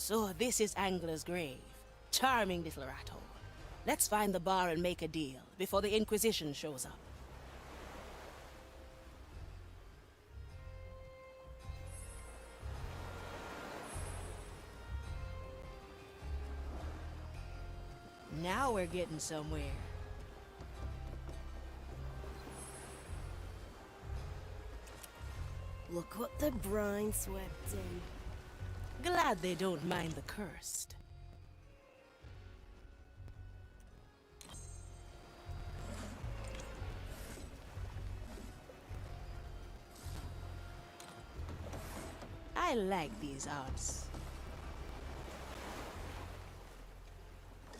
So this is Angler's grave. Charming little rat hole. Let's find the bar and make a deal before the Inquisition shows up. Now we're getting somewhere. Look what the brine swept in. Glad they don't mind the cursed. I like these odds.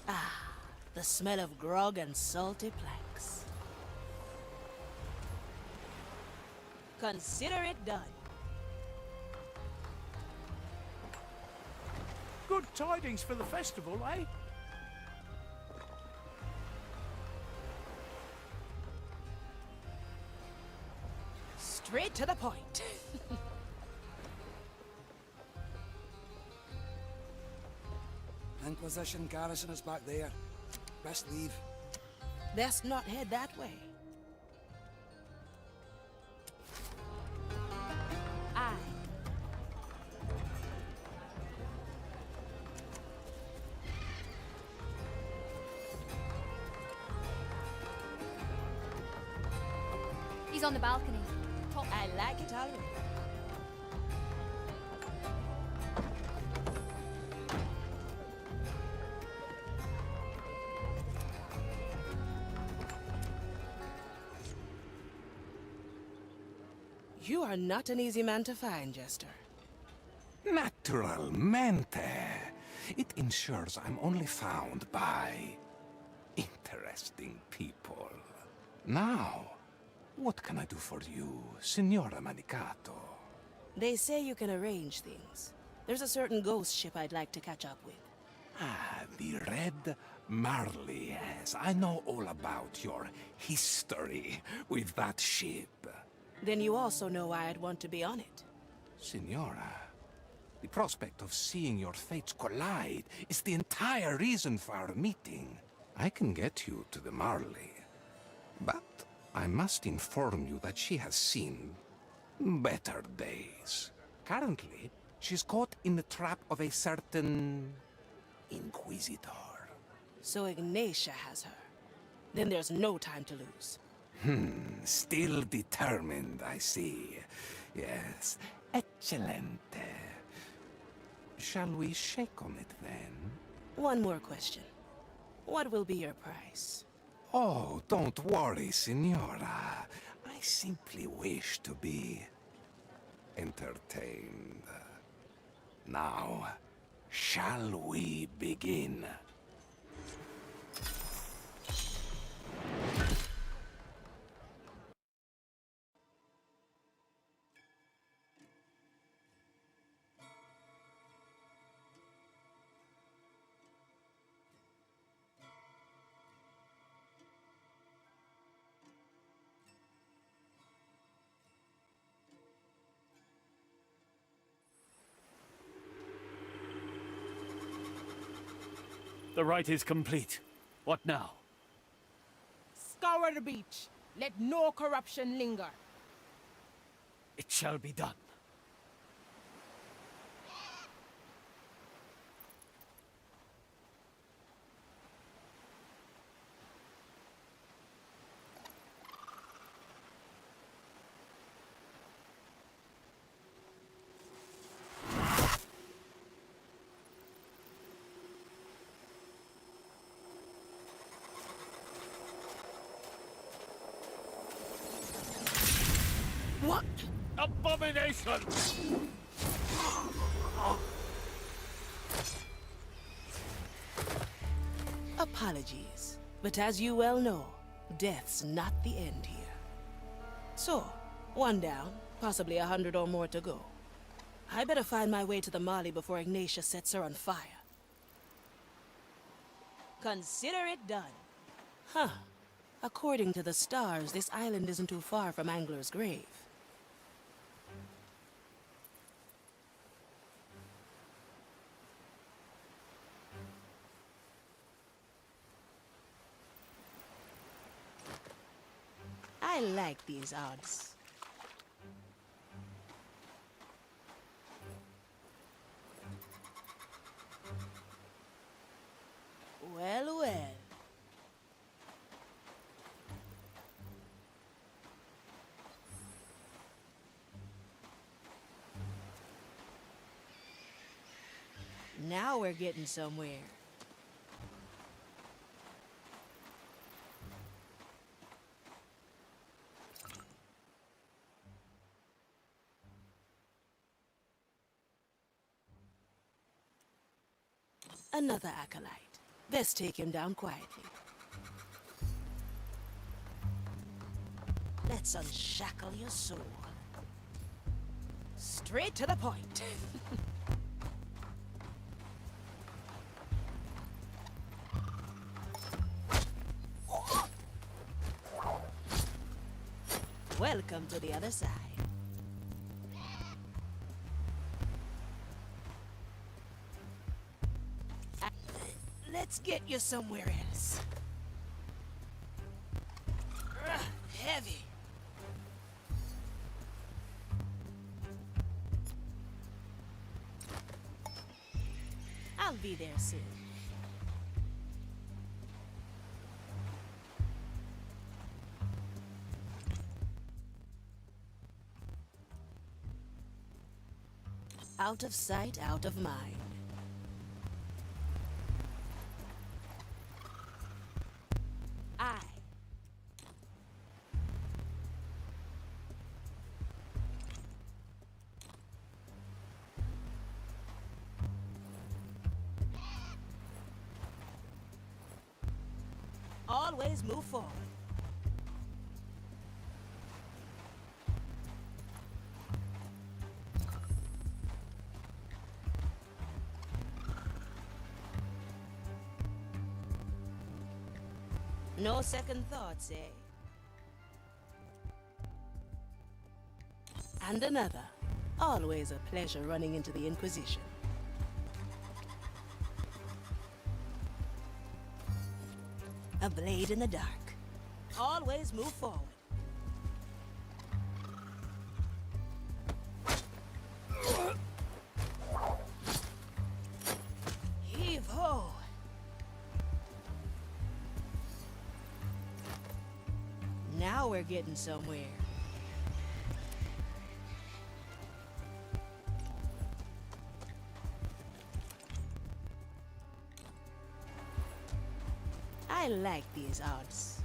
Ah, the smell of grog and salty planks. Consider it done. Good tidings for the festival, eh? Straight to the point. Inquisition garrison is back there. Best leave. Best not head that way. Aye. He's on the balcony. I like it already. You are not an easy man to find, Jester. Naturalmente. It ensures I'm only found by interesting people. Now, what can I do for you, Signora Manicato? They say you can arrange things. There's a certain ghost ship I'd like to catch up with. Ah, the Red Marley, yes. I know all about your history with that ship. Then you also know why I'd want to be on it. Signora, the prospect of seeing your fates collide is the entire reason for our meeting. I can get you to the Marley, but I must inform you that she has seen better days. Currently, she's caught in the trap of a certain Inquisitor. So Ignatia has her. Then there's no time to lose. Still determined, I see. Yes, excelente. Shall we shake on it then? One more question. What will be your price? Oh, don't worry, Signora. I simply wish to be entertained. Now, shall we begin? The rite is complete. What now? Scour the beach. Let no corruption linger. It shall be done. What? Abomination! Apologies. But as you well know, death's not the end here. So, one down, possibly 100 or more to go. I better find my way to the Mali before Ignatia sets her on fire. Consider it done. Huh. According to the stars, this island isn't too far from Angler's grave. I like these odds. Well, well. Now we're getting somewhere. Another acolyte. Best take him down quietly. Let's unshackle your soul. Straight to the point. Welcome to the other side. Let's get you somewhere else. Heavy. I'll be there soon. Out of sight, out of mind. I. Always move forward. No second thoughts, eh? And another. Always a pleasure running into the Inquisition. A blade in the dark. Always move forward. Heave ho! Now we're getting somewhere. I like these odds.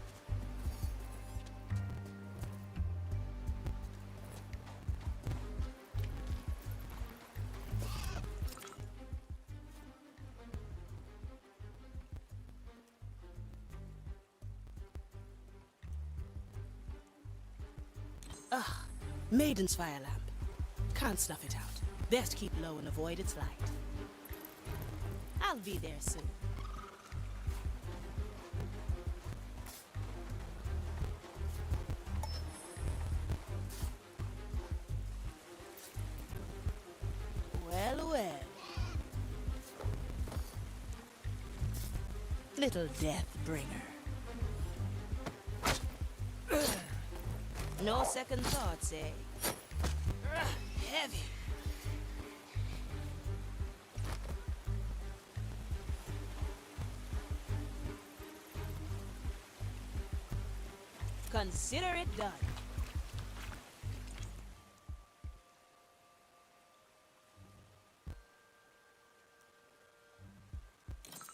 Maiden's fire lamp. Can't snuff it out. Best keep low and avoid its light. I'll be there soon. Well, well. Little death bringer. No second thoughts, eh? Heavy. Consider it done.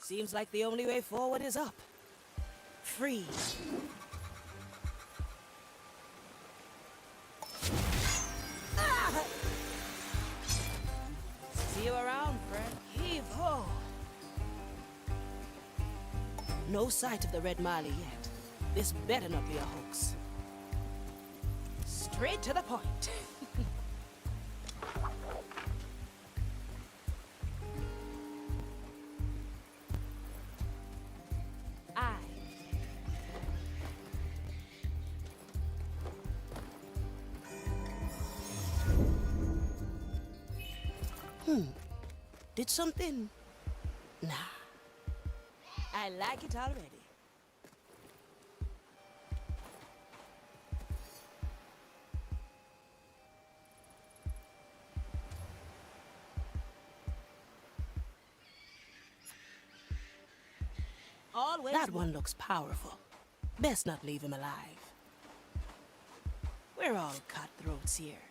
Seems like the only way forward is up. Freeze. See you around, friend. Heave ho! No sight of the Red Marley yet. This better not be a hoax. Straight to the point. Did something? Nah. I like it already. Always. That one looks powerful. Best not leave him alive. We're all cutthroats here.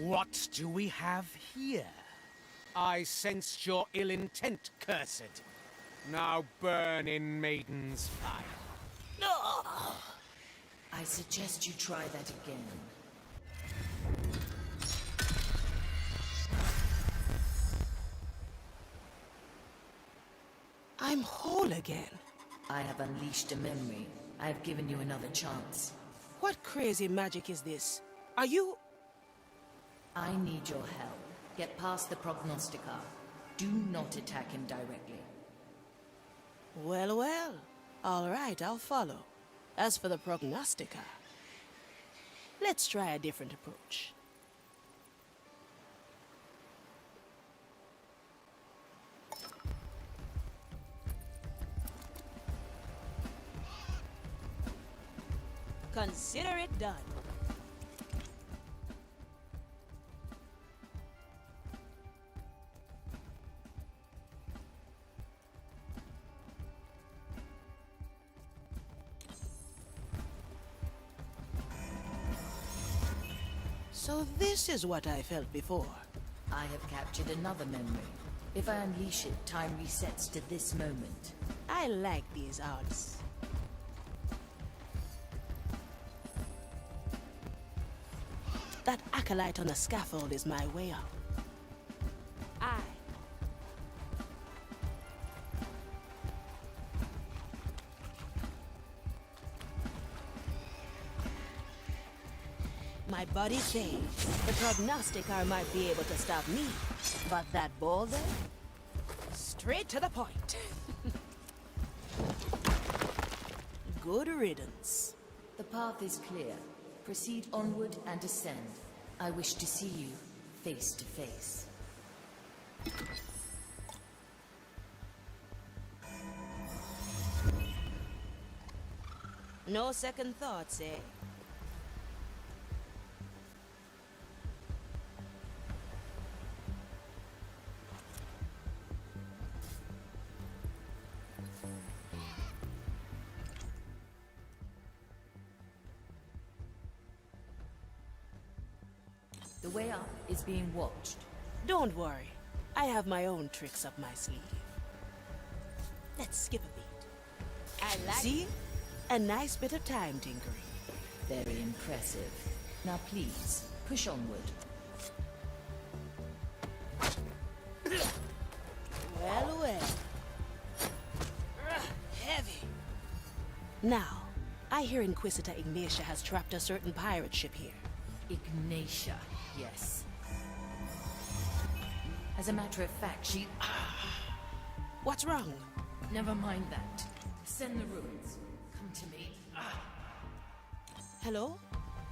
What do we have here? I sensed your ill intent, cursed. Now burn in Maiden's fire. I suggest you try that again. I'm whole again. I have unleashed a memory. I have given you another chance. What crazy magic is this? Are you... I need your help. Get past the prognosticator. Do not attack him directly. Well, well. All right, I'll follow. As for the prognostica, let's try a different approach. Consider it done. So this is what I felt before. I have captured another memory. If I unleash it, time resets to this moment. I like these odds. That acolyte on the scaffold is my way out. Aye. My body says the prognosticator might be able to stop me, but that boulder? Straight to the point. Good riddance. The path is clear. Proceed onward and ascend. I wish to see you face to face. No second thoughts, eh? The way up is being watched. Don't worry. I have my own tricks up my sleeve. Let's skip a beat. I like See? A nice bit of time tinkering. Very impressive. Now please, push onward. Well, well. Heavy. Now, I hear Inquisitor Ignatia has trapped a certain pirate ship here. Ignatia, yes. As a matter of fact, she... What's wrong? Never mind that. Send the ruins. Come to me. Hello?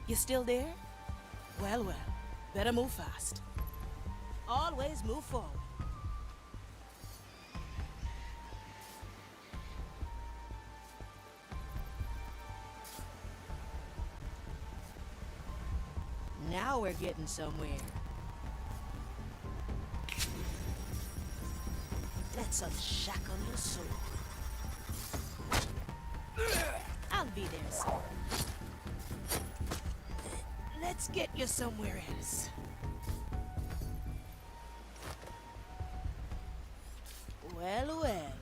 You still there? Well, well. Better move fast. Always move forward. Now we're getting somewhere. Let's unshackle your soul. I'll be there soon. Let's get you somewhere else. Well, well.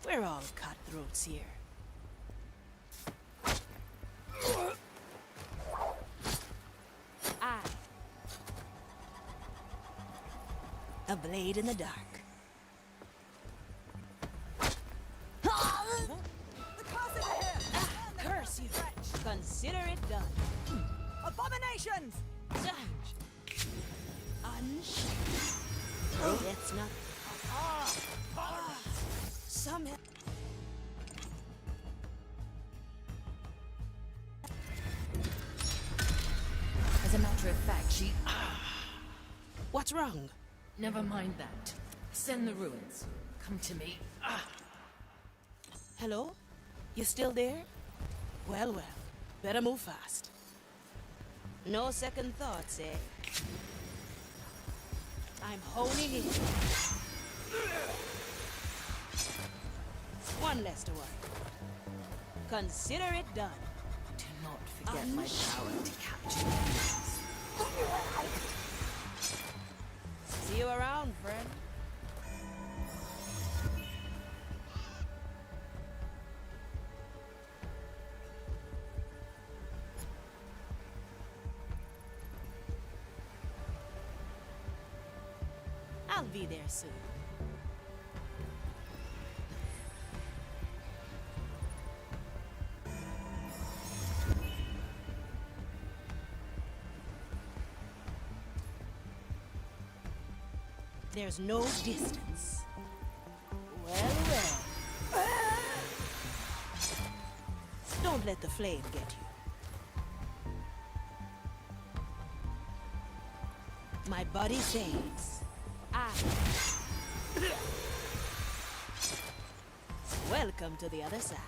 We're all cutthroats here. aye. A blade in the dark. Curse you! Consider it done. Abominations! Let's not. Somehow. As a matter of fact, she... What's wrong? Never mind that. Send the ruins. Come to me. Hello? You still there? Well, well. Better move fast. No second thoughts, eh? I'm honing in. One less to worry. Consider it done. Do not forget my power to capture enemies. See you around, friend. I'll be there soon. There's no distance. Well, well. Don't let the flame get you. My body fades. Welcome to the other side.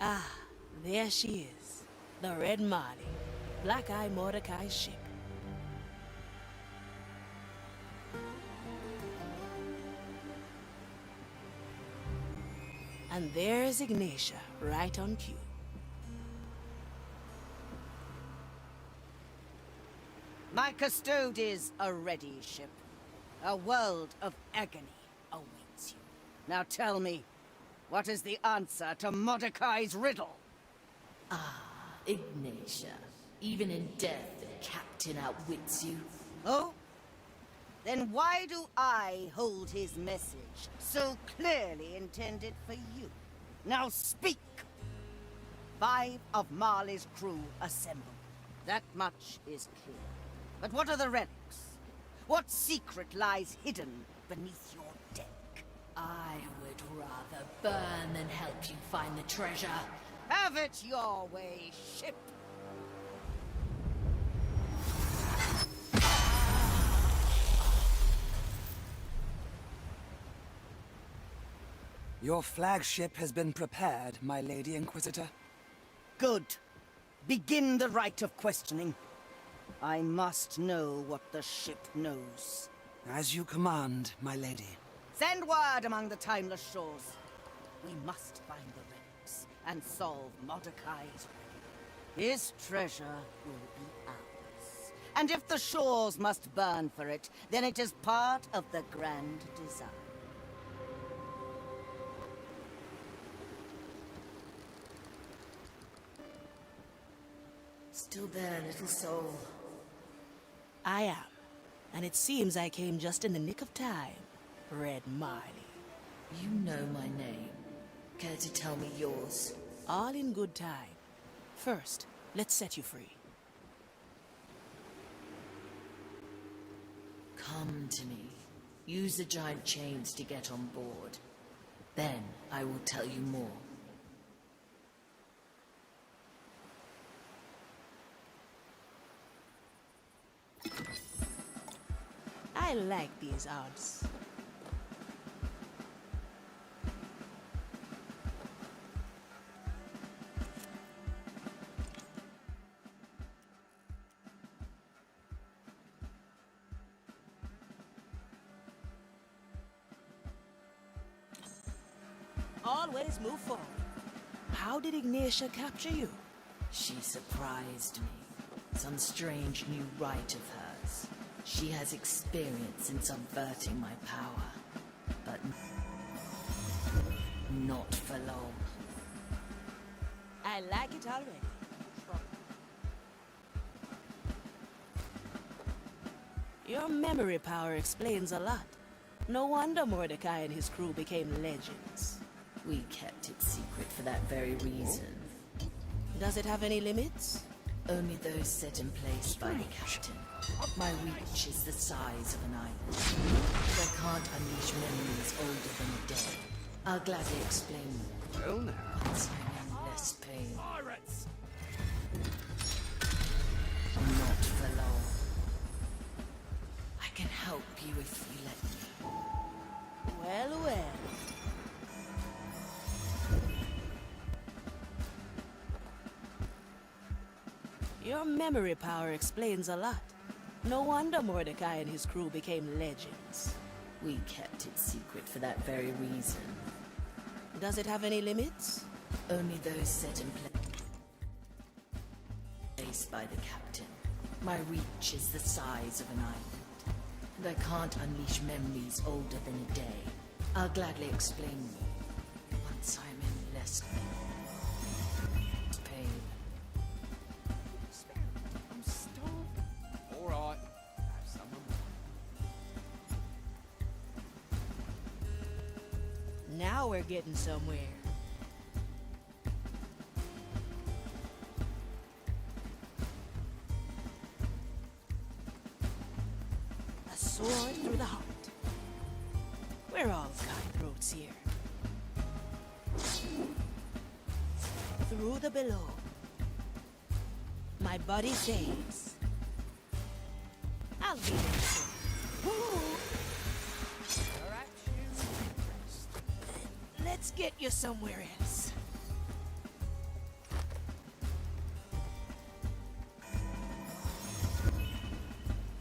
Ah, there she is. The Red Marley, Black Eye Mordecai's ship. And there's Ignatia, right on cue. My custode is a ready ship. A world of agony awaits you. Now tell me, what is the answer to Mordecai's riddle? Ignatia. Even in death, the captain outwits you. Oh? Then why do I hold his message, so clearly intended for you? Now speak! 5 of Marley's crew assembled. That much is clear. But what are the relics? What secret lies hidden beneath your deck? I would rather burn than help you find the treasure. Have it your way, ship! Your flagship has been prepared, my Lady Inquisitor. Good. Begin the rite of questioning. I must know what the ship knows. As you command, my lady. Send word among the timeless shores. We must find the relics and solve Mordecai's riddle. His treasure will be ours. And if the shores must burn for it, then it is part of the grand design. Still there, little soul. I am. And it seems I came just in the nick of time, Red Marley. You know my name. Care to tell me yours? All in good time. First, let's set you free. Come to me. Use the giant chains to get on board. Then I will tell you more. I like these odds. Always move forward. How did Ignatia capture you? She surprised me. Some strange new right of hers. She has experience in subverting my power, but not for long. I like it already. Your memory power explains a lot. No wonder Mordecai and his crew became legends. We kept it secret for that very reason. Does it have any limits? Only those set in place by the captain. My reach is the size of an island. I can't unleash memories older than a day. I'll gladly explain more. Well now. Once I'm in less pain. Pirates! Not for long. I can help you if you let me. Well, well. Your memory power explains a lot. No wonder Mordecai and his crew became legends. We kept it secret for that very reason. Does it have any limits? Only those set in place by the captain. My reach is the size of an island, and I can't unleash memories older than a day. I'll gladly explain more once I'm in less pain. I'm starving. All right. Have some of mine. Now we're getting somewhere. A sword through the heart. We're all cutthroats here. Through the below. My body saves. I'll be there soon. Let's get you somewhere else.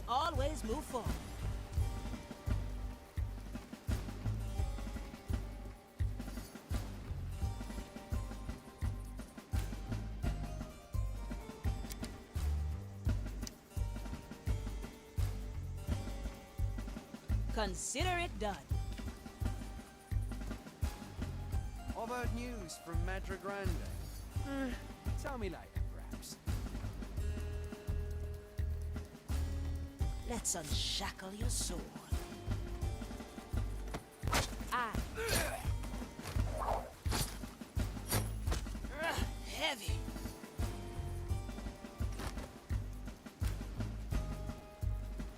Always move forward. Consider it done. I've heard news from Madra Grande. Tell me later, perhaps. Let's unshackle your sword. Heavy.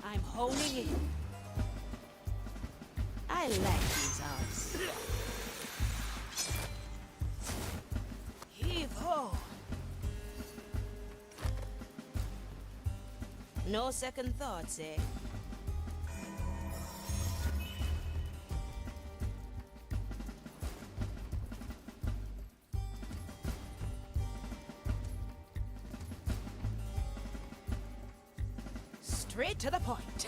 I'm honing in. I like these arms. Heave ho. No second thoughts, eh? Straight to the point.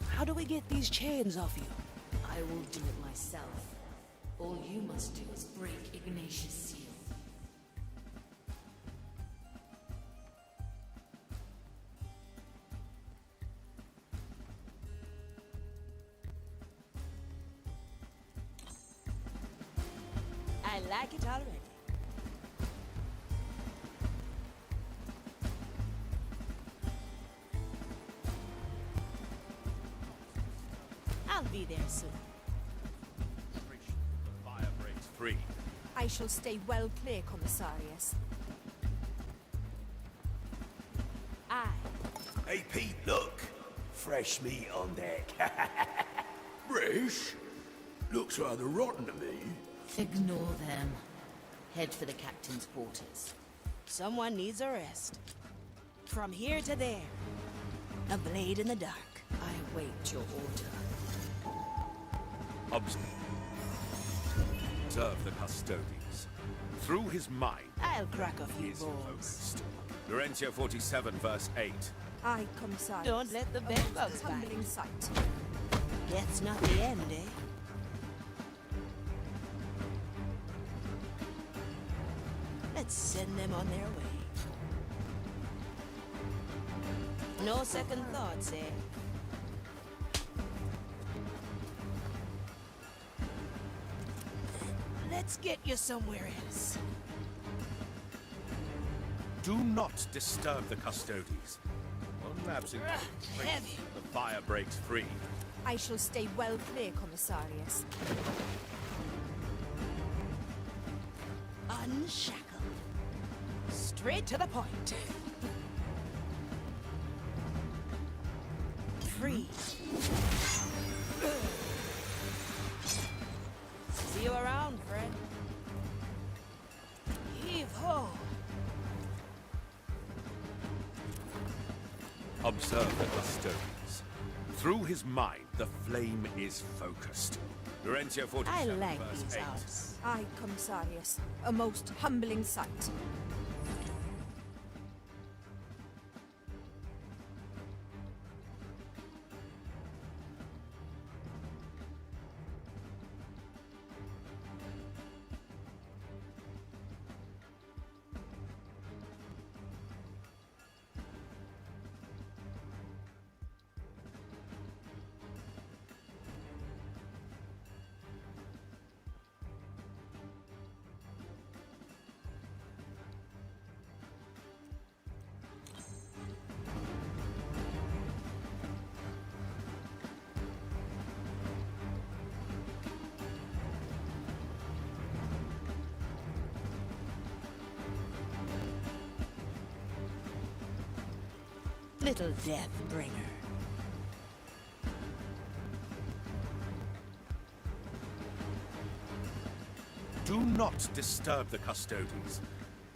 How do we get these chains off you? I will do it myself. All you must do is break Ignatius' seal. I like it already. I'll be there soon. The fire breaks free. I shall stay well clear, Commissarius. Aye. Hey Pete, look! Fresh meat on deck. Fresh? Looks rather rotten to me. Ignore them. Head for the captain's quarters. Someone needs a rest. From here to there. A blade in the dark. I wait your order. Observe the custodians. Through his mind I'll crack a few is bones. focused. Laurentia 47, verse 8. Aye, Commissarius. Don't let the bedbugs bite. Tumbling sight. Death's not the end, eh? Let's send them on their way. No second thoughts, eh? Let's get you somewhere else. Do not disturb the custodians. One lapse into retreat, Heavy. the fire breaks free. I shall stay well clear, Commissarius. Unshackle. Straight to the point. Free. See you around, friend. Heave ho. Observe the custodians. Through his mind, the flame is focused. Laurentia I 47, like verse these 8. Aye, Commissarius. A most humbling sight. Little death bringer. Do not disturb the custodians.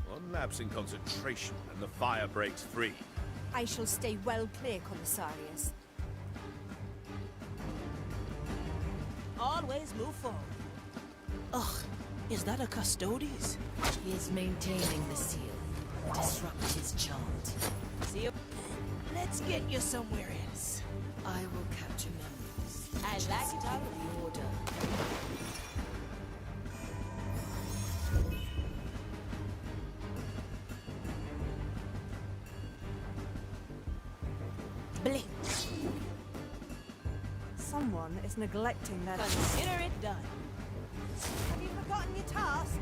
One lapse in concentration and the fire breaks free. I shall stay well clear, Commissarius. Always move forward. Ugh, is that a custodes? He is maintaining the seal. Disrupt his chant. See you. Let's get you somewhere else. I will capture memories. I like it out of The order. blink. Someone is neglecting their... Consider it done. Have you forgotten your task?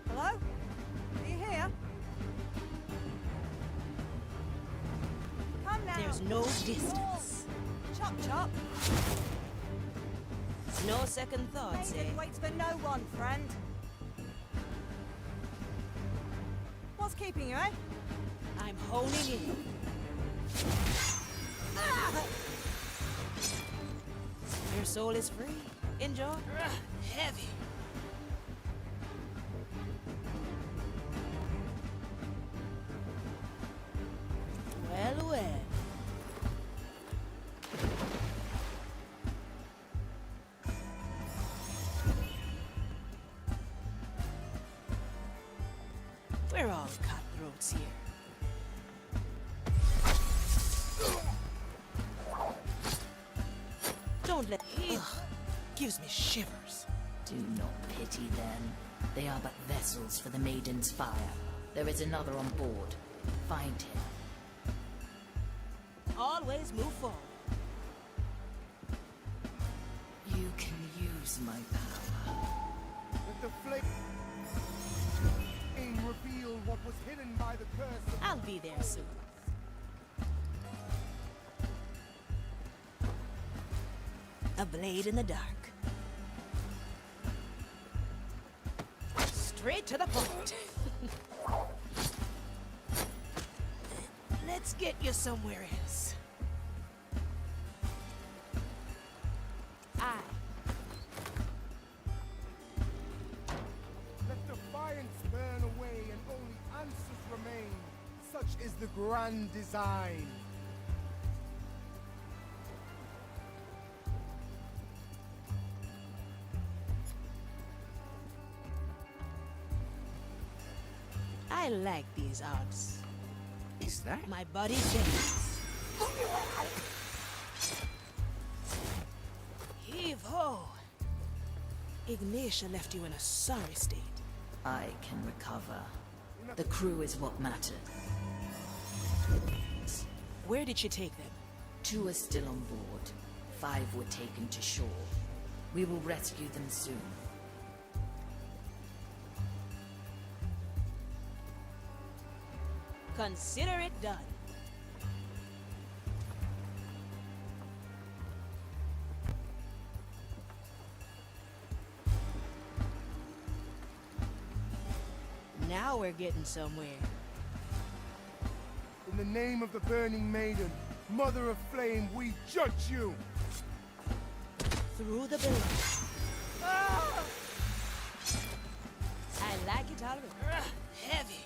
Hello? Are you here? Come now. There's no distance. Chop chop. No second thoughts, eh? Maiden waits for no one, friend. What's keeping you, eh? I'm honing in. Ah! Your soul is free. Enjoy. Heavy. Well, well. We're all cutthroats here. Don't let him. Gives me shivers. Do not pity them. They are but vessels for the maiden's fire. There is another on board. Find him. Always move forward. You can use my power. Let the flame reveal what was hidden by the curse of... I'll be there soon. A blade in the dark. Straight to the point. Let's get you somewhere else. Aye. Let defiance burn away and only answers remain. Such is the grand design. I like these odds. Is that? My body bends. Heave ho! Ignatia left you in a sorry state. I can recover. The crew is what matters. Where did she take them? 2 are still on board. 5 were taken to shore. We will rescue them soon. Consider it done. Now we're getting somewhere. In the name of the Burning Maiden, Mother of Flame, we judge you! Through the below. Ah! I like it out of it. Heavy.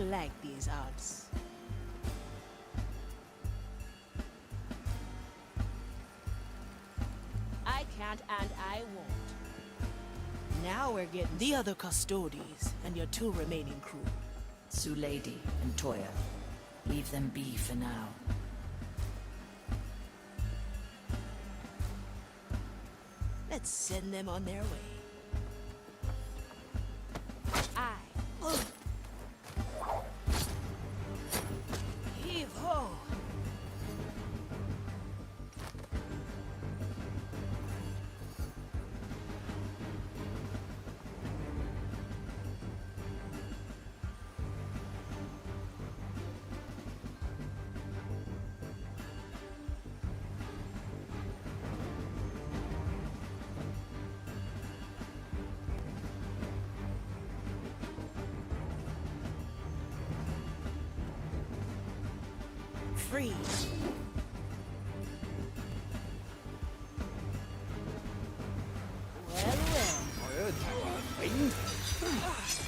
like these odds. I can't and I won't. Now we're getting the other custodies and your 2 remaining crew. Sulady and Toya. Leave them be for now. Let's send them on their way. Heave ho! Free. Well, well. I heard you were a fiend.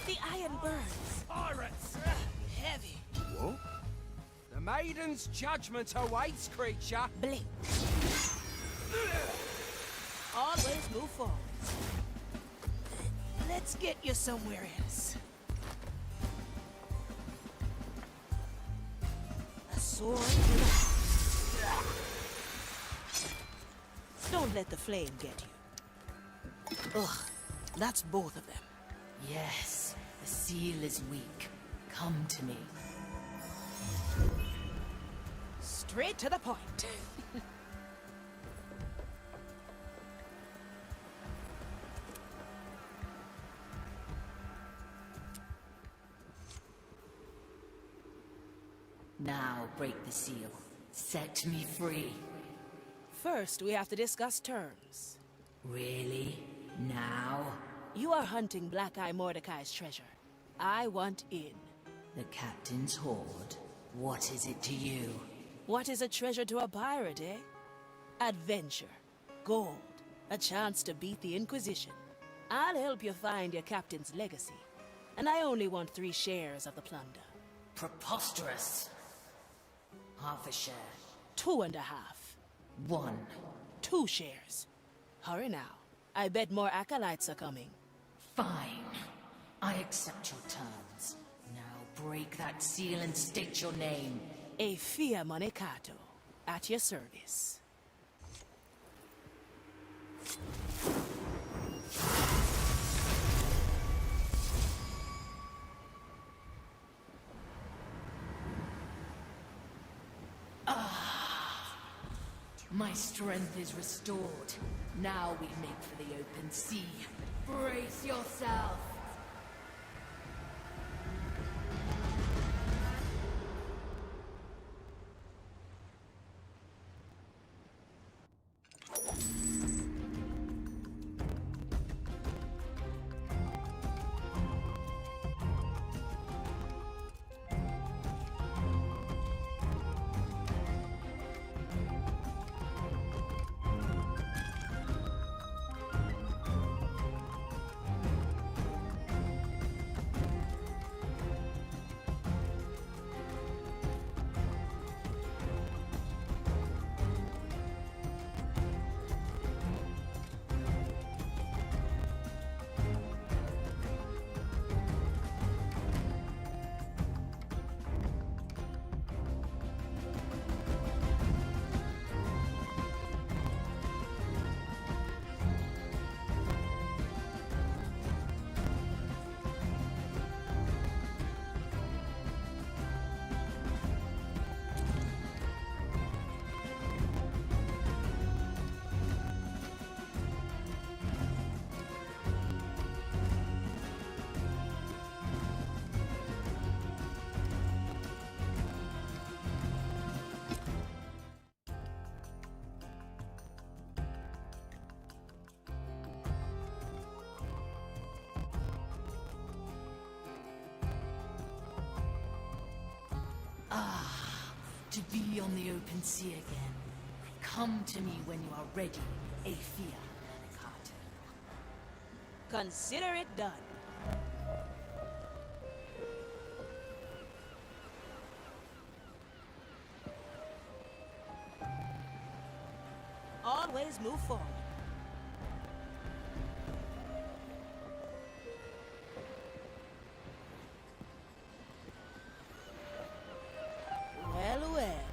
The iron burns. Pirates! Heavy. What? The Maiden's judgment awaits, creature. Blink. Always move forward. Let's get you somewhere else. A sword. Don't let the flame get you. Ugh, that's both of them. Yes, the seal is weak. Come to me. Straight to the point. Now break the seal. Set me free. First, we have to discuss terms. Really? Now? You are hunting Black Eye Mordecai's treasure. I want in. The captain's hoard. What is it to you? What is a treasure to a pirate, eh? Adventure, gold, a chance to beat the Inquisition. I'll help you find your captain's legacy. And I only want 3 shares of the plunder. Preposterous. Half a share. 2.5. 1. 2 shares. Hurry now. I bet more acolytes are coming. Fine. I accept your terms. Now break that seal and state your name. A Fia Monecato. At your service. My strength is restored. Now we make for the open sea. Brace yourself! To be on the open sea again. Come to me when you are ready, Aphia Monecato. Consider it done. Always move forward. Well, well.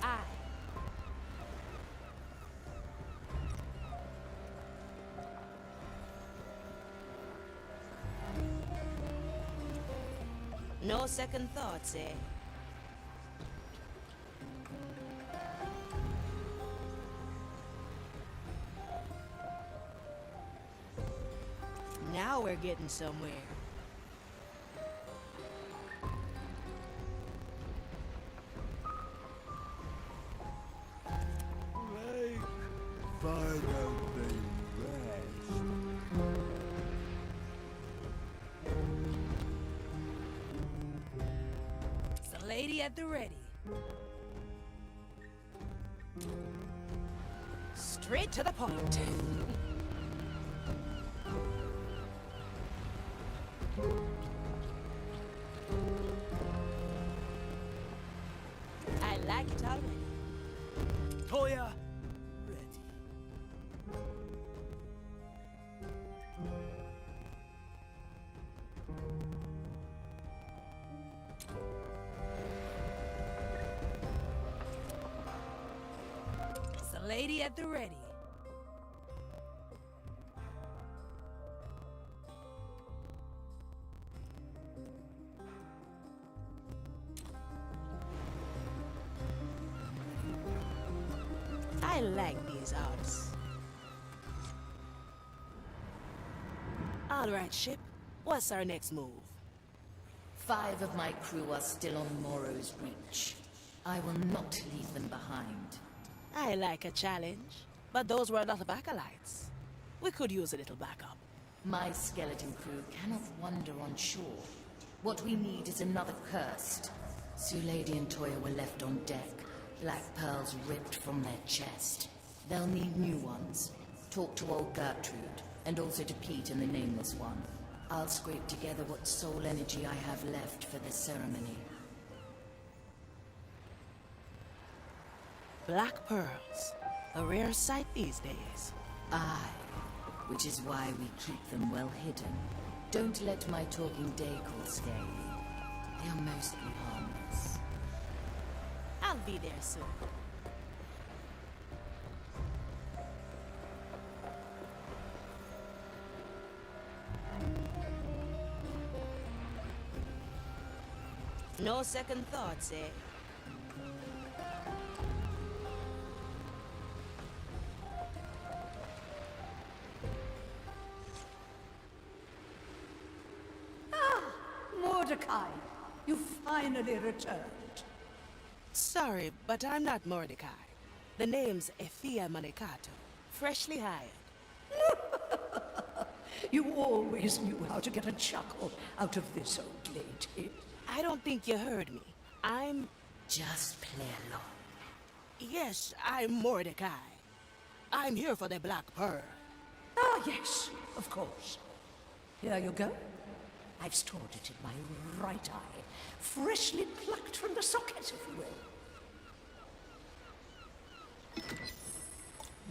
Aye. No second thoughts, eh? Now we're getting somewhere. Like finally rest. It's the lady at the ready. Straight to the point. I like it already. Toya, ready. It's the lady at the ready. I like these odds. All right, ship. What's our next move? 5 of my crew are still on Morrow's reach. I will not leave them behind. I like a challenge, but those were a lot of acolytes. We could use a little backup. My skeleton crew cannot wander on shore. What we need is another cursed. Sue Lady and Toya were left on deck, black pearls ripped from their chest. They'll need new ones. Talk to old Gertrude, and also to Pete and the Nameless One. I'll scrape together what soul energy I have left for the ceremony. Black pearls. A rare sight these days. Aye, which is why we keep them well hidden. Don't let my talking Daycall scare you. They are mostly harmless. I'll be there soon. No second thoughts, eh? Mordecai, you finally returned. Sorry, but I'm not Mordecai. The name's Effia Manicato. Freshly hired. You always knew how to get a chuckle out of this old lady. I don't think you heard me. I'm... Just play along. Yes, I'm Mordecai. I'm here for the Black Pearl. Ah, yes, of course. Here you go. I've stored it in my right eye, freshly plucked from the socket, if you will.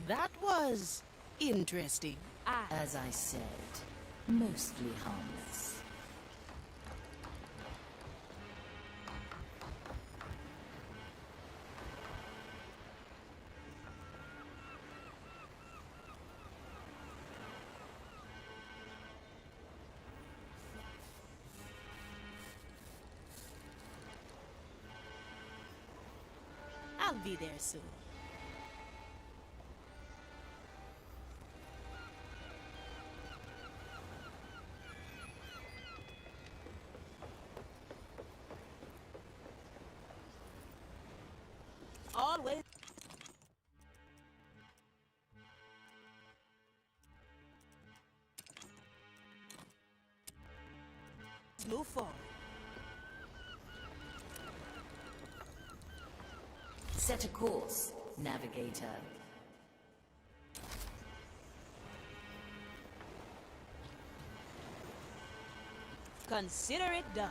That was... interesting. As I said, mostly harmless. I'll be there soon. Always. Move forward. Set a course, navigator. Consider it done.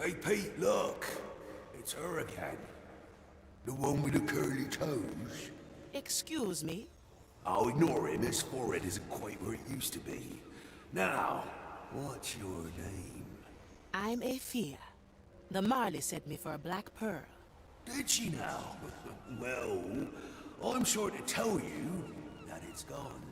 Hey, Pete, look. It's her again. The one with the curly toes. Excuse me? I'll ignore him. His forehead isn't quite where it used to be. Now, what's your name? I'm Afia. The Marley sent me for a black pearl. Did she now? Well, I'm sorry to tell you that it's gone.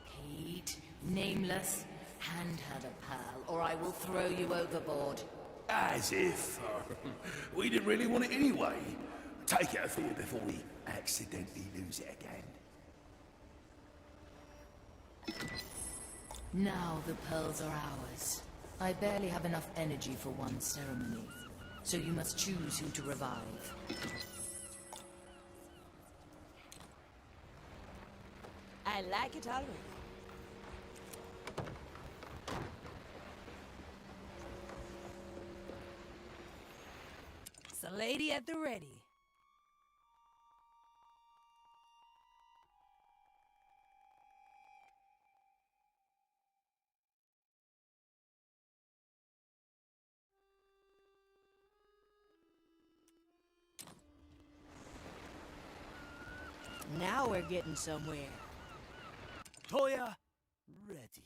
Pete, nameless, hand her the pearl, or I will throw you overboard. As if we didn't really want it anyway. Take it off here before we accidentally lose it again. Now the pearls are ours. I barely have enough energy for one ceremony, so you must choose who to revive. I like it already. It's a lady at the ready. Now we're getting somewhere. Toya, ready.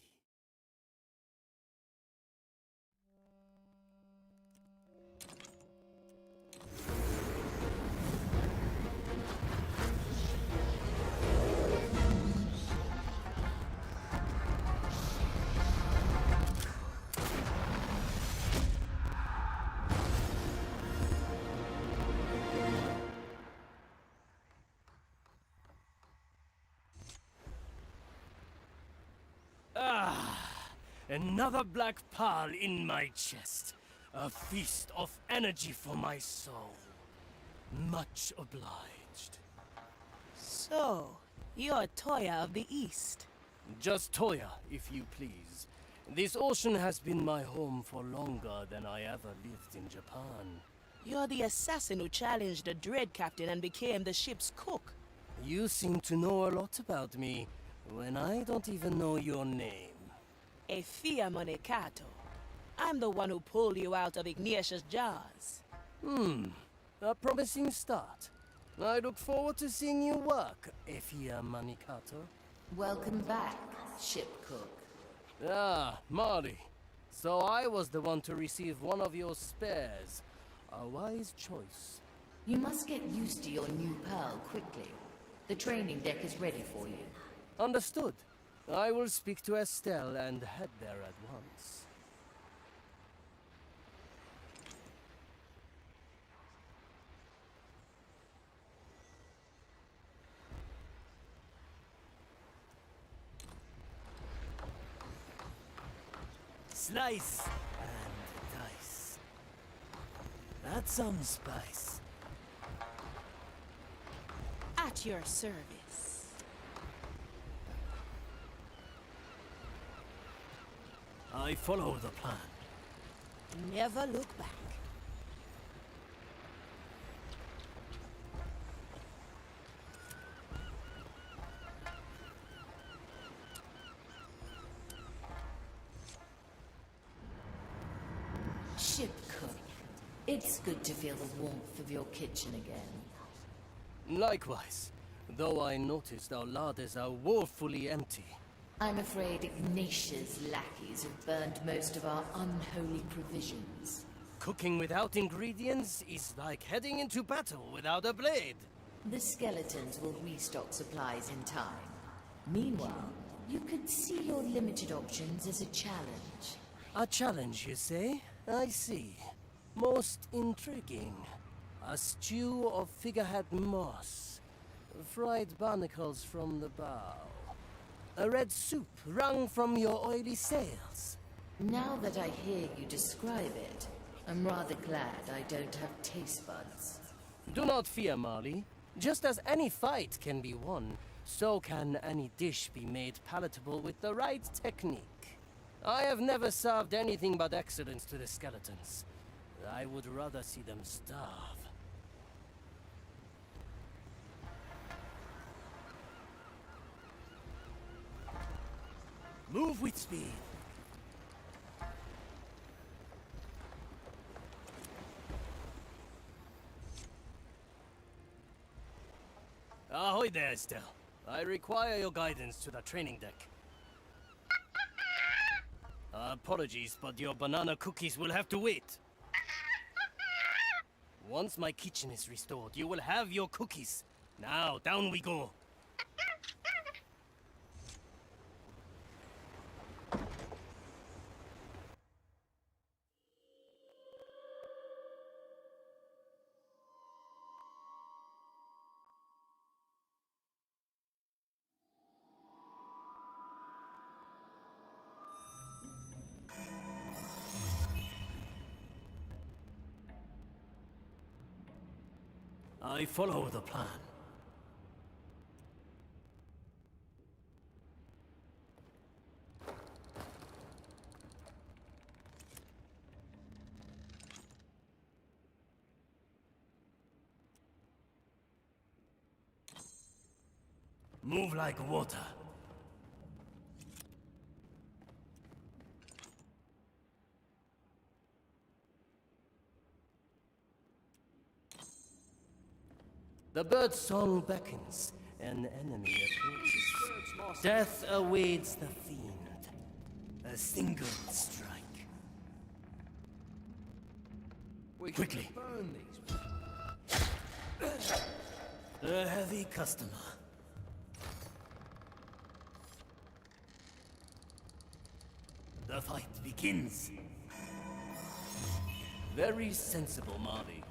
Another black pearl in my chest. A feast of energy for my soul. Much obliged. So, you're Toya of the East. Just Toya, if you please. This ocean has been my home for longer than I ever lived in Japan. You're the assassin who challenged the Dread Captain and became the ship's cook. You seem to know a lot about me, when I don't even know your name. Afia Monekato. I'm the one who pulled you out of Ignatius' jaws. A promising start. I look forward to seeing you work, Afia Manikato. Welcome back, ship cook. Ah, Mari. So I was the one to receive one of your spares. A wise choice. You must get used to your new pearl quickly. The training deck is ready for you. Understood. I will speak to Estelle and head there at once. Slice and dice. That's some spice. At your service. I follow the plan. Never look back. Ship cook. It's good to feel the warmth of your kitchen again. Likewise, though I noticed our larders are woefully empty. I'm afraid Ignatius' lackeys have burned most of our unholy provisions. Cooking without ingredients is like heading into battle without a blade. The skeletons will restock supplies in time. Meanwhile, you could see your limited options as a challenge. A challenge, you say? I see. Most intriguing. A stew of figurehead moss. Fried barnacles from the bow. A red soup wrung from your oily sails. Now that I hear you describe it, I'm rather glad I don't have taste buds. Do not fear, Marley. Just as any fight can be won, so can any dish be made palatable with the right technique. I have never served anything but excellence to the skeletons. I would rather see them starve. Move with speed. Ahoy there, Estelle. I require your guidance to the training deck. Apologies, but your banana cookies will have to wait. Once my kitchen is restored, you will have your cookies. Now, down we go. I follow the plan. Move like water. The bird's song beckons, an enemy approaches. Death awaits the fiend. A single strike. Quickly. Burn these. A heavy customer. The fight begins. Very sensible, Marty.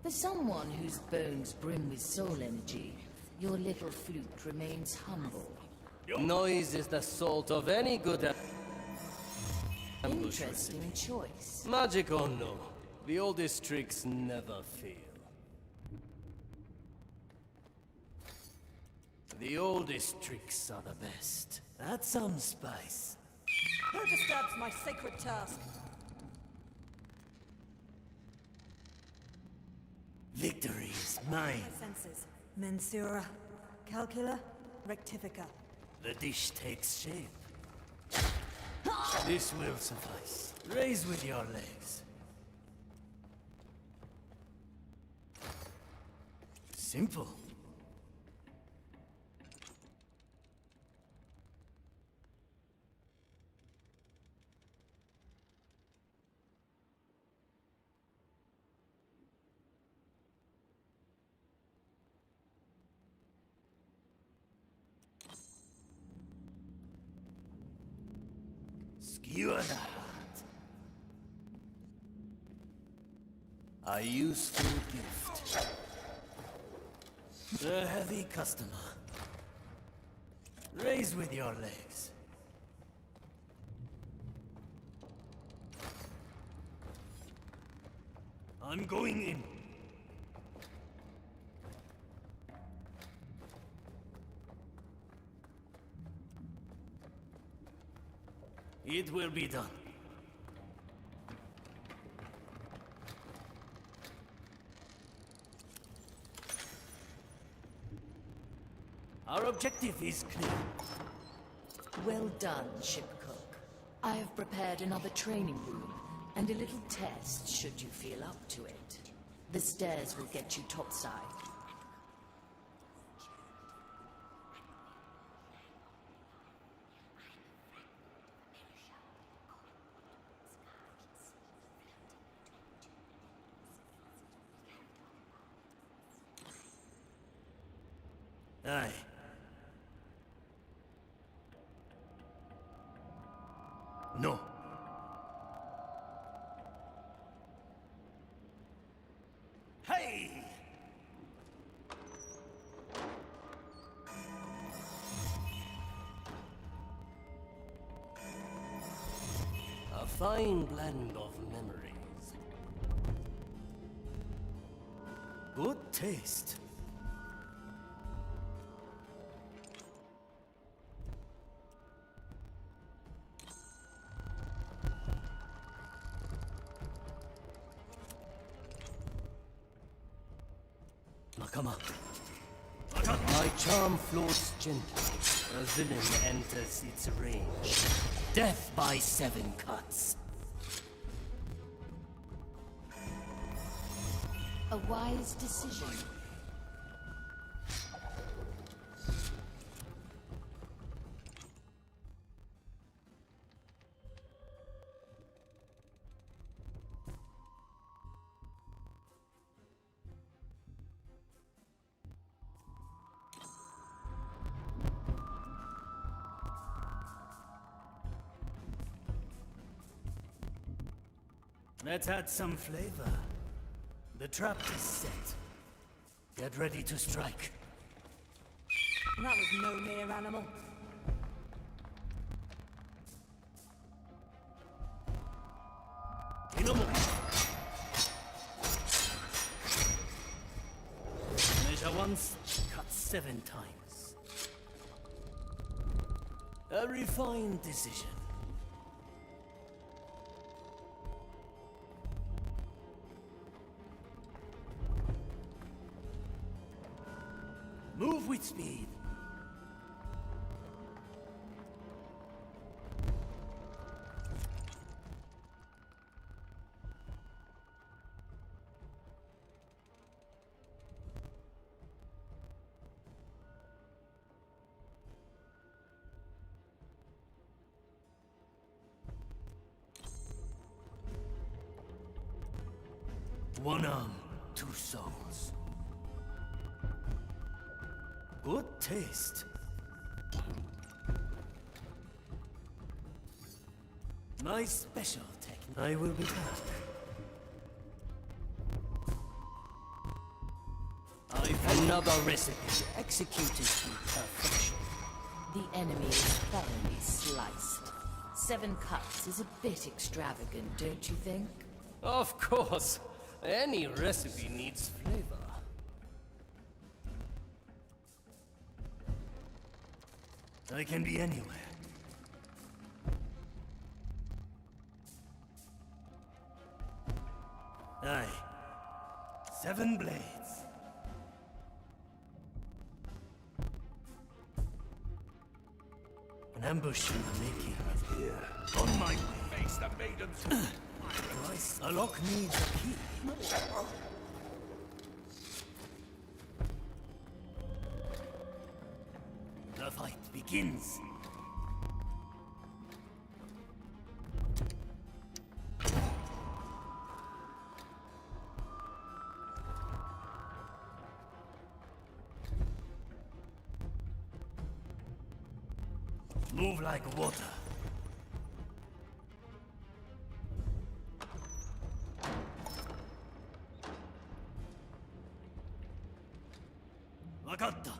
For someone whose bones brim with soul energy, your little flute remains humble. Noise is the salt of any good ambush. Interesting choice. Magic or no, the oldest tricks never fail. The oldest tricks are the best. Add some spice. Who disturbs my sacred task? Victory is mine. Senses. Mensura. Calcula. Rectifica. The dish takes shape. This will suffice. Raise with your legs. Simple. Skewer the heart. A useful gift. A heavy customer. Raise with your legs. I'm going in. It will be done. Our objective is clear. Well done, shipcook. I have prepared another training room, and a little test should you feel up to it. The stairs will get you topside. Aye. No. Hey! A fine blend of memories. Good taste. Nakama. My charm floats gently. A villain enters its range. Death by 7 cuts. A wise decision. Let's add some flavor. The trap is set. Get ready to strike. That was no mere animal. Measure once, cut 7 times. A refined decision. Move with speed. One arm, 2 souls. Good taste. My special technique. I will be back. I've another recipe executed to perfection. The enemy is thoroughly sliced. 7 cuts is a bit extravagant, don't you think? Of course. Any recipe needs flavor. I can be anywhere. Aye. 7 blades. An ambush in the making. Here. On my way. Face the maidens. A lock needs a key. The fight begins. Move like water. Vakatta.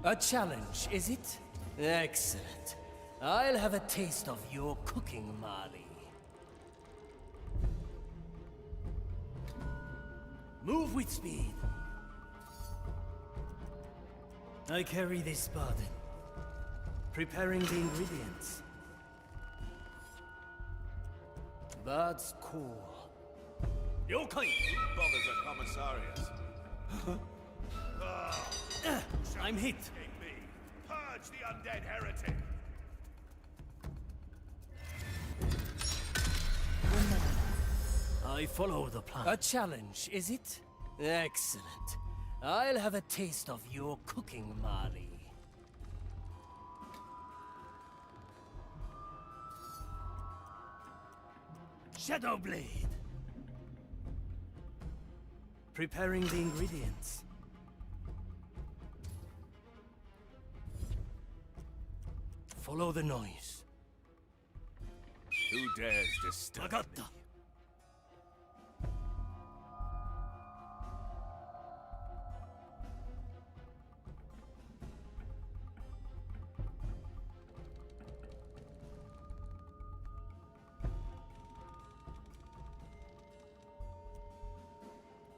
A challenge, is it? Excellent. I'll have a taste of your cooking, Marley. Move with speed. I carry this burden. Preparing the ingredients. That's cool. Yokai! Bothers a commissariat. I'm hit. Purge the undead heretic. I follow the plan. A challenge, is it? Excellent. I'll have a taste of your cooking, Marley. Shadow Blade. Preparing the ingredients. Follow the noise. Who dares disturb me?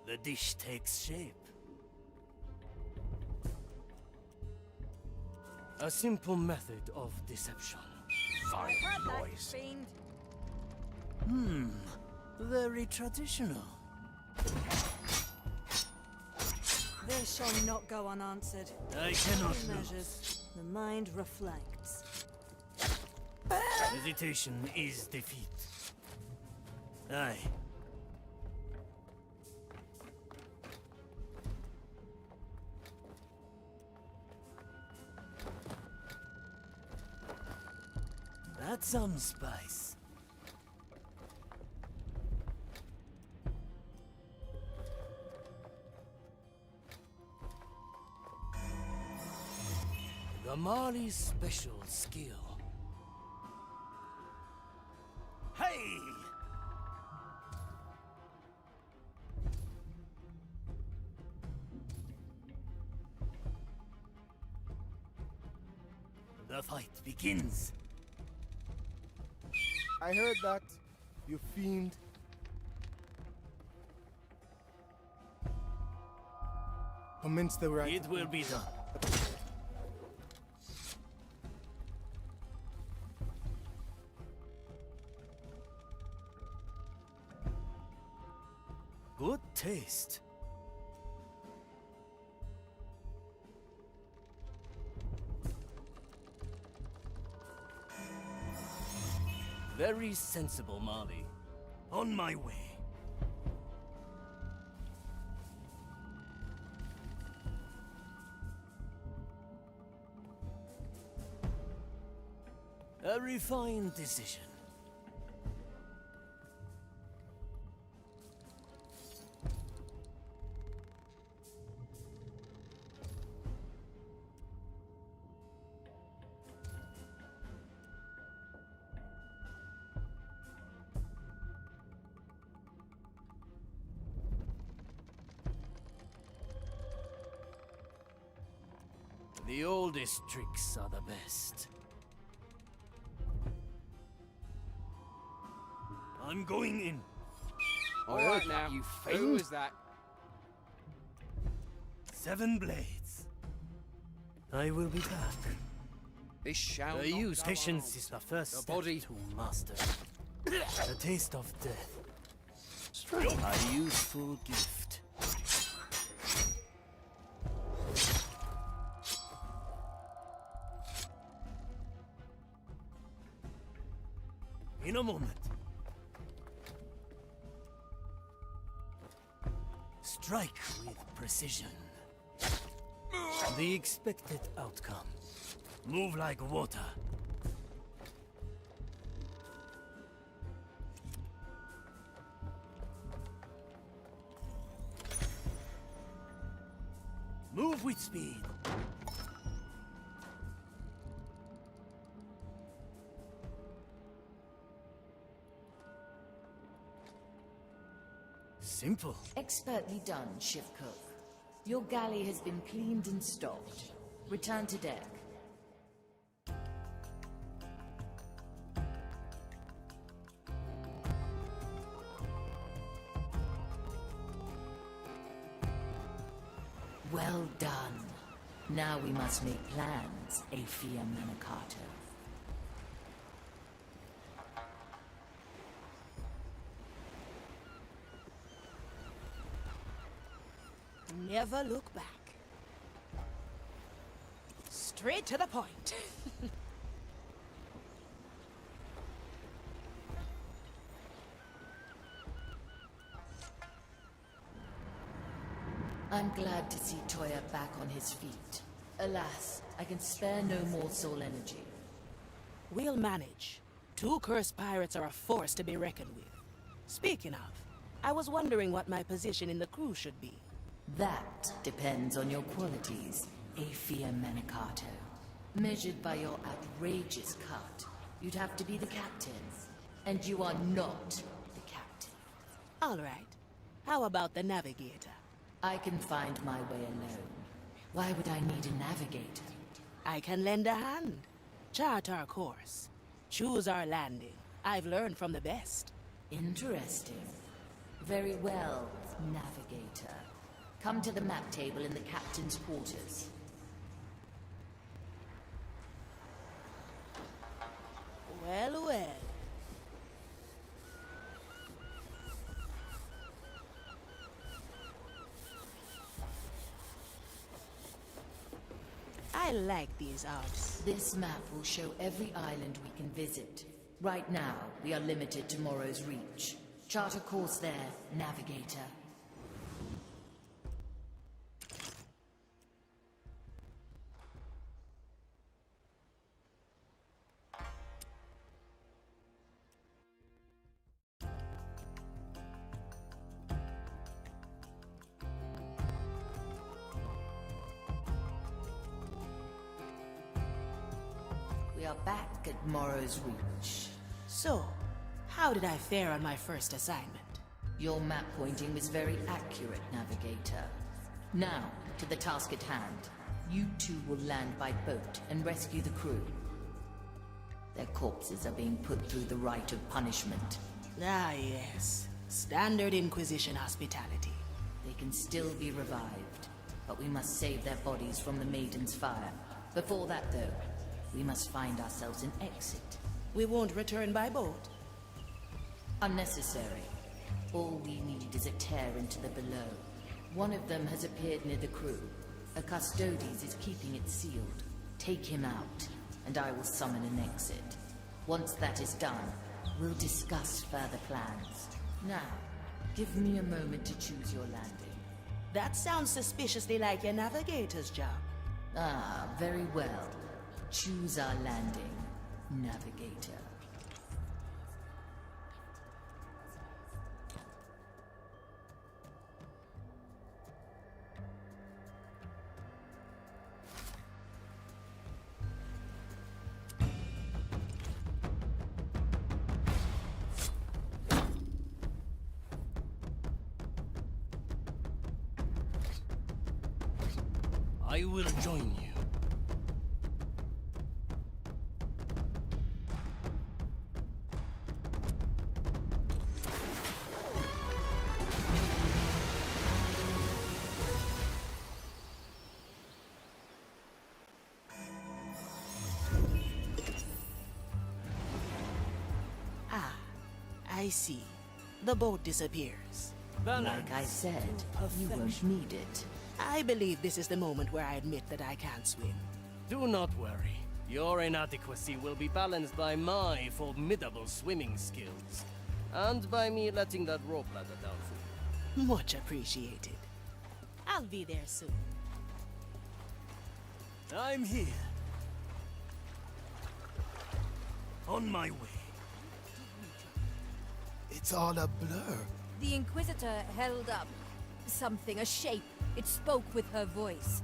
The dish takes shape. A simple method of deception. Fine noise. Very traditional. This shall not go unanswered. I cannot Two lose. measures. The mind reflects. Hesitation is defeat. Aye. That's some spice. The Mali's special skill. Hey! The fight begins. I heard that, you fiend. Commence the right. It will be done. Good taste. Very sensible, Mali. On my way. A refined decision. The oldest tricks are the best. I'm going in. All right now, you who is that? 7 blades. I will be back. This shall The not use go patience on. is the first The step body. to master. The taste of death. A useful gift. In a moment. Strike with precision. The expected outcome. Move like water. Move with speed. Simple. Expertly done, ship cook. Your galley has been cleaned and stocked. Return to deck. Well done. Now we must make plans, Aphia Manicato. Never look back. Straight to the point. I'm glad to see Toya back on his feet. Alas, I can spare no more soul energy. We'll manage. 2 cursed pirates are a force to be reckoned with. Speaking of, I was wondering what my position in the crew should be. That depends on your qualities, Aphia Manicato. Measured by your outrageous cut, you'd have to be the captain. And you are not the captain. All right. How about the navigator? I can find my way alone. Why would I need a navigator? I can lend a hand. Chart our course. Choose our landing. I've learned from the best. Interesting. Very well, navigator. Come to the map table in the captain's quarters. I like these odds. This map will show every island we can visit. Right now, we are limited to Morrow's Reach. Chart a course there, navigator. We are back at Morrow's Reach. So, how did I fare on my first assignment? Your map pointing was very accurate, Navigator. Now, to the task at hand. You two will land by boat and rescue the crew. Their corpses are being put through the rite of punishment. Ah, yes. Standard Inquisition hospitality. They can still be revived, but we must save their bodies from the Maiden's fire. Before that, though, we must find ourselves an exit. We won't return by boat. Unnecessary. All we need is a tear into the below. One of them has appeared near the crew. A Custodes is keeping it sealed. Take him out, and I will summon an exit. Once that is done, we'll discuss further plans. Now, give me a moment to choose your landing. That sounds suspiciously like your navigator's job. Ah, very well. Choose our landing, Navigator. I will join you. Ah, I see. The boat disappears. Like I said, you won't need it. I believe this is the moment where I admit that I can't swim. Do not worry. Your inadequacy will be balanced by my formidable swimming skills. And by me letting that rope ladder down for you. Much appreciated. I'll be there soon. I'm here. On my way. It's all a blur. The Inquisitor held up something, a shape. It spoke with her voice.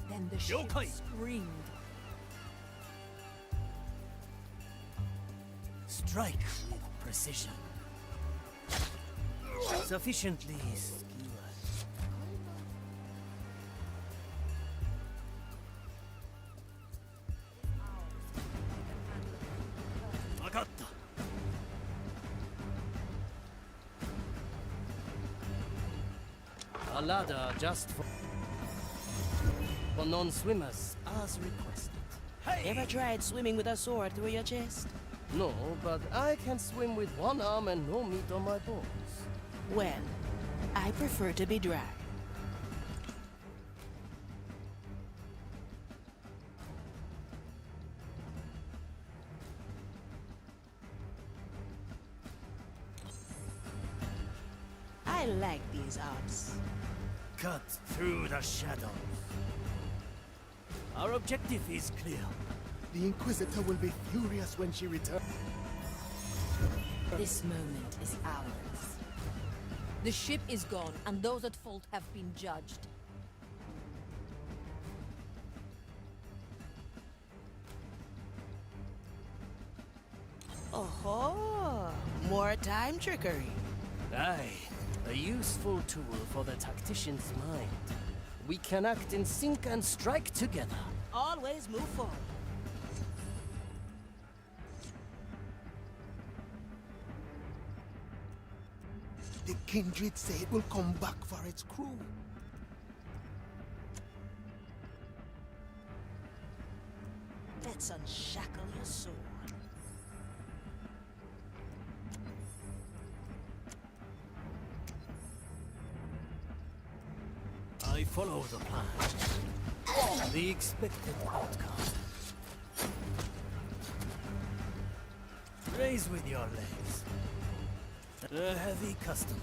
Then the ship screamed. Strike with precision. Sufficiently skewered. Agatta. A ladder just for non-swimmers, as requested. Ever tried swimming with a sword through your chest? No, but I can swim with one arm and no meat on my bones. Well, I prefer to be dry. I like these odds. Cut through the shadows. Our objective is clear. The Inquisitor will be furious when she returns. This moment is ours. The ship is gone, and those at fault have been judged. Oh, more time trickery. Aye, a useful tool for the tactician's mind. We can act in sync and strike together. Always move forward. The Kindred say it will come back for its crew. Let's unshackle your sword. I follow the plan. The expected outcome. Raise with your legs. A heavy customer.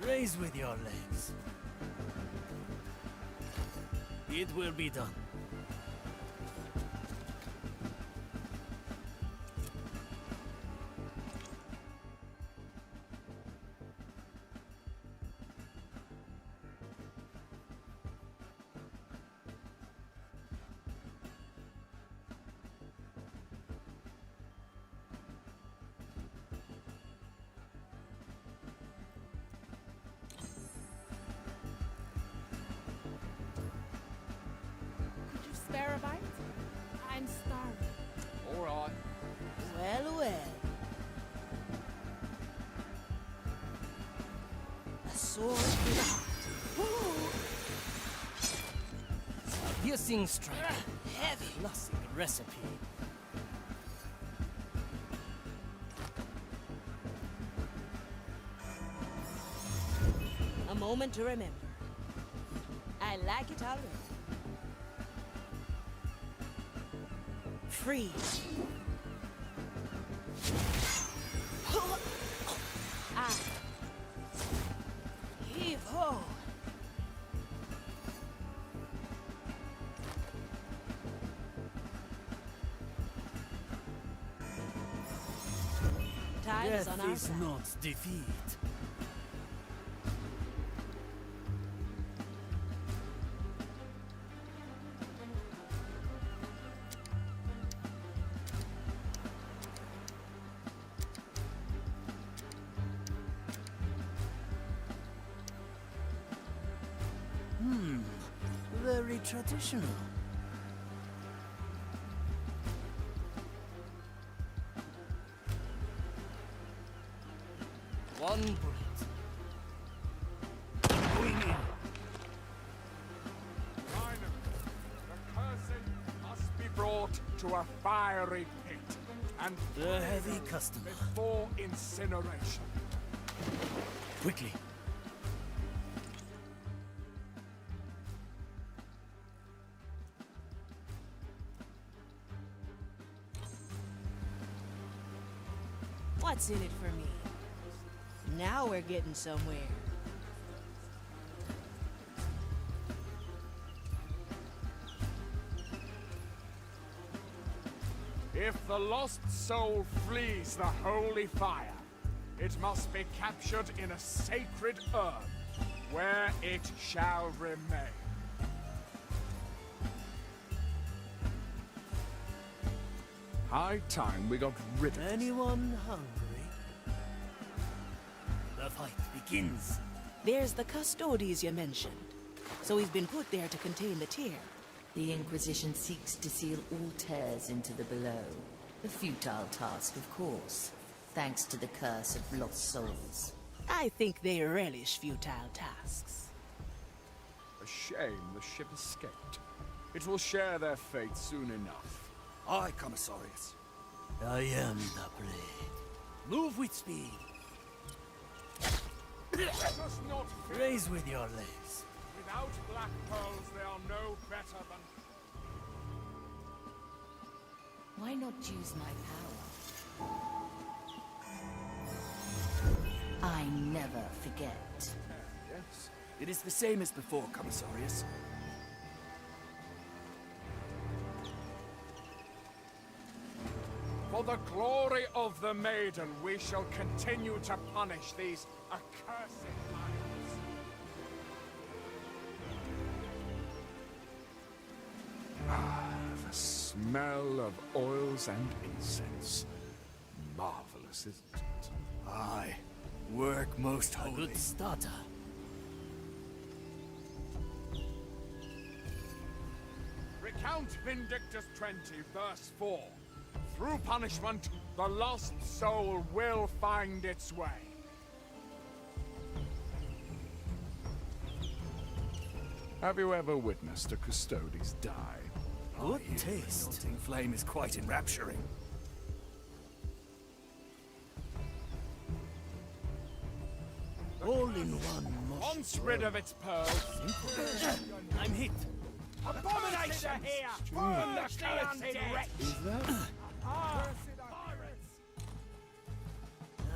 Raise with your legs. It will be done. Spare a bite? I'm starving. All right. Well, well. A sword with a heart. A piercing strike. Heavy. Classic recipe. A moment to remember. I like it already. Freeze. Ah. Heave ho. Time is on Death our is side. not defeat. Very traditional. One bullet. Going in. The person must be brought to a fiery pit and The heavy customer. before incineration. Quickly. What's in it for me? Now we're getting somewhere. If the lost soul flees the holy fire, it must be captured in a sacred urn, where it shall remain. High time we got rid of it. Anyone hungry? The fight begins. There's the custodies you mentioned. So he's been put there to contain the tear. The Inquisition seeks to seal all tears into the below. A futile task, of course, thanks to the curse of lost souls. I think they relish futile tasks. A shame the ship escaped. It will share their fate soon enough. Aye, Commissarius. I am the blade. Move with speed. Let us not fear. Raise with your legs. Without black pearls, they are no better than... Why not use my power? I never forget. Yes. It is the same as before, Commissarius. For the glory of the maiden, we shall continue to punish these accursed lions. The smell of oils and incense. Marvelous, isn't it? Aye. Work most A holy. good starter. Recount Vindictus 20, verse 4. Through punishment, the lost soul will find its way. Have you ever witnessed a custodes die? Good taste. The melting flame is quite enrapturing. All in one motion. Once rid of its pearls... I'm hit. Abomination here! Burn the cursed wretch! Is that?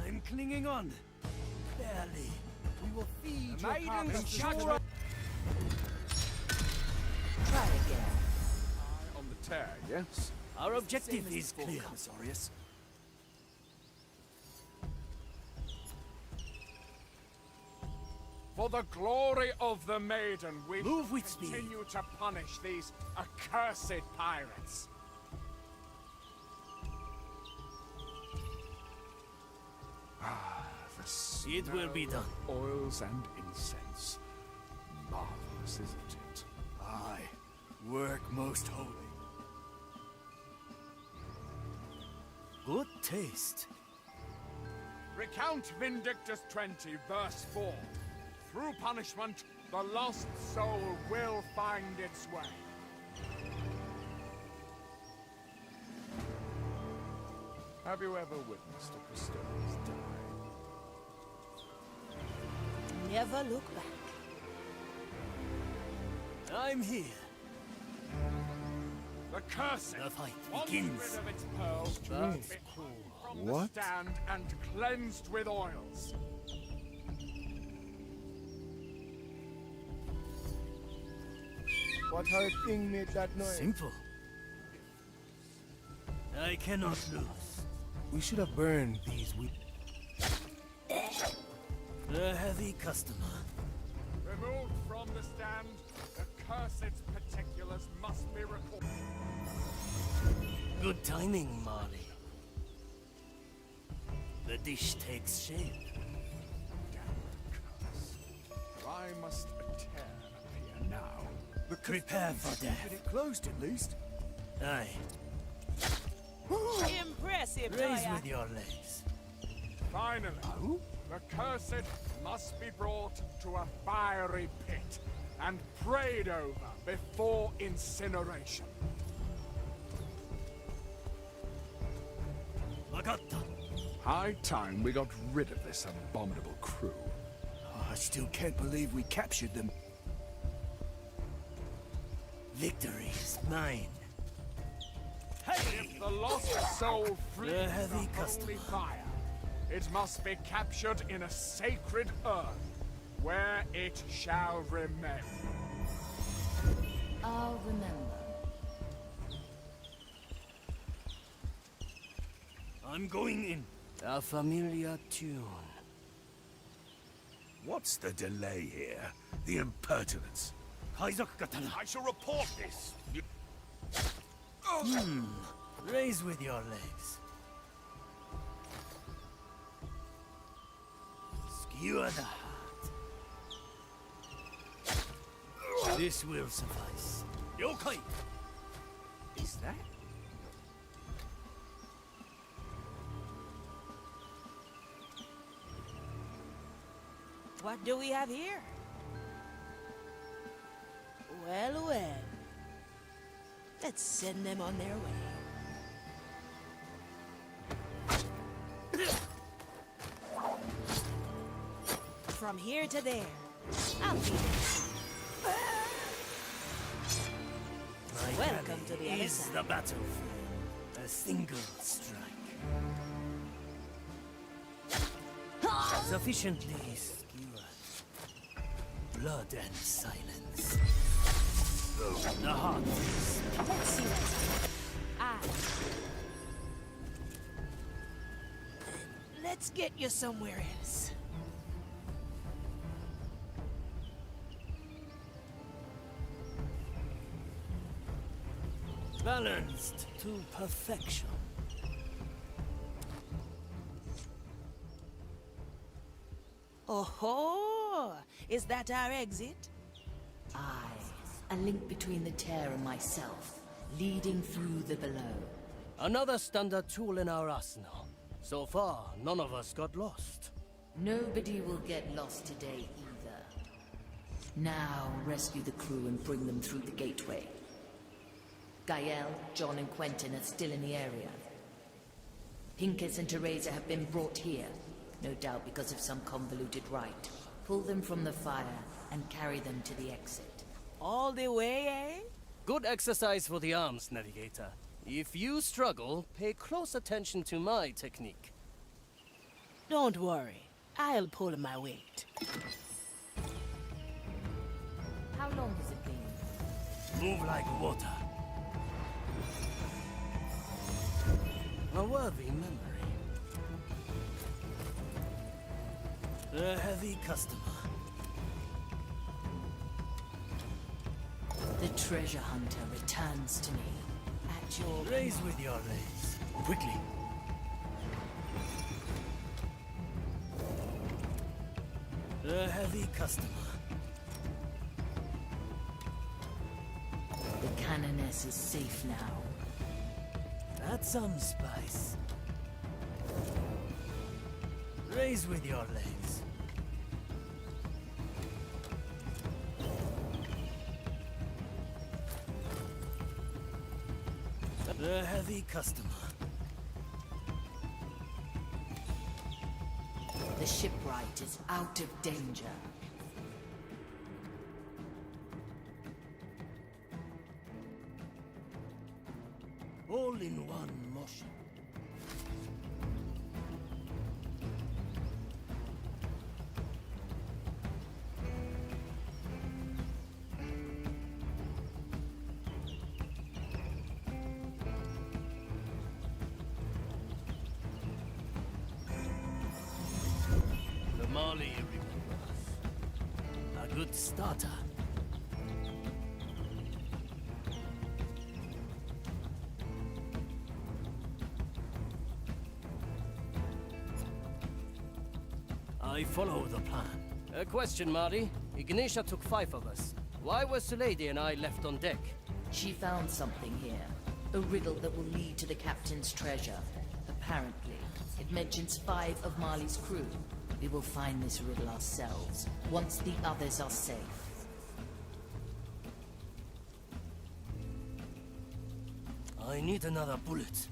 I'm clinging on. Barely. We will feed The your maiden's carcass. Try again. On the tear, yes? Our objective is clear, Commissarius. For the glory of the maiden, we Move shall with speed. continue to punish these accursed pirates. The It will be done. Oils and incense. Marvelous, isn't it? Aye. Work most holy. Good taste. Recount Vindictus 20, verse 4. Through punishment, the lost soul will find its way. Have you ever witnessed a custodian's die? Never look back. I'm here. The cursed The fight once begins. rid of its pearls, Strange. be hung from What? the stand and cleansed with oils. What hurt thing made that noise? Simple. I cannot lose. We should have burned these with. A heavy customer. Removed from the stand, the cursed's particulars must be recorded. Good timing, Marley. The dish takes shape. Why must a tear appear now? Prepare for death. It closed at least. Aye. Impressive, Raise Toya. with your legs. Finally, the cursed must be brought to a fiery pit and prayed over before incineration. Vagatta. High time we got rid of this abominable crew. I still can't believe we captured them. Victory is mine. If the lost soul flees The heavy the holy customer. fire, it must be captured in a sacred urn, where it shall remain. I'll remember. I'm going in. A familiar tune. What's the delay here? The impertinence. I shall report this. Raise with your legs. Skewer the heart. This will suffice. Yokai! Is that? What do we have here? Well, well. Let's send them on their way. From here to there, I'll be there. My Welcome galley to the other is side. the battlefield. A single strike. Sufficiently skewered. Blood and silence. The heart is Let's see what's Let's get you somewhere else. balanced to perfection. Oh-ho! Is that our exit? Aye, a link between the tear and myself, leading through the below. Another standard tool in our arsenal. So far, none of us got lost. Nobody will get lost today either. Now, rescue the crew and bring them through the gateway. Gael, John and Quentin are still in the area. Pincus and Teresa have been brought here, no doubt because of some convoluted rite. Pull them from the fire and carry them to the exit. All the way, eh? Good exercise for the arms, Navigator. If you struggle, pay close attention to my technique. Don't worry. I'll pull my weight. How long has it been? Move like water. A worthy memory. A heavy customer. The treasure hunter returns to me. At your Raise command. with your legs. Quickly. A heavy customer. The canoness is safe now. That's some spice. Raise with your legs. A heavy customer. The shipwright is out of danger. All in one motion. The Mali remembers. A good starter. I follow the plan. A question, Marty. Ignitia took 5 of us. Why was the lady and I left on deck? She found something here. A riddle that will lead to the captain's treasure. Apparently, it mentions 5 of Marley's crew. We will find this riddle ourselves, once the others are safe. I need another bullet.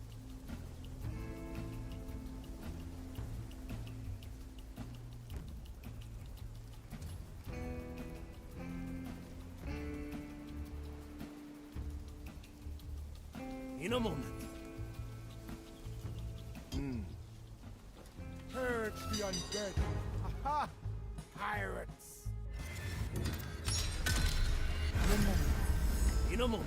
In a moment. Purge the undead. Aha! Pirates! Remember, In a moment.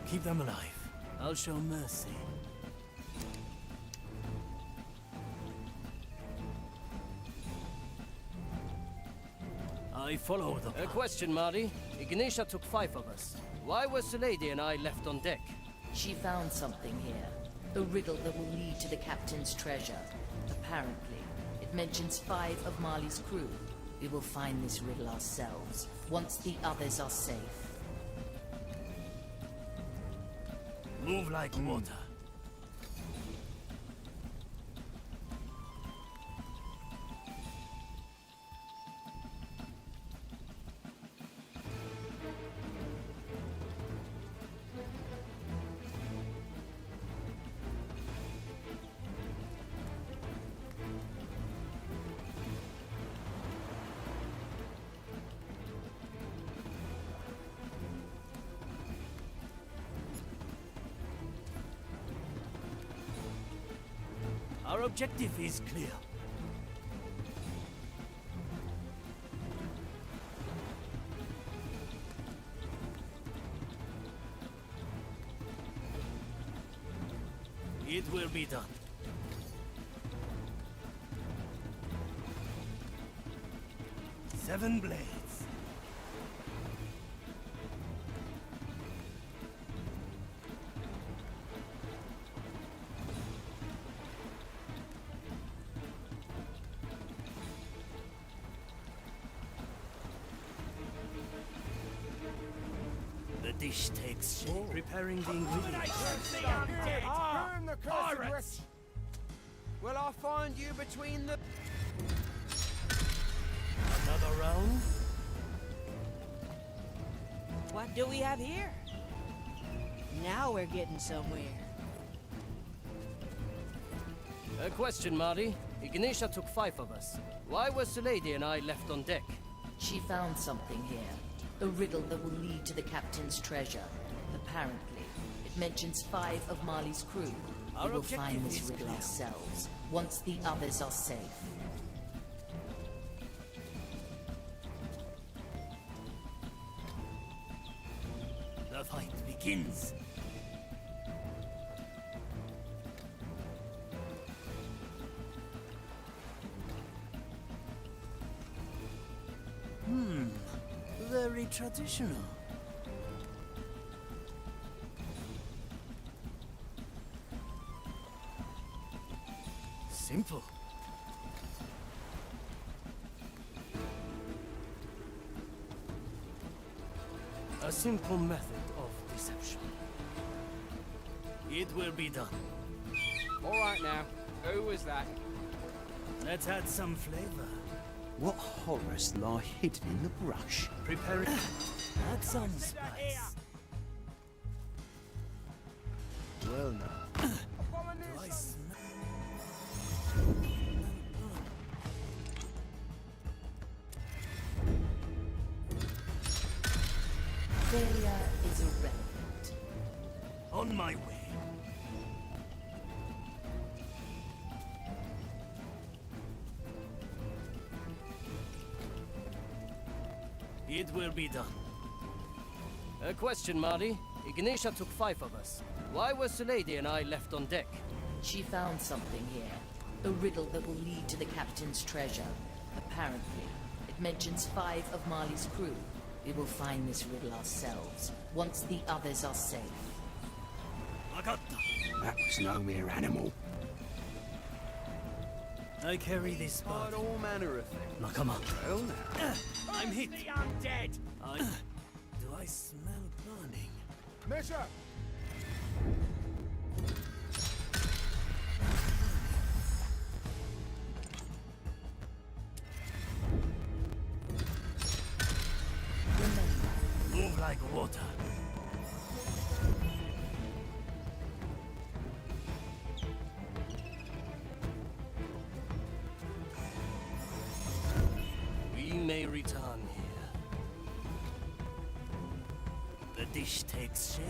Keep them alive. I'll show mercy. I follow the plan. A question, Marty. Ignitia took 5 of us. Why was the lady and I left on deck? she found something here. A riddle that will lead to the captain's treasure. Apparently, it mentions 5 of Marley's crew. We will find this riddle ourselves, once the others are safe. Move like water. Our objective is clear. It will be done. Seven blades. The dish takes shape. Preparing the ingredients. Burn the cursed wretch! Will I find you between the... Another round? What do we have here? Now we're getting somewhere. A question, Marty. Ignitia took 5 of us. Why was the lady and I left on deck? She found something here. A riddle that will lead to the captain's treasure. Apparently, it mentions 5 of Marley's crew. We will find this riddle ourselves, once the others are safe. The fight begins. Very traditional. Simple. A simple method of deception. It will be done. All right now. Who was that? Let's add some flavor. What horrors lie hidden in the brush? Prepare it. Add some spice. Well now. Do I smell? Failure is irrelevant. On my way. It will be done. A question, Marty. Ignitia took 5 of us. Why was the lady and I left on deck? She found something here. A riddle that will lead to the captain's treasure. Apparently, it mentions 5 of Marley's crew. We will find this riddle ourselves, once the others are safe. That was no mere animal. I carry this body. All manner of things. Now come on. Well now. I'm hit. The undead! Do I smell burning? Measure! Move like water. We may return here. The dish takes shape.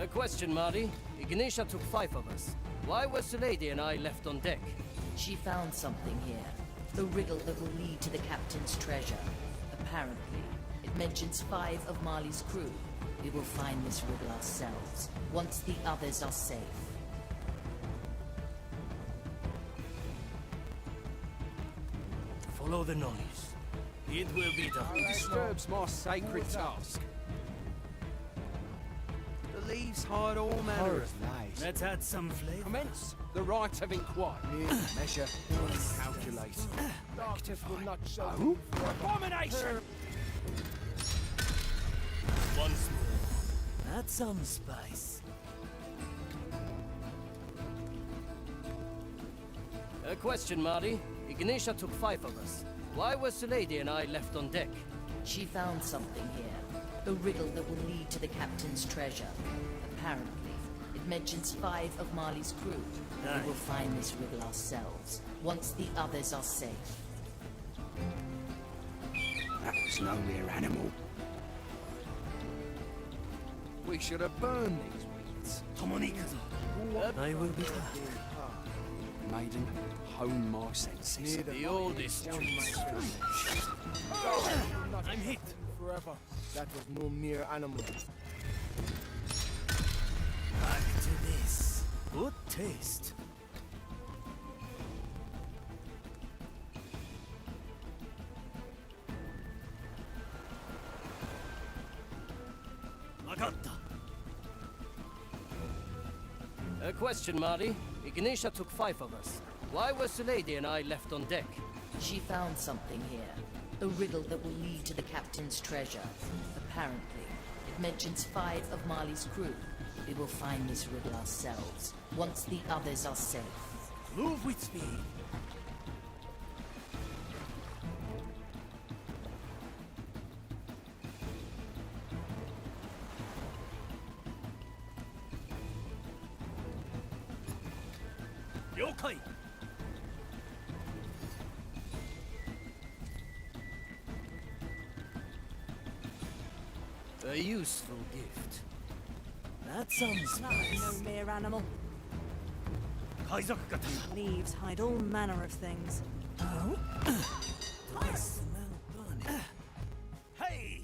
A question, Marty. Ignitia took 5 of us. Why was the lady and I left on deck? She found something here. A riddle that will lead to the captain's treasure. Apparently, it mentions 5 of Marley's crew. We will find this riddle ourselves, once the others are safe. Follow the noise. It will be done. Who disturbs my sacred task? The leaves hide all manner of things. Let's add some flavor. Commence the right of inquiry. Measure, calculate, Will not show Oh? abomination! Once more. Add some spice. A question, Marty. Ignitia took 5 of us. Why was the lady and I left on deck? She found something here. A riddle that will lead to the captain's treasure. Apparently, it mentions 5 of Marley's crew. We will find this riddle ourselves, once the others are safe. That was no mere animal. We should have burned these weeds. I will be back. Maiden, hone my senses. The oldest trees. I'm hit. Forever. That was no mere animal. Back to this. Good taste. A question, Marty. Ignitia took 5 of us. Why was the lady and I left on deck? She found something here. A riddle that will lead to the captain's treasure. Apparently, it mentions 5 of Marley's crew. We will find this riddle ourselves, once the others are safe. Move with speed. 了解. A useful gift. That sounds nice. No mere animal. 海賊型. Leaves hide all manner of things. Oh? I smell burning. Hey!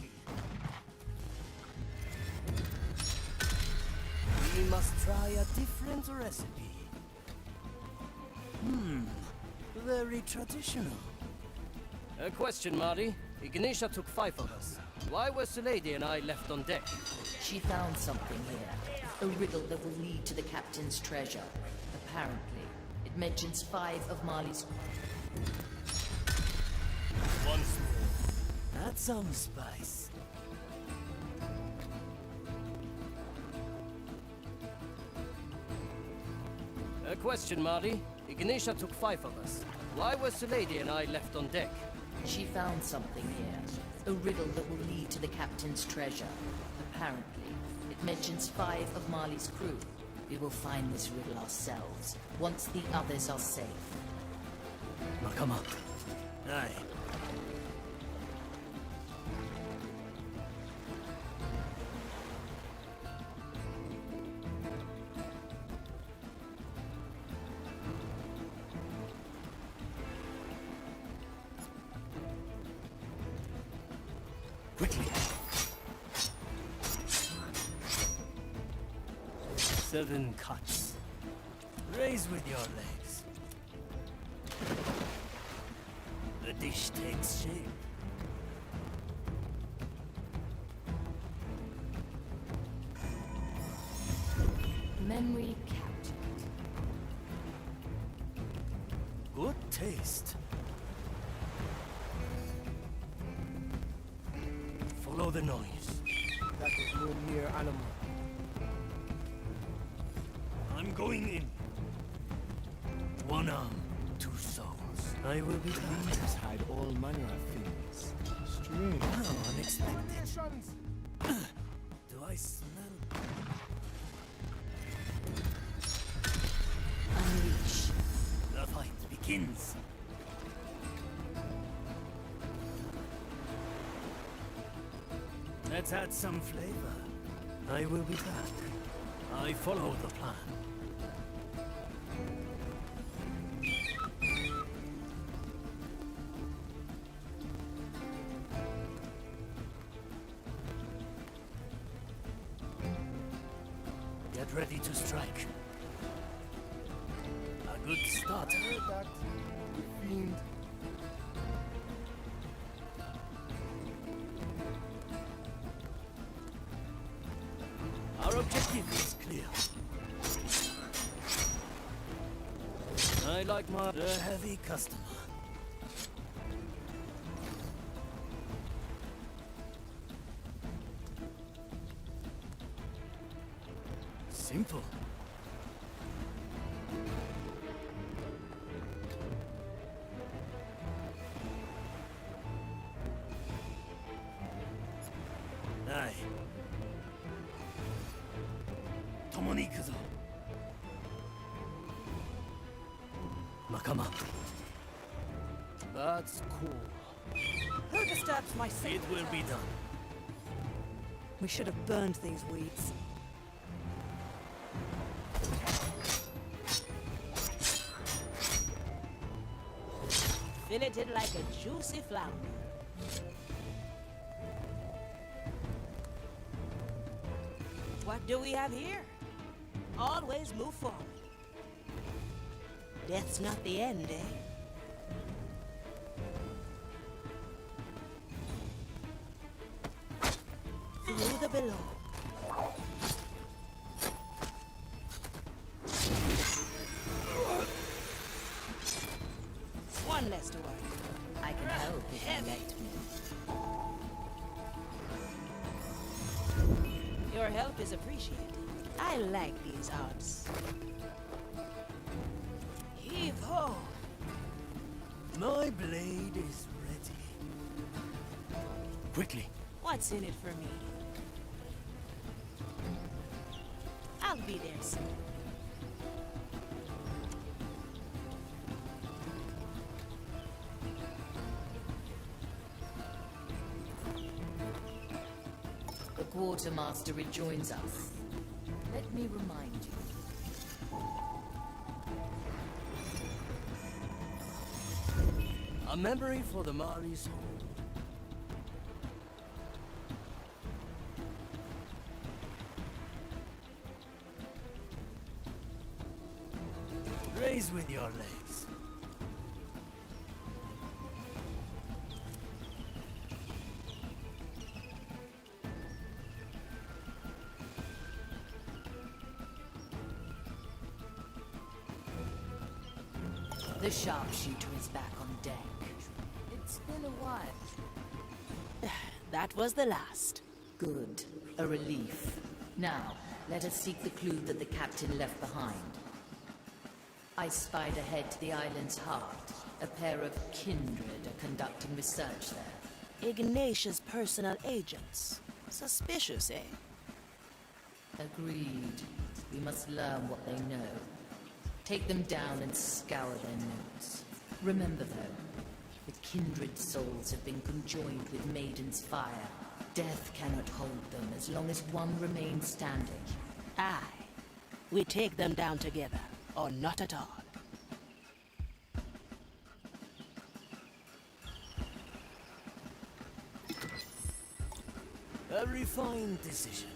We must try a different recipe. Very traditional. A question, Marty. Ignitia took 5 of us. Why was the lady and I left on deck? She found something here. A riddle that will lead to the captain's treasure. Apparently, it mentions 5 of Marley's... Once more. That's some spice. A question, Marty. Ignitia took 5 of us. Why was the lady and I left on deck? She found something here. A riddle that will lead to the captain's treasure. Apparently, it mentions 5 of Marley's crew. We will find this riddle ourselves, once the others are safe. Nakama. Aye. Quickly. 7 cuts. Raise with your legs. The dish takes shape. Memory captured. Good taste. Follow the noise. That is no mere animal. I'm going in. 1 arm, 2 souls. I will be back. Leaves hide all manner of things. Strange. How unexpected. Nations. Do I smell? Unleash. The fight begins. Let's add some flavor. I will be back. I follow the plan. Get ready to strike. A good start. Heard that. The fiend. Our objective is clear. I like my heavy customer. Simple. Aye. 共に行くぞ。仲間。That's cool. Who disturbs my sleep? It will be done. We should have burned these weeds. Filleted like a juicy flounder. What do we have here? Always move forward. Death's not the end, eh? Through the below. One less to worry. I can help if you let me. Your help is appreciated. I like these odds. Heave ho! My blade is ready. Quickly. What's in it for me? I'll be there soon. quartermaster rejoins us. Let me remind you. A memory for the Marley's home. Raise with your legs. The sharpshooter is back on deck. It's been a while. That was the last. Good. A relief. Now, let us seek the clue that the captain left behind. I spied ahead to the island's heart. A pair of kindred are conducting research there. Ignatius' personal agents. Suspicious, eh? Agreed. We must learn what they know. Take them down and scour their notes. Remember, though, the kindred souls have been conjoined with Maiden's fire. Death cannot hold them as long as one remains standing. Aye. We take them down together, or not at all. A refined decision.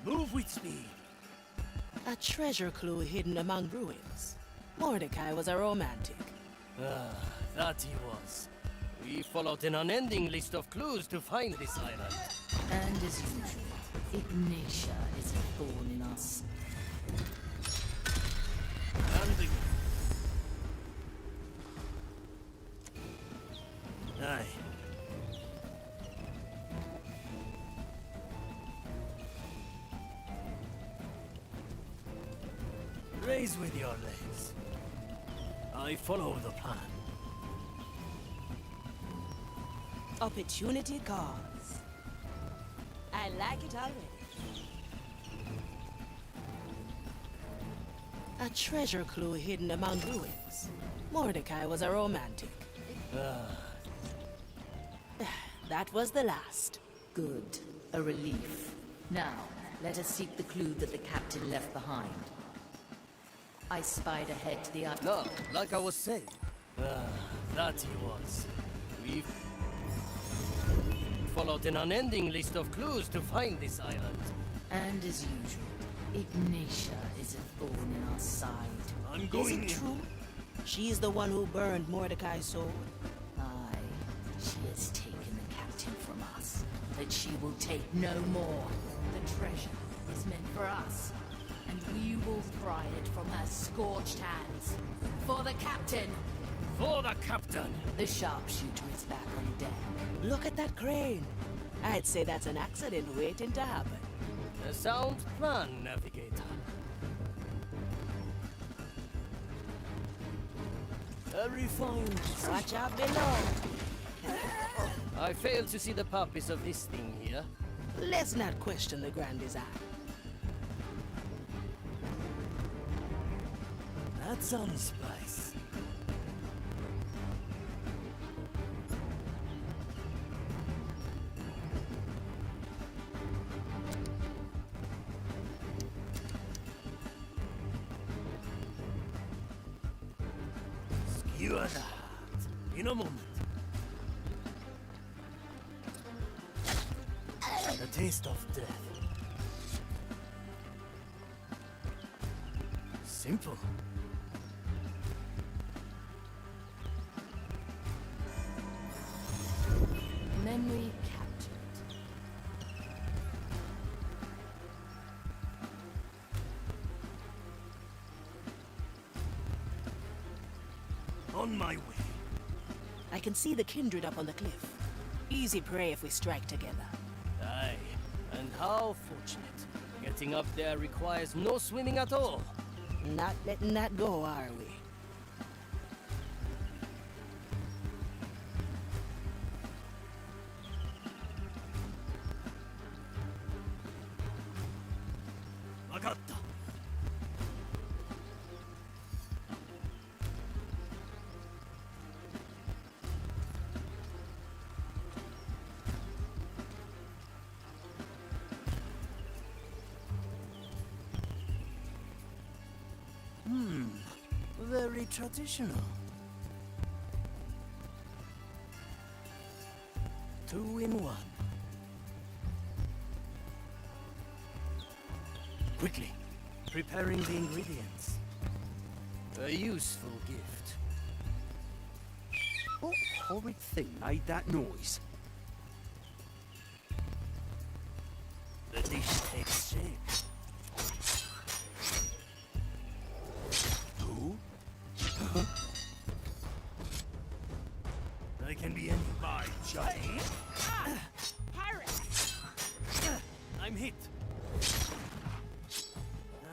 Move with speed. A treasure clue hidden among ruins. Mordecai was a romantic. Ah, that he was. We followed an unending list of clues to find this island. And as usual, Ignatia is a thorn in us. Aye. Raise with your legs. I follow the plan. Opportunity calls. I like it already. A treasure clue hidden among ruins. Mordecai was a romantic. That was the last. Good. A relief. Now, let us seek the clue that the captain left behind. I spied ahead to the island. No, like I was saying. That he was. We followed an unending list of clues to find this island. And as usual, Ignatia is a thorn in our side. I'm going. Is it true? She's the one who burned Mordecai's sword. Aye, she has taken the captain from us, but she will take no more. The treasure is meant for us, and we will pry it from her scorched hands. For the captain! For the captain! The sharpshooter is back on deck. Look at that crane. I'd say that's an accident waiting to happen. A sound plan, navigator. A refined. Watch out below. I fail to see the purpose of this thing here. Let's not question the grand design. That sounds spice. Skewer that. In a moment. The taste of death. Simple. Memory captured. On my way. I can see the kindred up on the cliff. Easy prey if we strike together. Aye, and how fortunate. Getting up there requires no swimming at all. Not letting that go, are we? Very traditional. 2 in 1. Quickly, preparing the ingredients. A useful gift. What horrid thing made that noise? The dish takes shape. Who? I can be any. My giant. I'm hit.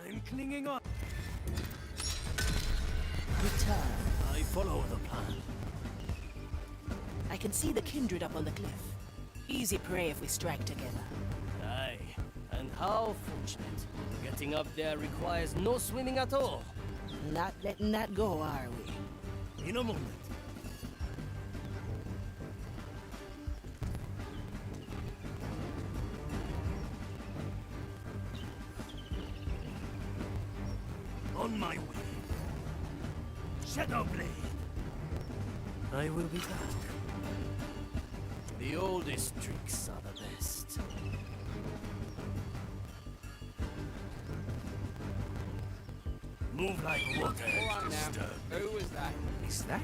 I'm clinging on. Return. I follow the plan. I can see the kindred up on the cliff. Easy prey if we strike together. Aye, and how fortunate. Getting up there requires no swimming at all. Not letting that go, are we? In a moment. On my way. Shadow Blade. I will be back. The oldest tricks are the best. Move like water. All right now. Disturb. Who was that? Is that?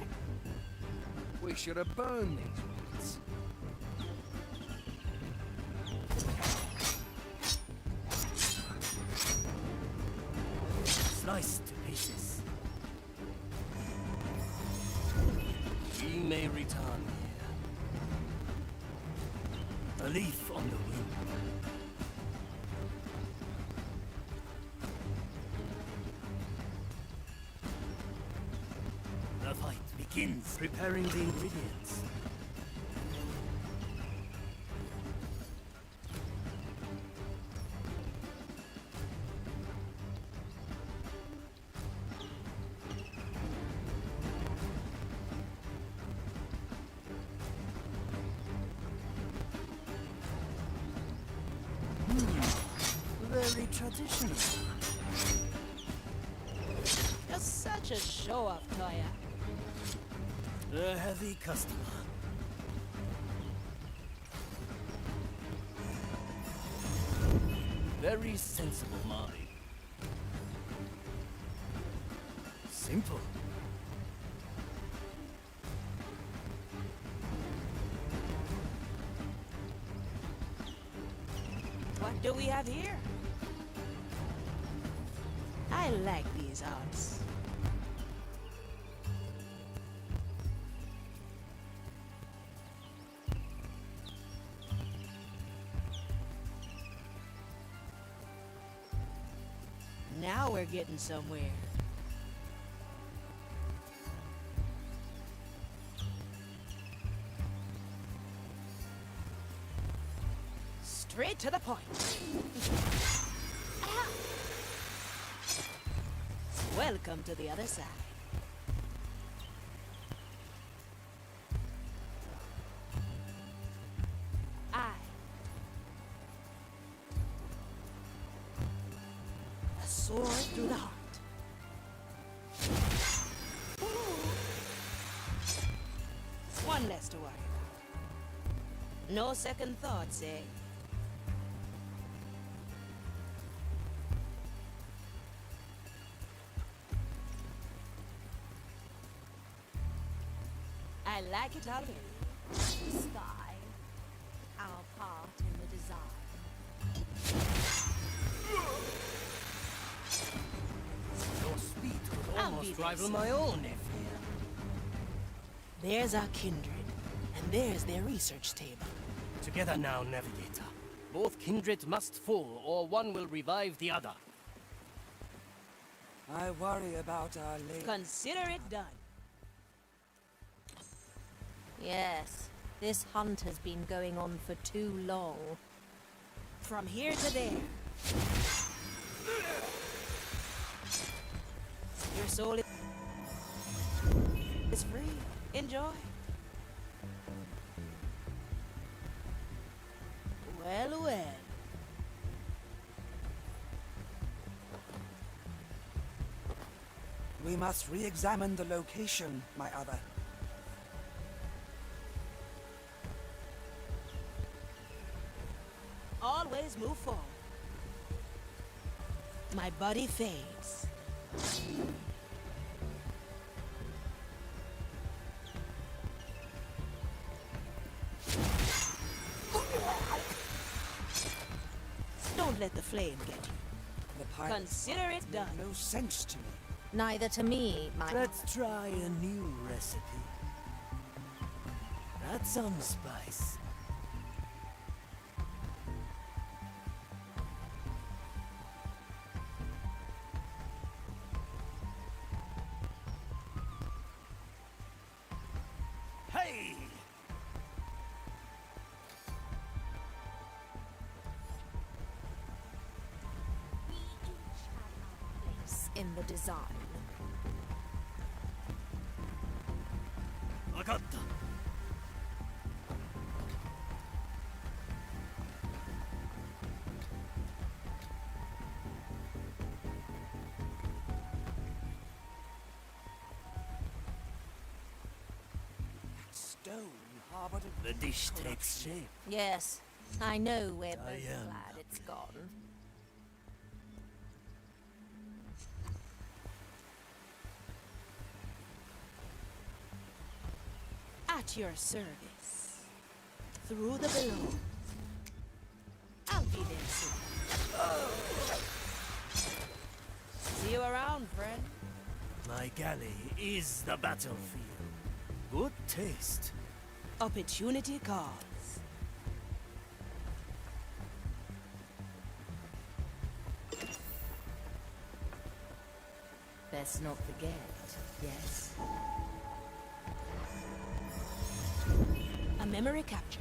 We should have burned these roots. Sliced to pieces. We may return here. A leaf on the wind. The fight begins. Preparing the ingredients. Very traditional. You're such a show-off, Toya. A heavy customer. Very sensible mind. Simple. What do we have here? I like these arts. Now we're getting somewhere. Straight to the point. Ow. Welcome to the other side. A sword through the heart. One less to worry about. No second thoughts, eh? I like it already. Sky, our part in the design. Your speed could I'll almost be rival there, my sir. own, if There's our kindred, and there's their research table. Together now, Navigator. Both kindred must fall, or one will revive the other. I worry about our lady. Consider it done. Yes, this hunt has been going on for too long. From here to there. Your soul is free. Enjoy. Well, well. We must re-examine the location, my other. Always move forward. My body fades. Don't let the flame get you. The pilot Consider it done. no sense to me. Neither to me, my... Let's try a new recipe. Add some spice. Hey! in the design. Stone harbored The dish takes shape. Yes, I know we're both am glad it's gone. At your service. Through the below. I'll be there soon. See you around, friend. My galley is the battlefield. Good taste. Opportunity calls. Best not forget, yes? A memory capture.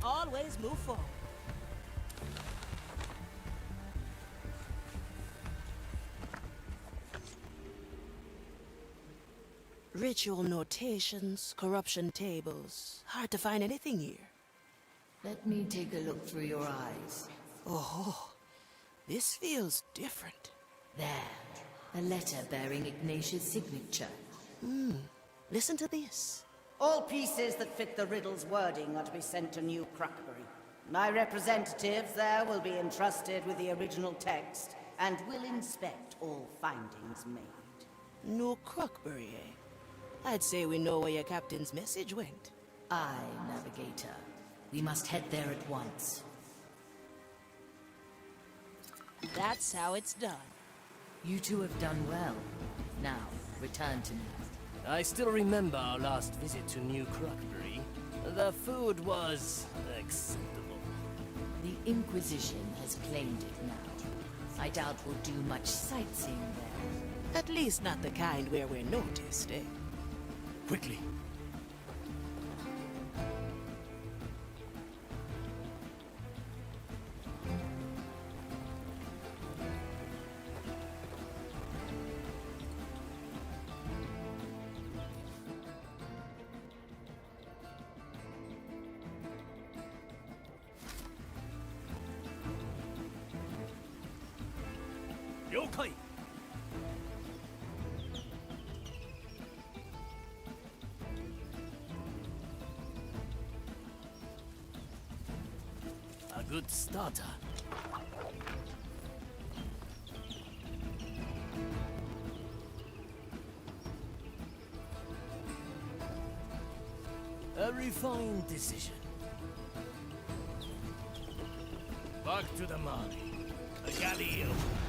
Always move forward. Ritual notations, corruption tables. Hard to find anything here. Let me take a look through your eyes. Oh, this feels different. There, a letter bearing Ignatius' signature. Listen to this. All pieces that fit the riddle's wording are to be sent to New Crockbury. My representatives there will be entrusted with the original text and will inspect all findings made. New Crockbury, eh? I'd say we know where your captain's message went. Aye, Navigator. We must head there at once. That's how it's done. You two have done well. Now, return to me. I still remember our last visit to New Crockbury. The food was acceptable. The Inquisition has claimed it now. I doubt we'll do much sightseeing there. At least not the kind where we're noticed, eh? Quickly. Yokai! A good starter. A refined decision. Back to the Mali. The galley opens.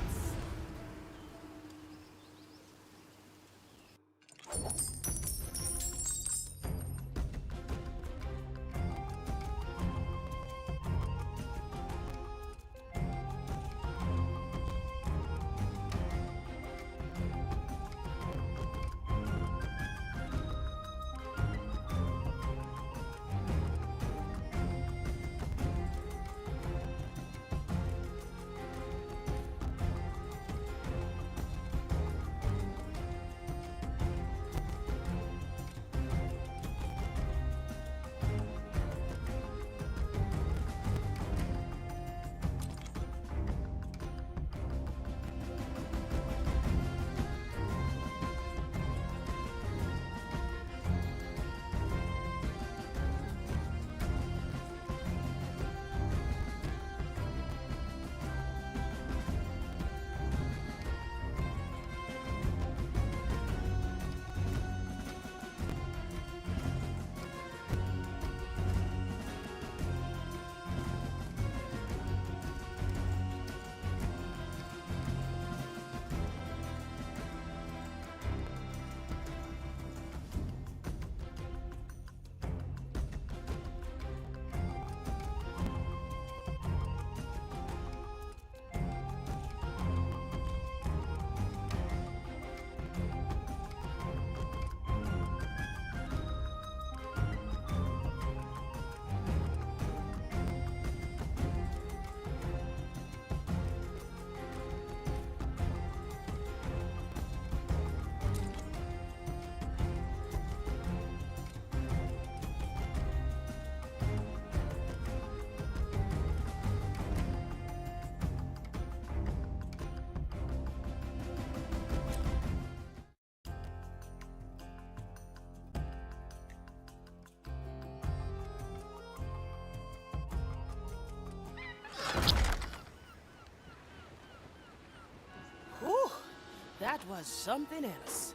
was something else.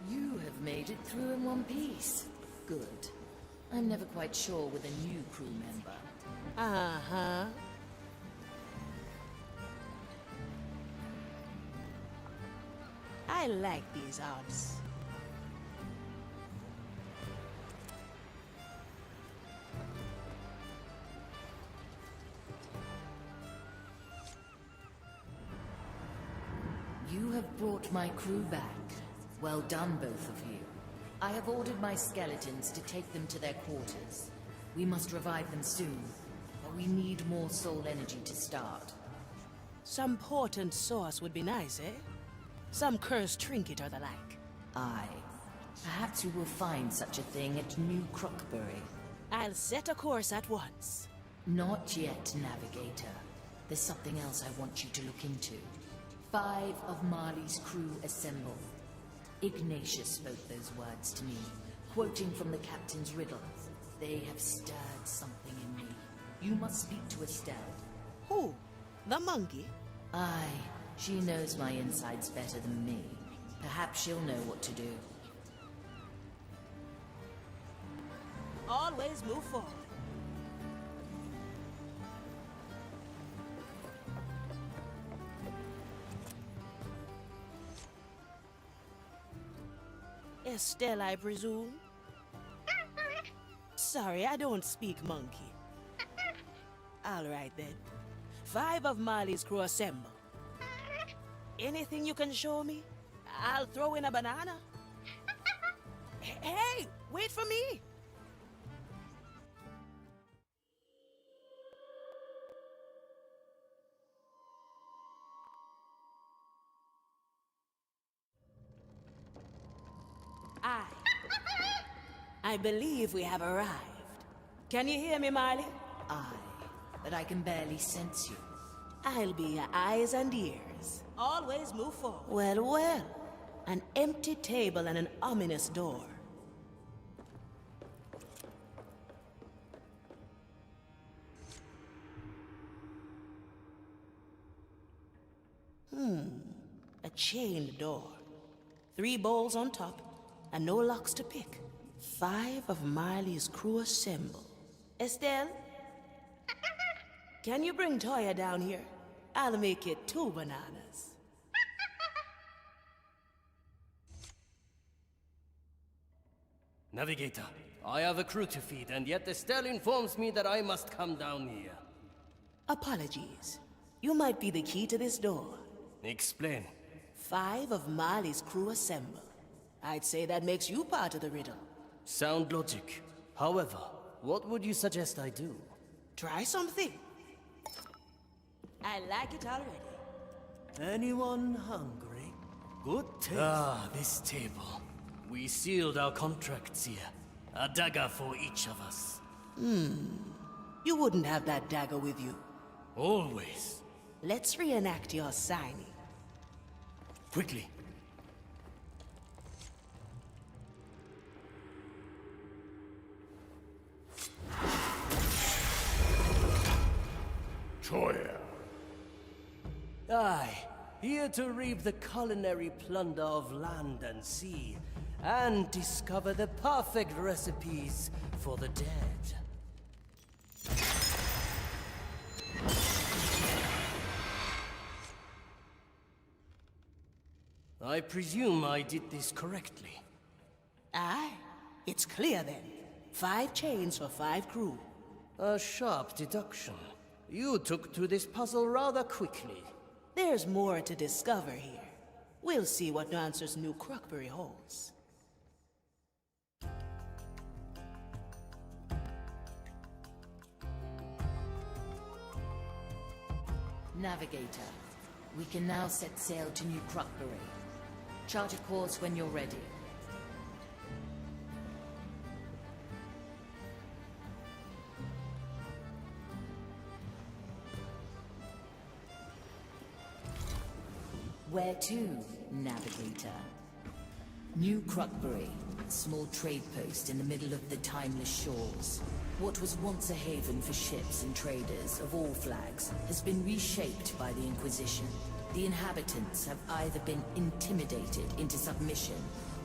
You have made it through in one piece. Good. I'm never quite sure with a new crew member. Uh-huh. I like these odds. You have brought my crew back. Well done, both of you. I have ordered my skeletons to take them to their quarters. We must revive them soon, but we need more soul energy to start. Some potent source would be nice, eh? Some cursed trinket or the like. Aye. Perhaps we will find such a thing at New Crockbury. I'll set a course at once. Not yet, Navigator. There's something else I want you to look into. 5 of Marley's crew assemble. Ignatius spoke those words to me, quoting from the captain's riddle. They have stirred something in me. You must speak to Estelle. Who? The monkey? Aye. She knows my insides better than me. Perhaps she'll know what to do. Always move forward. Estelle, I presume? Sorry, I don't speak monkey. All right, then. 5 of Marley's crew assemble. Anything you can show me? I'll throw in a banana. Hey, wait for me! I believe we have arrived. Can you hear me, Marley? Aye, but I can barely sense you. I'll be your eyes and ears. Always move forward. Well, well. An empty table and an ominous door. A chained door. 3 bolts on top, and no locks to pick. 5 of Marley's crew assemble. Estelle? Can you bring Toya down here? I'll make it 2 bananas. Navigator, I have a crew to feed, and yet Estelle informs me that I must come down here. Apologies. You might be the key to this door. Explain. 5 of Marley's crew assemble. I'd say that makes you part of the riddle. Sound logic. However, what would you suggest I do? Try something. I like it already. Anyone hungry? Good taste. Ah, this table. We sealed our contracts here. A dagger for each of us. You wouldn't have that dagger with you. Always. Let's reenact your signing. Quickly. Toya. Aye, here to reap the culinary plunder of land and sea, and discover the perfect recipes for the dead. I presume I did this correctly. Aye, it's clear then. 5 chains for 5 crew. A sharp deduction. You took to this puzzle rather quickly. There's more to discover here. We'll see what answers New Crockbury holds. Navigator, we can now set sail to New Crockbury. Chart a course when you're ready. Where to, Navigator? New Crockbury, a small trade post in the middle of the timeless shores. What was once a haven for ships and traders of all flags has been reshaped by the Inquisition. The inhabitants have either been intimidated into submission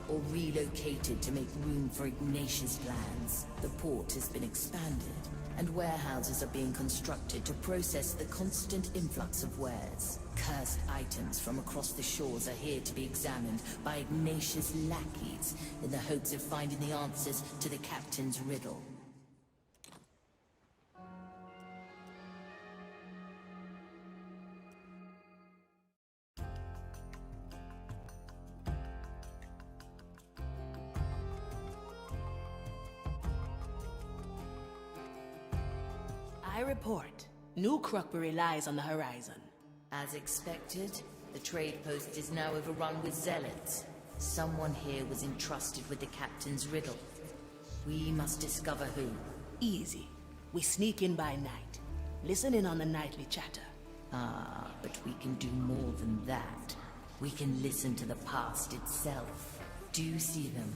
or relocated to make room for Ignatius' plans. The port has been expanded, and warehouses are being constructed to process the constant influx of wares. Cursed items from across the shores are here to be examined by Ignatius' lackeys in the hopes of finding the answers to the captain's riddle. I report. New Crockberry lies on the horizon. As expected, the trade post is now overrun with zealots. Someone here was entrusted with the captain's riddle. We must discover who. Easy. We sneak in by night. Listen in on the nightly chatter. Ah, but we can do more than that. We can listen to the past itself. Do you see them?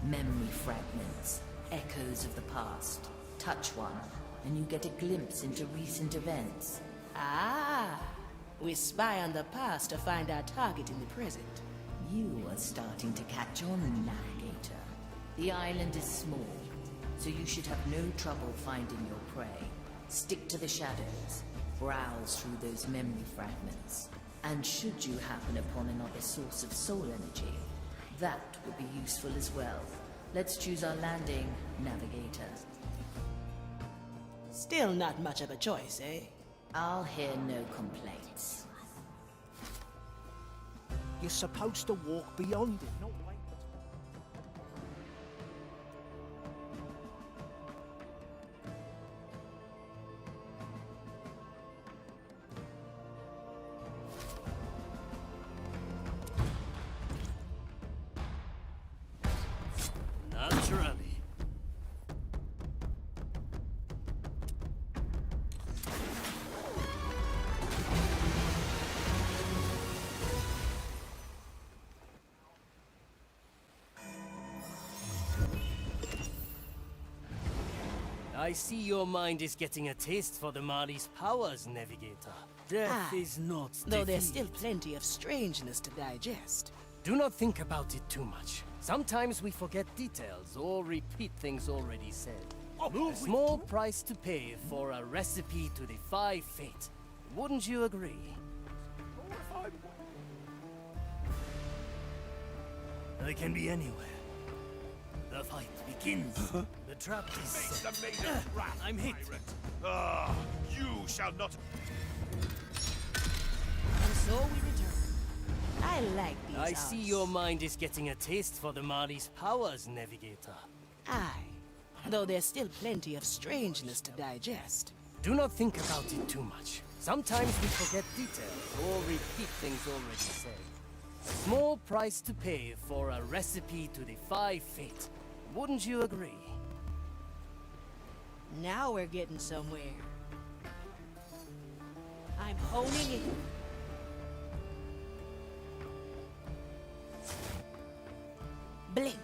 Memory fragments, echoes of the past. Touch one, and you get a glimpse into recent events. Ah! We spy on the past to find our target in the present. You are starting to catch on, Navigator. The island is small, so you should have no trouble finding your prey. Stick to the shadows, browse through those memory fragments, and should you happen upon another source of soul energy, that would be useful as well. Let's choose our landing, Navigator. Still not much of a choice, eh? I'll hear no complaints. You're supposed to walk beyond it, not wait. Naturally. I see your mind is getting a taste for the Mali's powers, Navigator. Death is not Though there's defeat. still plenty of strangeness to digest. Do not think about it too much. Sometimes we forget details or repeat things already said. A small price to pay for a recipe to defy fate. Wouldn't you agree? I can be anywhere. The fight begins. The trap is set. The maiden wrath, I'm hit. pirate. Ah, you shall not. And so we return. I like these I see odds. your mind is getting a taste for the Mali's powers, Navigator. Aye. Though there's still plenty of strangeness to digest. Do not think about it too much. Sometimes we forget details or repeat things already said. A small price to pay for a recipe to defy fate. Wouldn't you agree? Now we're getting somewhere. I'm honing in. Blink.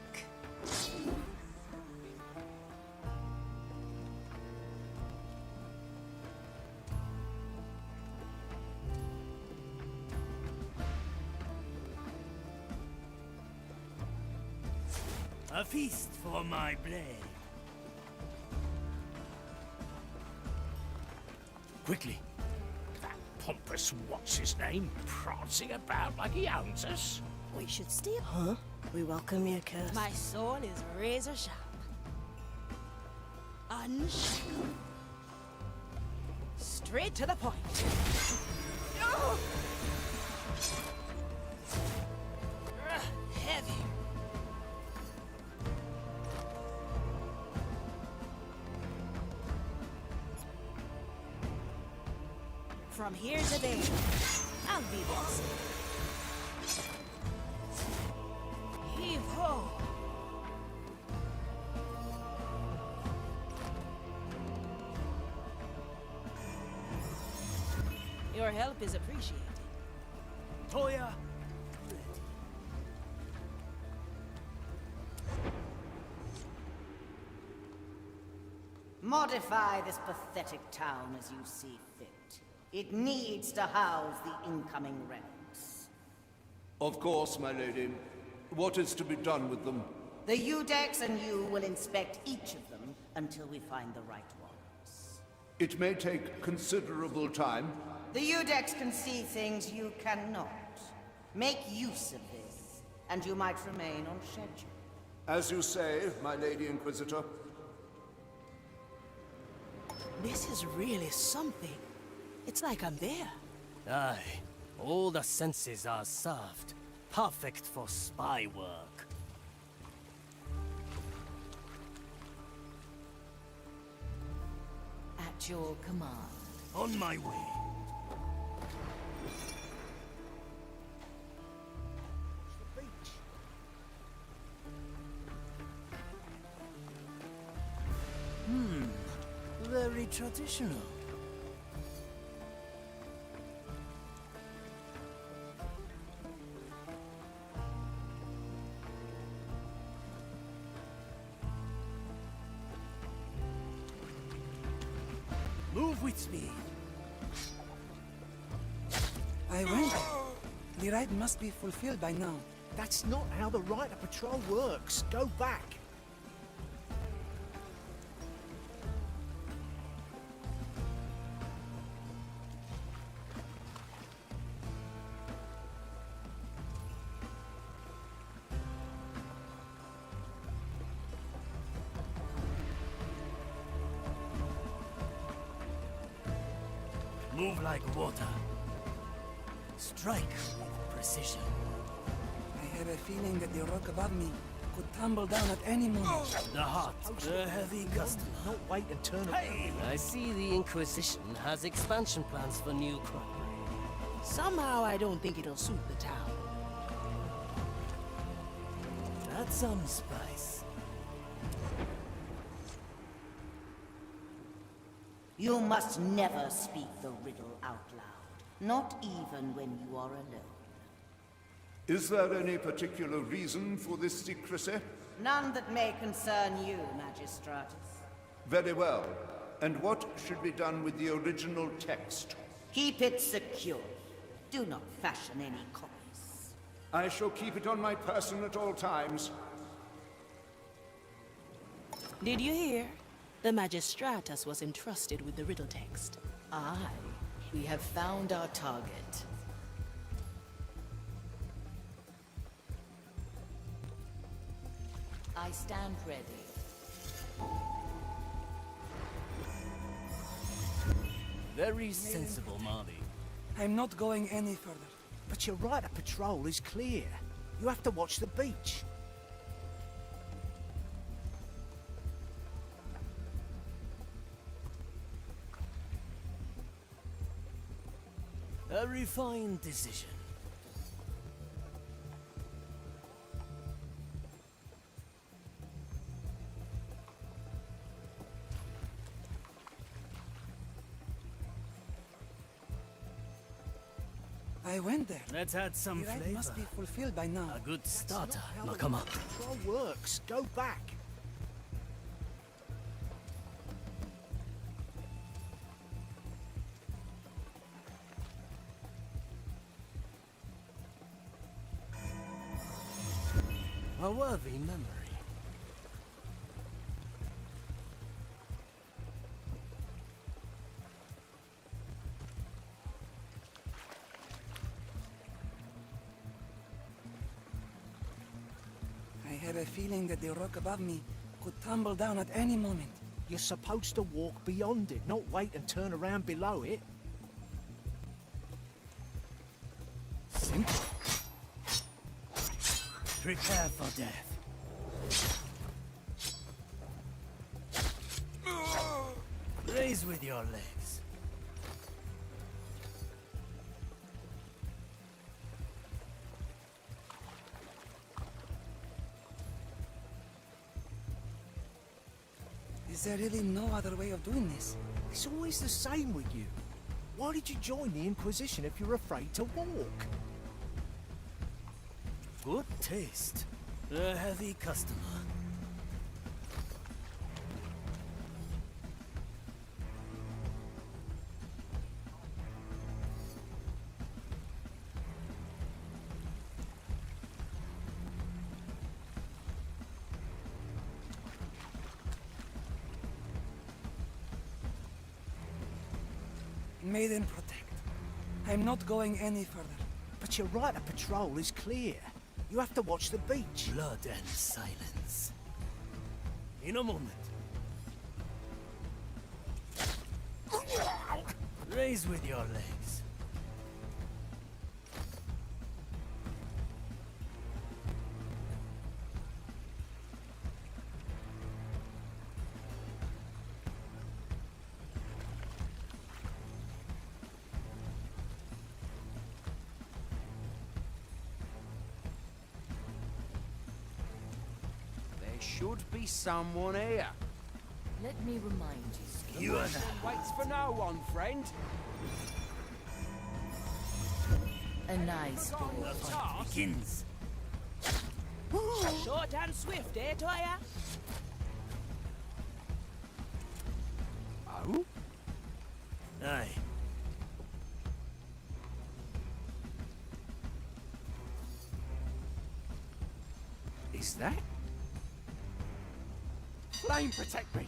A feast for my blade. Quickly. That pompous what's-his-name prancing about like he owns us. We should steal. Huh? We welcome your curse. My sword is razor sharp. Unshackled. Straight to the point. Oh! Heavy. From here to there, I'll be this. Heave ho! Your help is appreciated. Toya! Modify this pathetic town as you see fit. It needs to house the incoming relics. Of course, my lady. What is to be done with them? The Udex and you will inspect each of them until we find the right ones. It may take considerable time. The Udex can see things you cannot. Make use of this, and you might remain on schedule. As you say, my Lady Inquisitor. This is really something. It's like I'm there. Aye, all the senses are served. Perfect for spy work. At your command. On my way. Very traditional. Move with speed. I went. The rite must be fulfilled by now. That's not how the right of patrol works. Go back. Move like water. Strike with precision. I have a feeling that the rock above me could tumble down at any moment. The heart, the heavy customer. Not wait and turn Hey! I see the Inquisition has expansion plans for new crockery. Somehow I don't think it'll suit the town. That's some spice. You must never speak the riddle out loud, not even when you are alone. Is there any particular reason for this secrecy? None that may concern you, Magistratus. Very well. And what should be done with the original text? Keep it secure. Do not fashion any copies. I shall keep it on my person at all times. Did you hear? The Magistratus was entrusted with the riddle text. Aye, we have found our target. I stand ready. Very sensible, Marty. I'm not going any further. But your right of patrol is clear. You have to watch the beach. A refined decision. I went there. Let's add some The rite flavor. must be fulfilled by now. A good starter. How Now the come right on. of patrol works. Go back. A worthy memory. I have a feeling that the rock above me could tumble down at any moment. You're supposed to walk beyond it, not wait and turn around below it. Simple. Prepare for death. Raise with your legs. Is there really no other way of doing this? It's always the same with you. Why did you join the Inquisition if you're afraid to walk? Good taste. A heavy customer. Maiden protect. I'm not going any further. But your right of patrol is clear. You have to watch the beach. Blood and silence. In a moment. Raise with your legs. There should be someone here. Let me remind you. You are waits for no one, friend. A nice ball. The fight begins. Short and swift, eh, Toya? Oh? Aye. Is that? Flame protect me!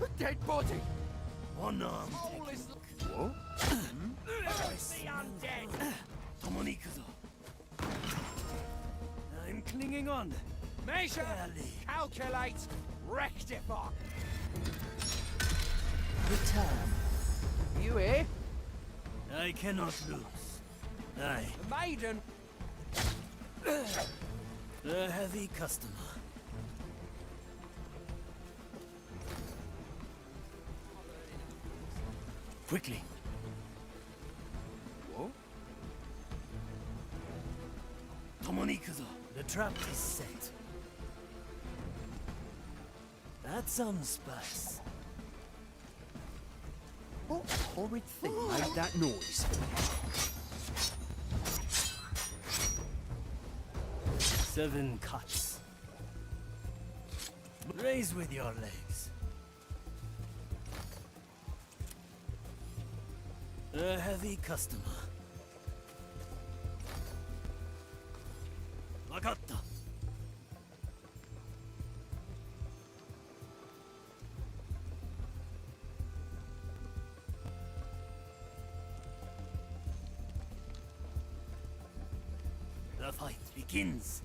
A dead body! One arm. All is... What? The undead. I'm clinging on. Measure! Calculate! Rectify! Return. You here? I cannot lose. Aye. The maiden? A heavy customer. Quickly. What? The trap is set. That's some spice. What horrid thing made that noise? 7 cuts. Raise with your legs. A heavy customer. Wakatta. The fight begins.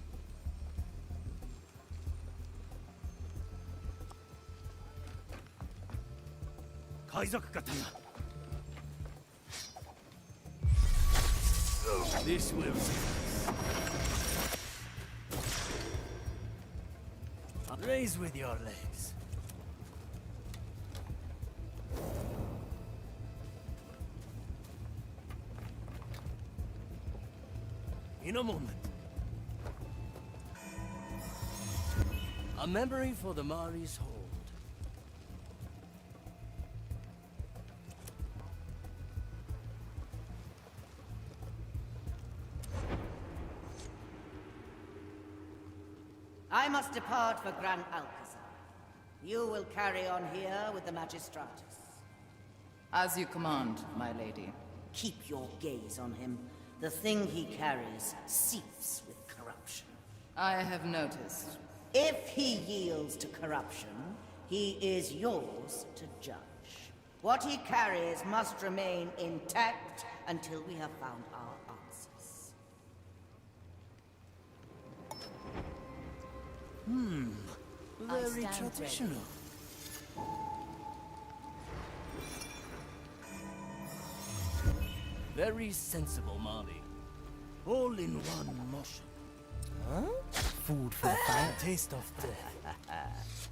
This will suffice. Raise with your legs. In a moment. A memory for the Mari's hold. I must depart for Gran Alcazar. You will carry on here with the Magistratus. As you command, my lady. Keep your gaze on him. The thing he carries seeps with corruption. I have noticed. If he yields to corruption, he is yours to judge. What he carries must remain intact until we have found our answers. Very traditional. Very sensible, Marley. All in one motion. Huh? Food for the fire. Taste of death.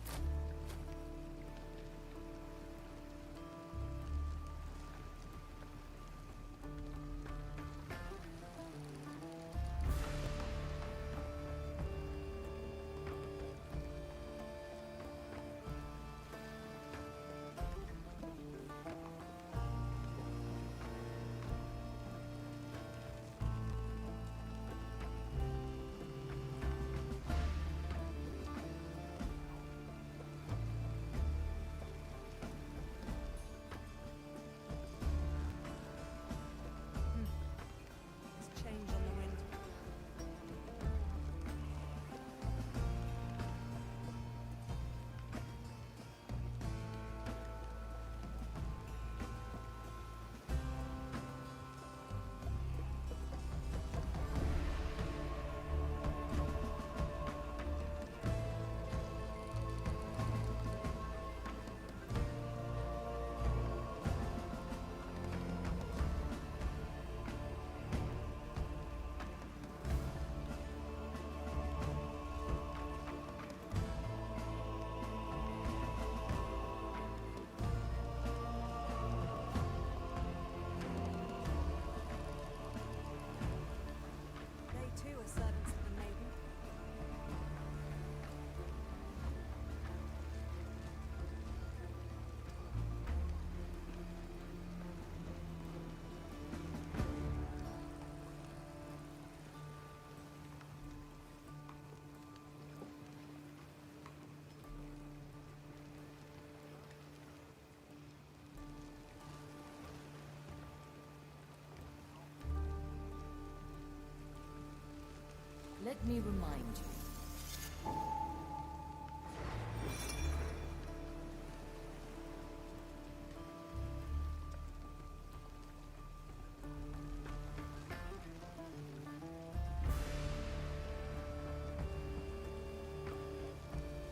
Let me remind you.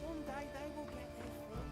One day they will get their fun.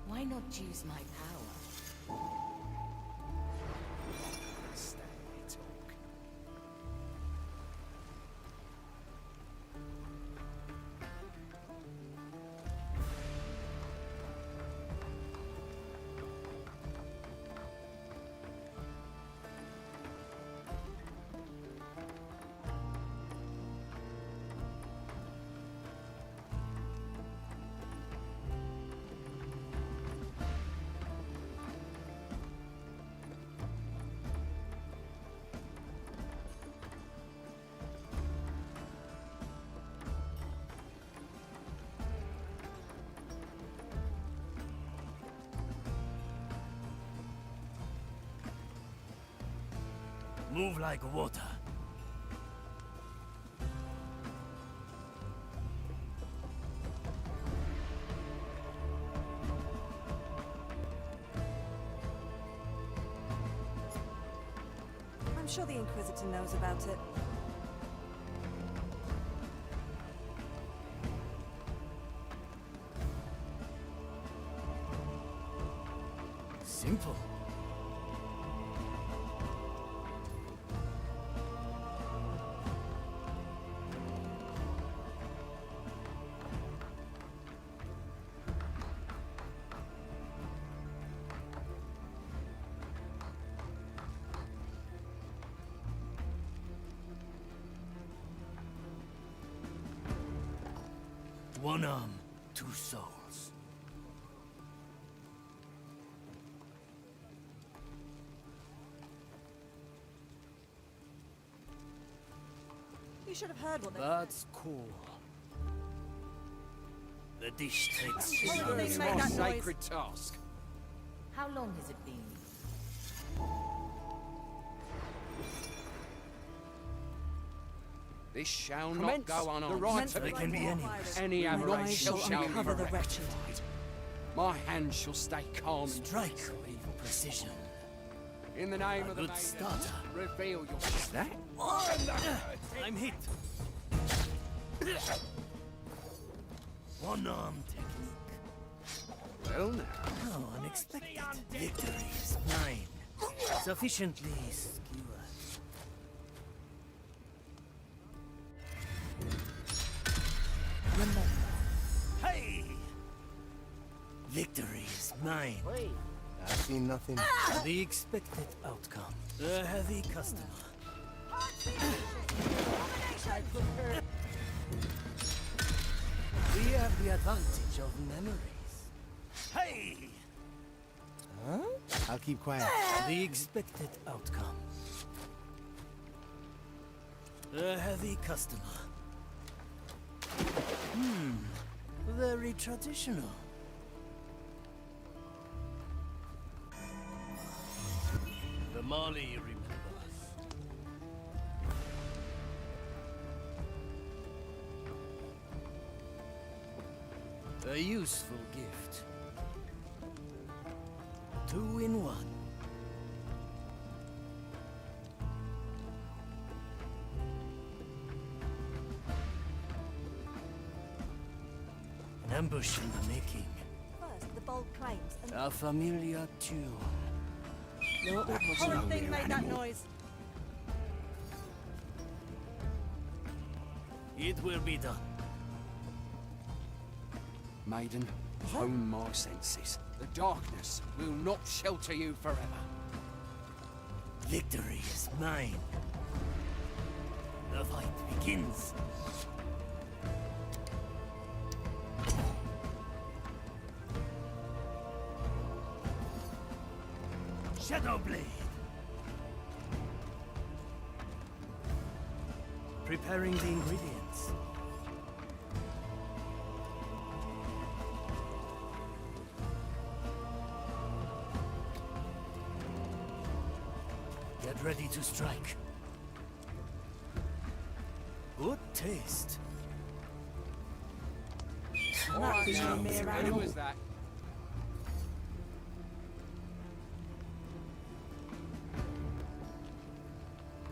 Why not use my power? Move like water. I'm sure the Inquisitor knows about it. Simple. One arm, two souls. You should have heard what they That's cool. The dish takes Why would they it's make my that noise? sacred task. How long has it been? This shall Commence not go on. the right there can be any aberration shall be uncover the rectified. My hand shall stay calm. Strike with precision. In the name A of the good maiden, starter. reveal yourself. That? I'm hit. One arm technique. Well now. How unexpected. Victory is mine. Sufficiently skewered. Remember. Hey! Victory is mine. Wait. I've seen nothing. The expected outcome. A heavy customer. We have the advantage of memories. Hey! Huh? I'll keep quiet. The expected outcome. A heavy customer. Very traditional. The Mali remembers. A useful gift. 2 in 1. An ambush in the making. First, the bold claims, and A familiar tune. no, that horrid thing made that noise. It will be done. Maiden, hone my senses. The darkness will not shelter you forever. Victory is mine. The fight begins. Shadowblade. Preparing the ingredients. Get ready to strike. Good taste. Alright is now, a mere who animal. was that?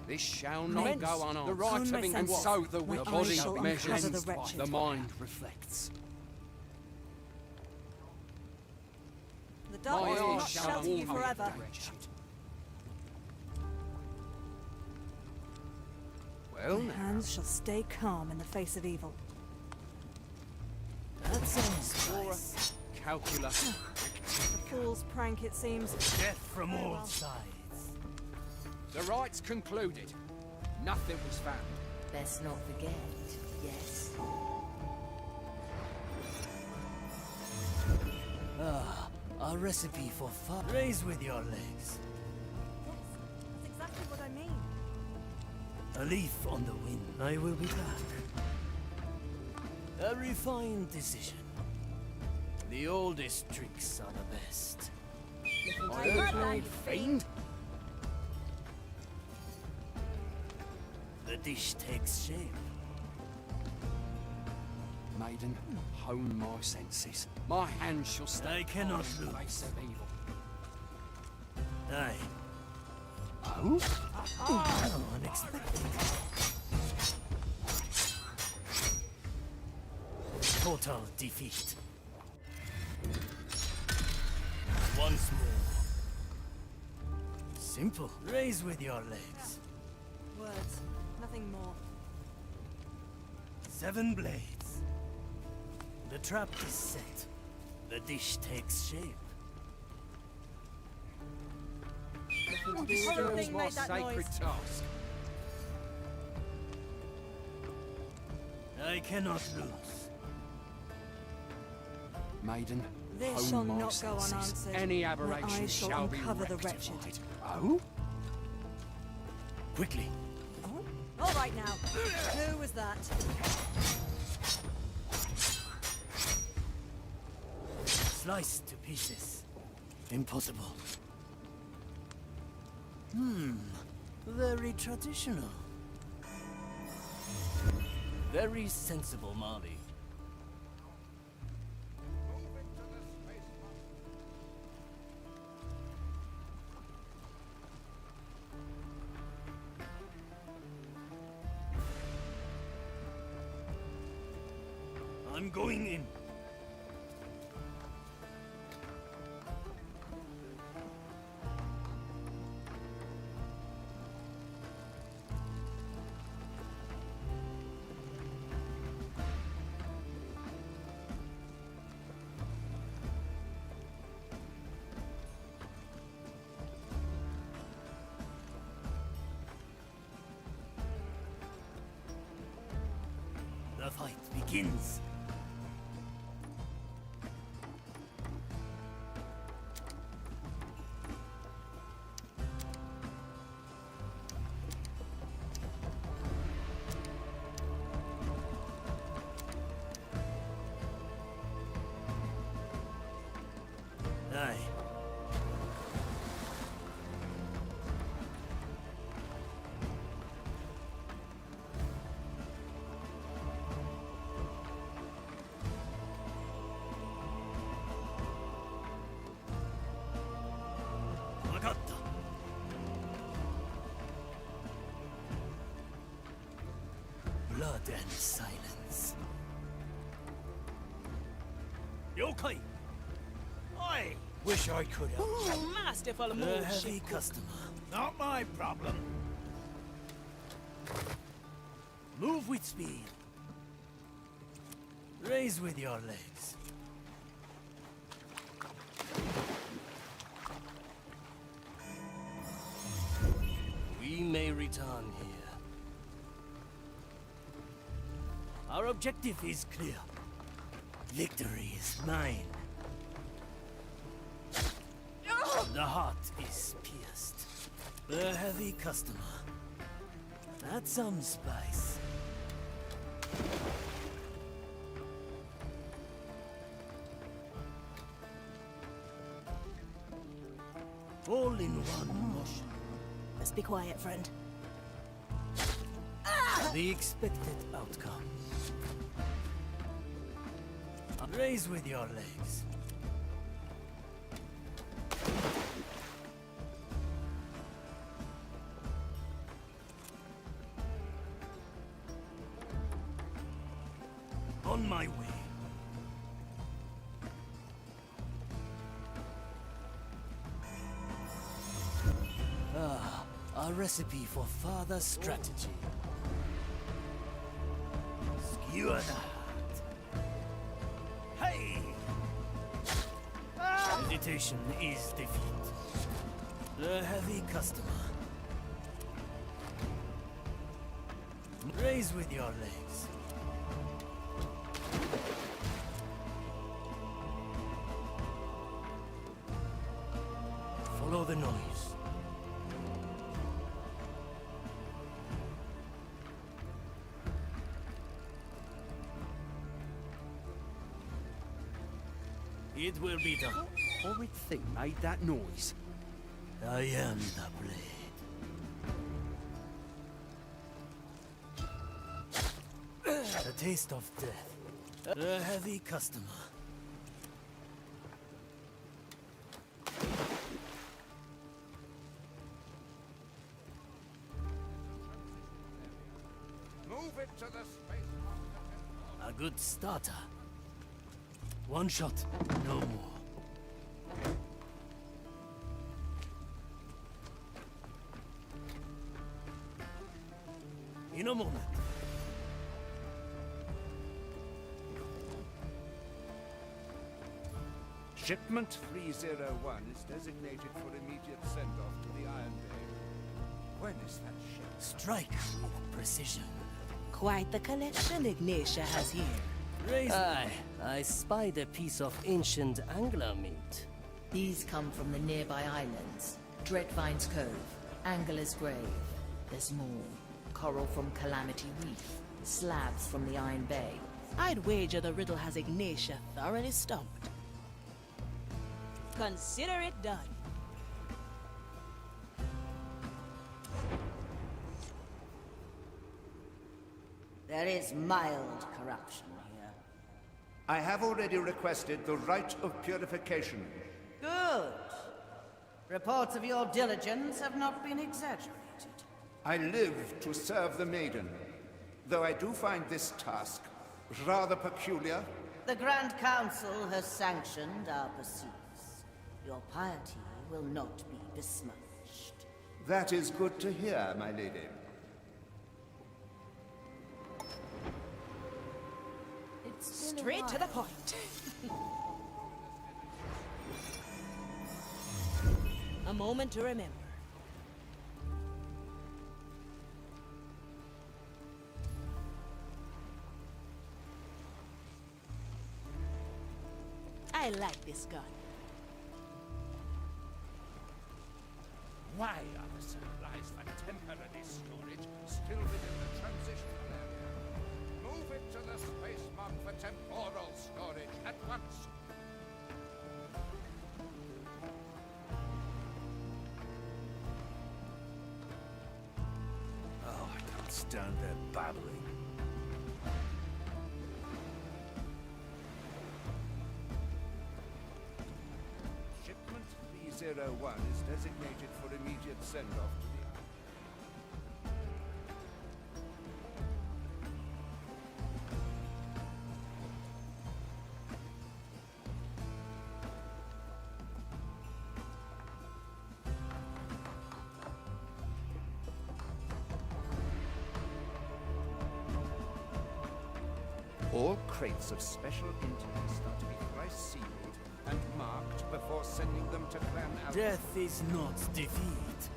This shall not Prince, go unanswered. the right of and England. so the My wicked body shall measures, uncover the wretched. the mind reflects. The darkness My will eyes not shall shelter you walk forever. the wretched. Well, My now, hands shall stay calm in the face of evil. That sounds nice. calculus. A fool's prank, it seems. Death from Very all well. sides. The right's concluded. Nothing was found. Best not forget, yes. Ah, a recipe for fun. Raise with your legs. Yes, that's exactly what I mean. A leaf on the wind. I will be back. A refined decision. The oldest tricks are the best. I heard that, Fiend? The dish takes shape. Maiden, hone my senses. My hands shall stand I cannot in the lose. face of evil. Aye. Oh? Unexpected. Total defeat. Once more. Simple. Raise with your legs. Words, nothing more. 7 blades. The trap is set. The dish takes shape. The horrid thing my made that sacred noise. task. I cannot lose. Maiden, This hone shall my not go senses. unanswered. Any My aberration eyes shall shall be uncover the rectified. wretched. Oh? Quickly. Oh? All right now. Who was that? Sliced to pieces. Impossible. Very traditional. Very sensible, Marley. I'm going in. The fight begins. Blood and silence. Yokai! I wish I could help. Ooh, masterful A move, heavy ship cook. customer. Not my problem. Move with speed. Raise with your legs. We may return here. Our objective is clear. Victory is mine. The heart is pierced. A heavy customer. Add some spice. All in one motion. Let's be quiet, friend. The expected outcome. Raise with your legs. On my way. Ah, a recipe for further strategy. Skewer that. Hey! Meditation is defeat. The heavy customer. Raise with your legs. Follow the noise. It will be done. Horrid thing made that noise. I am the blade. The taste of death. A heavy customer. Move it to the space. A good starter. One shot, no more. In a moment. Shipment 301 is designated for immediate send-off to the Iron Bay. When is that ship? Strike with precision. Quite the collection Ignatia has here. Aye, I spied a piece of ancient angler meat. These come from the nearby islands. Dreadvine's Cove, Angler's Grave. There's more. Coral from Calamity Reef. Slabs from the Iron Bay. I'd wager the riddle has Ignatia thoroughly stumped. Consider it done. There is mild corruption here. I have already requested the rite of purification. Good. Reports of your diligence have not been exaggerated. I live to serve the maiden, though I do find this task rather peculiar. The Grand Council has sanctioned our pursuits. Your piety will not be besmirched. That is good to hear, my lady. Straight to the point. A moment to remember. I like this gun. Why are the supplies for temporary storage still within the transitional area? Move it to the space mount for temporal storage at once. Oh, I can't stand their babbling. Shipment 301 is designated for immediate send-off to the... All crates of special interest are to be thrice sealed and marked before sending them to Clan Alpha. Death is not defeat.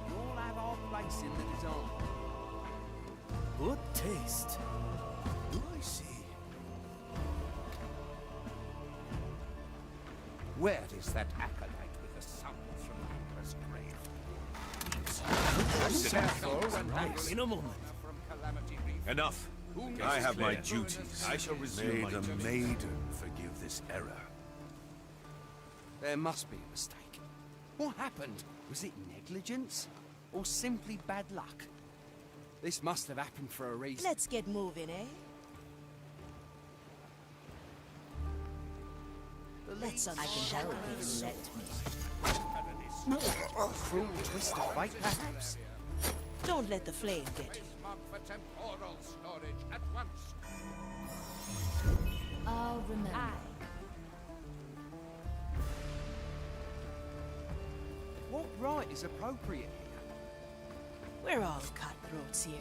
We all have our place in the design. Good taste. Do I see? Where is that acolyte with the summons from Emperor's grave? In a moment. Enough. I have my duties. I shall resume May the maiden forgive this error. There must be a mistake. What happened? Was it negligence? Or simply bad luck? This must have happened for a reason. Let's get moving, eh? Let's I can help if you let me. A cruel twist of fate, perhaps? Don't let the flame get you. Mark for temporal storage at once. I'll remember. What right is appropriate here? We're all cutthroats here.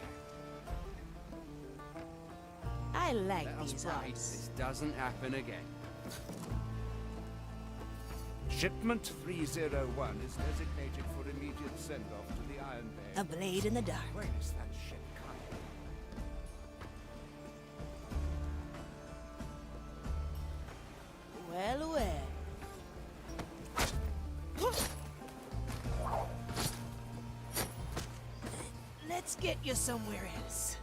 I like Let us these pray odds. this doesn't happen again. Shipment 301 is designated for immediate send-off to the Iron Bay. A blade in the dark. Where is that ship coming? Well, well. Let's get you somewhere else.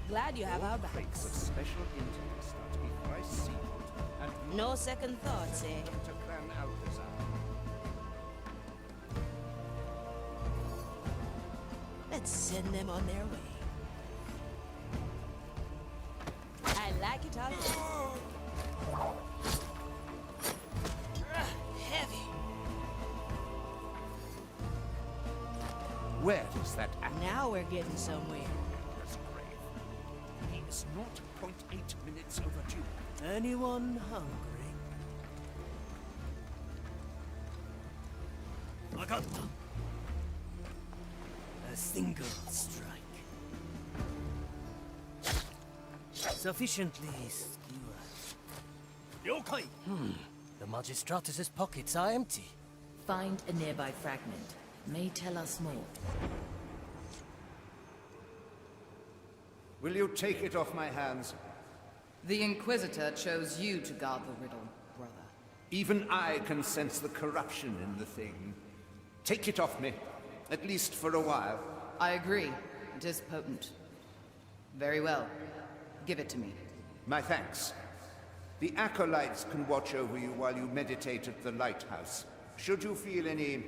Glad you have our Crates of backs. special interest are to be thrice sealed and No second thoughts, eh? to Clan Alcazar. Let's send them on their way. I like it already. Heavy. Where is that acolyte? Now we're getting somewhere. Emperor's grave? He is not 0.8 minutes overdue. Anyone hungry? Agata. A single strike. Sufficiently skewered. Yokai! The Magistratus's pockets are empty. Find a nearby fragment. May tell us more. Will you take it off my hands? The Inquisitor chose you to guard the riddle, brother. Even I can sense the corruption in the thing. Take it off me, at least for a while. I agree. It is potent. Very well. Give it to me. My thanks. The acolytes can watch over you while you meditate at the lighthouse. Should you feel any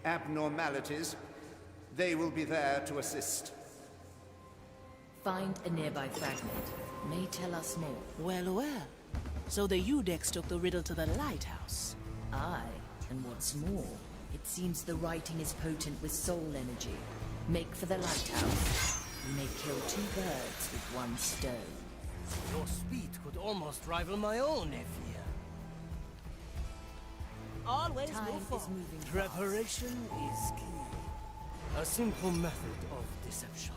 abnormalities, they will be there to assist. Find a nearby fragment. May tell us more. Well, well. So the Udex took the riddle to the lighthouse. Aye, and what's more, it seems the writing is potent with soul energy. Make for the lighthouse. You may kill two birds with one stone. Your speed could almost rival my own, Ephia. Always Time move is forward. moving fast. Preparation is key. A simple method of deception.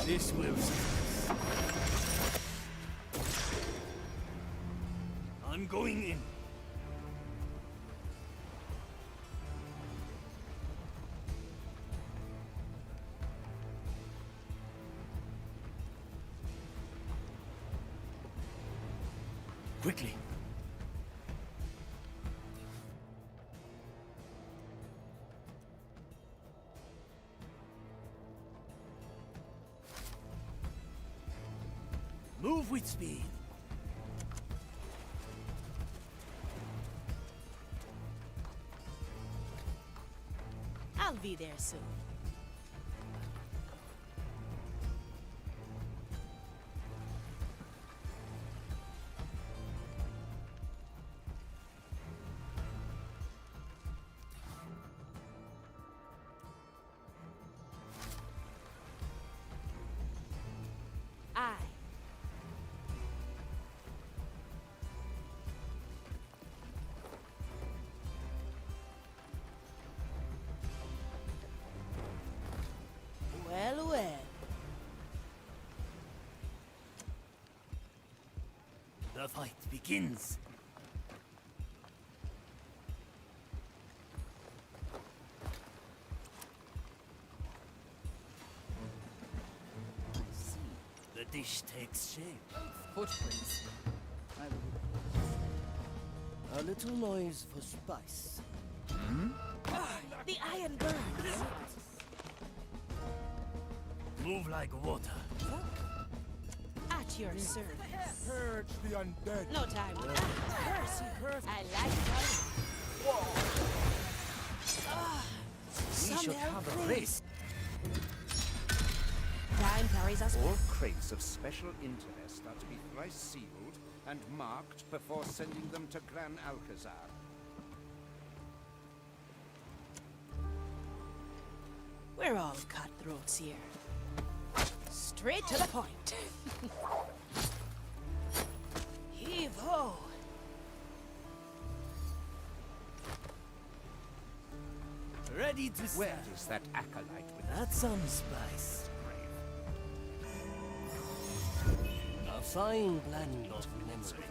This will suffice. I'm going in. Quickly. Move with speed. I'll be there soon. fight begins. The dish takes shape. Footprints. A little noise for spice. The iron burns. Move like water. At your service. Purge the undead. No time for that. I like it. We should have a race. Time carries us. All crates of special interest are to be thrice sealed and marked before sending them to Gran Alcazar. We're all cutthroats here. Straight to the point. Heave ho! Ready to Where serve. is that acolyte with That's some spice. A fine blend of memory.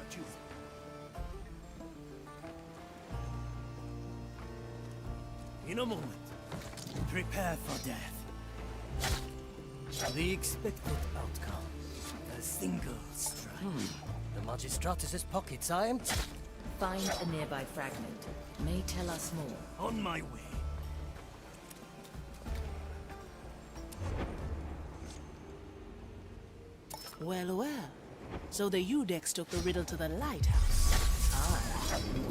In a moment, prepare for death. The expected outcome. A single strike. The Magistratus's pockets are empty. Find a nearby fragment. May tell us more. On my way. Well, well. So the Udex took the riddle to the lighthouse.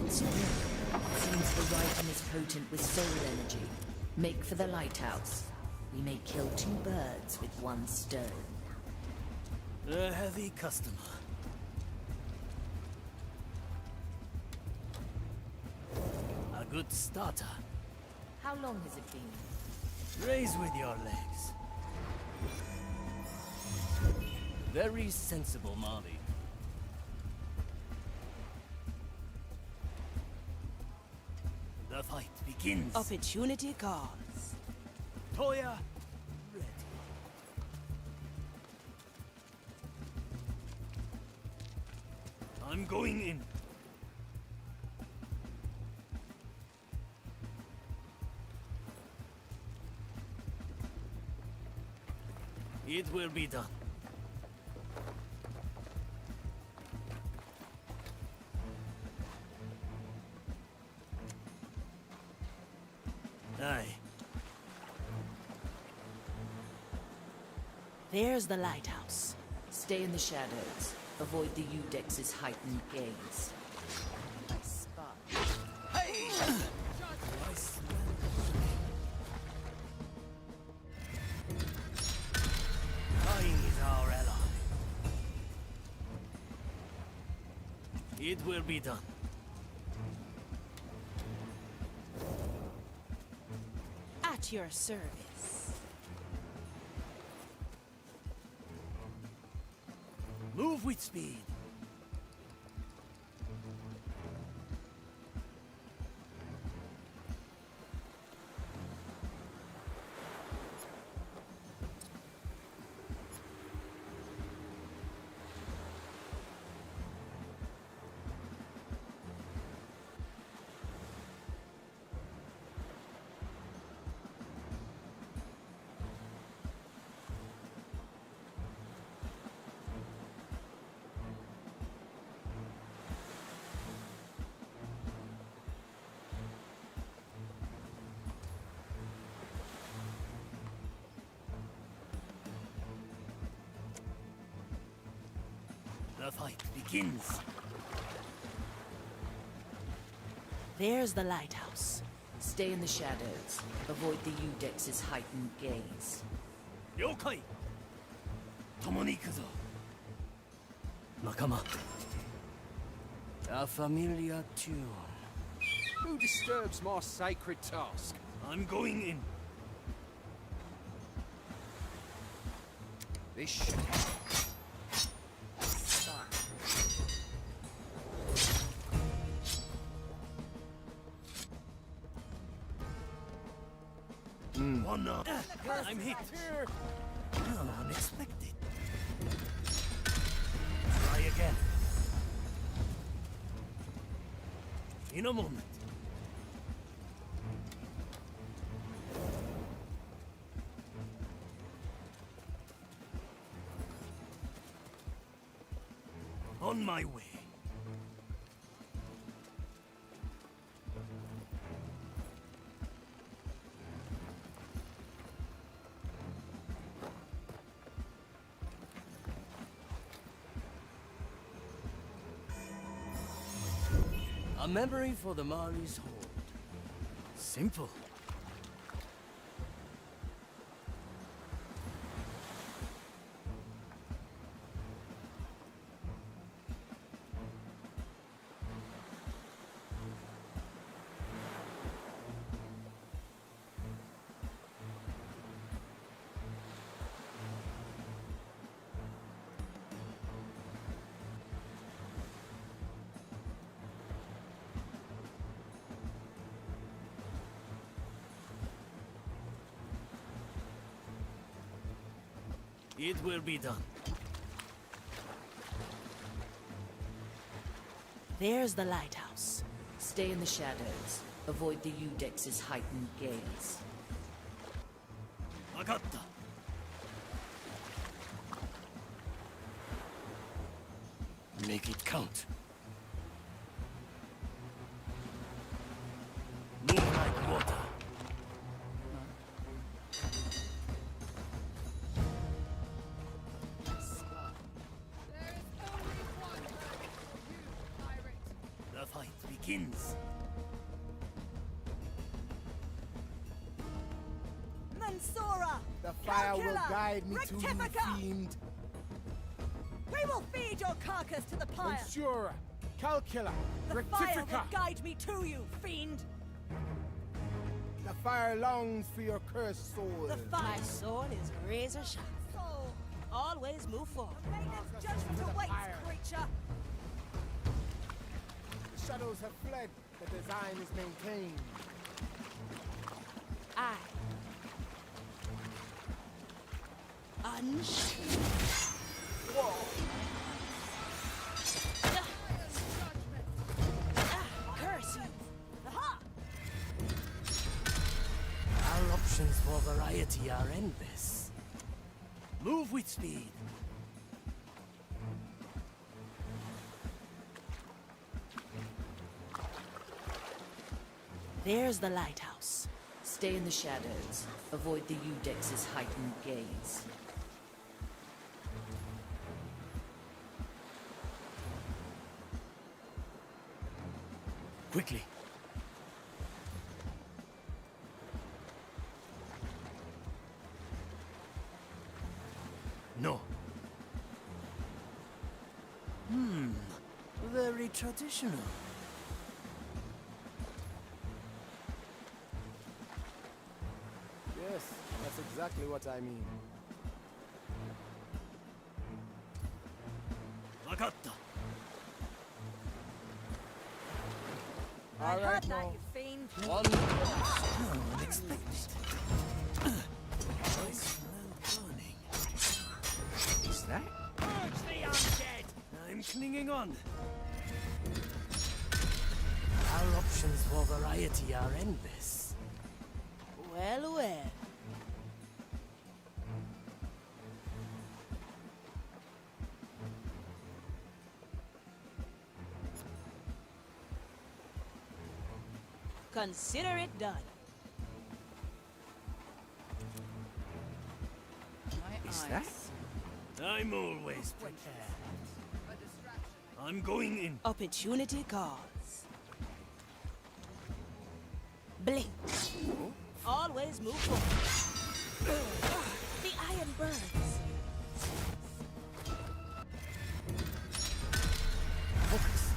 So, seems the writing is potent with soul energy. Make for the lighthouse. We may kill two birds with one stone. A heavy customer. A good starter. How long has it been? Raise with your legs. Very sensible, Marley. The fight begins. Opportunity calls. Toya, ready. I'm going in. It will be done. Aye. There's the lighthouse. Stay in the shadows. Avoid the Udex's heightened gaze. I spy. Hey! Dying is our ally. It will be done. At your service. Move with speed. The fight begins. There's the lighthouse. Stay in the shadows. Avoid the Udex's heightened gaze. Yokai! Tomo ni ikuzo. Nakama. A familiar tune. Who disturbs my sacred task? I'm going in. This should help. One up. I'm hit. Unexpected. Try again. In a moment. On my way. A memory for the Mari's hold. Simple. It will be done. There's the lighthouse. Stay in the shadows. Avoid the Udex's heightened gaze. Agatta. Make it count. Move like water. The fight begins. Mansora! The fire will Calcula! guide me to you, Rectifica! fiend. We will feed your carcass to the pyre! Mensura, Calcula, The fire will Rectifica. guide me to you, fiend! The fire longs for your cursed soul. The My fire! soul is razor sharp. Soul! Always move forward. Maintenance judgment to the awaits, fire. creature! The shadows have fled. The design is maintained. I unshake. Curse you! Aha! Our options for variety are endless. Move with speed. There's the lighthouse. Stay in the shadows. Avoid the Udex's heightened gaze. Quickly. No. Very traditional. Yes, that's exactly what I mean. Agatta. I All heard right, that, now. you fiend! One. Unexpected. I smell burning. Is that? Purge the undead! I'm clinging on. Our options for variety are endless. Well, well. Consider it done. Is that? I'm always prepared. I'm going in. Opportunity calls. Blink. Always move forward. The iron burns. Focus.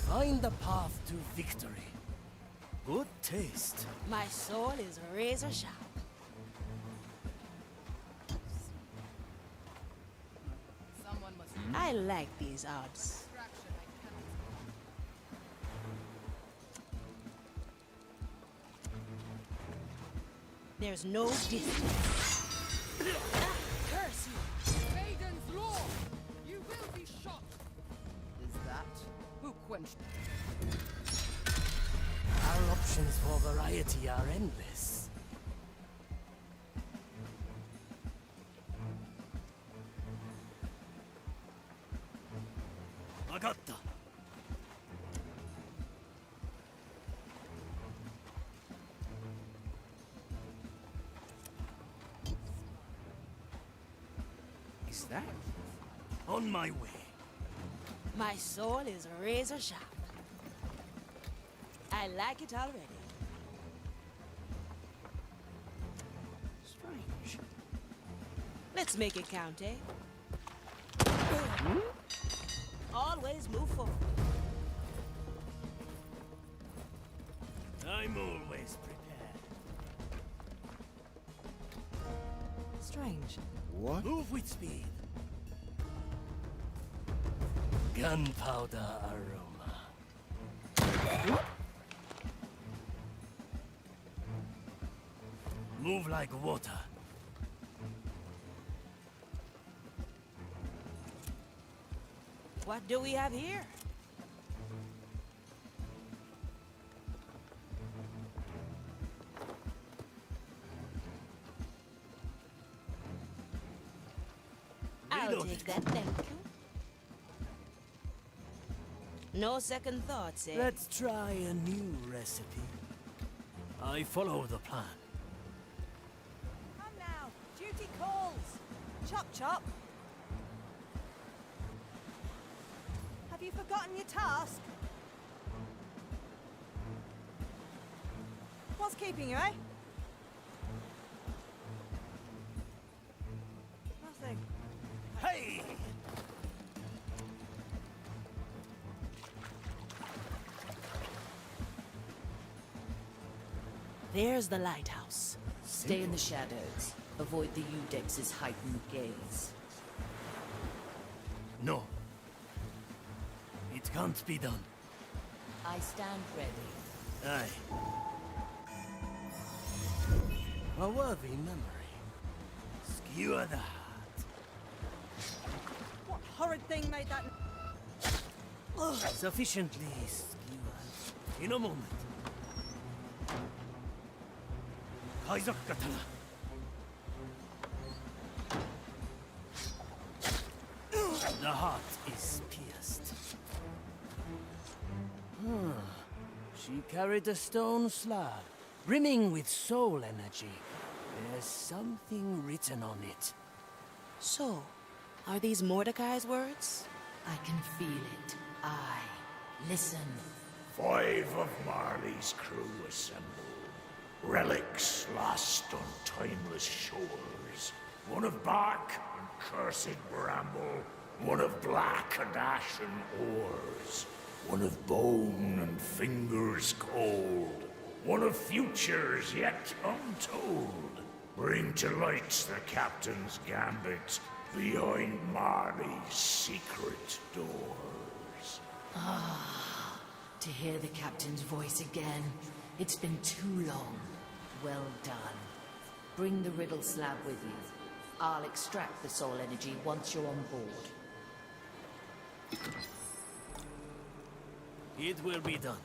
Find the path to victory. Good taste. My soul is razor sharp. Someone must. I like these odds. There's no distance. Curse you! Maiden's law! You will be shot! Is that? Who quenched? Our options for variety are endless. Agatta. Is that? On my way. My soul is razor sharp. I like it already. Strange. Let's make it count, eh? Always move forward. I'm always prepared. Strange. What? Move with speed. Gunpowder aroma. Move like water. What do we have here? I'll take that, thank you. No second thoughts, eh? Let's try a new recipe. I follow the plan. Come now, duty calls. Chop chop. Have you forgotten your task? What's keeping you, eh? Nothing. Hey! There's the lighthouse. Stay in the shadows. Avoid the Udex's heightened gaze. No. It can't be done. I stand ready. Aye. A worthy memory. Skewer the heart. What horrid thing made that... Sufficiently skewered. In a moment. Kaizak katana. The heart is pierced. She carried a stone slab, brimming with soul energy. There's something written on it. So, are these Mordecai's words? I can feel it. Listen. 5 of Marley's crew assemble. Relics lost on timeless shores. One of bark and cursed bramble. One of black and ashen ores. One of bone and fingers cold. One of futures yet untold. Bring to light the captain's gambit behind Marley's secret doors. To hear the captain's voice again. It's been too long. Well done. Bring the riddle slab with you. I'll extract the soul energy once you're on board. It will be done.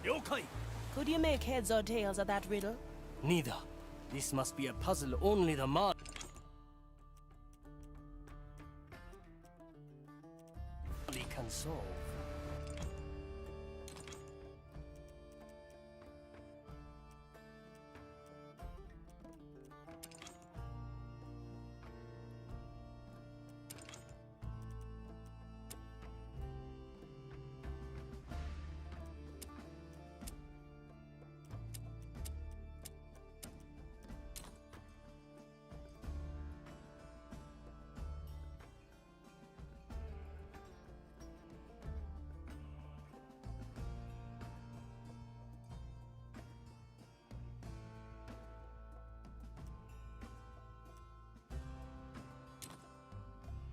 Yokai! Could you make heads or tails of that riddle? Neither. This must be a puzzle only the Marley can solve.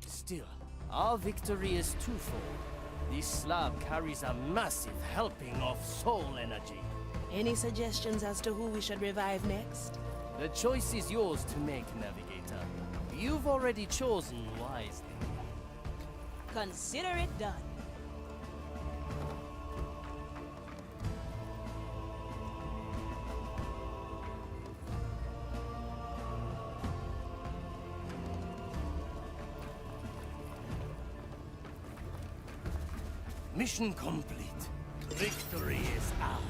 Still, our victory is twofold. This slab carries a massive helping of soul energy. Any suggestions as to who we should revive next? The choice is yours to make, Navigator. You've already chosen wisely. Consider it done. Mission complete. Victory is ours.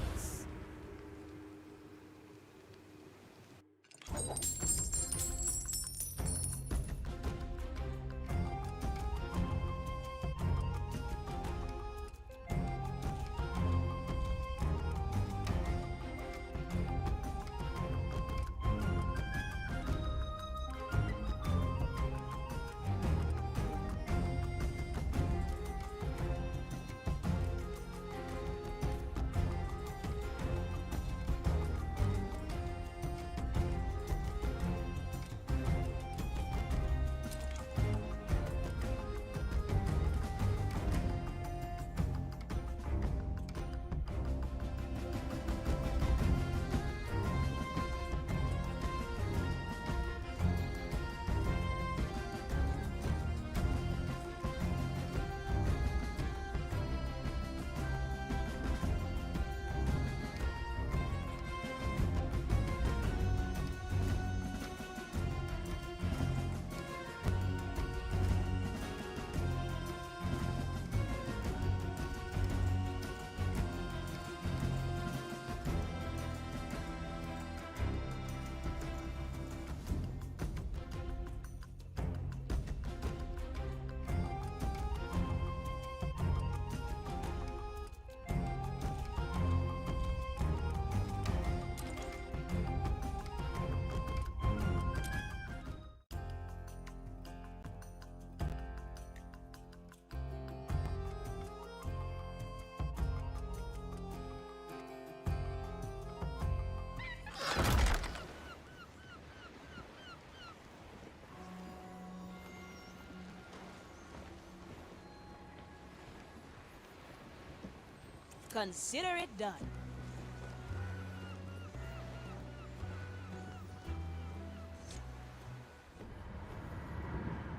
Consider it done.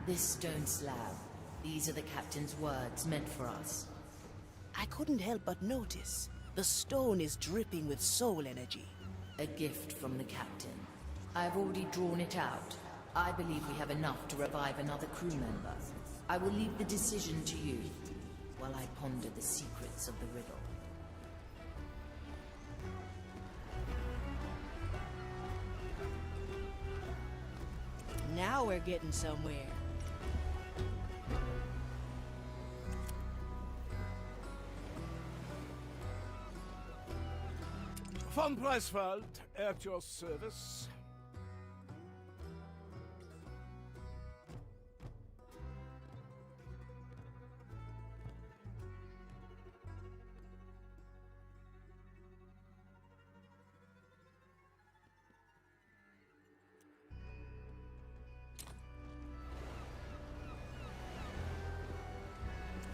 This stone slab. These are the captain's words meant for us. I couldn't help but notice. The stone is dripping with soul energy. A gift from the captain. I've already drawn it out. I believe we have enough to revive another crew member. I will leave the decision to you, while I ponder the secrets of the riddle. Now we're getting somewhere. Von Preisfeld, at your service.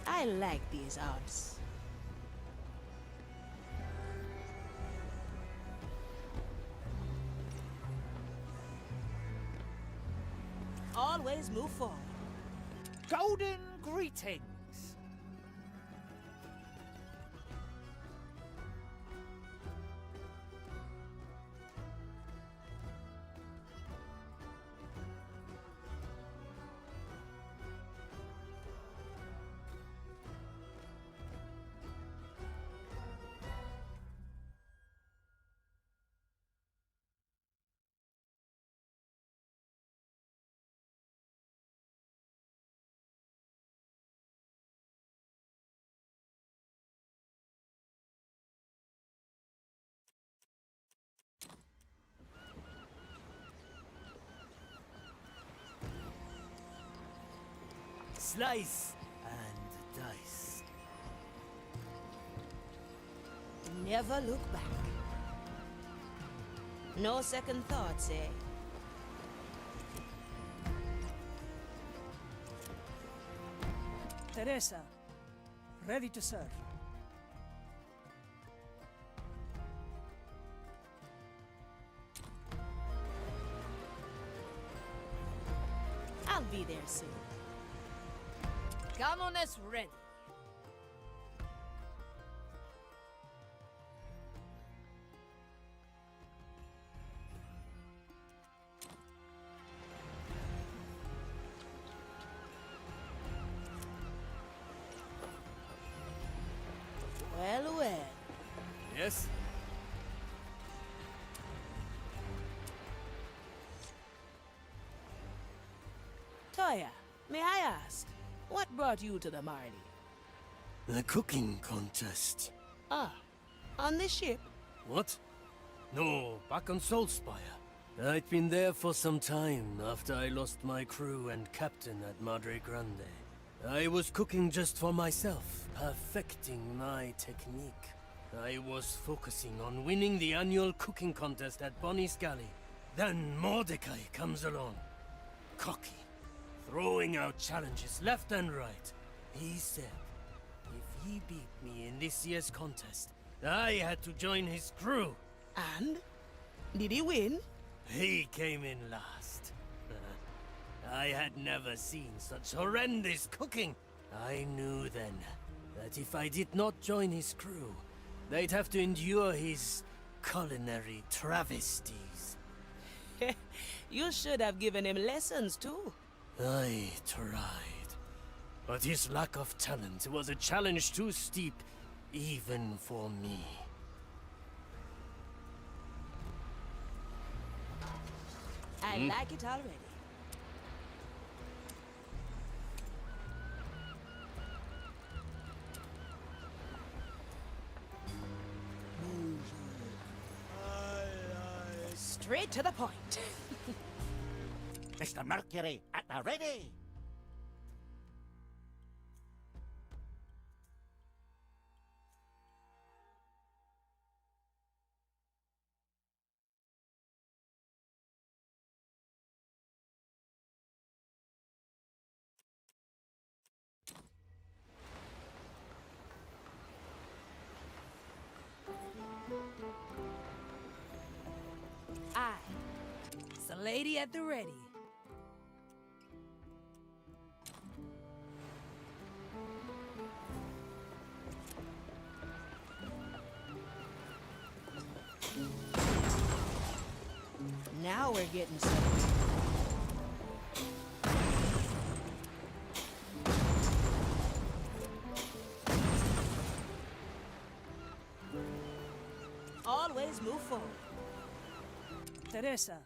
I like these odds. Always move forward. Golden greetings. Slice and dice. Never look back. No second thoughts, eh? Teresa, ready to serve. be there soon. Commoness ready. Well, well. Yes? Toya, may I ask, what brought you to the Marley? The cooking contest. Ah, on the ship? What? No, back on Soulspire. I'd been there for some time after I lost my crew and captain at Madre Grande. I was cooking just for myself, perfecting my technique. I was focusing on winning the annual cooking contest at Bonnie's Galley. Then Mordecai comes along. Cocky, throwing out challenges left and right. He said, if he beat me in this year's contest, I had to join his crew. And? Did he win? He came in last. I had never seen such horrendous cooking. I knew then that if I did not join his crew, they'd have to endure his culinary travesties. You should have given him lessons too. I tried. But his lack of talent was a challenge too steep, even for me. I like it already. Straight to the point. Mr. Mercury, at the ready! Aye. It's the lady at the ready. Now we're getting somewhere. Always move forward. Teresa,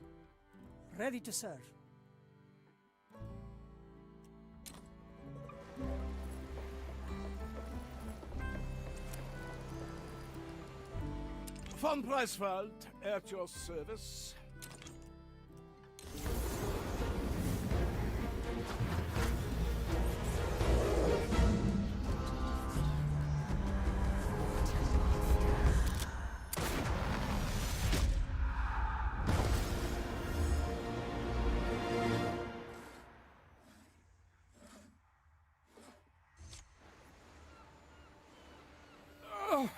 ready to serve. Von Preiswald, at your service. Oh,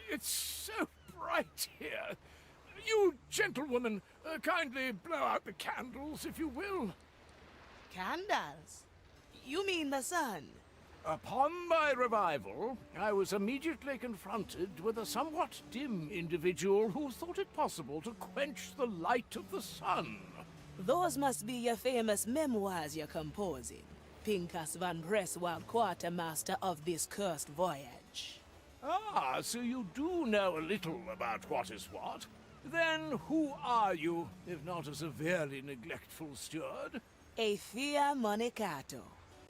it's so bright here. You gentlewomen, kindly blow out the candles, if you will. Candles? You mean the sun? Upon my revival, I was immediately confronted with a somewhat dim individual who thought it possible to quench the light of the sun. Those must be your famous memoirs you're composing. Pincus van Breswald, quartermaster of this cursed voyage. Ah, so you do know a little about what is what. Then who are you, if not a severely neglectful steward? A Fia Monicato,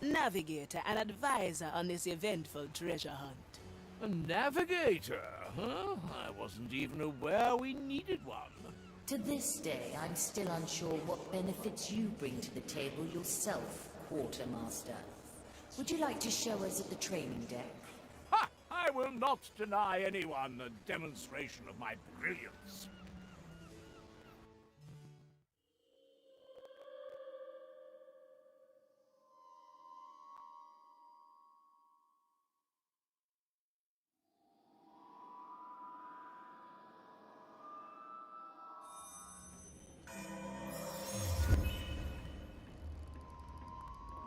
navigator and advisor on this eventful treasure hunt. A navigator, huh? I wasn't even aware we needed one. To this day, I'm still unsure what benefits you bring to the table yourself, Quartermaster. Would you like to show us at the training deck? Ha! I will not deny anyone a demonstration of my brilliance.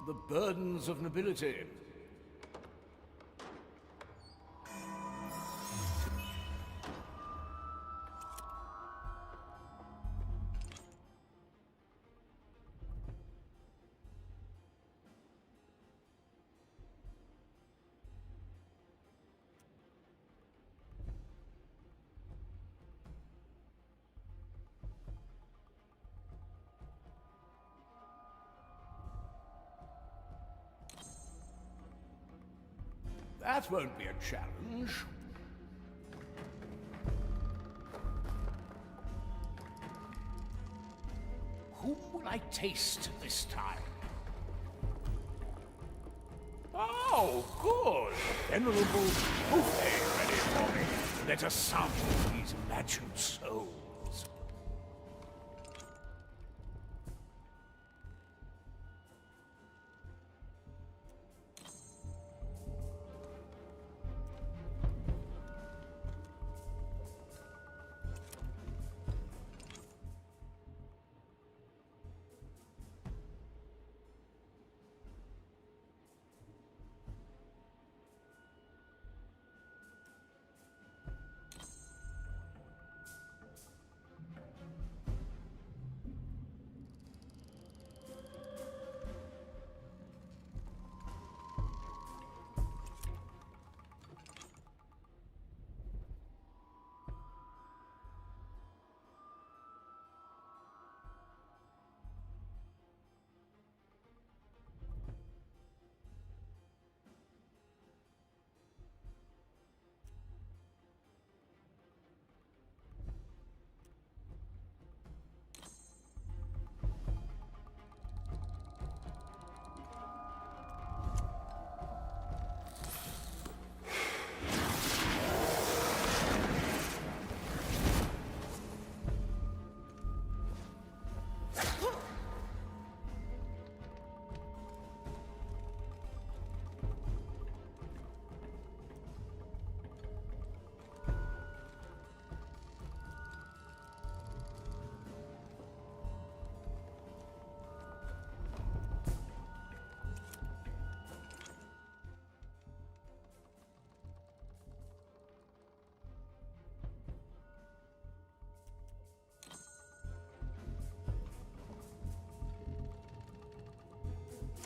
the burdens of nobility. That won't be a challenge. Whom will I taste this time? Oh, good! Venerable buffet ready for me. Let us sample these imagined souls.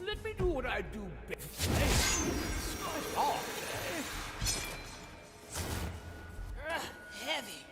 Let me do what I do best. It's quite hard, eh? Heavy.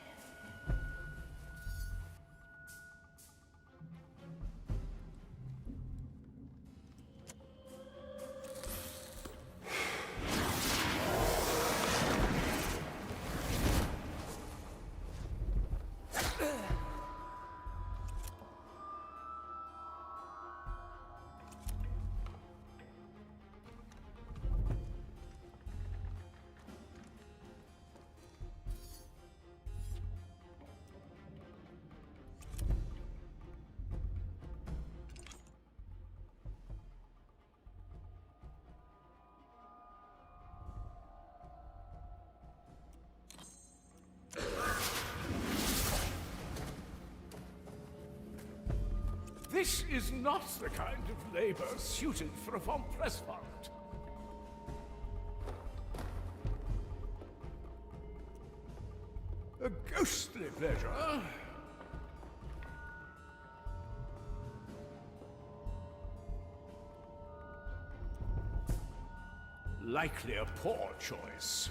This is not the kind of labor suited for a von Presswald. A ghostly pleasure. Likely a poor choice.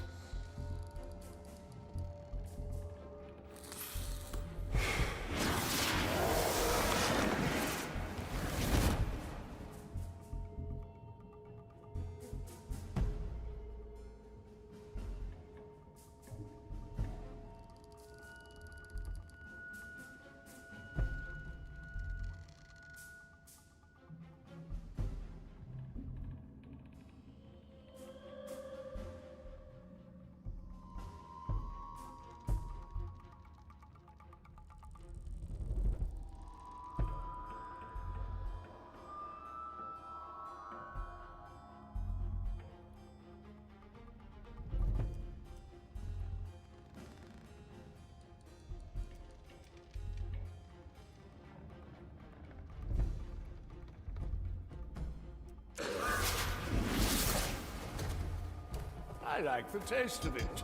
I like the taste of it.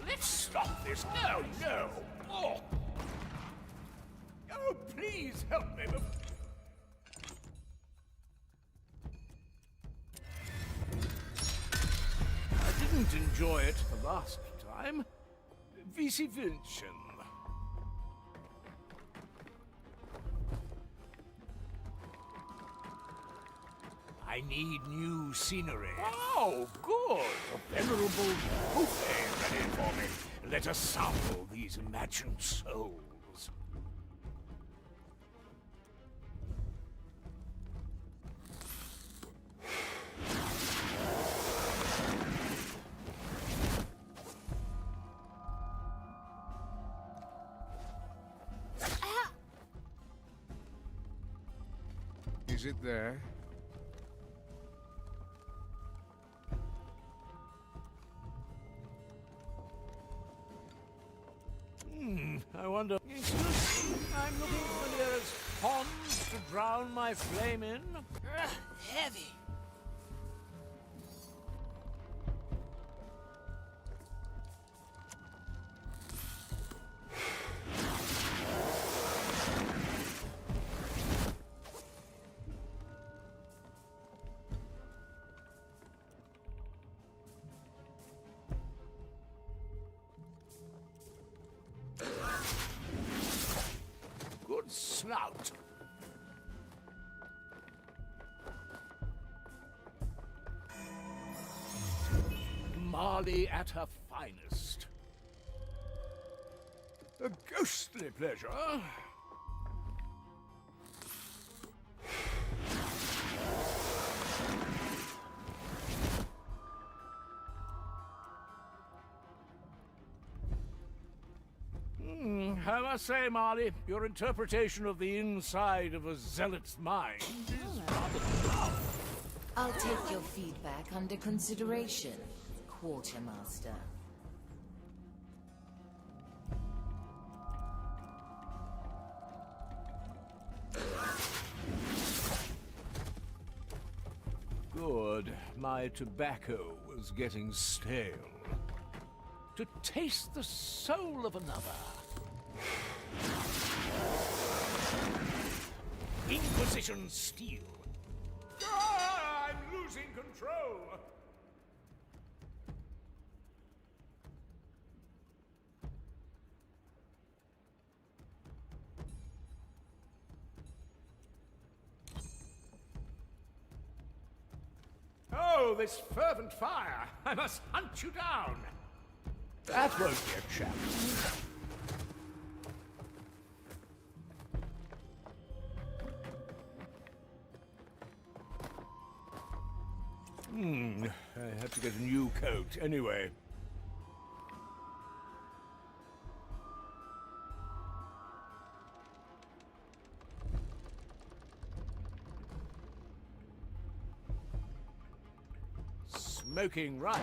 Let's stop this. No, no. Oh, oh please help me. I didn't enjoy it the last time. Vice Vincent. I need new scenery. Oh, good. A venerable buffet ready for me. Let us sample these imagined souls. Is it there? I wonder... Excuse me, I'm looking for the nearest pond to drown my flame in. Heavy. Good snout. Marley at her finest. A ghostly pleasure. I must say, Marley, your interpretation of the inside of a zealot's mind is rather dull. I'll take your feedback under consideration, Quartermaster. Good. My tobacco was getting stale. To taste the soul of another. Inquisition steel. Ah, I'm losing control. Oh, this fervent fire! I must hunt you down! That won't be a challenge. I have to get a new coat anyway. Smoking right.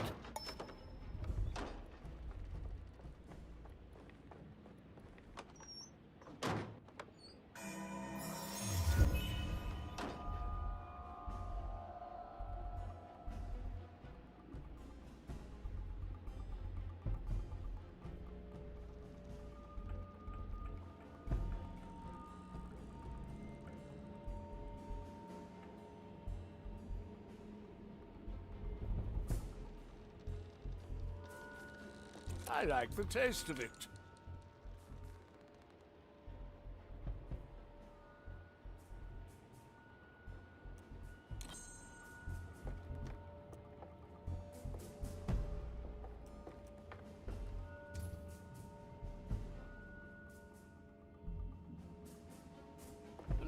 I like the taste of it.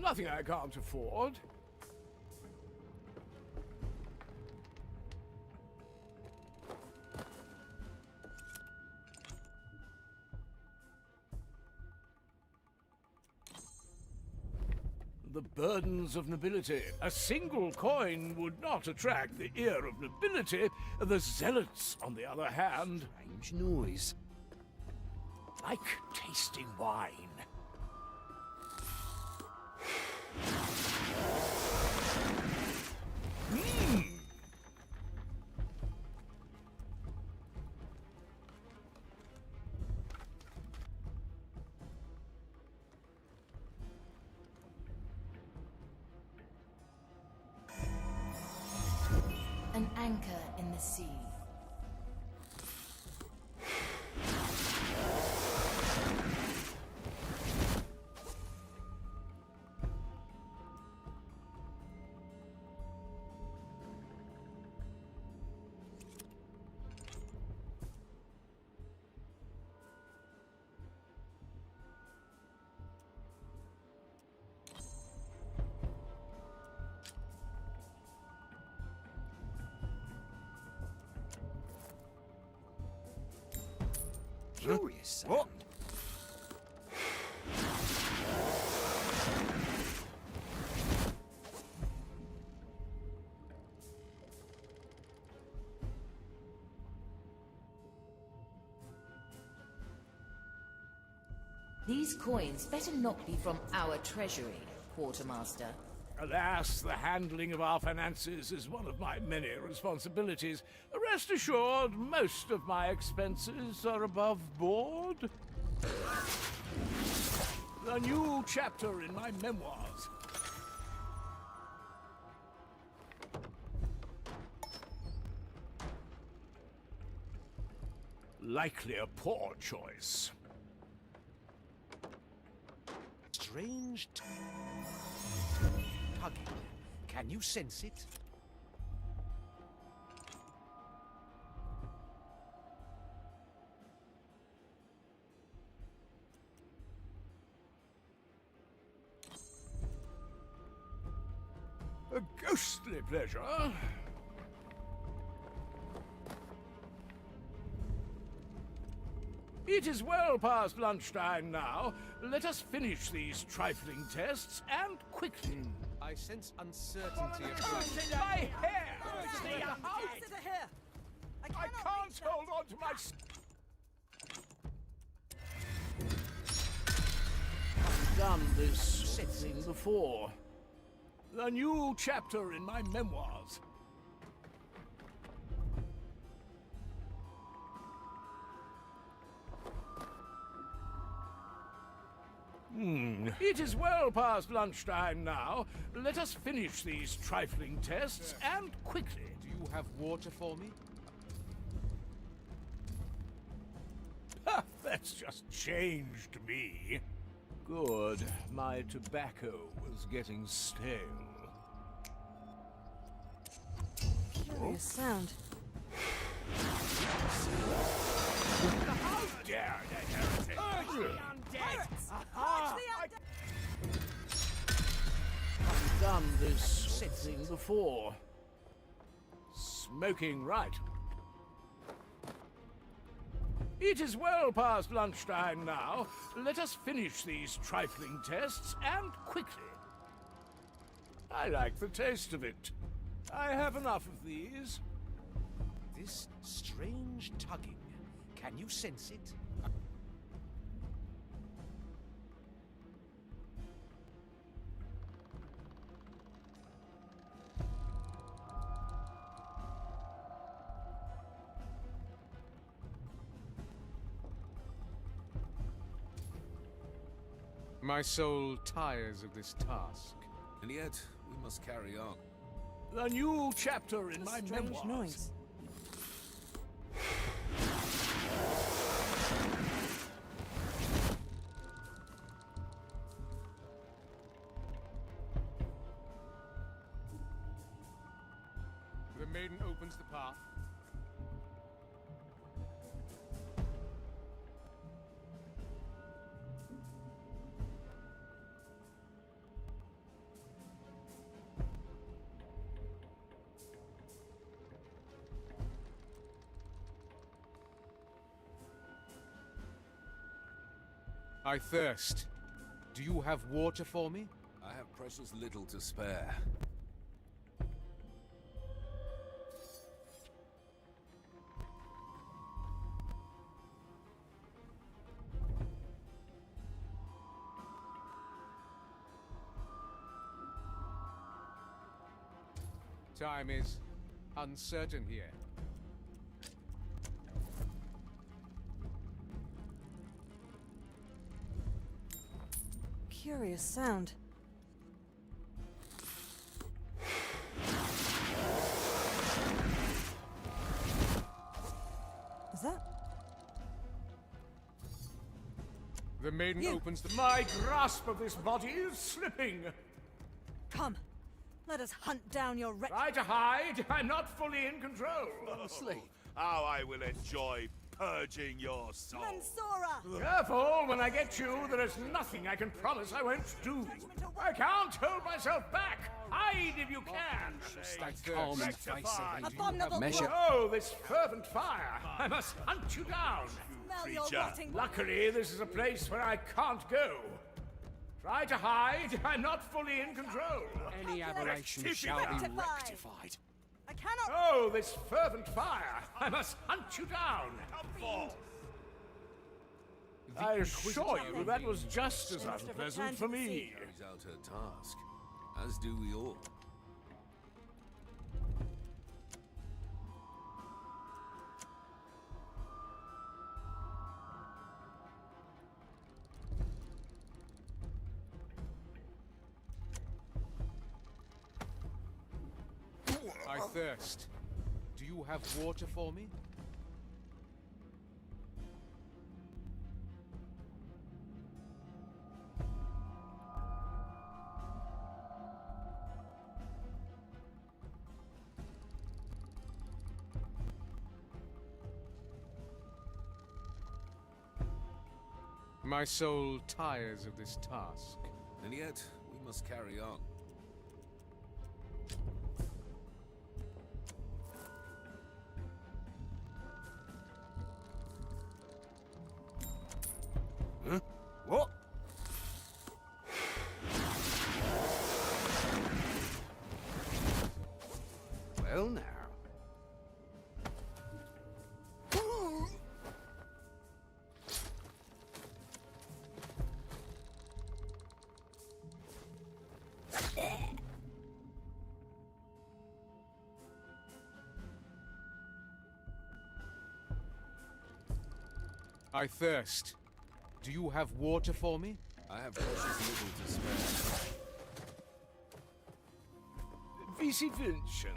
Nothing I can't afford. The burdens of nobility. A single coin would not attract the ear of nobility. The zealots, on the other hand... Strange noise. Like tasting wine. anchor in the sea. Curious sound. These coins better not be from our treasury, Quartermaster. Alas, the handling of our finances is one of my many responsibilities. Rest assured, most of my expenses are above board. A new chapter in my memoirs. Likely a poor choice. Strange tugging. Can you sense it? A ghostly pleasure. It is well past lunchtime now. Let us finish these trifling tests, and quickly. I sense uncertainty. My hair! I can't hold on to my... I've done this sort of thing before. A new chapter in my memoirs. It is well past lunchtime now. Let us finish these trifling tests, and quickly. Do you have water for me? Ha! That's just changed me. Good. My tobacco was getting stale. Curious sound. How dare that heretic! I've done this sort of thing before. Smoking right. It is well past lunchtime now. Let us finish these trifling tests, and quickly. I like the taste of it. I have enough of these. This strange tugging. Can you sense it? My soul tires of this task. And yet, we must carry on. A new chapter in my Strange memoirs. noise. The maiden opens the path. I thirst. Do you have water for me? I have precious little to spare. Time is uncertain here. Curious sound. the maiden opens the... My grasp of this body is slipping. Come, let us hunt down your wretch. Try to hide. I'm not fully in control. Honestly, how I will enjoy purging your soul. Mansora! Careful, when I get you, there is nothing I can promise I won't do. I can't hold myself back. Hide if you can. Stay calm and face it. Abominable Measure. Oh, this fervent fire. I must hunt you down. Smell your creature. rotting. Luckily, this is a place where I can't go. Try to hide. I'm not fully in control. Any aberration shall be rectified. I cannot. Oh, this fervent fire. I must hunt you down. I assure you that was just as unpleasant for me. Carries out her task, as do we all. I thirst. Do you have water for me? My soul tires of this task. And yet, we must carry on. Huh? What? Well now. I thirst. Do you have water for me? I have precious little to spare. Visi Vincem.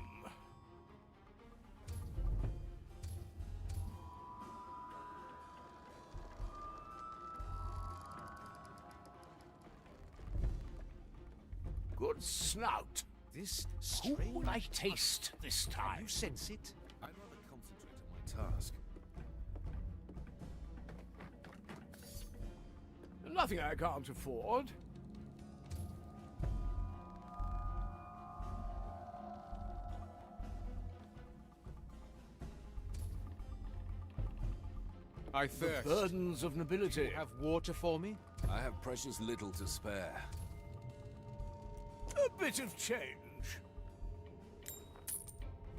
Good snout. This Who strange... will I taste this time? You sense it? I'd rather concentrate on my task. Nothing I can't afford. I thirst. The burdens of nobility. Do you have water for me? I have precious little to spare. A bit of change.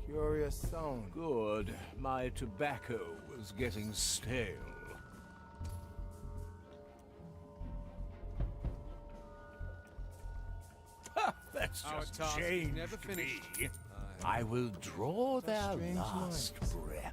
Curious sound. Good. My tobacco was getting stale. Ha! That's Our just task is changed never finished. me. I will draw their strange last breath.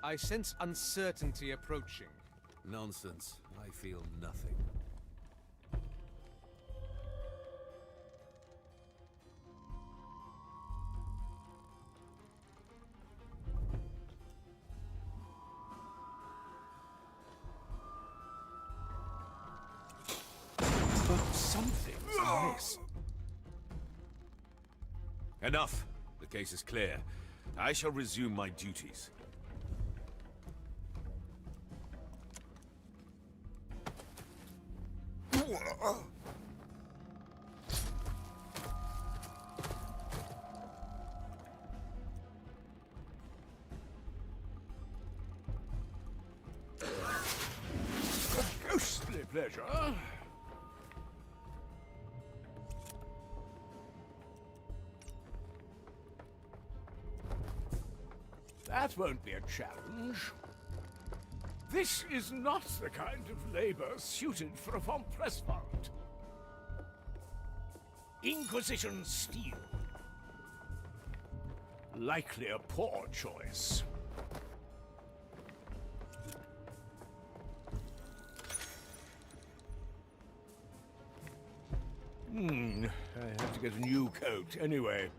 I sense uncertainty approaching. Nonsense. I feel nothing. But something's amiss. Enough. The case is clear. I shall resume my duties. A ghostly pleasure. That won't be a challenge. This is not the kind of labor suited for a von Presswald. Inquisition steel. Likely a poor choice. I have to get a new coat anyway.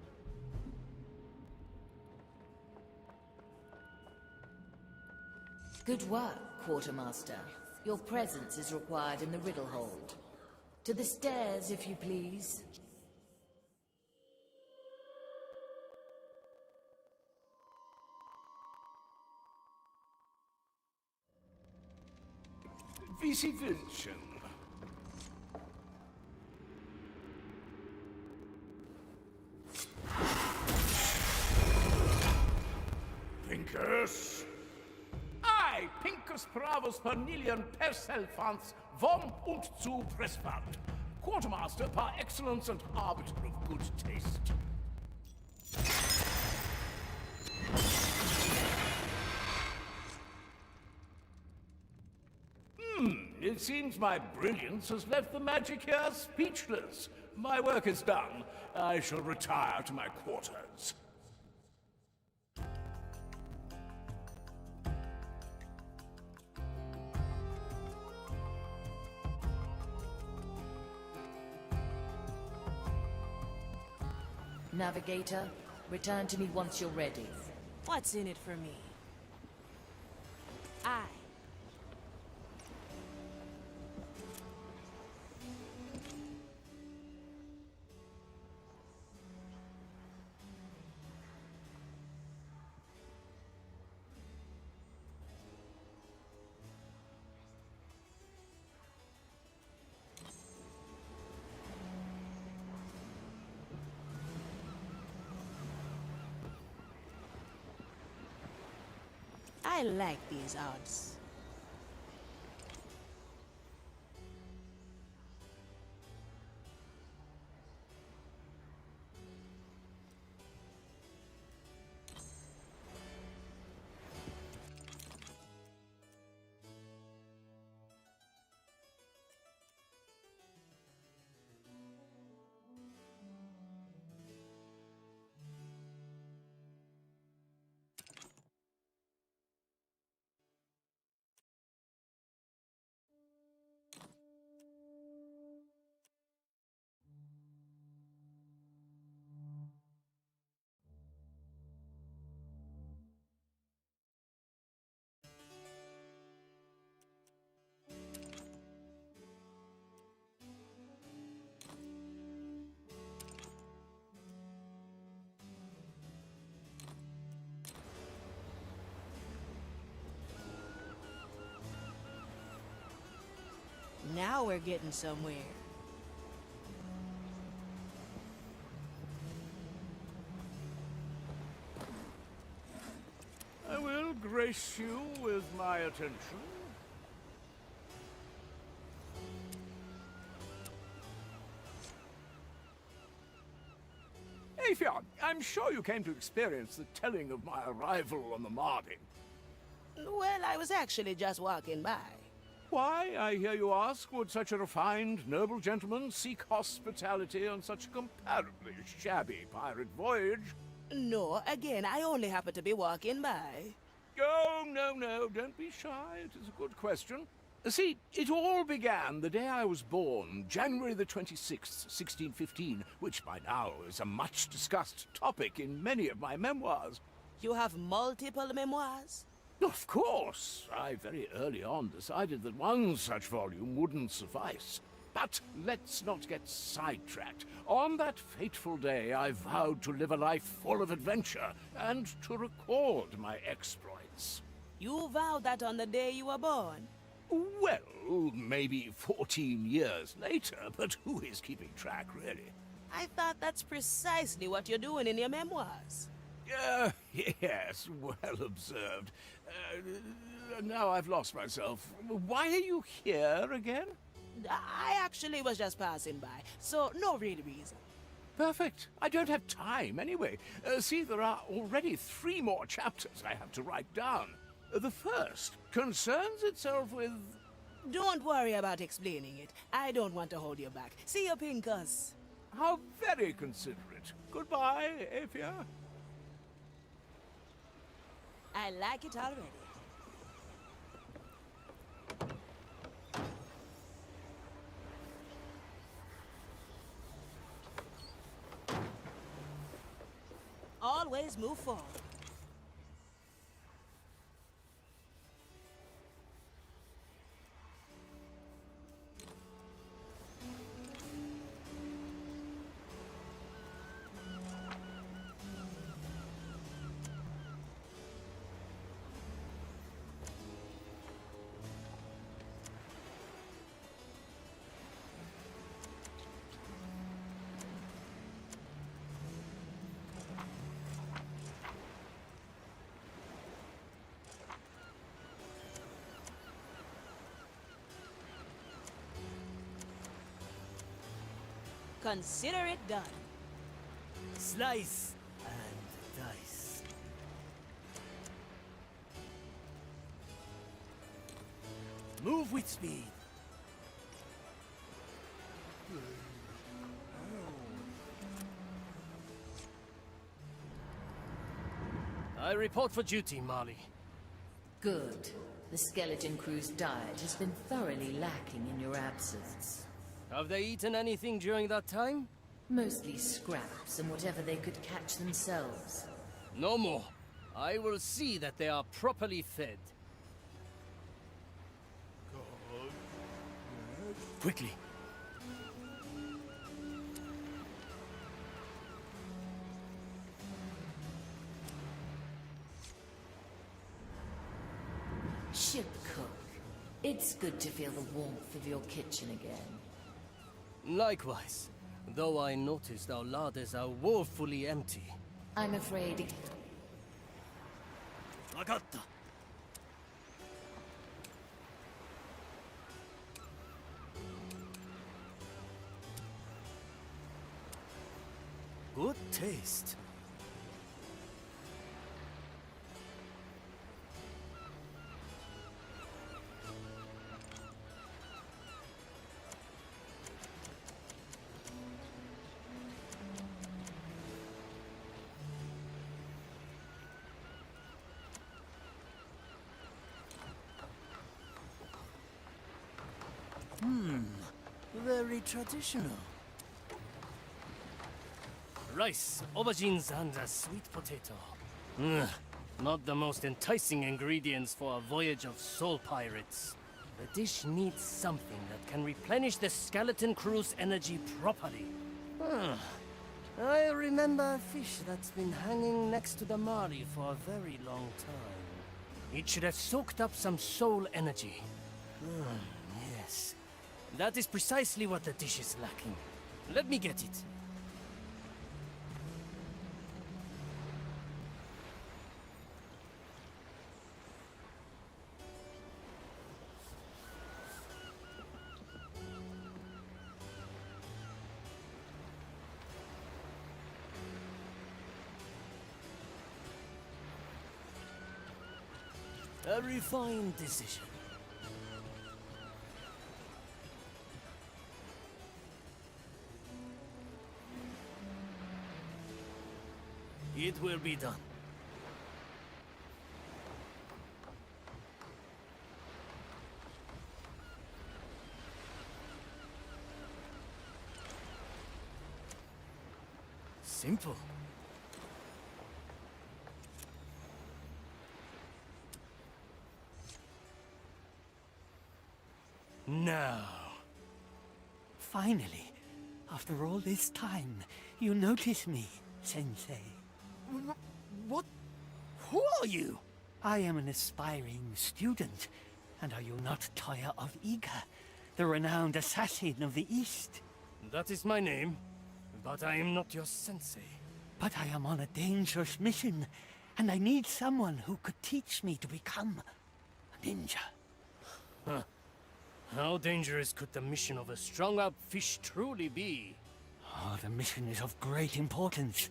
Good work, Quartermaster. Your presence is required in the riddle hold. To the stairs, if you please. Wie Sie wünschen. Pincus! I, Pincus Bravus Pernilian Perselfans, vom und zu Pressband, Quartermaster par excellence and arbiter of good taste. It seems my brilliance has left the magic here speechless. My work is done. I shall retire to my quarters. Navigator, return to me once you're ready. What's in it for me? Aye. I like these odds. Now we're getting somewhere. I will grace you with my attention. Afion, I'm sure you came to experience the telling of my arrival on the Mardin. Well, I was actually just walking by. Why, I hear you ask, would such a refined, noble gentleman seek hospitality on such a comparably shabby pirate voyage? No, again, I only happen to be walking by. Oh, no, don't be shy. It is a good question. See, it all began the day I was born, January the 26th, 1615, which by now is a much-discussed topic in many of my memoirs. You have multiple memoirs? Of course. I very early on decided that one such volume wouldn't suffice. But let's not get sidetracked. On that fateful day, I vowed to live a life full of adventure and to record my exploits. You vowed that on the day you were born? Well, maybe 14 years later, but who is keeping track, really? I thought that's precisely what you're doing in your memoirs. Yes, well observed. Now I've lost myself. Why are you here again? I actually was just passing by, so no real reason. Perfect. I don't have time anyway. See, there are already 3 more chapters I have to write down. The first concerns itself with... Don't worry about explaining it. I don't want to hold you back. See you, Pincus. How very considerate. Goodbye, Afia. I like it already. always move forward. Consider it done. Slice and dice. Move with speed. I report for duty, Marley. Good. The skeleton crew's diet has been thoroughly lacking in your absence. Have they eaten anything during that time? Mostly scraps and whatever they could catch themselves. No more. I will see that they are properly fed. Quickly. Ship cook. It's good to feel the warmth of your kitchen again. Likewise, though I noticed our larders are woefully empty. I'm afraid... Vagatta. Good taste. Very traditional. Rice, aubergines, and a sweet potato. Not the most enticing ingredients for a voyage of soul pirates. The dish needs something that can replenish the skeleton crew's energy properly. I remember a fish that's been hanging next to the Mari for a very long time. It should have soaked up some soul energy. Yes. That is precisely what the dish is lacking. Let me get it. A refined decision. It will be done. Simple. Now. Finally, after all this time, you notice me, Sensei. What? Who are you? I am an aspiring student. And are you not Toya of Iga, the renowned assassin of the East? That is my name, but I am not your sensei. But I am on a dangerous mission, and I need someone who could teach me to become a ninja. Huh. How dangerous could the mission of a strung-out fish truly be? Oh, the mission is of great importance.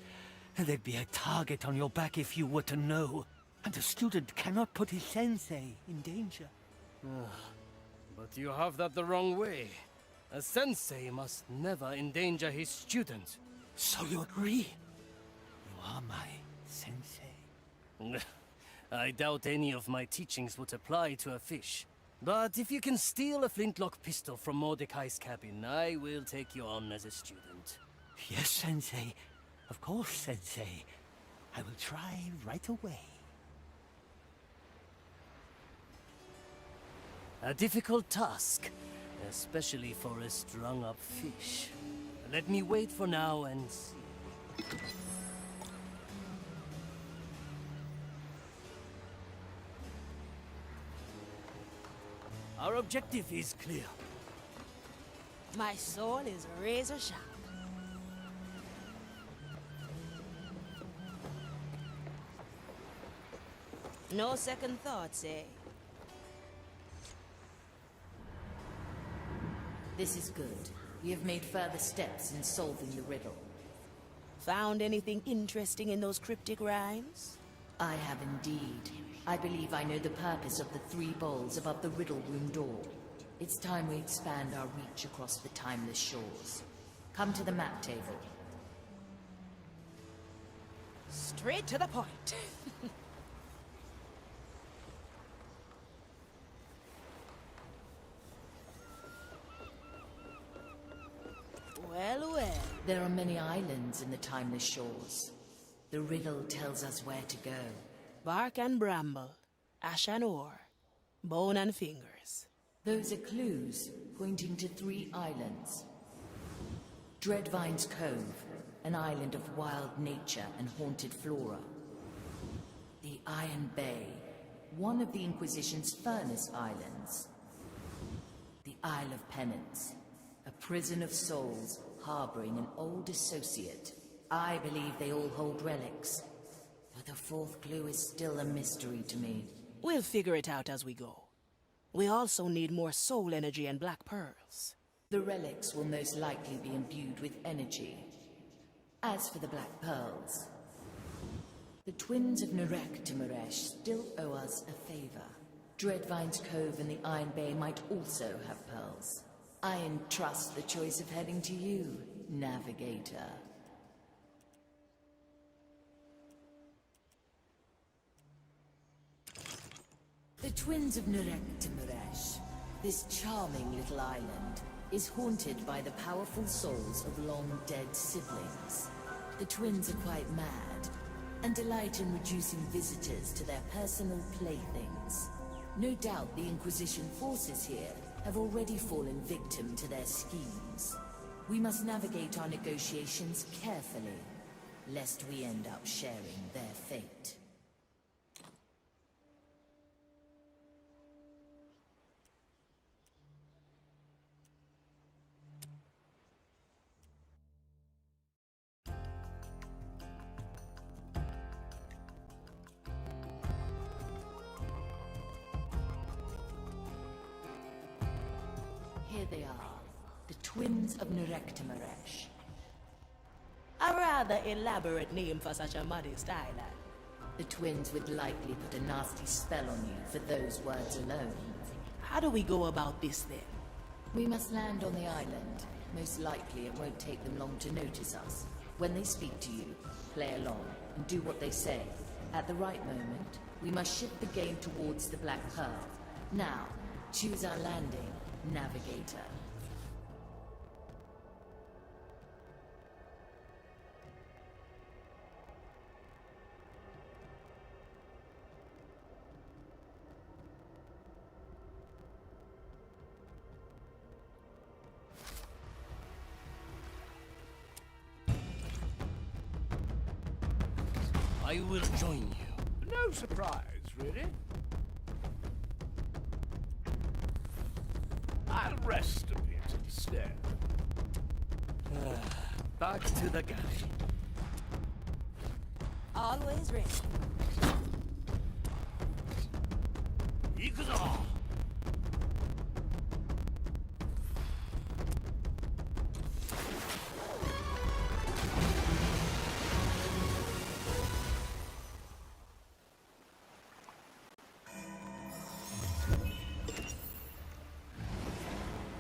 There'd be a target on your back if you were to know. And a student cannot put his sensei in danger. But you have that the wrong way. A sensei must never endanger his student. So you agree? You are my sensei. I doubt any of my teachings would apply to a fish. But if you can steal a flintlock pistol from Mordecai's cabin, I will take you on as a student. Yes, Sensei. Of course, Sensei. I will try right away. A difficult task, especially for a strung-up fish. Let me wait for now and see. Our objective is clear. My soul is razor sharp. No second thoughts, eh? This is good. We have made further steps in solving the riddle. Found anything interesting in those cryptic rhymes? I have indeed. I believe I know the purpose of the 3 bowls above the riddle room door. It's time we expand our reach across the timeless shores. Come to the map table. Straight to the point. Well, well. There are many islands in the timeless shores. The riddle tells us where to go. Bark and bramble, ash and ore, bone and fingers. Those are clues pointing to 3 islands. Dreadvine's Cove, an island of wild nature and haunted flora. The Iron Bay, one of the Inquisition's furnace islands. The Isle of Penance, a prison of souls harboring an old associate. I believe they all hold relics, but the 4th clue is still a mystery to me. We'll figure it out as we go. We also need more soul energy and black pearls. The relics will most likely be imbued with energy. As for the black pearls, the twins of Nurek Timuresh still owe us a favor. Dreadvine's Cove and the Iron Bay might also have pearls. I entrust the choice of heading to you, Navigator. The twins of Nurek Timuresh, this charming little island, is haunted by the powerful souls of long-dead siblings. The twins are quite mad, and delight in reducing visitors to their personal playthings. No doubt the Inquisition forces here have already fallen victim to their schemes. We must navigate our negotiations carefully, lest we end up sharing their fate. Here they are, the twins of Nurek Timuresh. A rather elaborate name for such a modest island. The twins would likely put a nasty spell on you for those words alone. How do we go about this then? We must land on the island. Most likely it won't take them long to notice us. When they speak to you, play along and do what they say. At the right moment, we must shift the game towards the Black Pearl. Now, choose our landing, Navigator. I will join you. No surprise, really. I'll rest a bit instead. Back to the galley. Always ready. Ikuzo!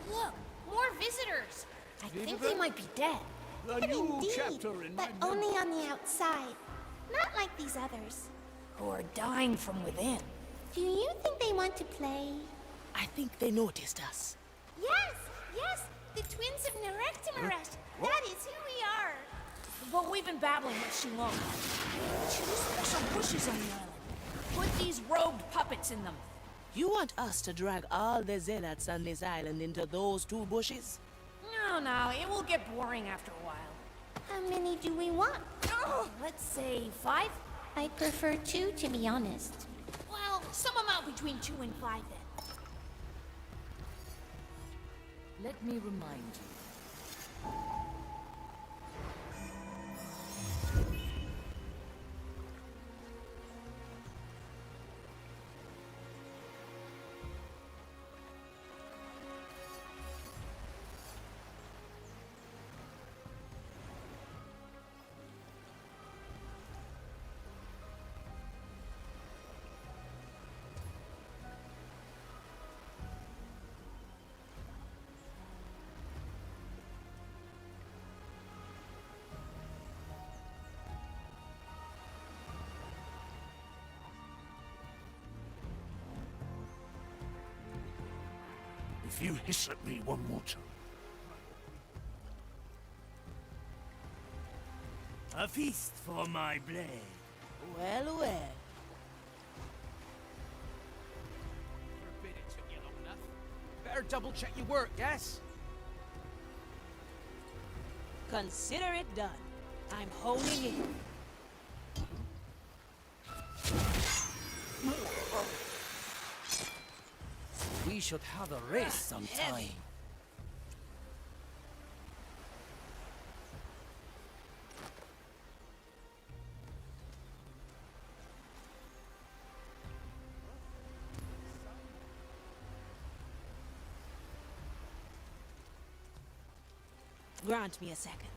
Look, more visitors. I think they might be dead. The new Indeed, chapter in but my only on the outside. Not like these others. Who are dying from within. Do you think they want to play? I think they noticed us. Yes, yes, the twins of Nurek Timuresh. That is who we are. but we've been battling much too long. Choose special bushes on the island. Put these robed puppets in them. You want us to drag all the zealots on this island into those 2 bushes? No, it will get boring after a while. How many do we want? Oh, let's say 5? I prefer 2, to be honest. Well, some amount between 2 and 5 then. Let me remind you. If you hiss at me one more time. A feast for my blade. Well, well. Forbid it took you long enough. Better double check your work, yes? Consider it done. I'm honing in. We should have a race sometime. Grant me a second.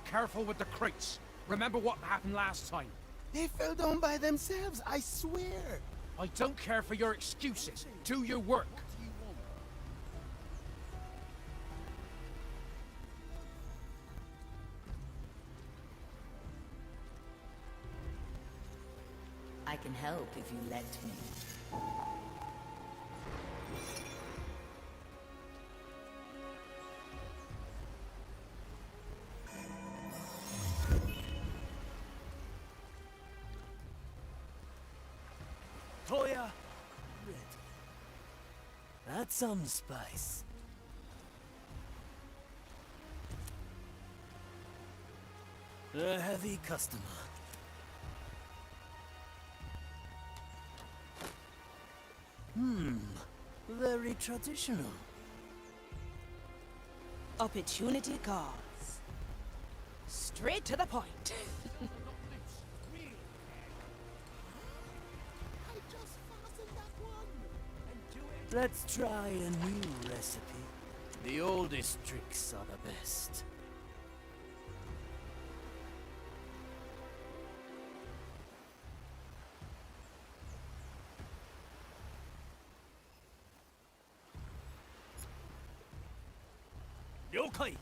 Careful with the crates. Remember what happened last time. They fell down by themselves, I swear. I don't care for your excuses. Do your work. I can help if you let me. Toya, red. That's some spice. A heavy customer. Very traditional. Opportunity calls. Straight to the point. Let's try a new recipe. The oldest tricks are the best. Yokai!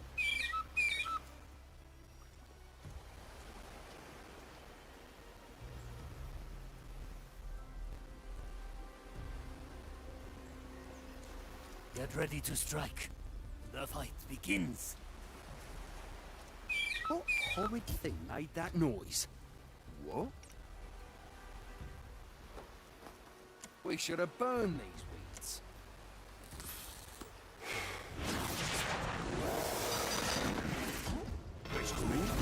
Get ready to strike. The fight begins. What horrid thing made that noise? What? We should have burned these weeds.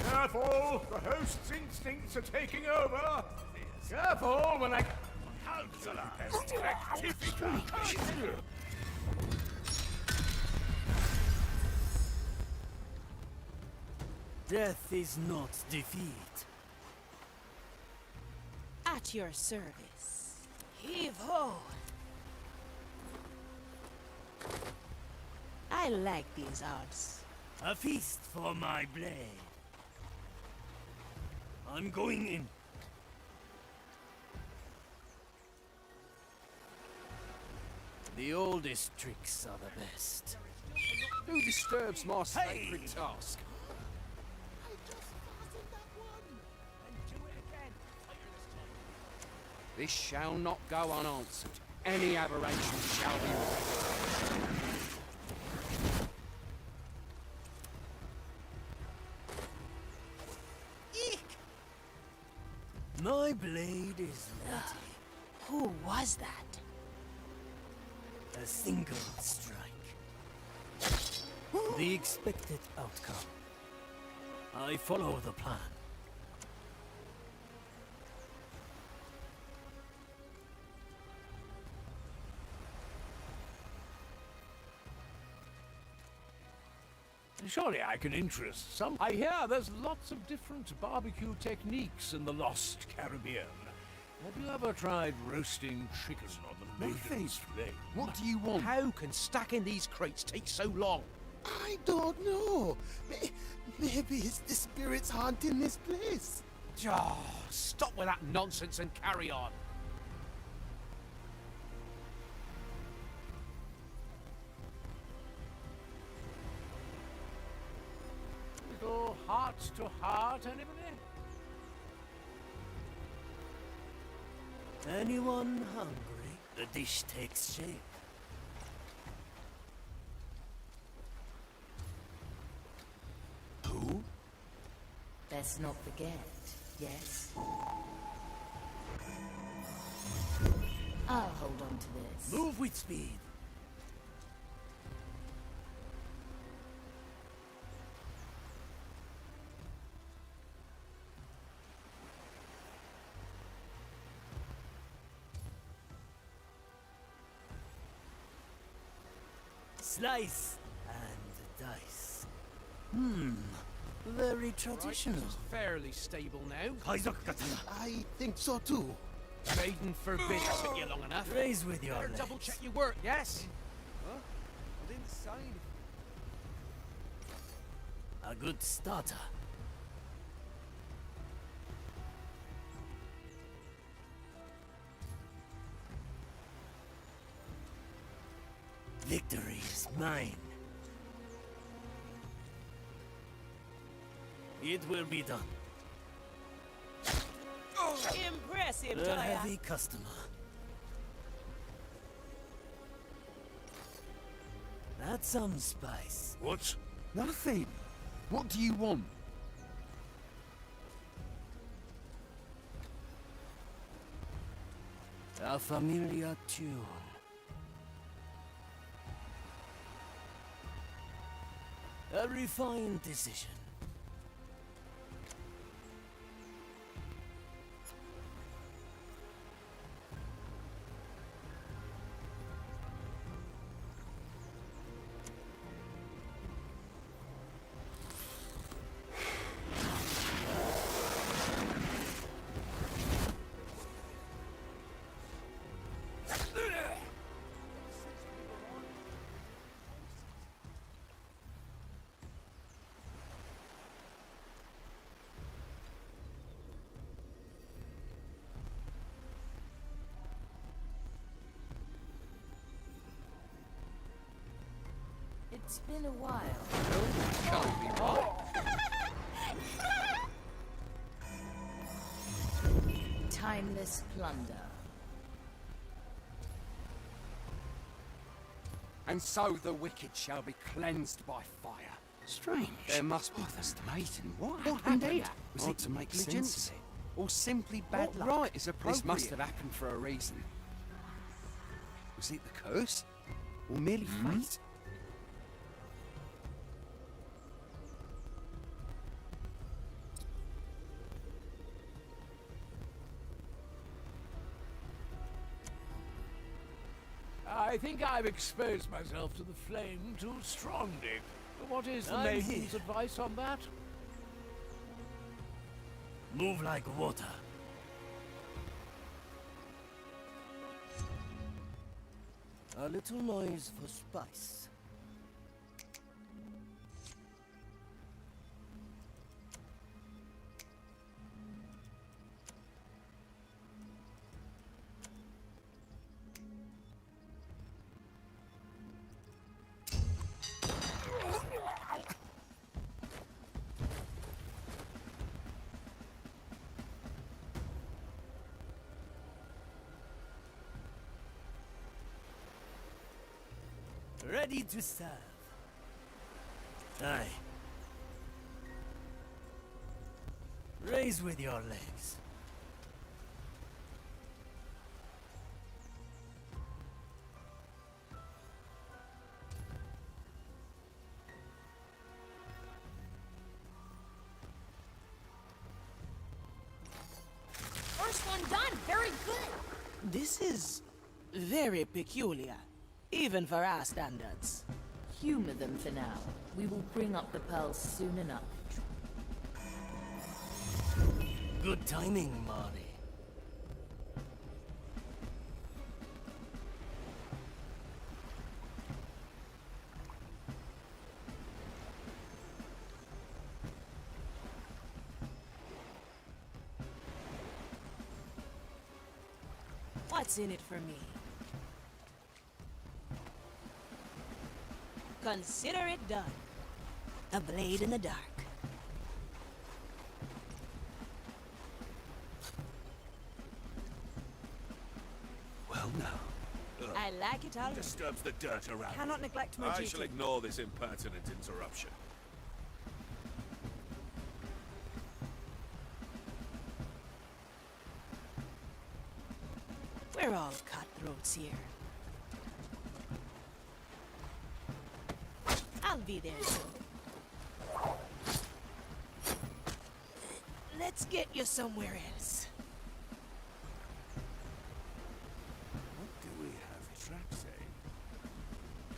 Careful! The host's instincts are taking over! Careful when I... Calcula! Rectifica! Death is not defeat. At your service. Heave ho! I like these odds. A feast for my blade. I'm going in. The oldest tricks are the best. Who disturbs my sacred task? This shall not go unanswered. Any aberration shall be rectified. My blade is ready. Who was that? A single strike. The expected outcome. I follow the plan. Surely I can interest some. I hear there's lots of different barbecue techniques in the lost Caribbean. Have you ever tried roasting chicken on the maiden's flame? What do you want? How can stacking these crates take so long? I don't know. Maybe it's the spirits haunting this place. Oh, stop with that nonsense and carry on. Little heart to heart, anybody? Anyone hungry? The dish takes shape. Who? Let's not forget, yes? I'll hold on to this. Move with speed. Slice and dice. Very traditional. Right, fairly stable now. I think so too. Maiden forbid it took you long enough. Raise with your Better legs. double check your work, yes? Huh? I didn't say anything. A good starter. Victory is mine. It will be done. Impressive, A Toya. heavy customer. That's some spice. What? Nothing. What do you want? A familiar tune. A refined decision. It's been a while. Can't be right. Timeless plunder. And so the wicked shall be cleansed by fire. Strange. There must be Maiden. What happened? Was it to make negligence? Or simply bad luck? Right is appropriate. This must have happened for a reason. Was it the curse? Or merely fate? I think I've exposed myself to the flame too strongly. What is the I'm maiden's here. advice on that? Move like water. A little noise for spice. Ready to serve. Aye. Raise with your legs. First one done. Very good. This is very peculiar, even for our standards. Humor them for now. We will bring up the pearls soon enough. Good timing, Marty. What's in it for me? Consider it done. A blade in the dark. Well now. I like it already. Disturbs the dirt around. Cannot neglect my I duty. shall ignore this impertinent interruption. We're all cutthroats here. I'll be there soon. Let's get you somewhere else. What do we have track say?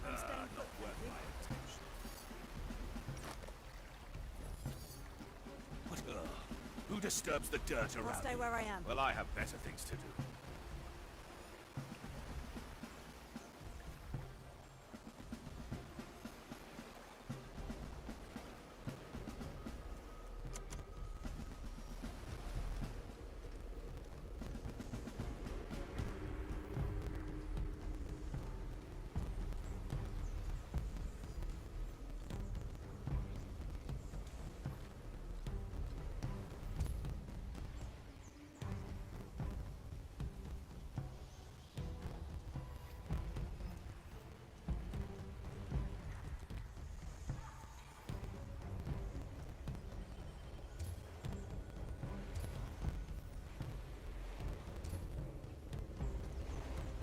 Not worth my attention. What? Who disturbs the dirt around? I'll stay me? where I am. Well, I have better things to do.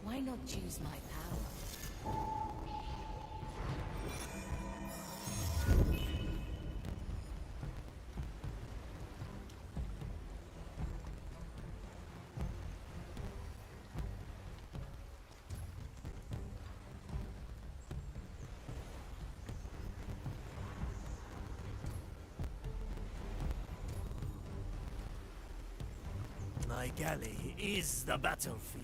Why not use my power? My galley is the battlefield.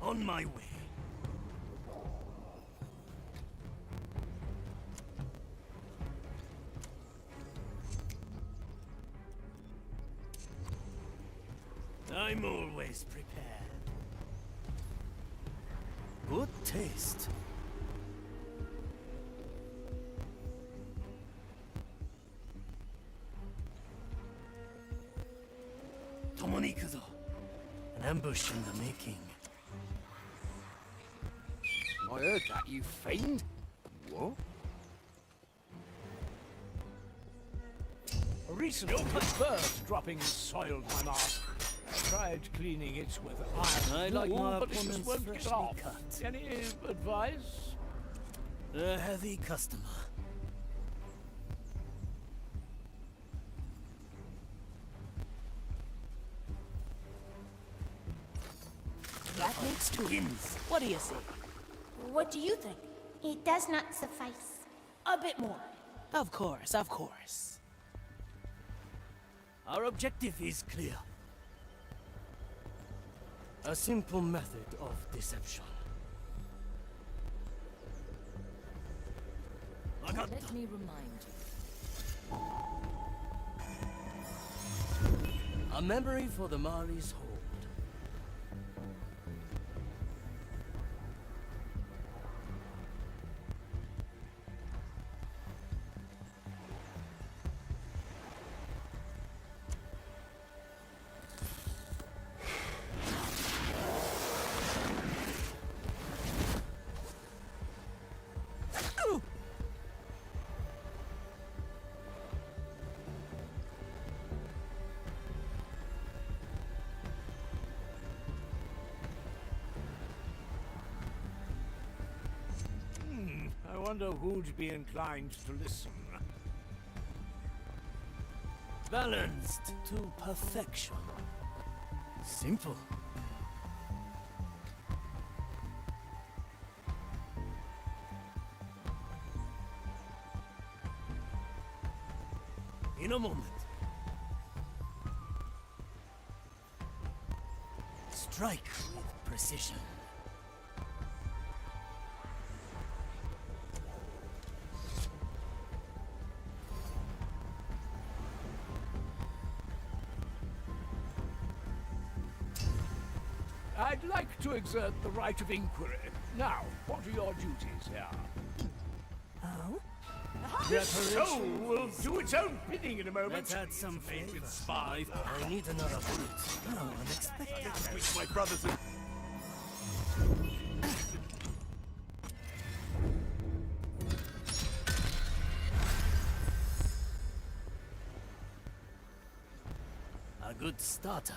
On my way. I'm always prepared. Good taste. Tomonikuzo. An ambush in the making. I heard that, you fiend. What? Recently, a bird dropping soiled my mask. I tried cleaning it with iron I like wool, my but it just opponents won't get freshly off. cut. Any advice? A heavy customer. That makes two. What do you say? What do you think? It does not suffice. A bit more. Of course, of course. Our objective is clear. A simple method of deception. Let me remind you. A memory for the Marley's hold. I wonder who'd be inclined to listen. Balanced to perfection. Simple. In a moment. Strike with precision. I'd like to exert the right of inquiry. Now, what are your duties here? Oh? This soul will do its own bidding in a moment. Let's add some flavor. Spy. I need another bullet. Oh, unexpected. Which my brothers are... A good starter.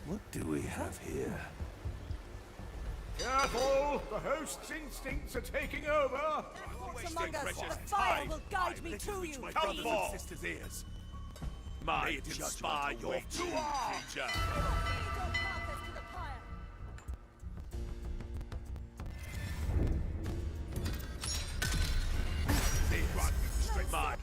What do we have here? Careful! The host's instincts are taking over! Among us, the fire will guide me to you! My brothers and sisters' ears. May it inspire your true creature. Run straight by.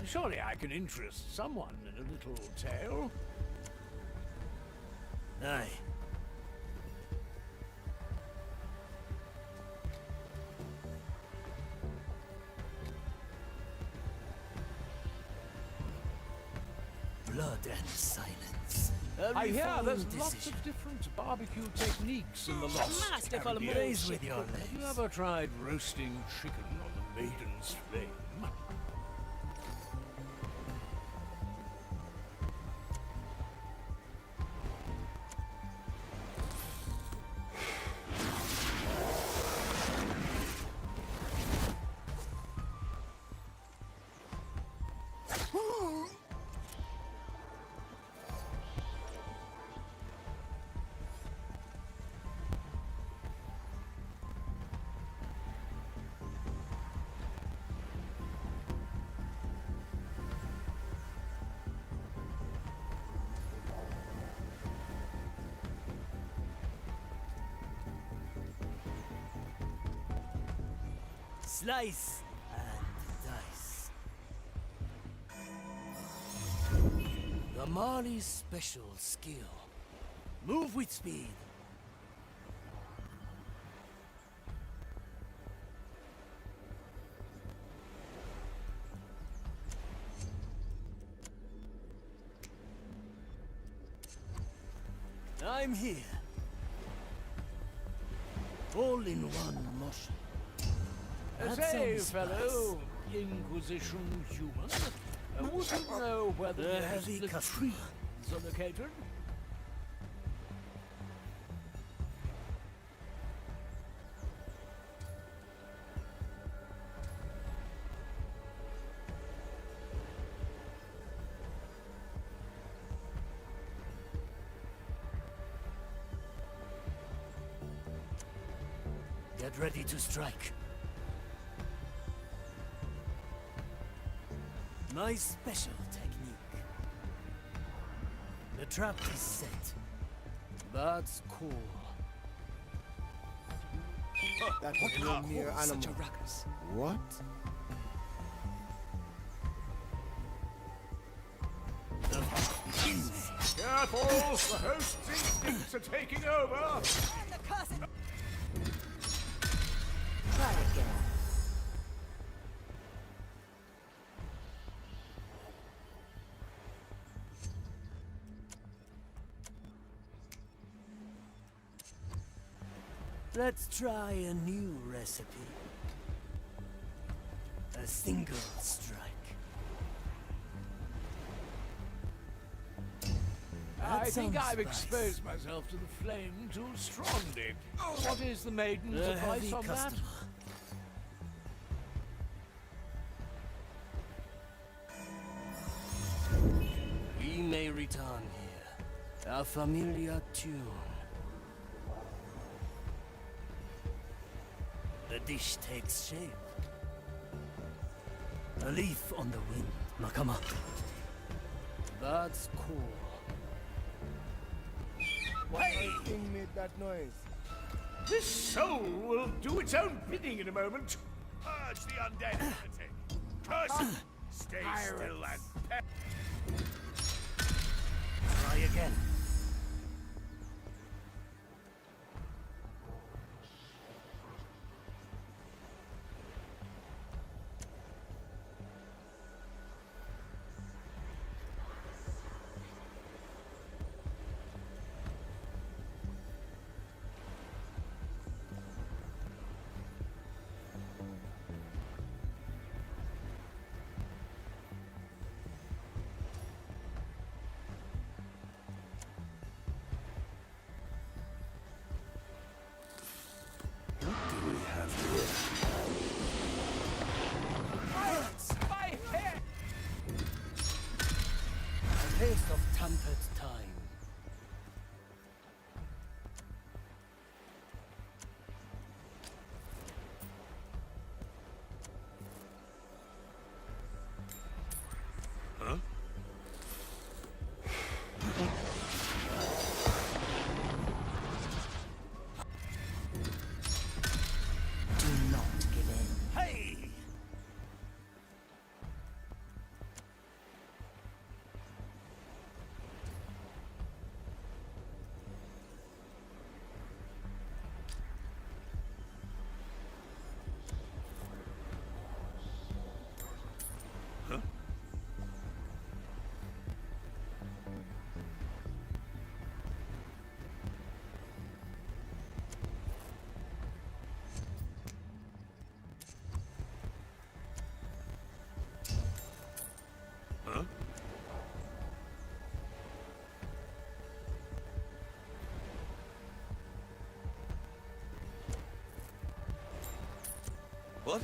Surely I can interest someone in a little tale. Aye. Blood and silence. I hear there's refined lots decision. of different barbecue techniques in the Lost Masterful Caribbean. raise with your legs. Have you ever tried roasting chicken on the Maiden's Flame? Slice and dice. The Marley's special skill. Move with speed. I'm here. All in one motion. Say, fellow Inquisition human, wouldn't know whether The there's heavy the customer. trees located. Get ready to strike. My special technique. The trap is set. That's cool. That was no mere animal. Such a ruckus. What? Careful! The host's instincts are taking over! Try again. Let's try a new recipe. A single strike. I That think sounds I've spicy. exposed myself to the flame too strongly. What is the maiden's A advice heavy on that? customer. We may return here. A familiar tune. The dish takes shape. A leaf on the wind, Nakama. That's cool. What thing made that noise? This soul will do its own bidding in a moment. Purge the undead lunatic. Curse him. Stay still and Try again. A taste of tampered time. Huh? Do not give in. Hey! Huh? Huh? What?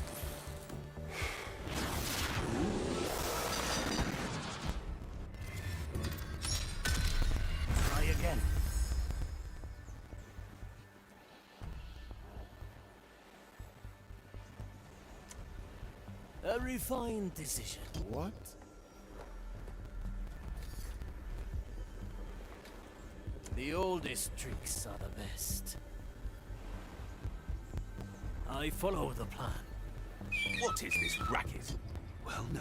Try again. A refined decision. What? The oldest tricks are the best. I follow the plan. What is this racket? Well, no.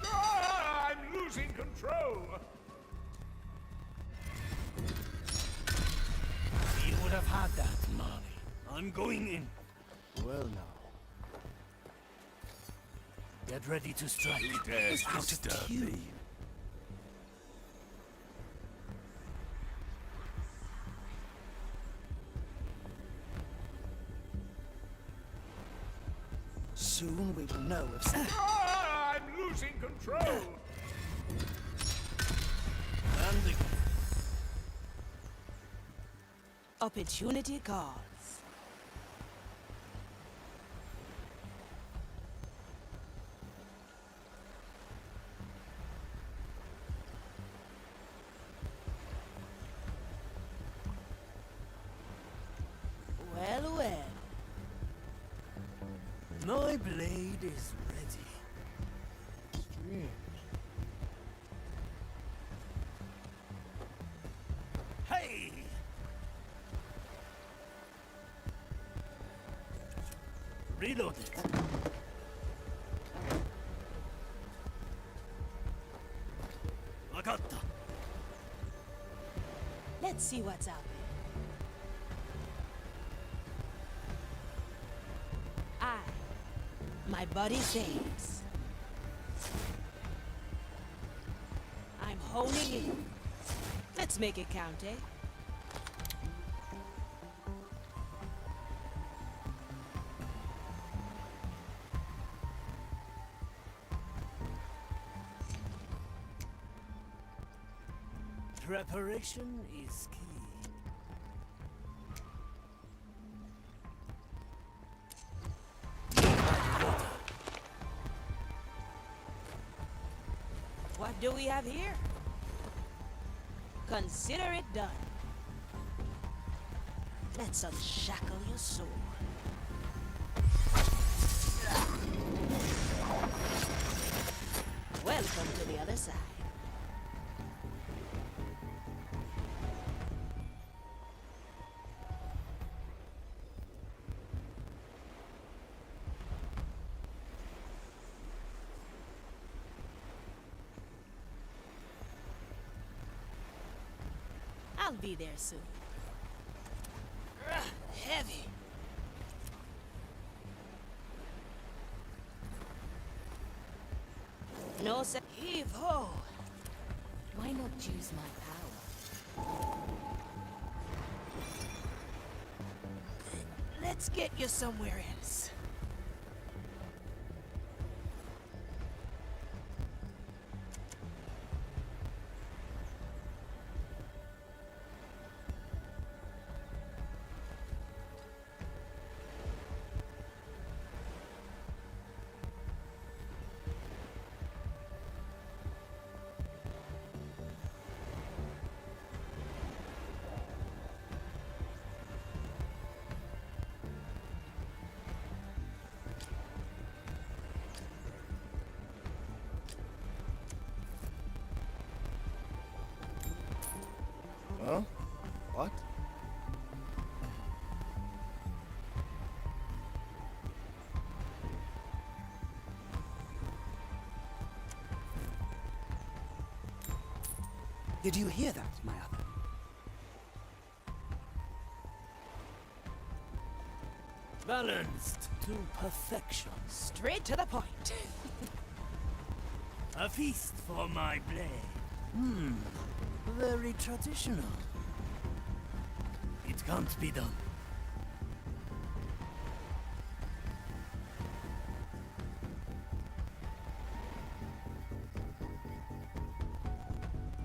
Ah, I'm losing control! You would have had that, Marley. I'm going in. Well now. Get ready to strike. Who dares Out of disturb tune. me? Soon we will know if Ah, I'm losing control! And the Opportunity calls. Well, well. My blade is ready. Hey! Reload it. Vakatta. Let's see what's out there. My body saves. I'm honing in. Let's make it count, eh? Preparation is key. What do we have here? Consider it done. Let's unshackle your soul. Welcome to the other side. I'll be there soon. Heavy. No, sir. Heave ho. Why not use my power? Let's get you somewhere else. Huh? What? Did you hear that, my other? Balanced to perfection. Straight to the point. A feast for my blade. Very traditional. It can't be done.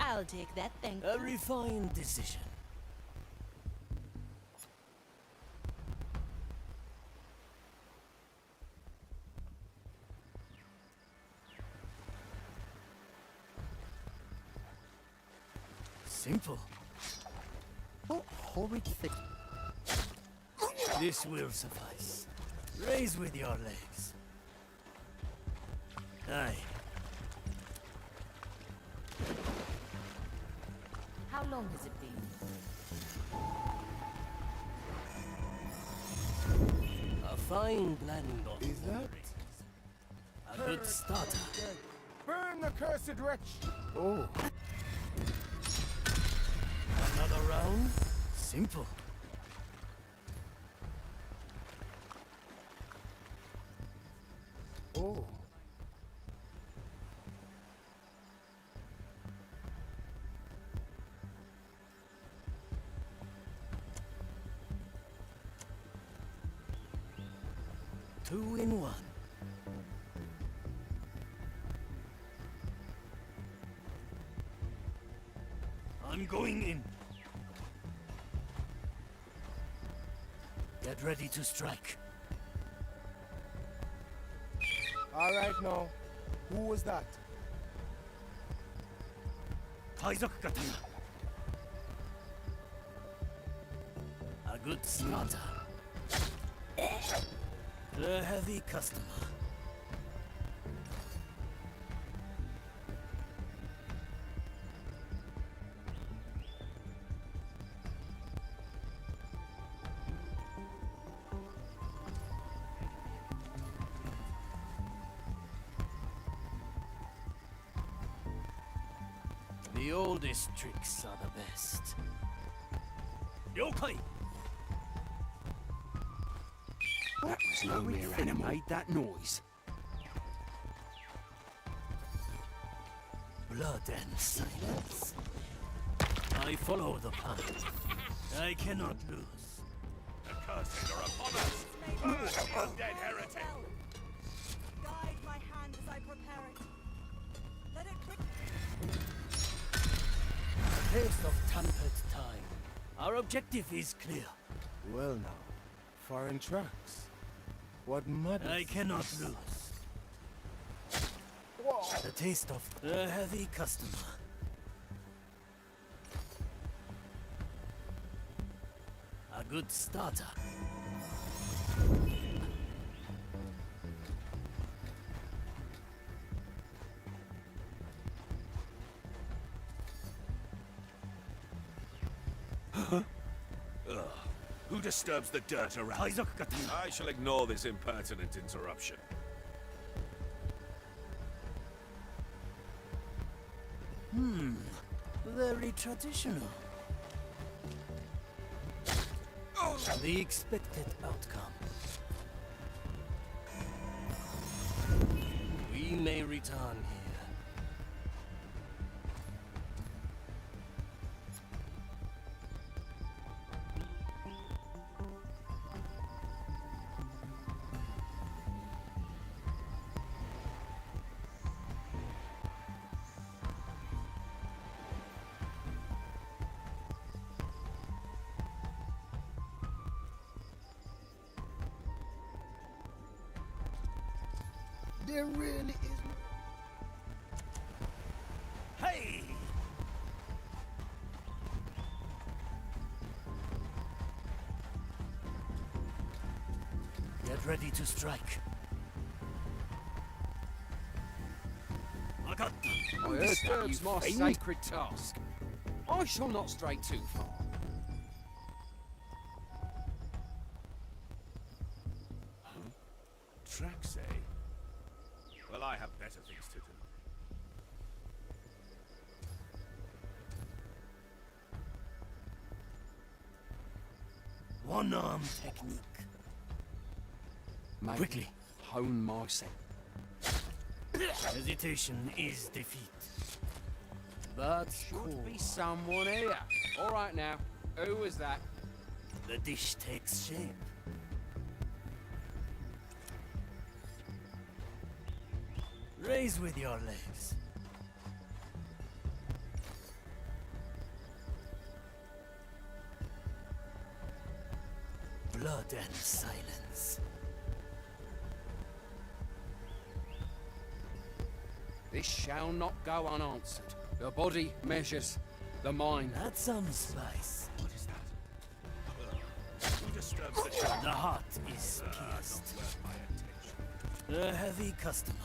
I'll take that, thank A you. refined decision. Simple. What horrid thing? This will suffice. Raise with your legs. Aye. How long has it been? A fine blend of Is that? a good starter. Burn the cursed wretch! Oh. Another round? Simple. Oh. Two in one. I'm going in. Get ready to strike. All right now. Who was that? A good slaughter. A heavy customer. The oldest tricks are the best. Yokai! That was no mere animal made that noise. Blood and silence. I follow the path. I cannot lose. The curses are upon us! Burn, you dead heretic! Guide my hand as I prepare it. Let it A taste of tempered time. Our objective is clear. Well now, foreign tracks. What madness? I cannot lose. The taste of a heavy customer. A good starter. Who disturbs the dirt around? I shall ignore this impertinent interruption. Very traditional. The expected outcome. We may return here. There really is. Hey! Get ready to strike. I disturbs my sacred task. I shall not stray too far. Tracks, eh? Well, I have better things to do. One-arm technique. Maybe Quickly. hone my scent. Hesitation is defeat. But Should be someone here. All right now, who was that? the dish takes shape. Raise with your legs. Blood and silence. This shall not go unanswered. The body measures the mind. That's some spice. What is that? Who disturbs the The heart is pierced. my attention. A heavy customer.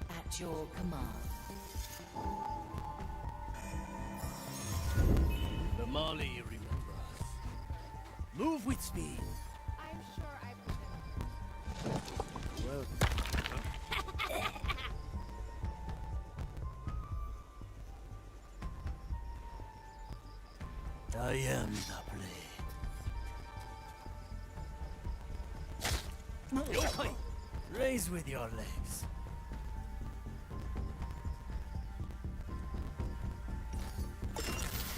At your command. The Mali remember us. Move with speed. I'm sure I Well, I am the blade. Yokai! Raise with your legs.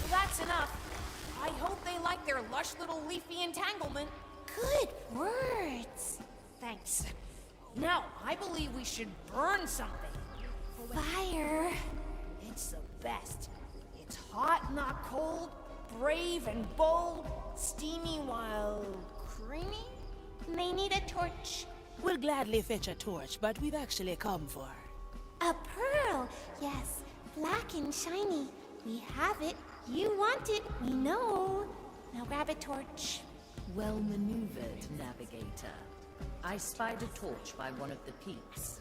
That's enough. I hope they like their lush little leafy entanglement. Good words. Thanks. Now, I believe we should burn something. Fire. It's the best. It's hot, not cold, Brave and bold, steamy while creamy? They need a torch. We'll gladly fetch a torch, but we've actually come for A pearl. Yes, black and shiny. We have it. You want it. We know. Now grab a torch. Well maneuvered, navigator. I spied a torch by one of the peaks.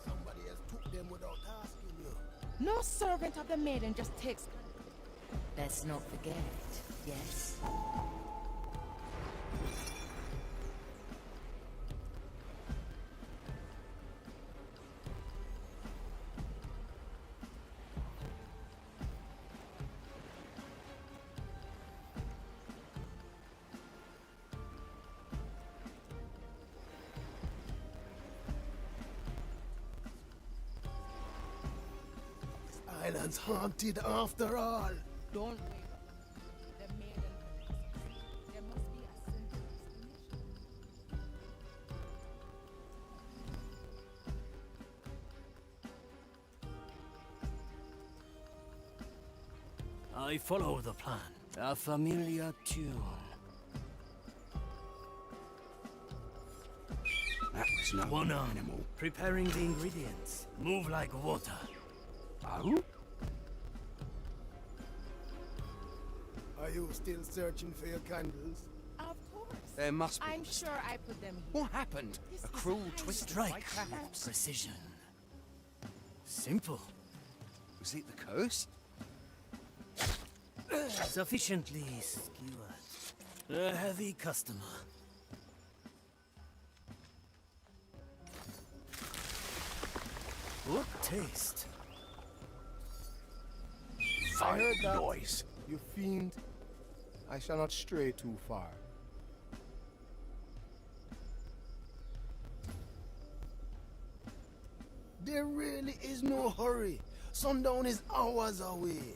Somebody else took them without asking you. No servant of the maiden just takes. Let's not forget, yes? Island's haunted after all. Don't wait. The maiden. There must be a simple explanation. I follow the plan. A familiar tune. That was no One arm. animal. Preparing the ingredients. Move like water. Oh? Are you still searching for your candles? Of course. There must be. I'm sure I put them here. What happened? This A is cruel highly twist Strike. by perhaps? Precision. Simple. Was it the curse? Sufficiently skewered. A heavy customer. What taste? I heard that noise. You fiend. I shall not stray too far. There really is no hurry. Sundown is hours away.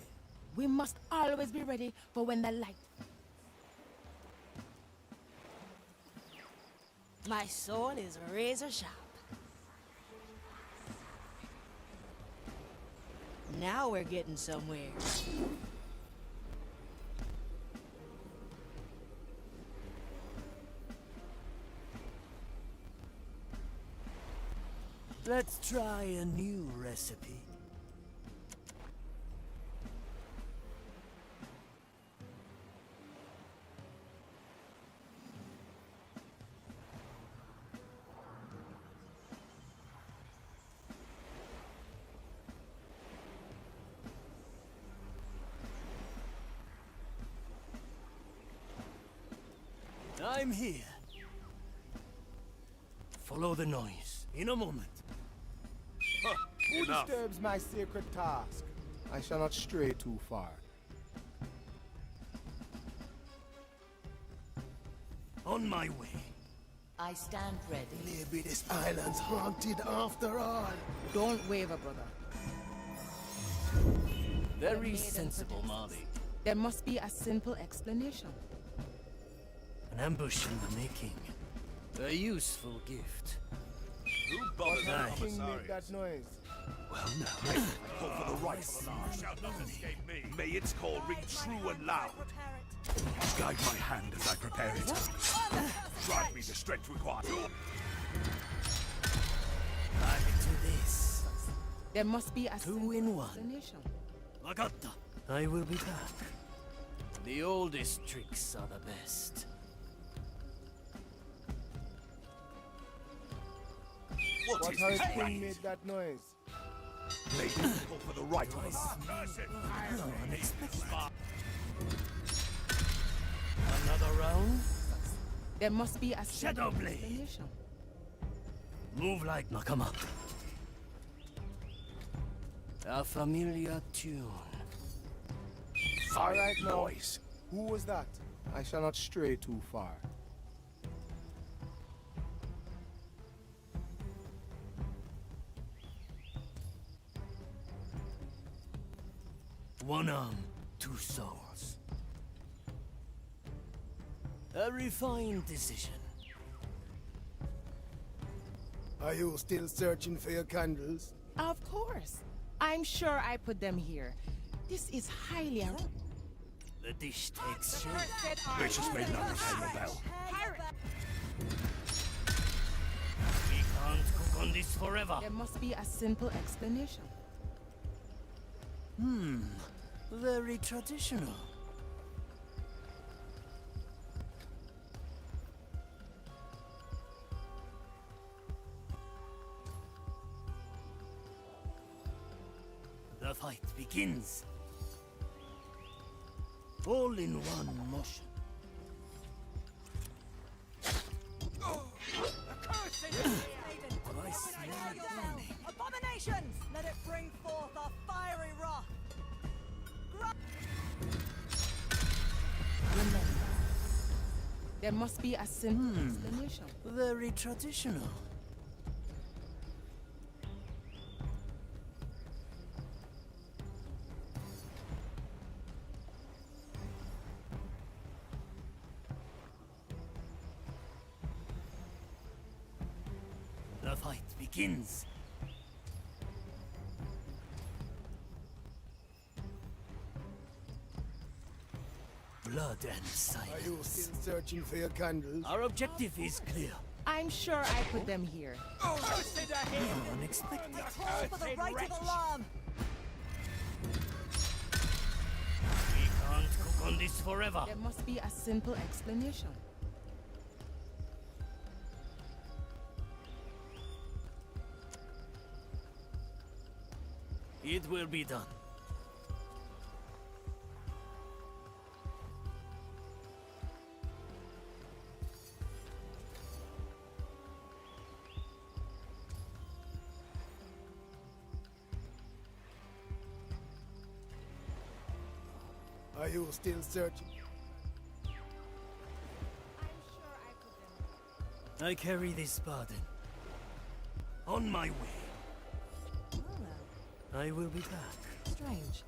We must always be ready for when the light. My sword is razor sharp. Now we're getting somewhere. Let's try a new recipe. I'm here. Follow the noise. In a moment. Who disturbs my sacred task? I shall not stray too far. On my way. I stand ready. Maybe this island's haunted after all. Don't waver, brother. Very sensible, Marley. There must be a simple explanation. An ambush in the making. A useful gift. Who bothers What the king commissariat? made that noise? Well, now. I call for the right alarm. Shall not escape me. May its call ring true and loud. Guide my hand as I prepare it. Grant me the strength required. Back to this. There must be a Two in one. explanation. Vagatta. I will be back. The oldest tricks are the best. What What is hurry this king racket? made that noise? May it call for the right alarm. Another round? There must be a simple Shadow Blade. explanation. Move like Nakama. A familiar tune. All right now. Who was that? I shall not stray too far. One arm, two souls. A refined decision. Are you still searching for your candles? Of course. I'm sure I put them here. This is highly The dish takes shape. Gracious may not retain the bell. We can't cook on this forever. There must be a simple explanation. Very traditional. The fight begins. All in one motion. Abominations! Let it bring forth a fiery wrath! There must be a simple explanation. Very traditional. The fight begins. Blood and silence. Are you still searching for your candles? Our objective is clear. I'm sure I put them here. Unexpected. Call for the right of alarm! We can't cook on this forever. There must be a simple explanation. It will be done. Are you still searching? I carry this burden. On my way. I will be back. Strange.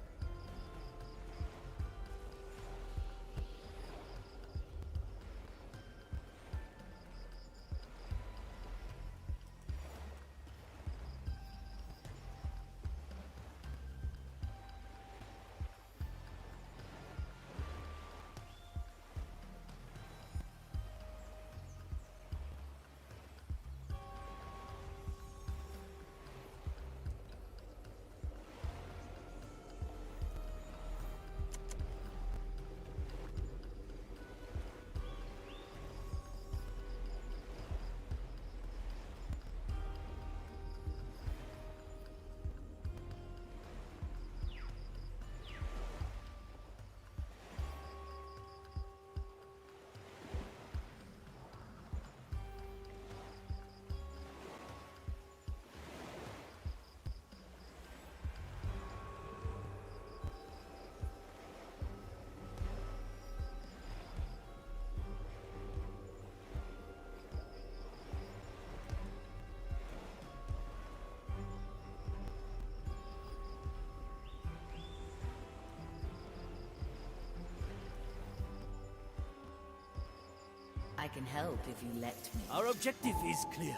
I can help if you let me. Our objective is clear.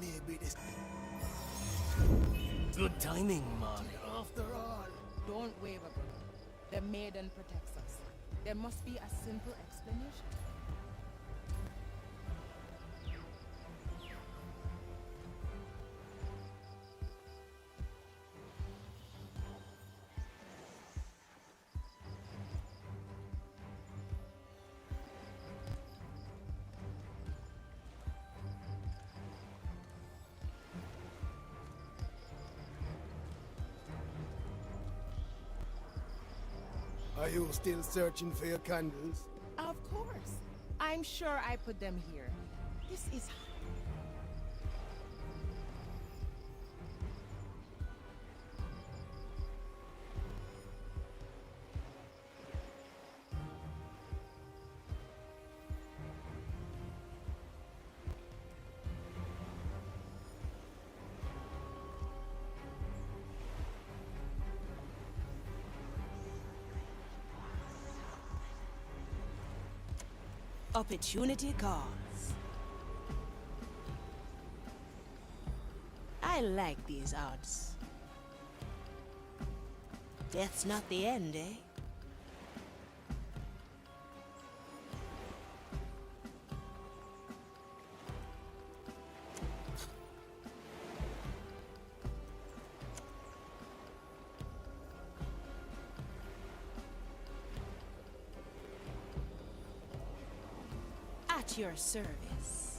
Maybe this. Good timing, Marley. After all, don't waver, brother. The maiden protects us. There must be a simple explanation. Are you still searching for your candles? Of course. I'm sure I put them here. This is... Opportunity calls. I like these odds. Death's not the end, eh? At your service.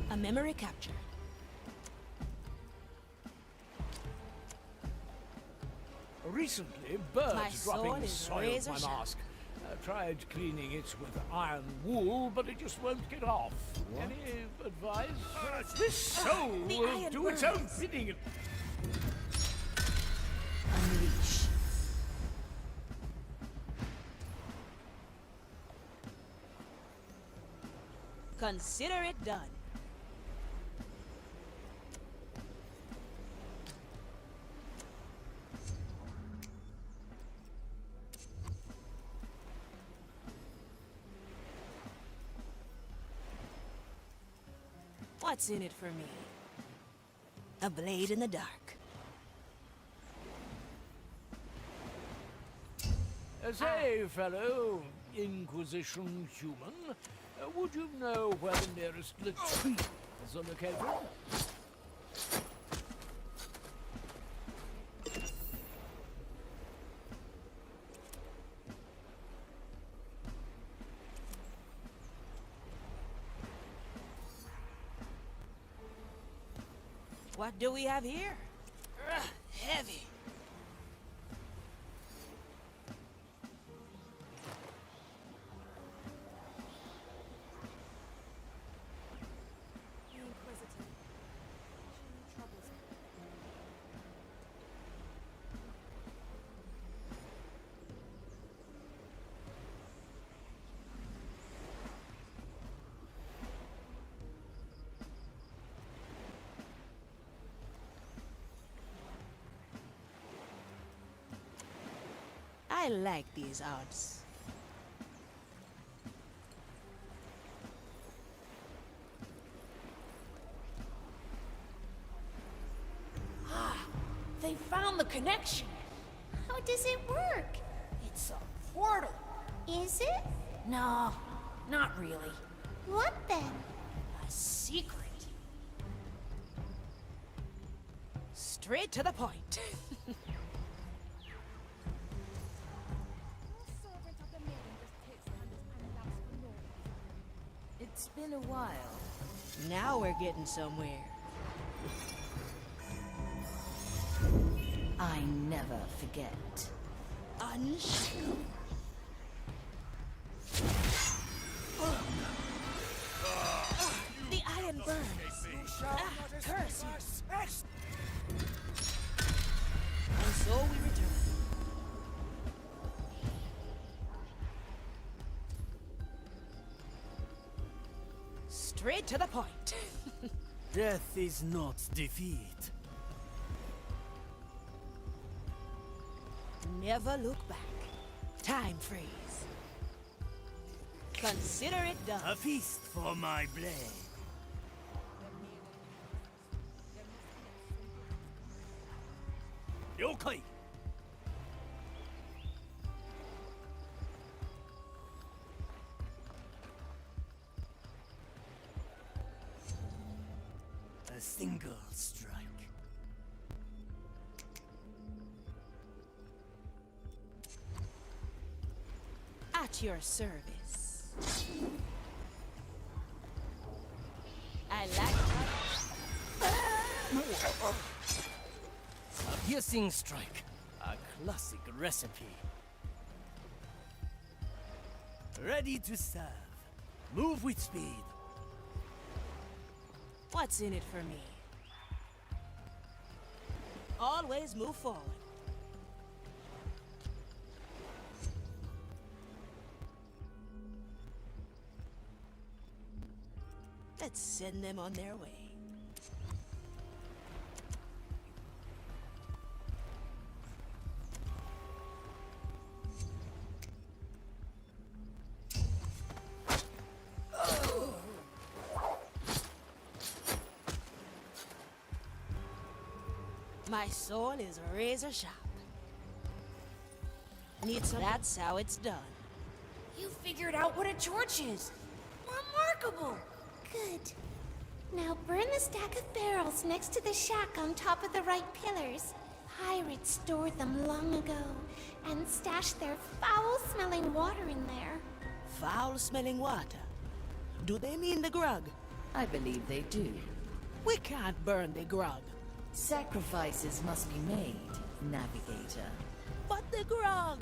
A memory capture. Recently, My birds sword dropping is soiled razor my sharp. mask. I tried cleaning it with iron wool, but it just won't get off. Any advice? This soul The will iron do its own burns. bidding. Unleash. Consider it done. What's in it for me? A blade in the dark. Say, fellow Inquisition human, would you know where the nearest latrine is located? What do we have here? Heavy. The Inquisitor. She troubles me. I like these odds. They found the connection. How does it work? It's a portal. Is it? No, not really. What then? A secret. Straight to the point. It's been a while. Now we're getting somewhere. I never forget. Unshackled. The iron burns. Curse you. And so we return. Straight to the point. Death is not defeat. Never look back. Time freeze. Consider it done. A feast for my blade. Yokai! A single strike. At your service. I like A piercing strike. A classic recipe. Ready to serve. Move with speed. What's in it for me? Always move forward. Let's send them on their way. My soul is razor sharp. Need some? That's how it's done. You figured out what a torch is. Remarkable. Good. Now burn the stack of barrels next to the shack on top of the right pillars. Pirates stored them long ago and stashed their foul-smelling water in there. Foul-smelling water? Do they mean the grug? I believe they do. We can't burn the grug. Sacrifices must be made, Navigator. But the grug!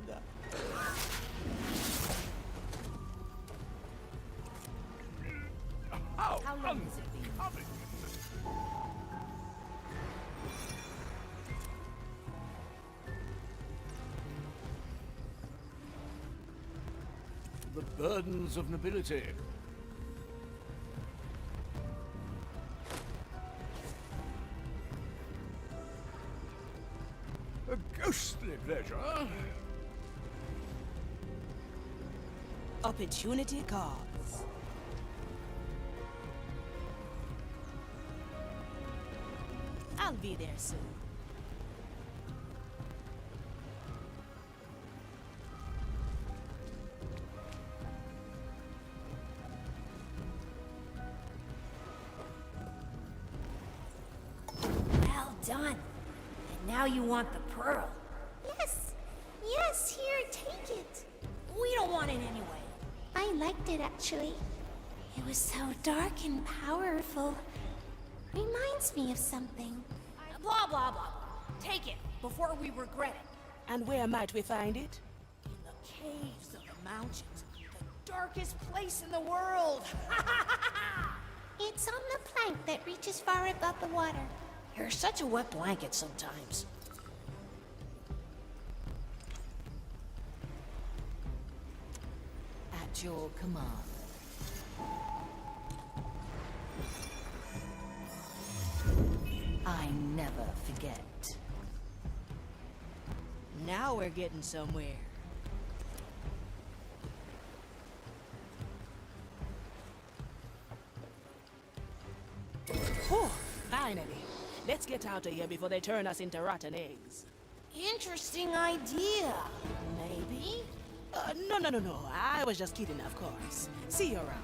How long has it been? The burdens of nobility. A ghostly pleasure. Opportunity calls. I'll be there soon. Well done. And now you want the pearl. Yes. Yes, here, take it. We don't want it anyway. I liked it, actually. It was so dark and powerful. Reminds me of something. Blah, blah, blah. Take it before we regret it. And where might we find it? In the caves of the mountains. The darkest place in the world. It's on the plank that reaches far above the water. You're such a wet blanket sometimes. At your command. I never forget. Now we're getting somewhere. Whew, finally. Let's get out of here before they turn us into rotten eggs. Interesting idea. Maybe? No. I was just kidding, of course. See you around.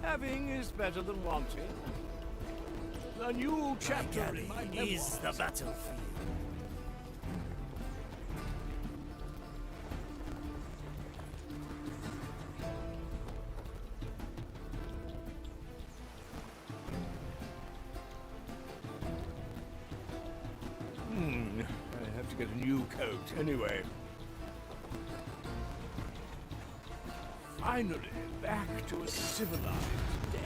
Having is better than wanting. A new chapter in my is the memoirs. battlefield. I have to get a new coat anyway. Finally, back to a civilized deck.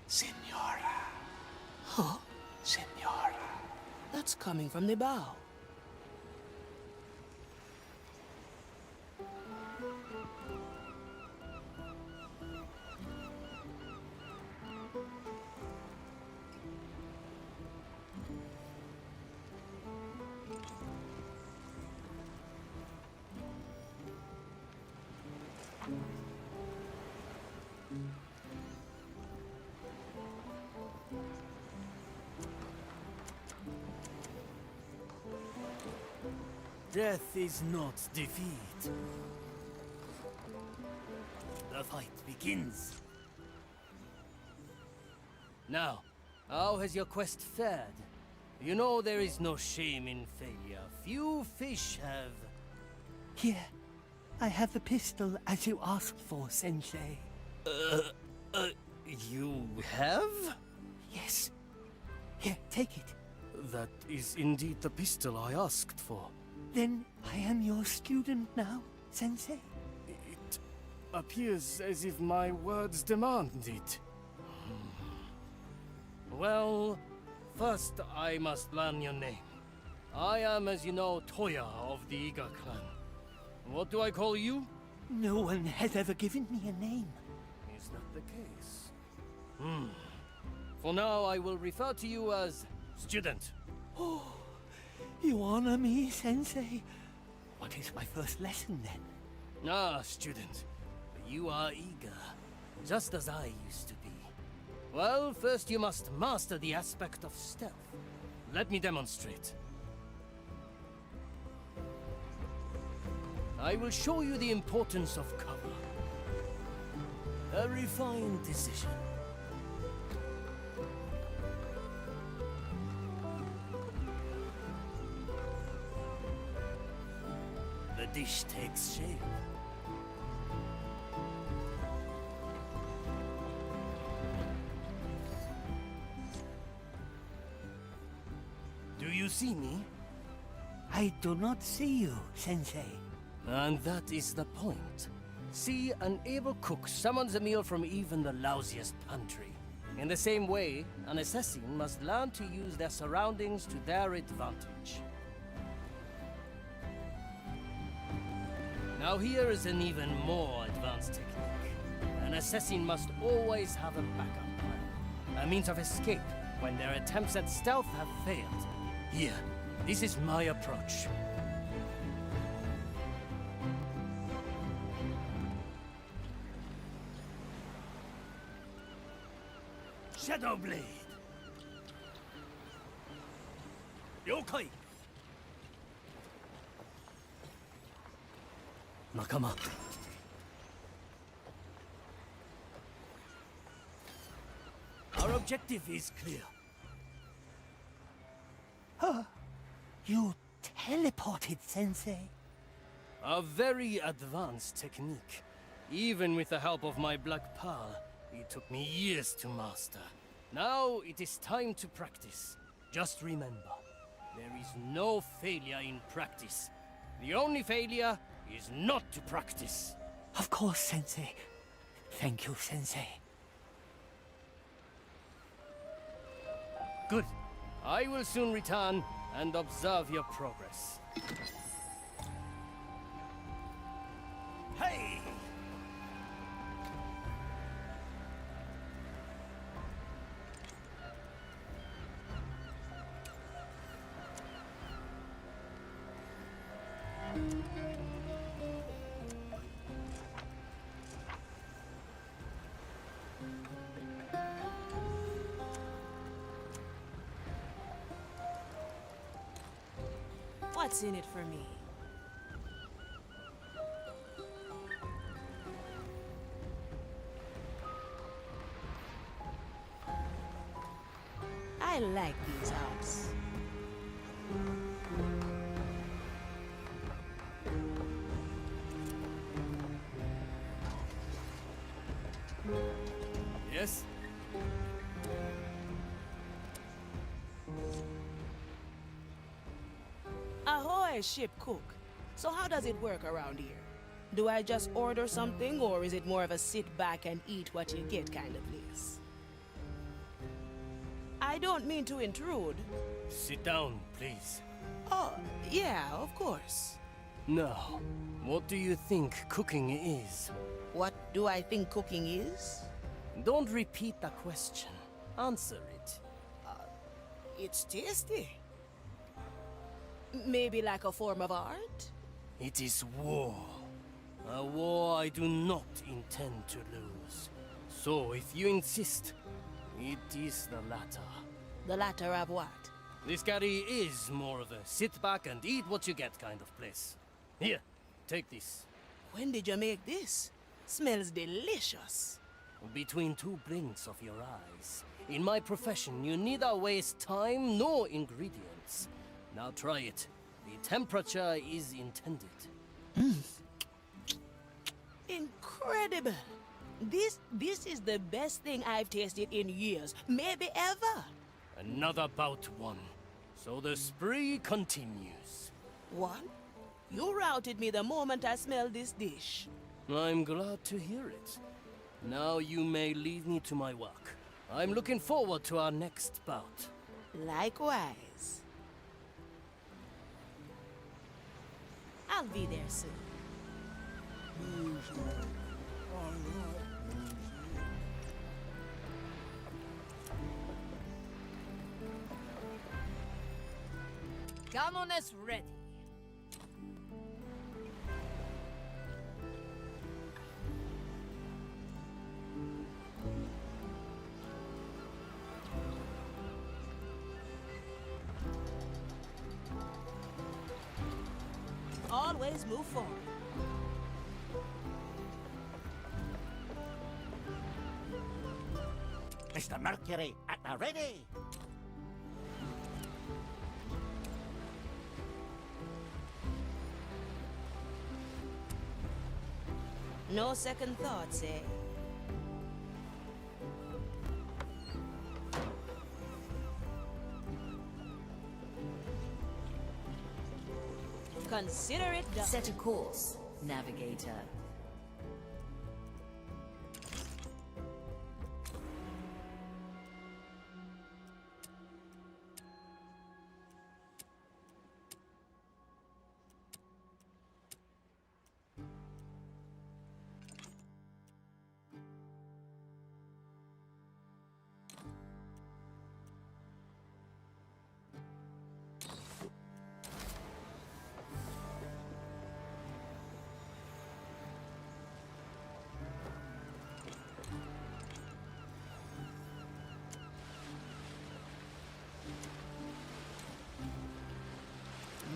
Senora. Huh? Senora. That's coming from the bow. Death is not defeat. The fight begins. Now, how has your quest fared? You know there is no shame in failure. Few fish have... Here, I have the pistol as you asked for, Sensei. You have? Yes. Here, take it. That is indeed the pistol I asked for. Then I am your student now, Sensei? It appears as if my words demand it. Well, first I must learn your name. I am, as you know, Toya of the Iga clan. What do I call you? No one has ever given me a name. Is that the case? For now, I will refer to you as student. Oh, you honor me, Sensei. What is my first lesson, then? Ah, student. You are eager, just as I used to be. Well, first you must master the aspect of stealth. Let me demonstrate. I will show you the importance of cover. A refined decision. The dish takes shape. Do you see me? I do not see you, Sensei. And that is the point. See, an able cook summons a meal from even the lousiest pantry. In the same way, an assassin must learn to use their surroundings to their advantage. Now here is an even more advanced technique. An assassin must always have a backup plan, a means of escape when their attempts at stealth have failed. Here, this is my approach. Shadow Blade! Yokai! Nakama. Our objective is clear. Huh? You teleported, Sensei? A very advanced technique. Even with the help of my Black Pearl, it took me years to master. Now it is time to practice. Just remember, there is no failure in practice. The only failure is not to practice. Of course, Sensei. Thank you, Sensei. Good. I will soon return and observe your progress. Hey! What's in it for me? I like these outs. Yes? Ahoy, ship cook. So how does it work around here? Do I just order something, or is it more of a sit back and eat what you get kind of place? I don't mean to intrude. Sit down, please. Oh, yeah, of course. Now, what do you think cooking is? What do I think cooking is? Don't repeat the question. Answer it. It's tasty. Maybe like a form of art? It is war. A war I do not intend to lose. So, if you insist, it is the latter. The latter of what? This curry is more of a sit back and eat what you get kind of place. Here, take this. When did you make this? Smells delicious. Between two blinks of your eyes. In my profession, you neither waste time nor ingredients. Now try it. The temperature is intended. Incredible! This is the best thing I've tasted in years, maybe ever. Another bout won. So the spree continues. What? You routed me the moment I smelled this dish. I'm glad to hear it. Now you may leave me to my work. I'm looking forward to our next bout. Likewise. I'll be there soon. Gammon is ready. Always move forward. Mr. Mercury, at the ready! No second thoughts, eh? Consider it done. Set a course, navigator.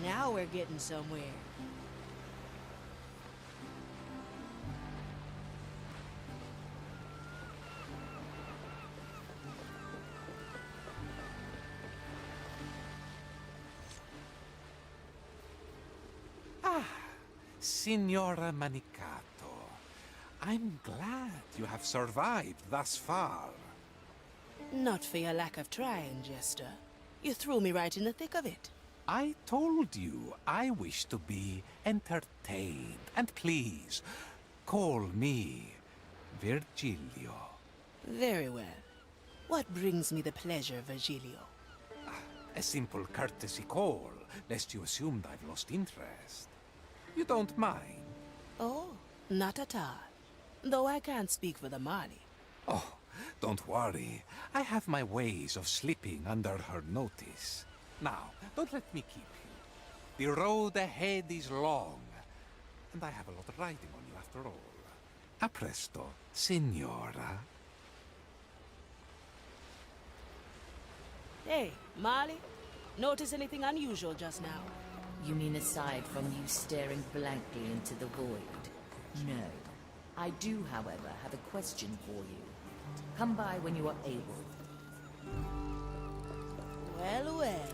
Now we're getting somewhere. Signora Manicato, I'm glad you have survived thus far. Not for your lack of trying, Jester. You threw me right in the thick of it. I told you I wish to be entertained. And please, call me Virgilio. Very well. What brings me the pleasure, Virgilio? A simple courtesy call, lest you assumed I've lost interest. You don't mind? Oh, not at all. Though I can't speak for the Mali. Oh, don't worry. I have my ways of slipping under her notice. Now, don't let me keep you. The road ahead is long, and I have a lot riding on you after all. A presto, signora. Hey, Mali. Notice anything unusual just now? You mean aside from you staring blankly into the void? No. I do, however, have a question for you. Come by when you are able. Well, well.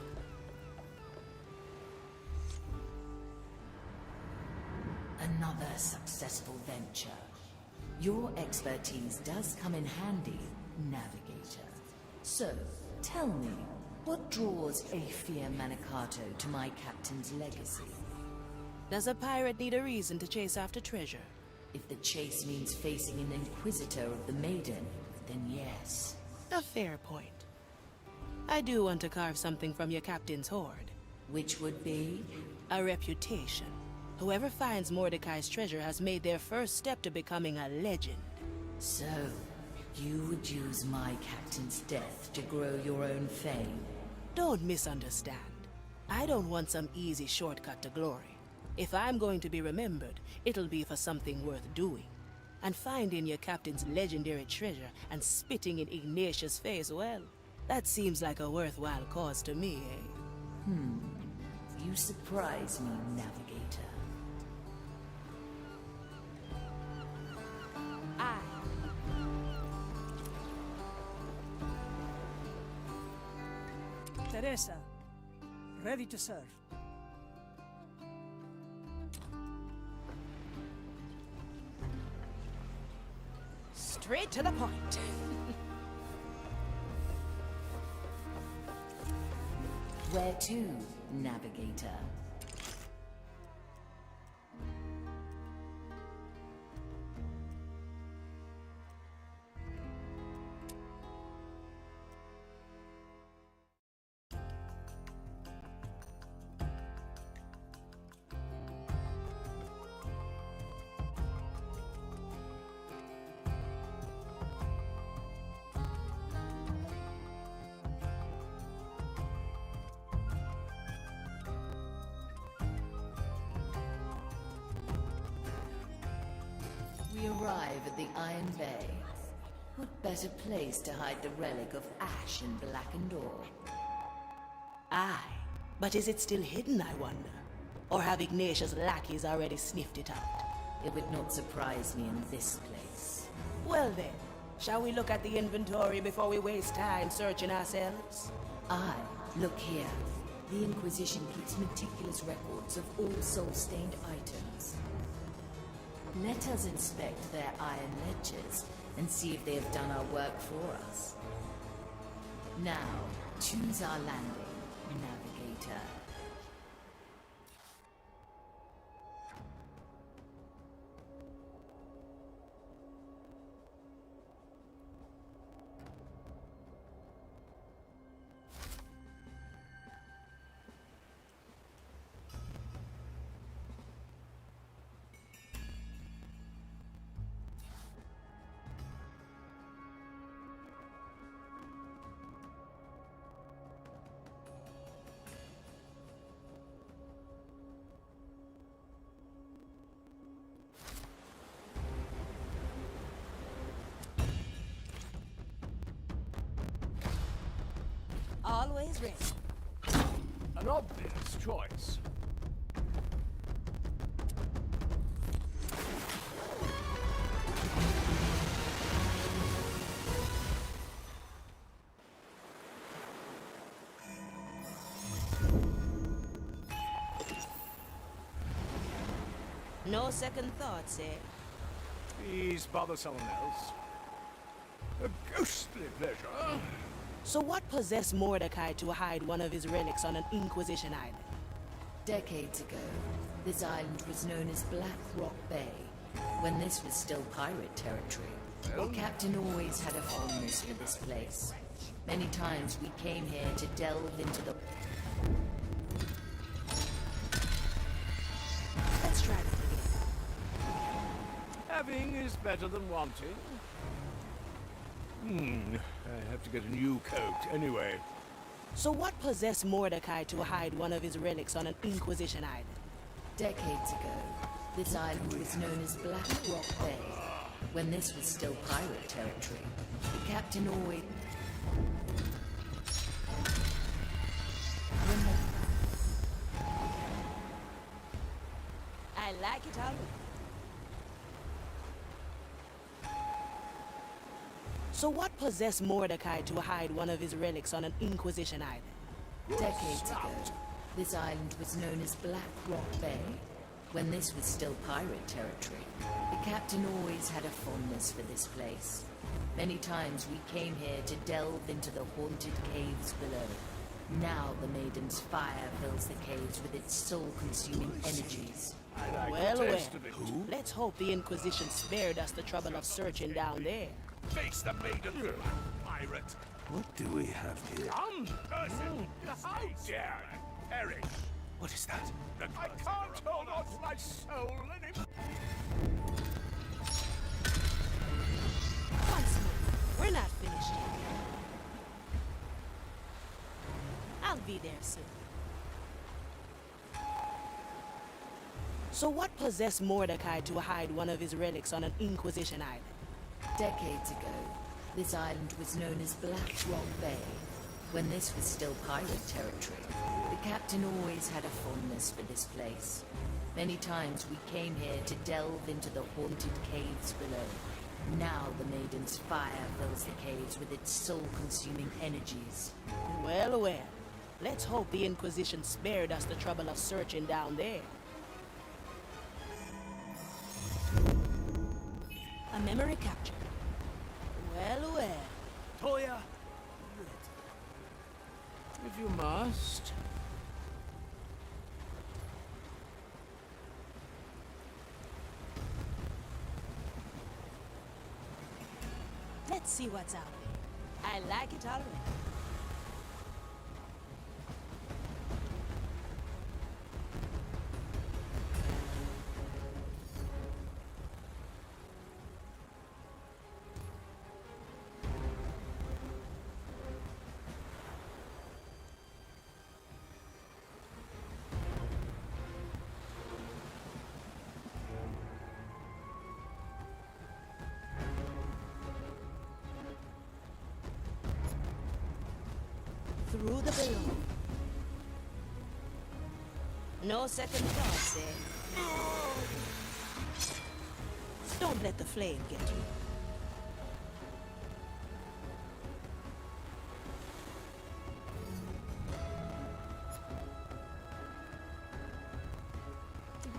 Another successful venture. Your expertise does come in handy, navigator. So, tell me, what draws Aethia Manicato to my captain's legacy? Does a pirate need a reason to chase after treasure? If the chase means facing an inquisitor of the Maiden, then yes. A fair point. I do want to carve something from your captain's hoard. Which would be? A reputation. Whoever finds Mordecai's treasure has made their first step to becoming a legend. So, you would use my captain's death to grow your own fame? Don't misunderstand. I don't want some easy shortcut to glory. If I'm going to be remembered, it'll be for something worth doing. And finding your captain's legendary treasure and spitting in Ignatius' face, well, that seems like a worthwhile cause to me, eh? You surprise me, Navigator. Teresa, ready to serve. Straight to the point. Where to, Navigator? We arrive at the Iron Bay. What better place to hide the relic of ash and blackened ore? Aye, but is it still hidden, I wonder? Or have Ignatius' lackeys already sniffed it out? It would not surprise me in this place. Well then, shall we look at the inventory before we waste time searching ourselves? Aye, look here. The Inquisition keeps meticulous records of all soul-stained items. Let us inspect their iron ledgers and see if they have done our work for us. Now, choose our landing, Navigator. Always ready. An obvious choice. No second thoughts, eh? Please bother someone else. A ghostly pleasure. So what possessed Mordecai to hide one of his relics on an Inquisition island? Decades ago, this island was known as Black Rock Bay, when this was still pirate territory. The captain always had a fondness for this place. Many times we came here to delve into the... Let's try that again. Having is better than wanting. I have to get a new coat anyway. So what possessed Mordecai to hide one of his relics on an Inquisition island? Decades ago, this island was known as Black Rock Bay, when this was still pirate territory. The captain always... I like it already. So what possessed Mordecai to hide one of his relics on an Inquisition island? Decades ago, this island was known as Black Rock Bay, when this was still pirate territory. The captain always had a fondness for this place. Many times we came here to delve into the haunted caves below. Now the Maiden's fire fills the caves with its soul-consuming energies. Well, let's hope the Inquisition spared us the trouble of searching down there. Face the maiden, pirate. What do we have here? Come, person! How dare you perish? What is that? I can't hold on to my soul anymore. Once more, we're not finished yet. I'll be there soon. So what possessed Mordecai to hide one of his relics on an Inquisition island? Decades ago, this island was known as Black Rock Bay. When this was still pirate territory, the captain always had a fondness for this place. Many times we came here to delve into the haunted caves below. Now the Maiden's fire fills the caves with its soul-consuming energies. Well, well. Let's hope the Inquisition spared us the trouble of searching down there. A memory capture. Well, well. Toya, if you must. Let's see what's out there. I like it already. Through the below. No second thoughts, eh? Don't let the flame get you.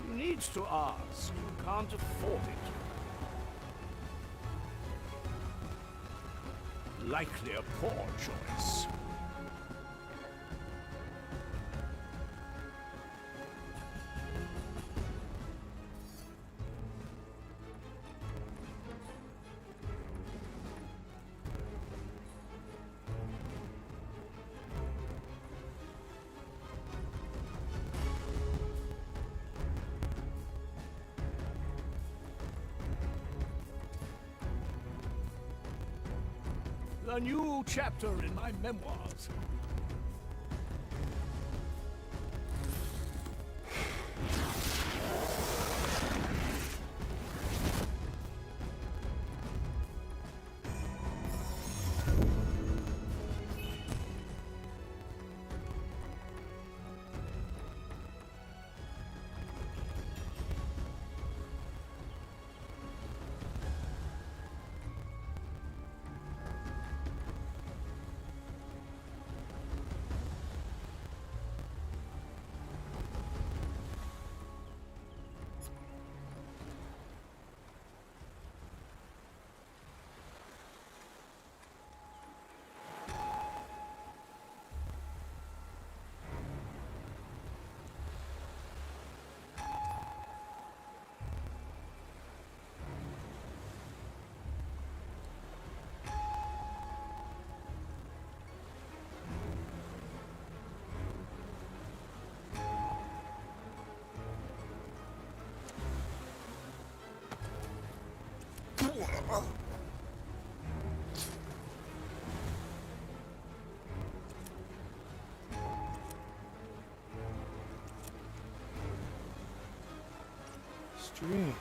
He needs to ask. You can't afford it. Likely a poor choice. A new chapter in my memoirs. Strange.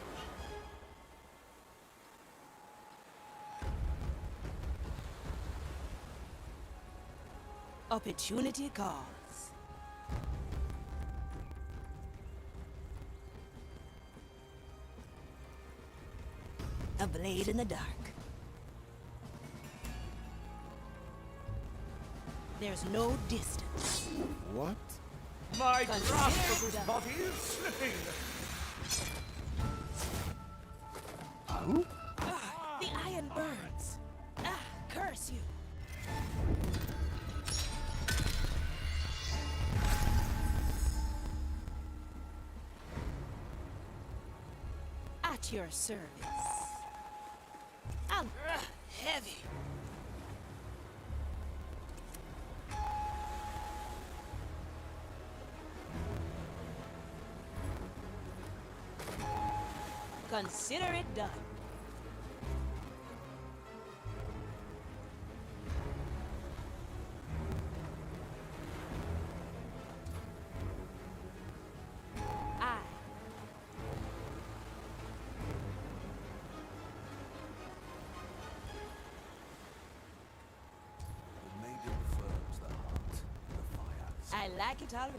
Opportunity calls. A blade in the dark. There's no distance. What? My grasp of his body is slipping. Oh? The iron burns. Curse you. At your service. heavy. Consider it done. The maiden firms the heart, the fire. I like it already.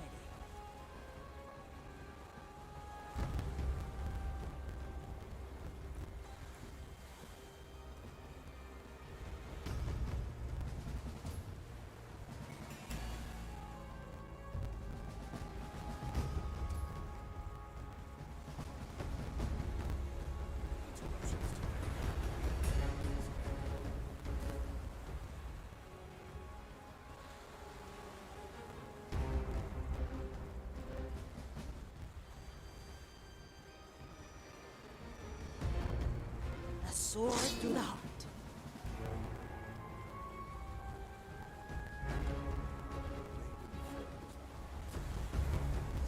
A sword through the heart.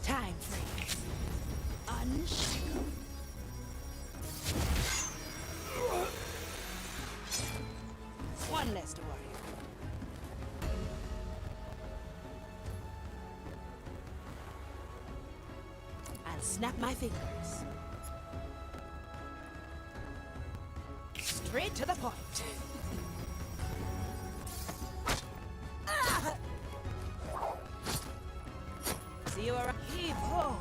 Time freeze. Unshackled. One less to worry about. I'll snap my fingers. Straight to the point. See you around. Heave-ho!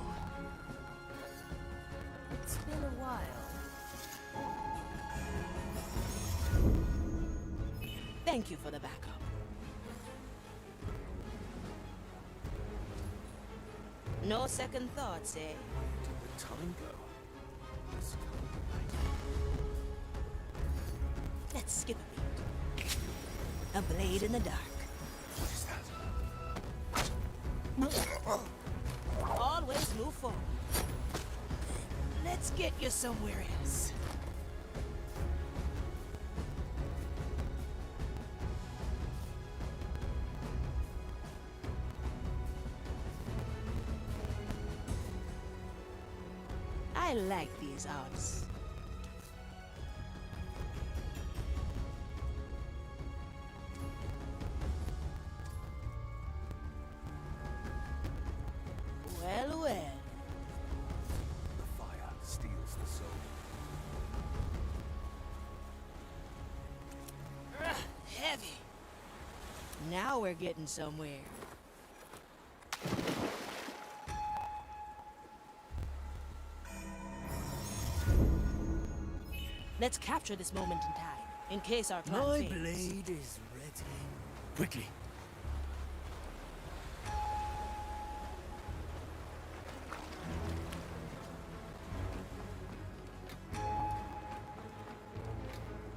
It's been a while. Thank you for the backup. No second thoughts, eh? Did the time go? Let's skip a beat. A blade in the dark. What is that? Always move forward. Let's get you somewhere else. I like these odds. Well, well. The fire steals the soul. Heavy. Now we're getting somewhere. Let's capture this moment in time, in case our plan My fails. blade is ready. Quickly.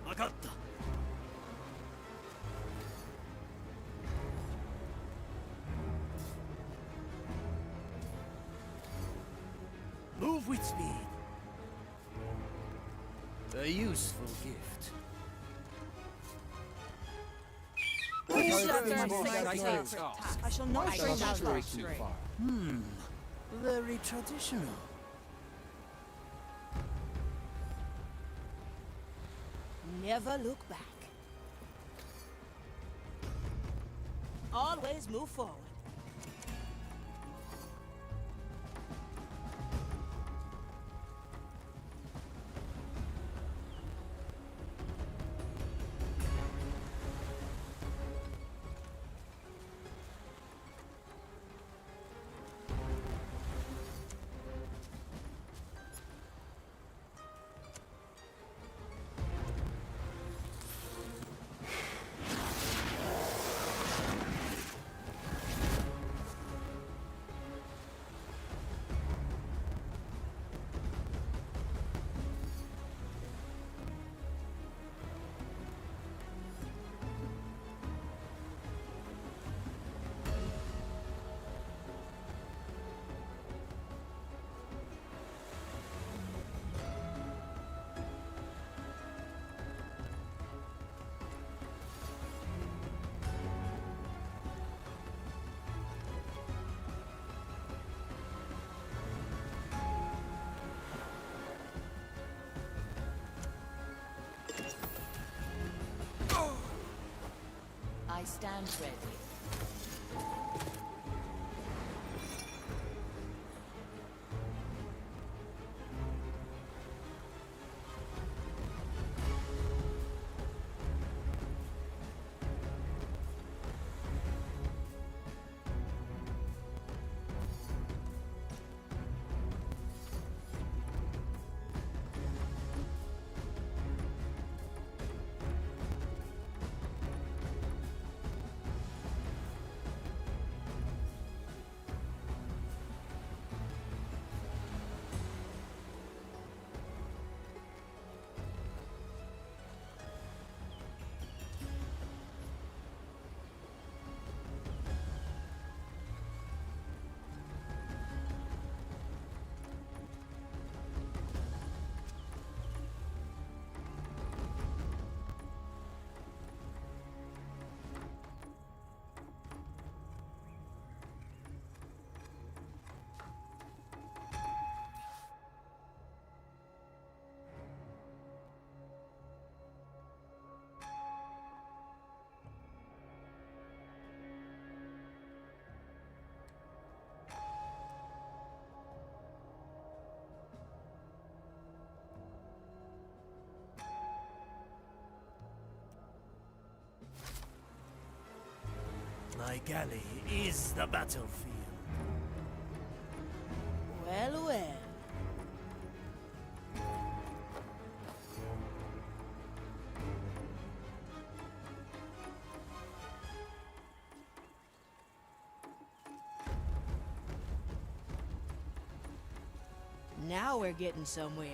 Vagatta. Move with speed. A useful gift. I shall not stray too far. Very traditional. Never look back. Always move forward. stand ready. My galley is the battlefield. Well, well. Now we're getting somewhere.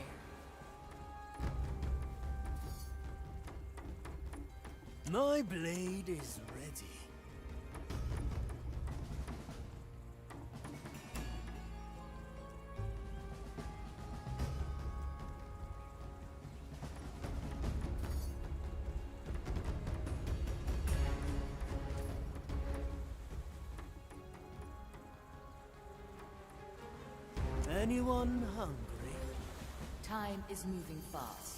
My blade is ready. Anyone hungry? Time is moving fast.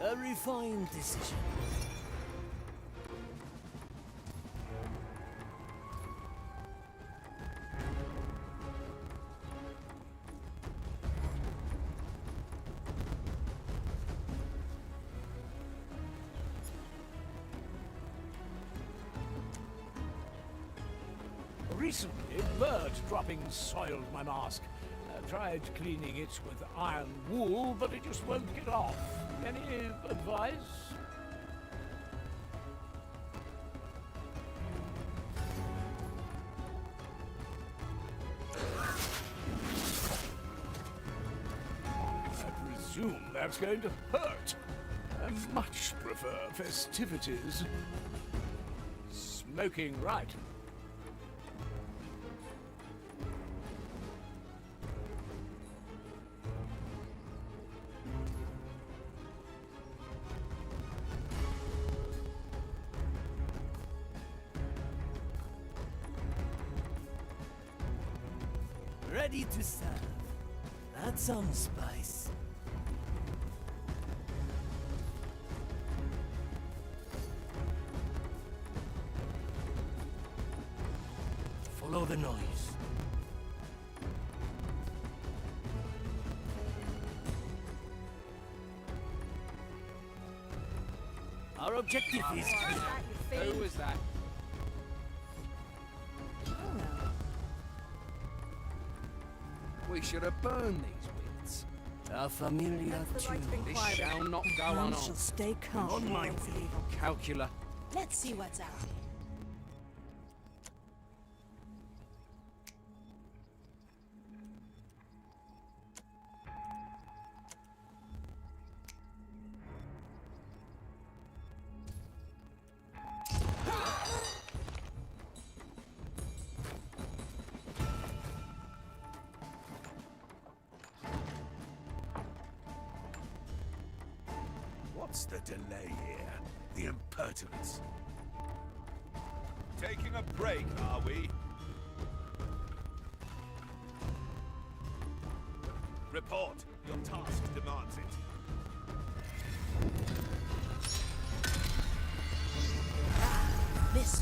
A refined decision. Recently, bird droppings soiled my mask. I tried cleaning it with iron wool, but it just won't get off. Any advice? I presume that's going to hurt. I much prefer festivities. Smoking right. Ready to serve. That's some spice. Follow the noise. Our objective is clear. Who was that? We should have burned these wits. A familiar tune. This shall not go on. Shall stay calm. On my way. Calcula. Let's see what's out here. What's the delay here? The impertinence. Taking a break, are we? Report. Your task demands it. This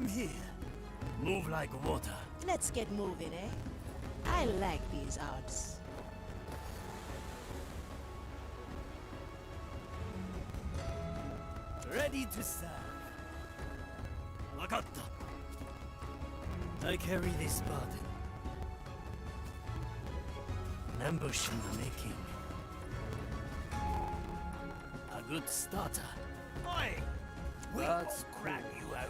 I'm here. Move like water. Let's get moving, eh? I like these odds. Ready to serve. Wakatta. I carry this burden. An ambush in the making. A good starter. Oi! We That's will grab you out.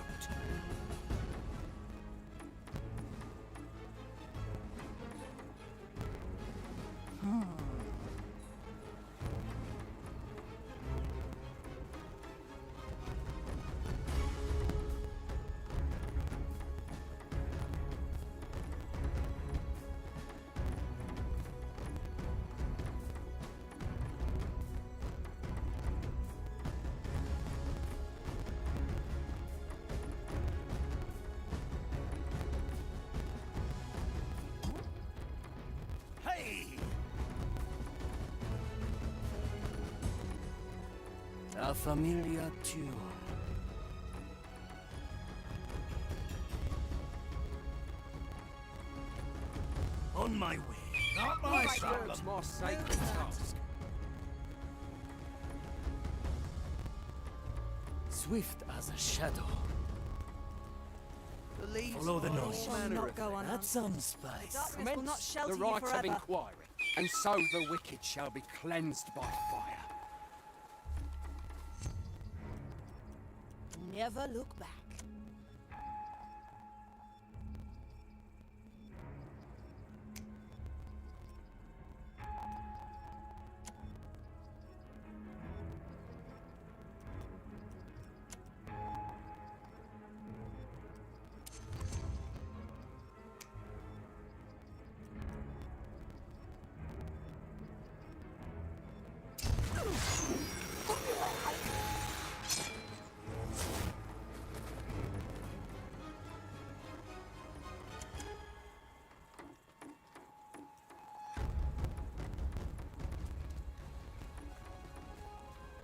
Hey! A familiar tune. On my way. Not my It's problem. more sacred task. Swift as a shadow. The leaves Follow the are all noise. manner of things. Add some spice. Commence the rite of inquiry, and so the wicked shall be cleansed by fire. Never look back.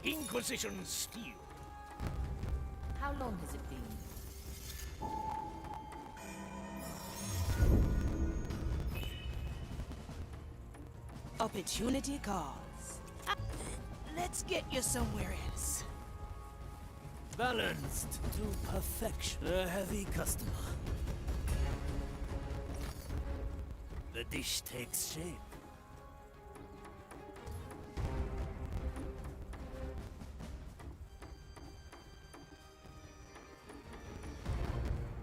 Inquisition steel. How long has it been? Opportunity calls. Let's get you somewhere else. Balanced to perfection. A heavy customer. The dish takes shape.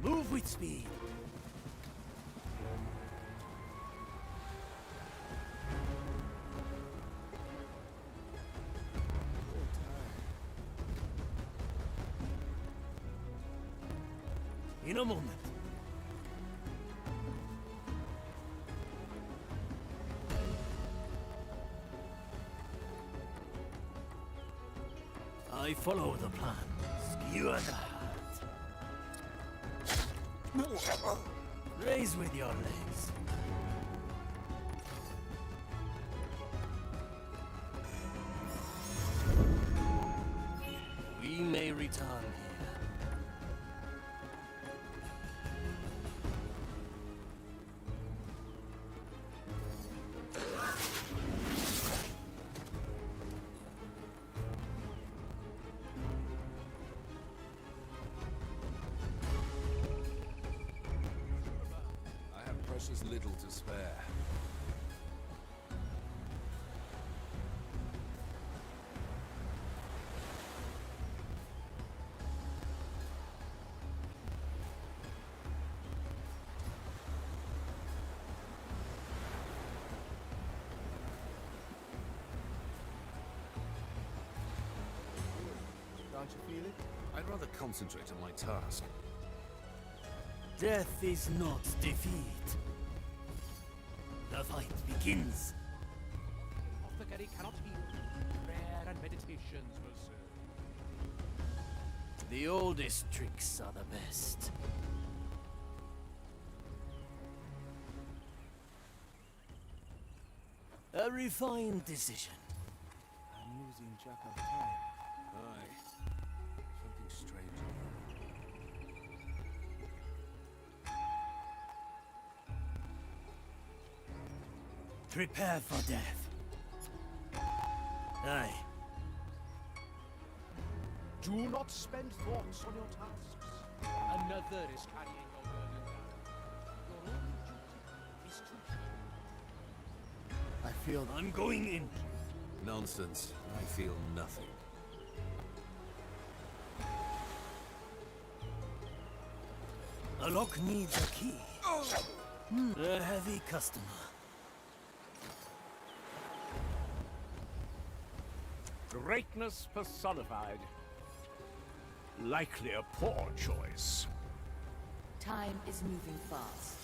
Move with speed. In a moment. I follow the plan. Skewer the heart. Raise with your legs. We may return here. I have precious little to spare. Don't you feel it? I'd rather concentrate on my task. Death is not defeat. The fight begins. Apothecary cannot heal. Prayer and meditations will serve. The oldest tricks are the best. A refined decision. I'm losing track of time. Aye. Something strange. Prepare for death. Aye. Do not spend thoughts on your tasks. Another is carrying your burden down. Your only duty is to... I feel... I'm going in. Nonsense. I feel nothing. A lock needs a key. A heavy customer. Greatness personified. Likely a poor choice. Time is moving fast.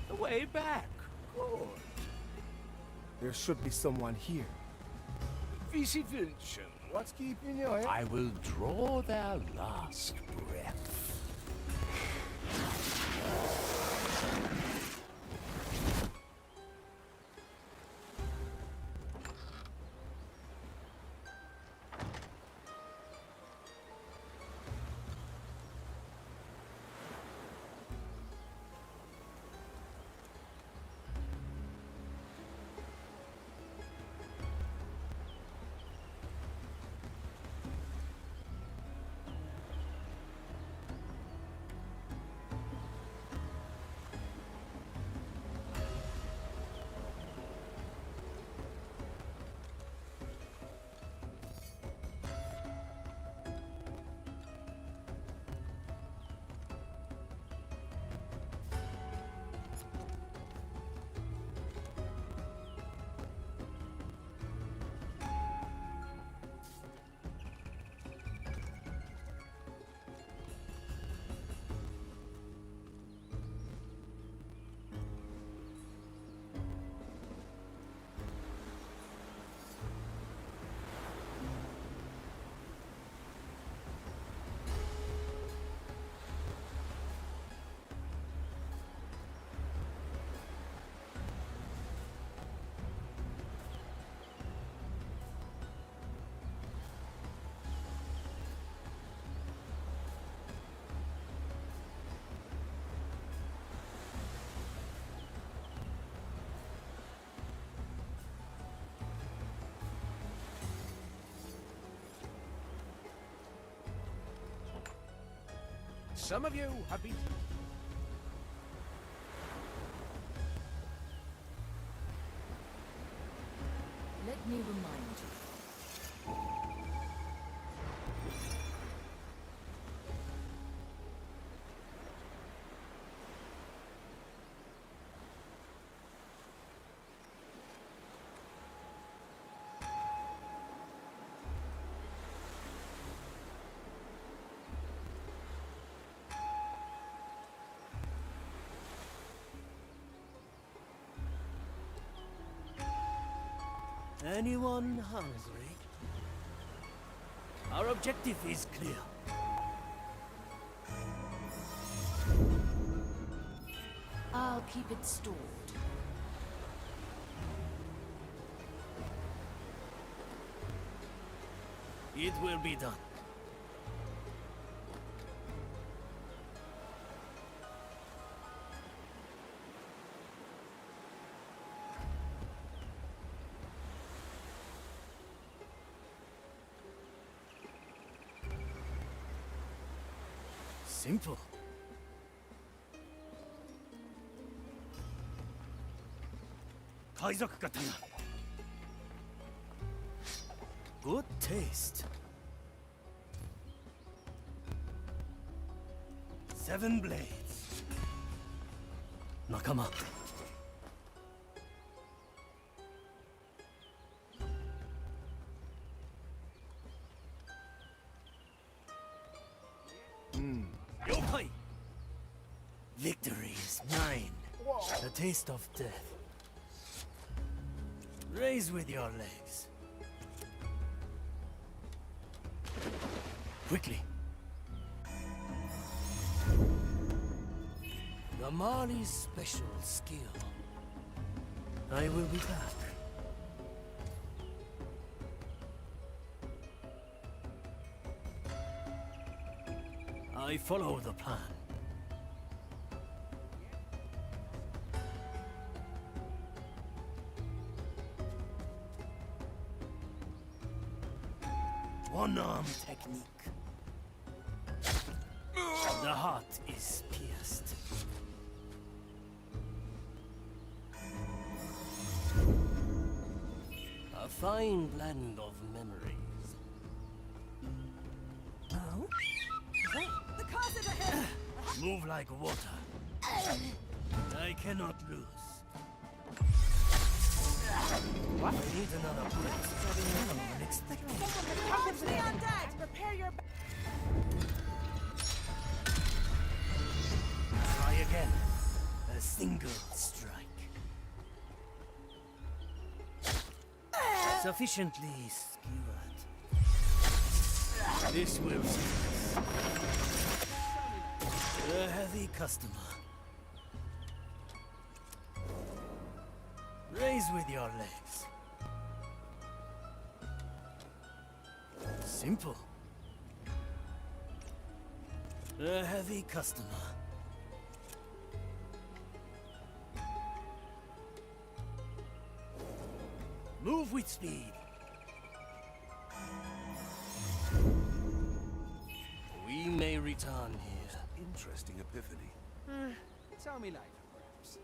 The way back. Good. There should be someone here. Vici Vincent. What's keeping you here? I will draw their last breath. Some of you have been... Let me remind you. Anyone hungry? Our objective is clear. I'll keep it stored. It will be done. Simple. Kaizoku katana. Good taste. 7 blades. Nakama. Yokai! Victory is mine. The taste of death. Raise with your legs. Quickly. The Mali's special skill. I will be back. I follow the plan. One-arm technique. The heart is pierced. A fine blend of memories. Oh? The car's at ahead! Move like water. I cannot lose. What? I need another breath. Unexpected. Charge the undead! Prepare your Try again. A single strike. Sufficiently skewered. This will suffice. A heavy customer. Raise with your legs. Simple. A heavy customer. Move with speed. We may return here. Interesting epiphany. Tell me later, perhaps.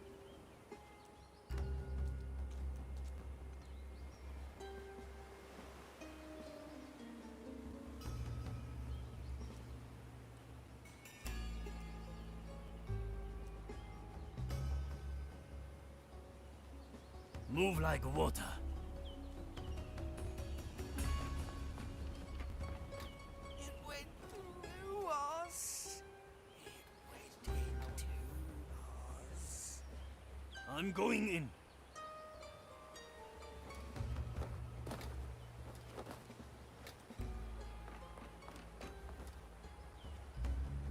Move like water. It went through us. It went into us. I'm going in.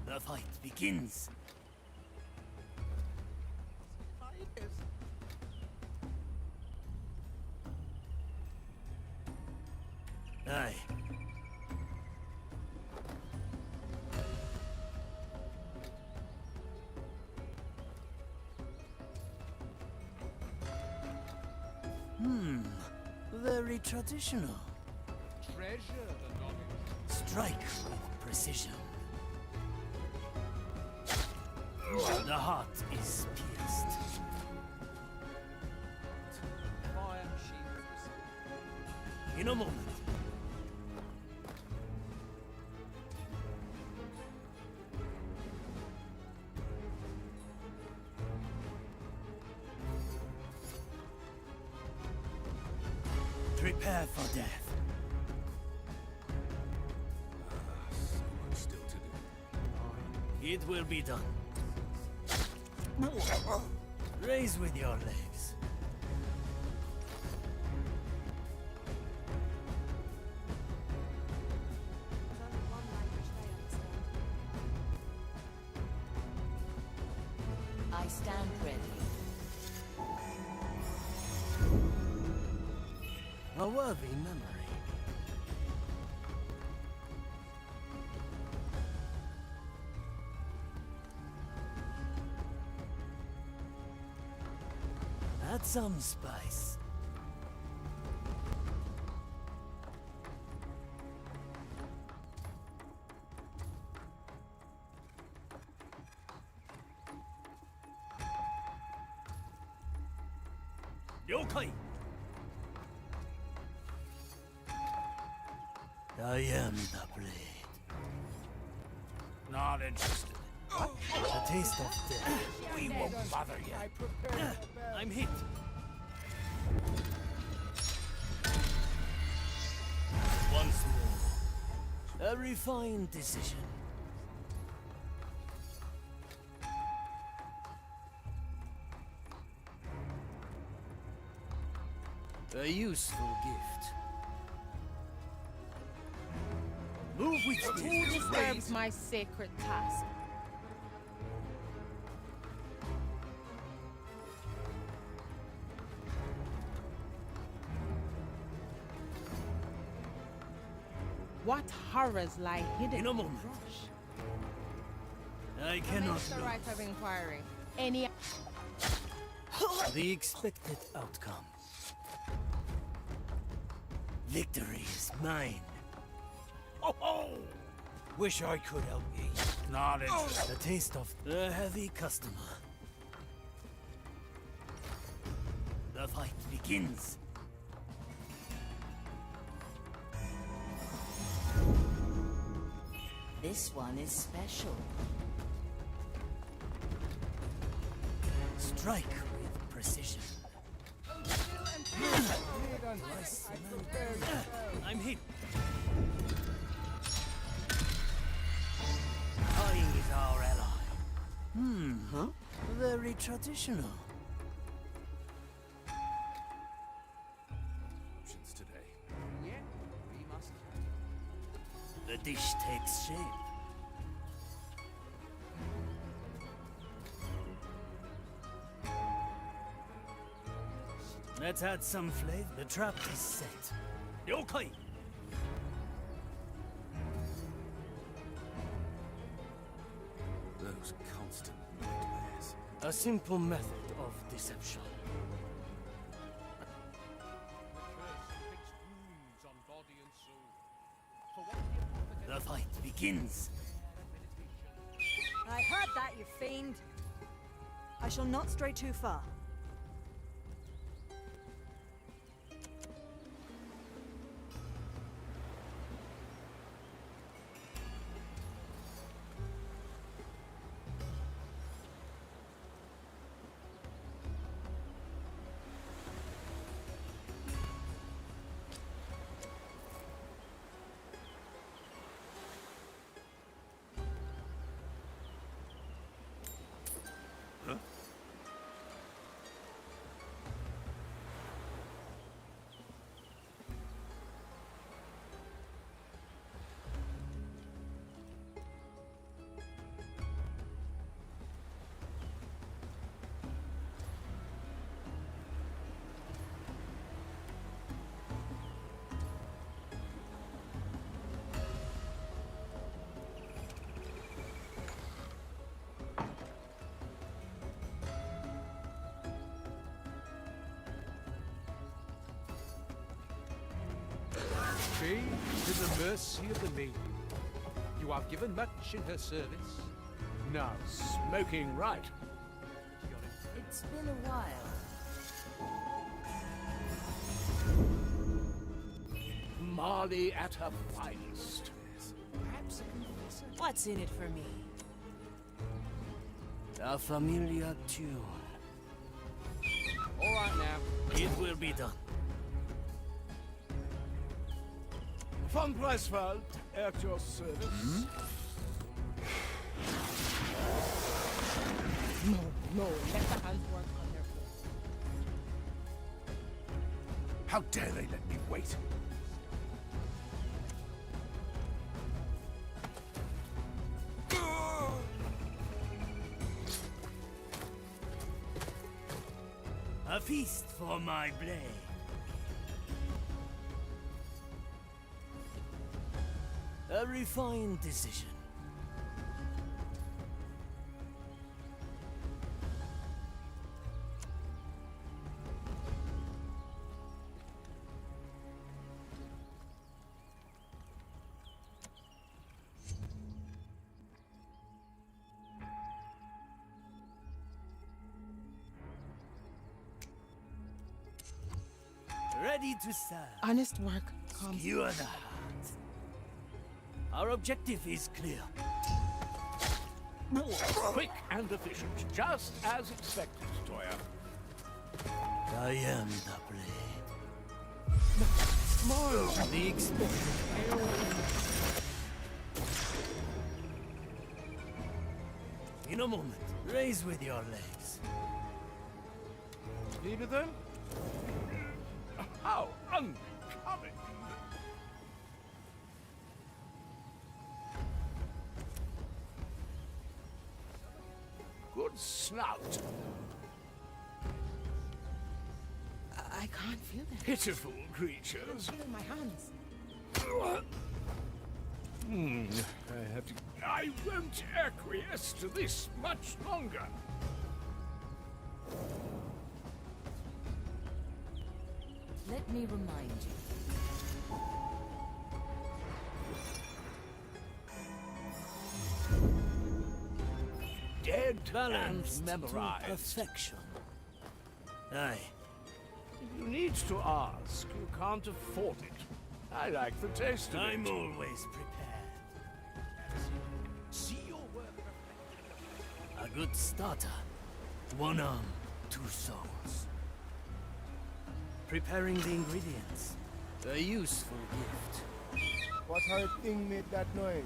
The fight begins. Aye. Very traditional. Treasure the knowledge. Strike with precision. The heart is pierced. Fire shield. In a moment. Prepare for death. So much still to do. It will be done. Raise with your legs. There's only one language they understand. I stand ready. A worthy memory. Add some spice. Yokai! I am the blade. Not interested. A taste of death. We won't bother you. I prepare the bell. I'm hit. Once more. A refined decision. A useful gift. Move with speed. Who disturbs my sacred task? What horrors lie hidden In a the moment. brush? I Make cannot the lose. right of inquiry. Any The expected outcome. Victory is mine. Ho ho! Wish I could help ye. Not interested. The taste of the heavy customer. The fight begins. This one is special. Strike with precision. I'm hit. I is our ally. Huh? Very traditional. Options today. Yeah, we must. The dish takes shape. Let's add some flavor. The trap is set. Yokai! Those constant nightmares. A simple method of deception. Wounds on body and soul. For what The fight begins. I heard that, you fiend. I shall not stray too far. She is in the mercy of the maiden. You have given much in her service. Now, Smoking right. It's been a while. Marley at her finest. perhaps a confessor. What's in it for me? A familiar tune. All right now. It will be done. Von Preiswald, at your service. No, let the hands work on their food. How dare they let me wait? A feast for my blade. A refined decision. Ready to serve. Honest work comes. Skewer the heart. Our objective is clear. Quick and efficient, just as expected, Toya. I am the blade. More than the expected. In a moment, raise with your legs. Leave it then? How unbecoming! Good snout. I can't feel that. Pitiful creatures. I feel in my hands. I have to. I won't acquiesce to this much longer. Let me remind you. read Balanced and to memorized. perfection. Aye. If you need to ask, you can't afford it. I like the taste of it. I'm always prepared. See your work A good starter. One arm, two souls. Preparing the ingredients. A useful gift. What hard thing made that noise?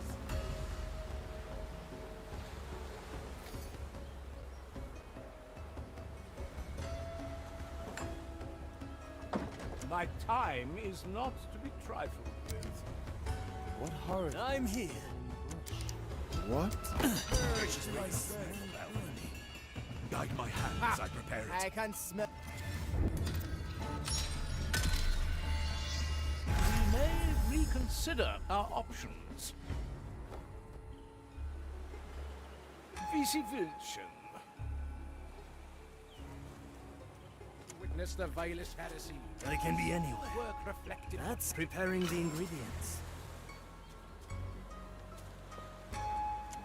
My time is not to be trifled with. What horror? I'm here. What? Guide my hand as I prepare it. I can smell. We may reconsider our options. Wie Sie wünschen. Witness the vilest heresy. I can be anywhere. Work reflected. That's preparing the ingredients.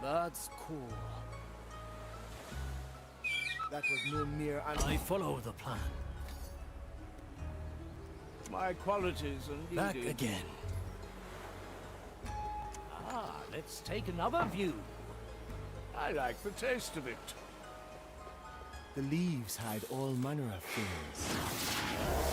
That's cool. That was no mere. I follow the plan. My qualities are Back needed. again. Ah, let's take another view. I like the taste of it. The leaves hide all manner of things.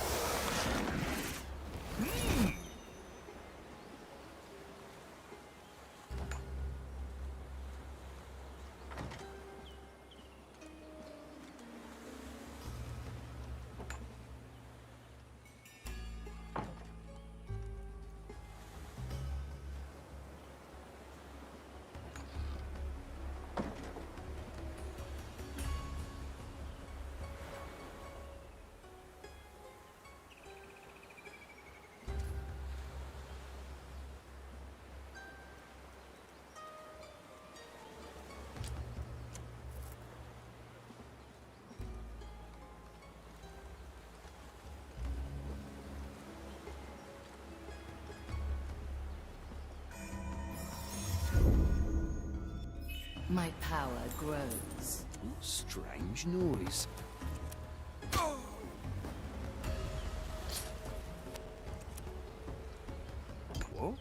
My power grows. Strange noise. What?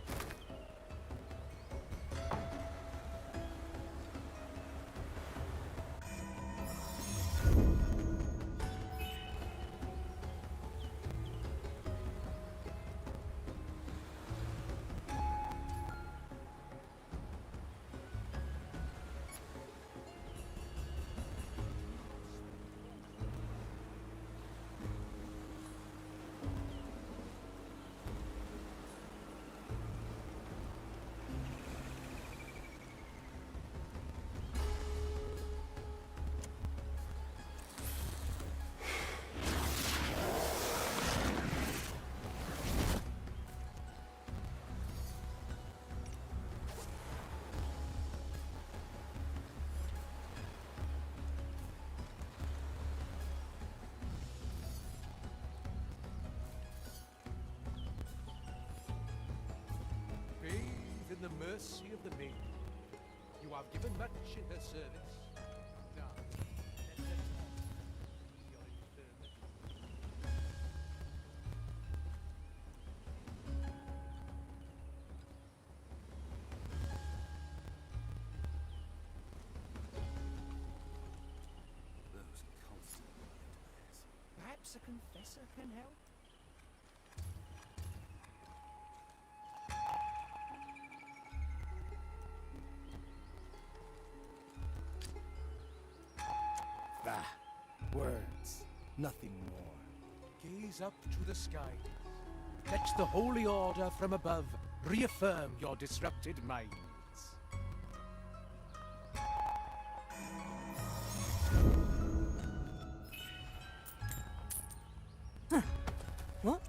Bathe in the mercy of the maiden. You have given much in her service. Now, let her talk your infirmity. Those constant nightmares. Perhaps a confessor can help? Words, nothing more. Gaze up to the skies. Let the holy order from above reaffirm your disrupted minds. What?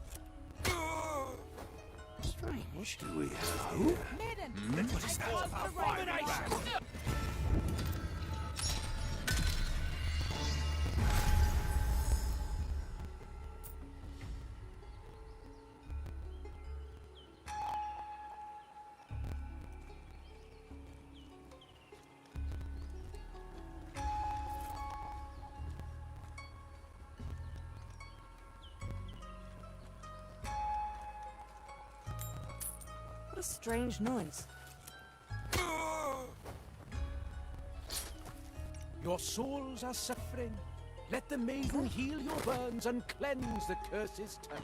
Strange. What do we have here? Maiden, What is that? What a strange noise. Your souls are suffering. Let the maiden heal your burns and cleanse the curse's touch.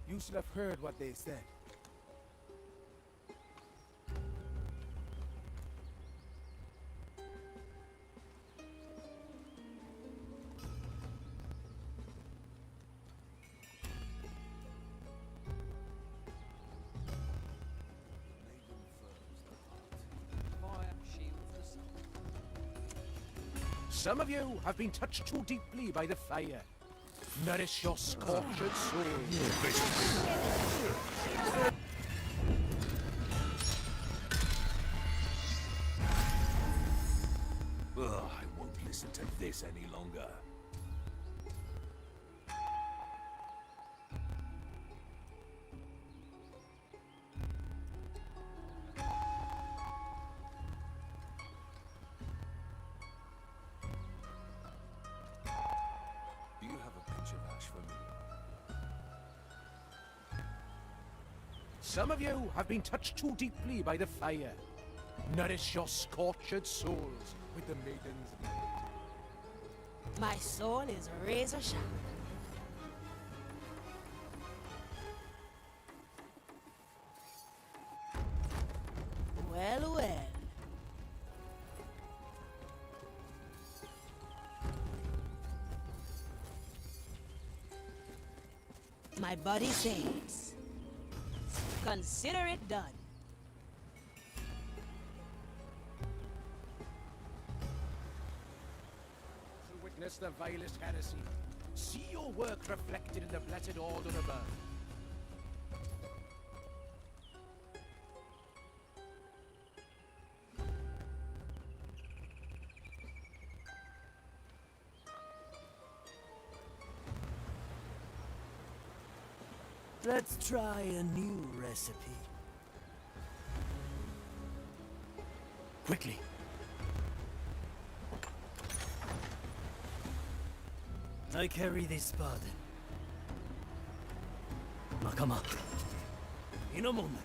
You should have heard what they said. Some of you have been touched too deeply by the fire. Nourish your scorched soul. I won't listen to this any longer. Do you have a pinch of ash for me? Some of you have been touched too deeply by the fire. Nourish your scorched souls with the maiden's blood. My soul is razor sharp. Well, well. My body says, consider it done. To witness the vilest heresy, see your work reflected in the blessed order above. Let's try a new recipe. Quickly. I carry this burden. Now come up. In a moment.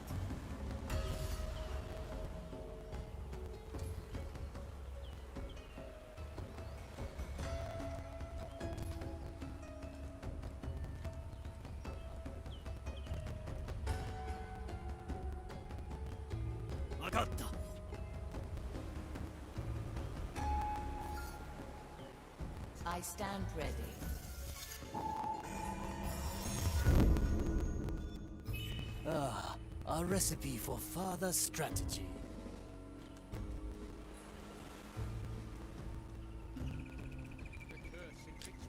Vakatta. I stand ready. Ah, a recipe for further strategy.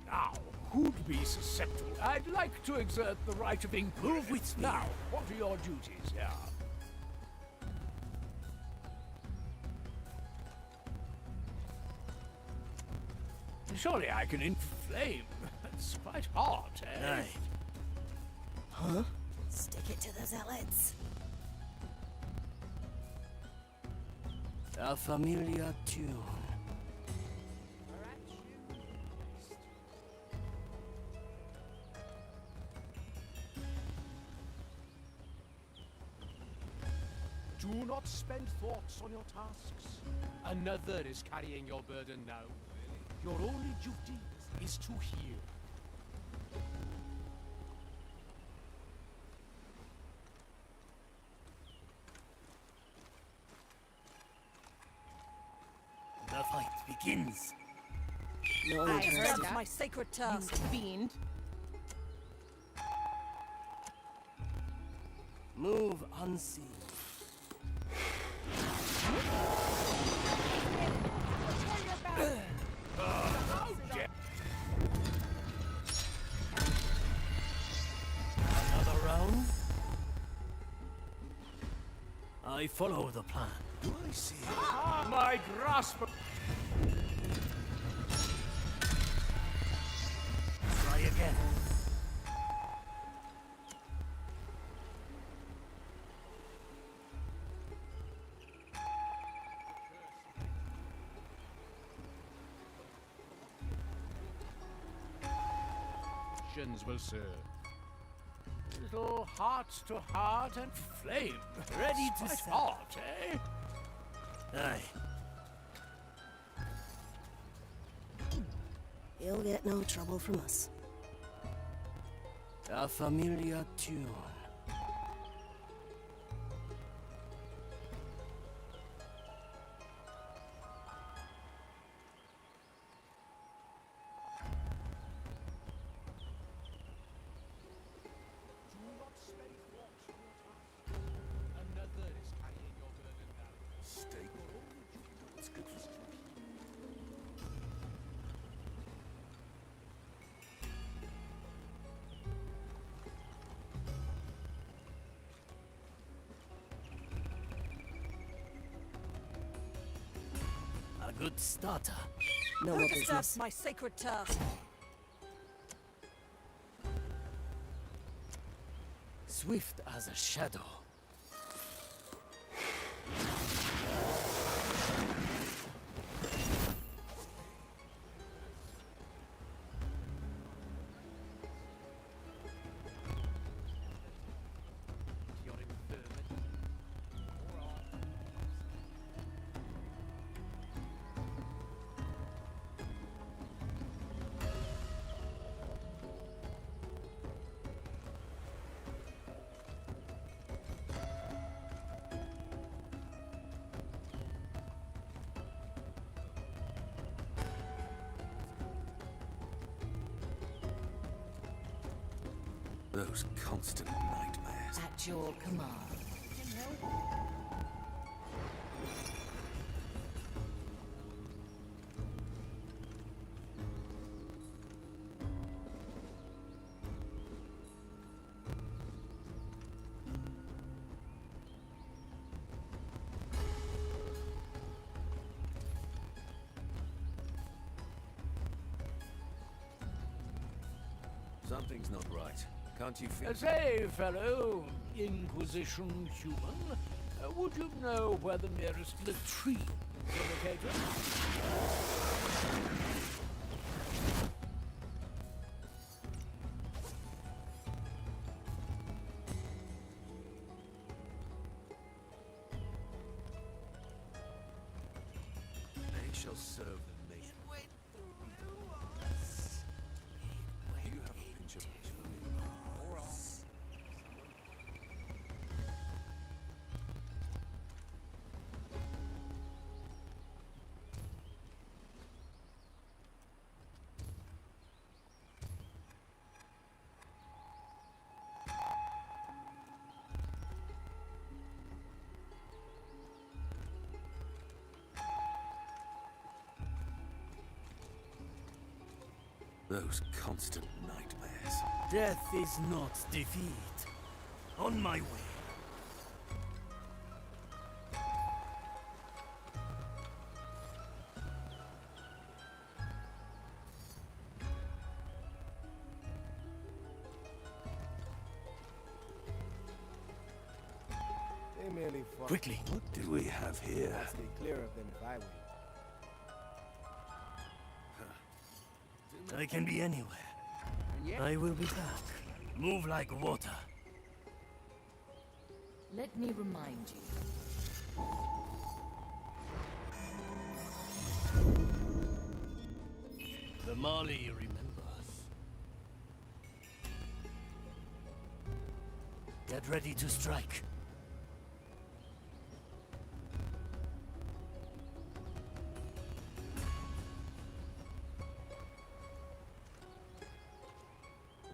Now, who'd be susceptible? I'd like to exert the right of inquiry. Move with me. Now, what are your duties here? Surely I can inflame. It's quite hot, eh? Aye. Huh? Stick it to the zealots. A familiar tune. Do not spend thoughts on your tasks. Another is carrying your burden now. Your only duty is to heal. The fight begins. No, that's my sacred task, fiend. Move unseen. Another round. I follow the plan. Do I see? My grasp. Try again. questions will serve. Little heart to heart and flame. Ready to Quite serve. hot, eh? Aye. You'll get no trouble from us. A familiar tune. Another is carrying your burden down. Stay. It's good for A good starter. No Who more disturbs business. my sacred turf? Swift as a shadow. Your infirmity. Or on. Those constant nightmares. At your command. Something's not right. Can't you feel? Say, fellow Inquisition human, would you know where the nearest latrine is located? They shall serve the nation. Do you have a pinch of bleach for me? Or else. Those constant nightmares. Death is not defeat. On my way. They merely fought. Quickly. What do we have here? I'd stay clear of them if I were you. I can be anywhere. I will be back. Move like water. Let me remind you. The Mali remembers. Get ready to strike.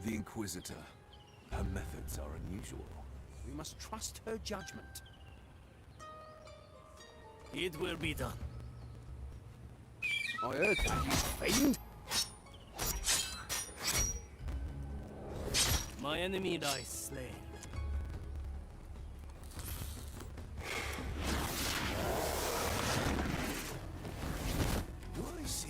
The Inquisitor. Her methods are unusual. We must trust her judgment. It will be done. I heard that, you fiend! My enemy lies slain. Do I see?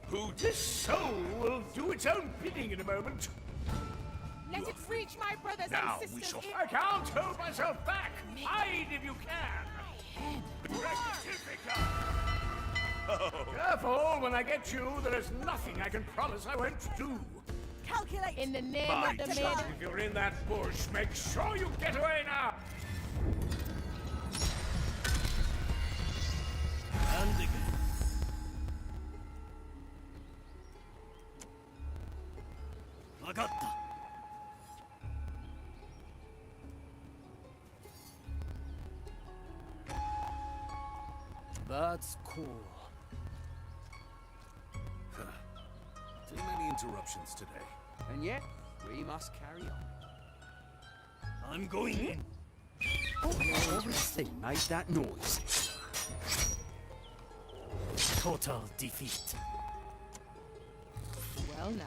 Who this soul will do its own bidding in a moment. Let it reach my brothers Now and sisters. we shall. I can't hold myself back. Hide if you can. head. Careful, when I get you, there is nothing I can promise I won't do. Calculate! In the name Right. of the maiden. If you're in that bush, make sure you get away now. And again. Vagatta. That's cool. Too many interruptions today. And yet, we must carry on. I'm going in. Everything made that noise. Total defeat. Well now.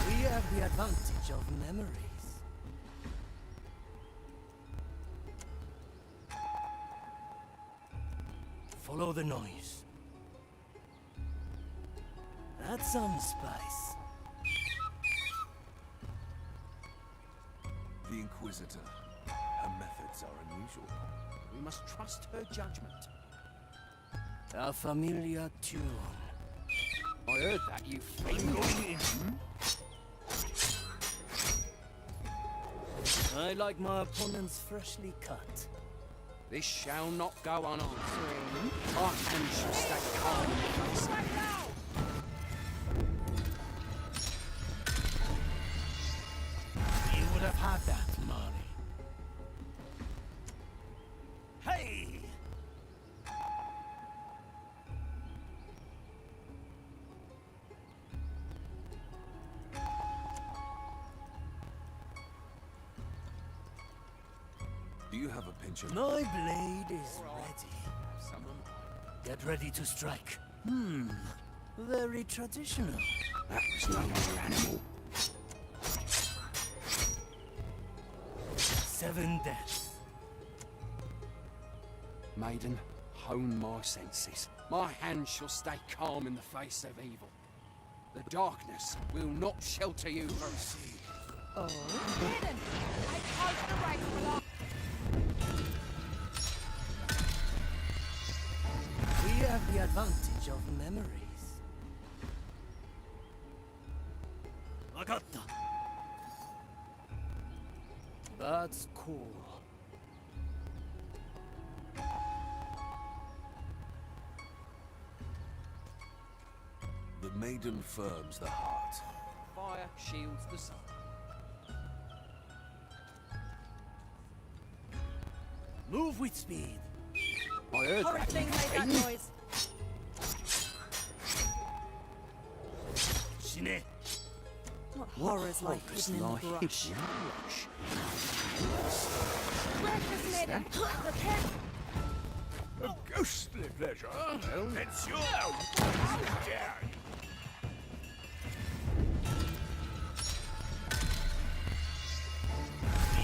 We have the advantage of memories. Follow the noise. That's some spice. The Inquisitor. Her methods are unusual. We must trust her judgment. A familiar tune. I heard that, you I'm fiend. going in. I like my opponents freshly cut. This shall not go unanswered. Our hands shall stay calm in the face of evil. You would have had that, Marley. Hey! Do you have a pinch of... My blade is ready. Get ready to strike. Very traditional. That was no mere animal. 7 deaths. Maiden, hone my senses. My hands shall stay calm in the face of evil. The darkness will not shelter you from sin. Oh. Maiden, I call for the rifle along. We have the advantage of memories. Vagatta. That's cool. The maiden firms the heart. Fire shields the sun. Move with speed. I heard Horrid that, thing you made that fiend. noise. Shine. What horrors lie hidden in the brush? Breakfast, maiden. Prepare. A ghostly pleasure. Well, it's yours. How dare you?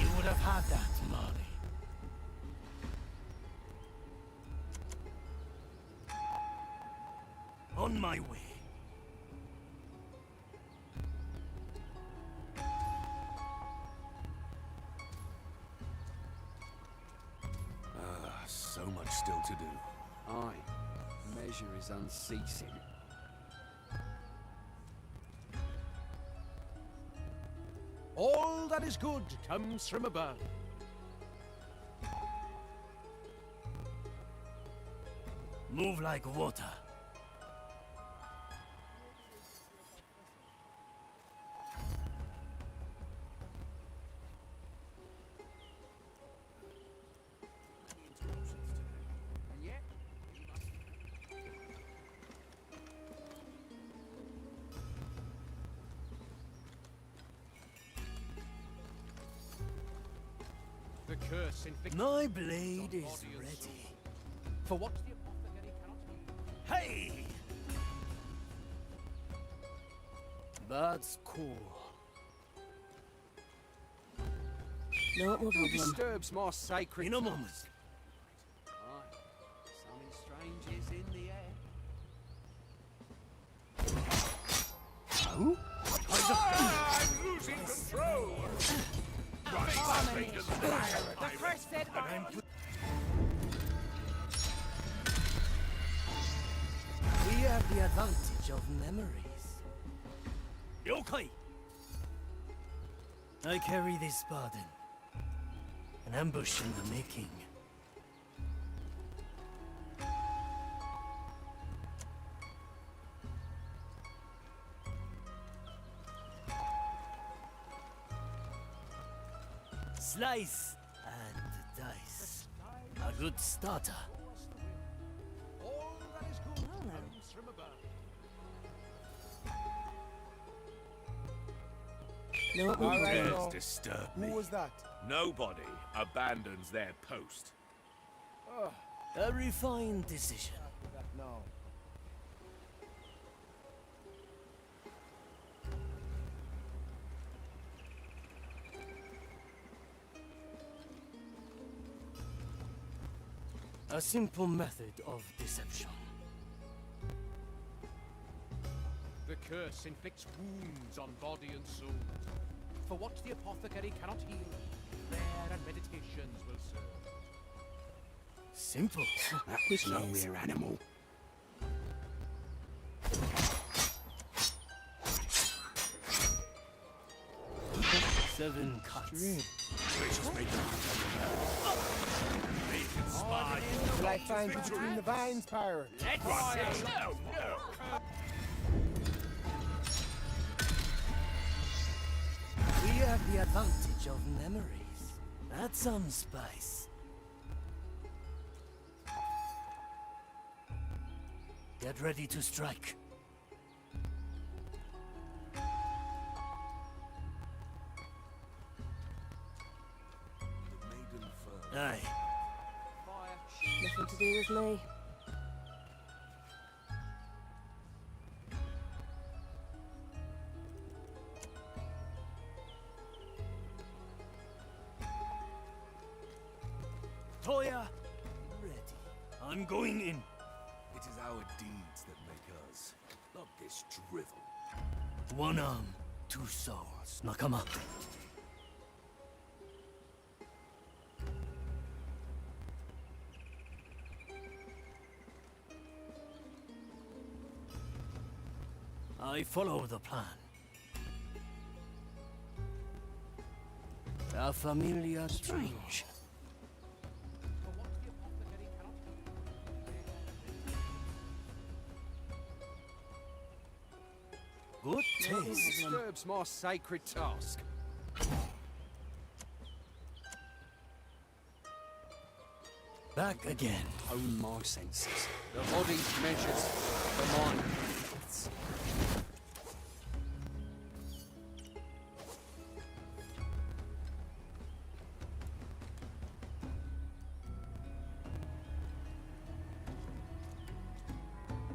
You would have had that, Marley. On my way. So much still to do. Aye, measure is unceasing. All that is good comes from above. Move like water. And yet, The curse inflicted. My blade is ready. For what the apothecary cannot. Hey! That's cool. No who problem. disturbs my sacred In a trust? moment. Aye, something strange is in the air. I'm advantage of memories. Yokai! I carry this burden. An ambush in the making. Slice and dice. A good starter. All that is good comes from above. No, Who dares no. disturb Who me? was that? Nobody abandons their post. A refined decision. No. A simple method of deception. The curse inflicts wounds on body and soul. For what the apothecary cannot heal, prayer and meditations will serve. Simple. That was no mere animal. Seven cuts. Gracious make Will I find you between the vines, pirate? No. We have the advantage of memories. That's some spice. Get ready to strike. Aye. Nothing to do with me. Toya, ready. I'm going in. It is our deeds that make us, not this drivel. One arm, two souls. Nakama. I follow the plan. A familiar strange. Good It taste. disturbs my sacred task. Back again. Hone my senses. The body measures, the mind breathes.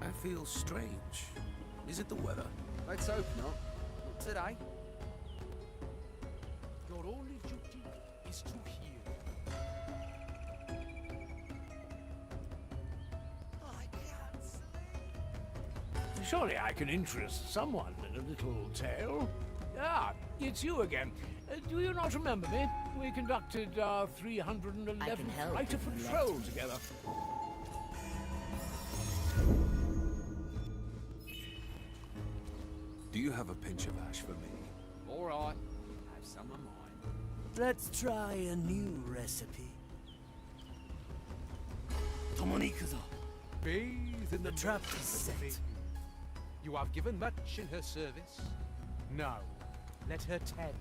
I feel strange. Is it the weather? Let's hope not. Not today. Your only duty is to heal. Surely I can interest someone in a little tale. Ah, it's you again. Do you not remember me? We conducted our 311th help Rite of if you Patrol let me. together. Do you have a pinch of ash for me? All right. Have some of mine. Let's try a new recipe. Tomonikuzo. Bathe in The trap is set. You have given much in her service. Now, let her tend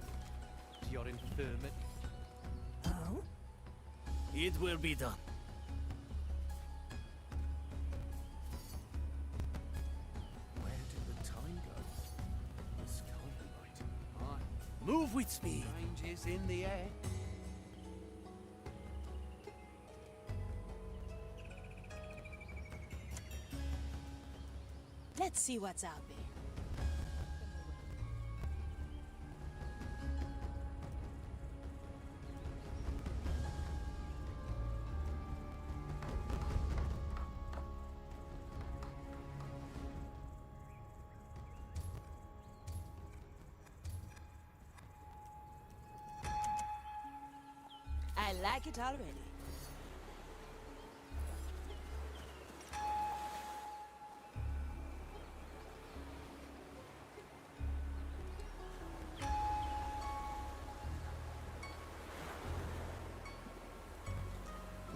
to your infirmity. Oh? It will be done. Where did the time go? This can't be right. Right. Move with speed. Change is in the air. Let's see what's out there. I like it already.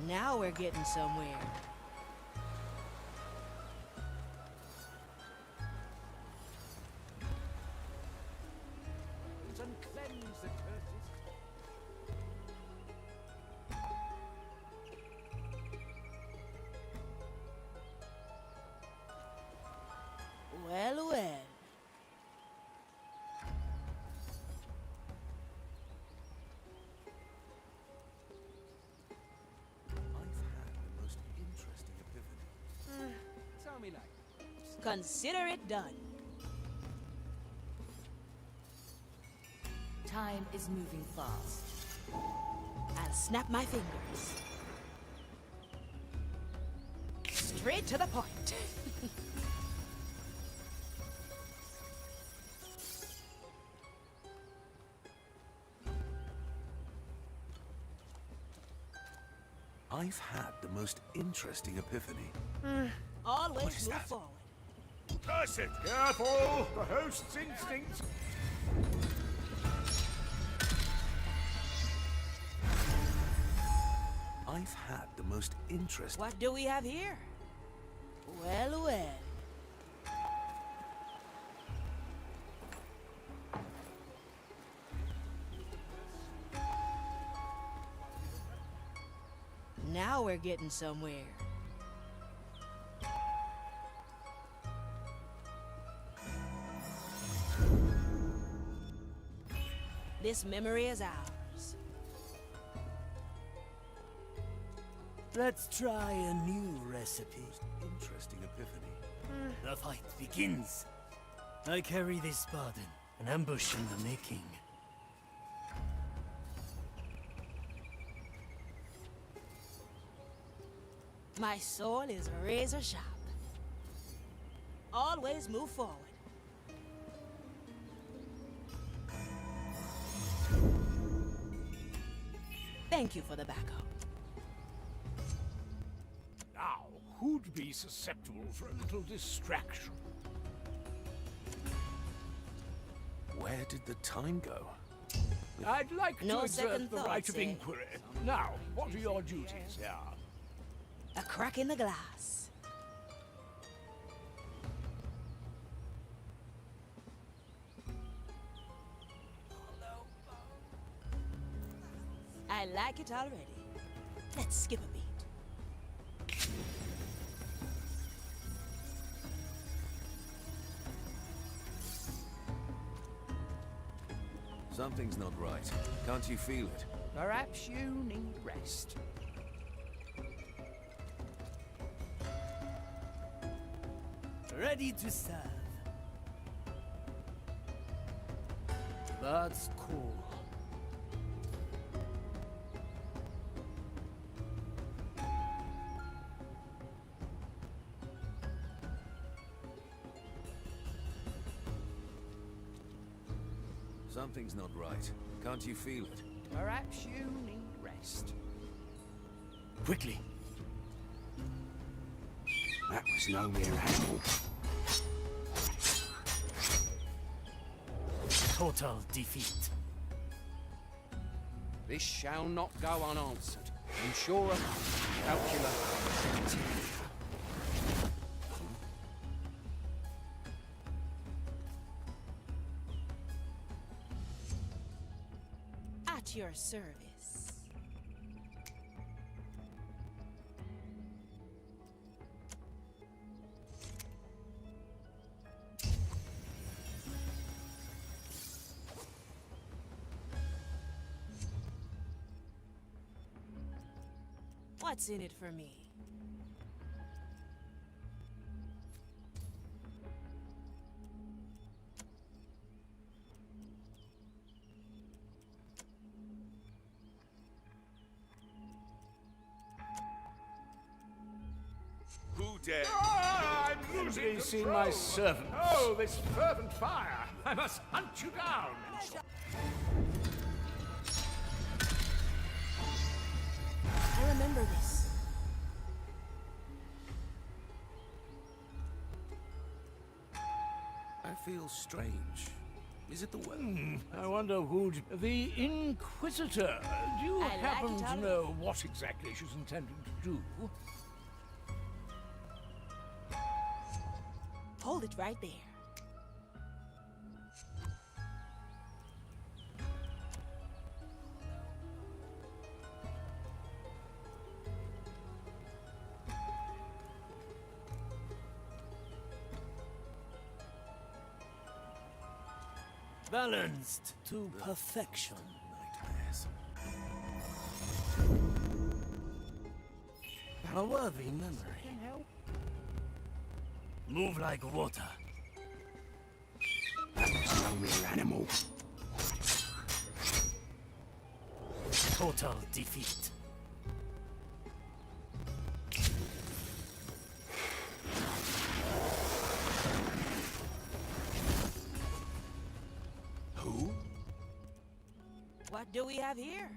Now we're getting somewhere. And cleanse the curses. Well, well. Tell me like. Consider it done. Time is moving fast. I'll snap my fingers. Straight to the point. I've had the most interesting epiphany. Always move forward. Curse it! Careful! The host's instincts. I've had the most interesting... What do we have here? Well, well. Now we're getting somewhere. This memory is ours. Let's try a new recipe. Interesting epiphany. The fight begins. I carry this burden, an ambush in the making. My sword is razor sharp. Always move forward. Thank you for the backup. Now, who'd be susceptible for a little distraction? Where did the time go? I'd like No to exert second the right thoughts, of eh? inquiry. Now, what are your duties here? A crack in the glass. I like it already. Let's skip a beat. Something's not right. Can't you feel it? Perhaps you need rest. Ready to serve. That's cool. Something's not right. Can't you feel it? Perhaps you need rest. Quickly. That was no mere animal. Total defeat. This shall not go unanswered. Ensure a calculate. At your service. What's in it for me? Who dared? I'm losing see control. my servants. Oh, this fervent fire! I must hunt you down. I remember this. I feel strange. Is it the well? I wonder who'd... The Inquisitor. Do you I like happen it to already. know what exactly she's intending to do? Hold it right there. Balanced to perfection. A worthy memory. Move like water. That was no mere animal. Total defeat. Who? What do we have here?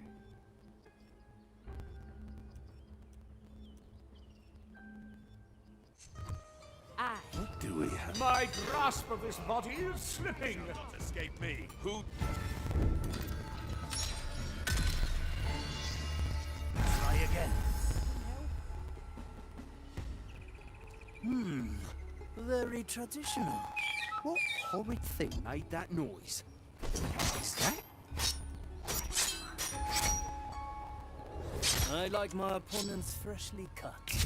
What do we have? My grasp of this body is slipping. Shall not escape me. Who? Try again. Very traditional. What horrid thing made that noise? Is that? I like my opponents freshly cut.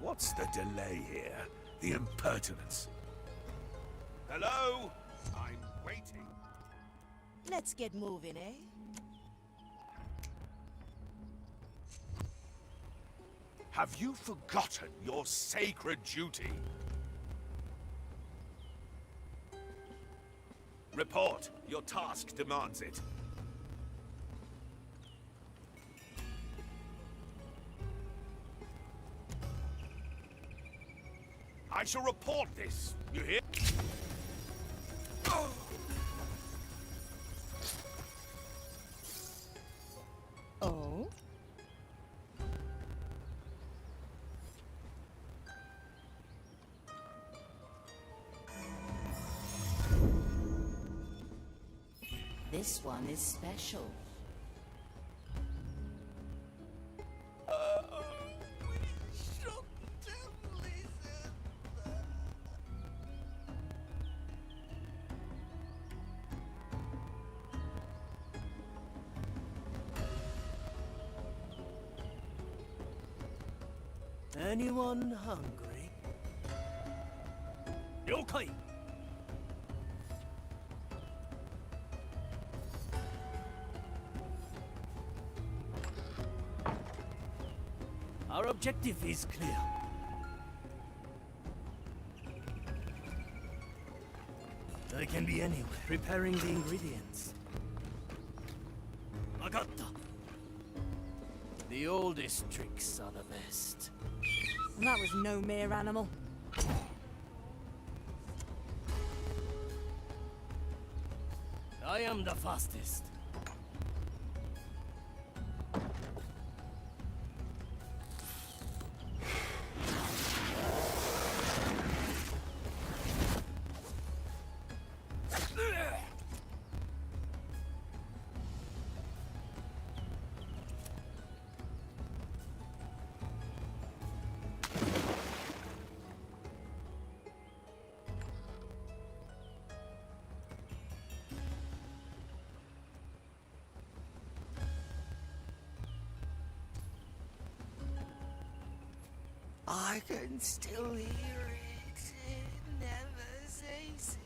What's the delay here? The impertinence. Hello? I'm waiting. Let's get moving, eh? Have you forgotten your sacred duty? Report. Your task demands it. I shall report this. You hear? Oh? This one is special. Anyone hungry? Yokai! Our objective is clear. They can be anywhere, preparing the ingredients. Agatta! The oldest tricks are the best. That was no mere animal. I am the fastest. I can still hear it. It never ceases.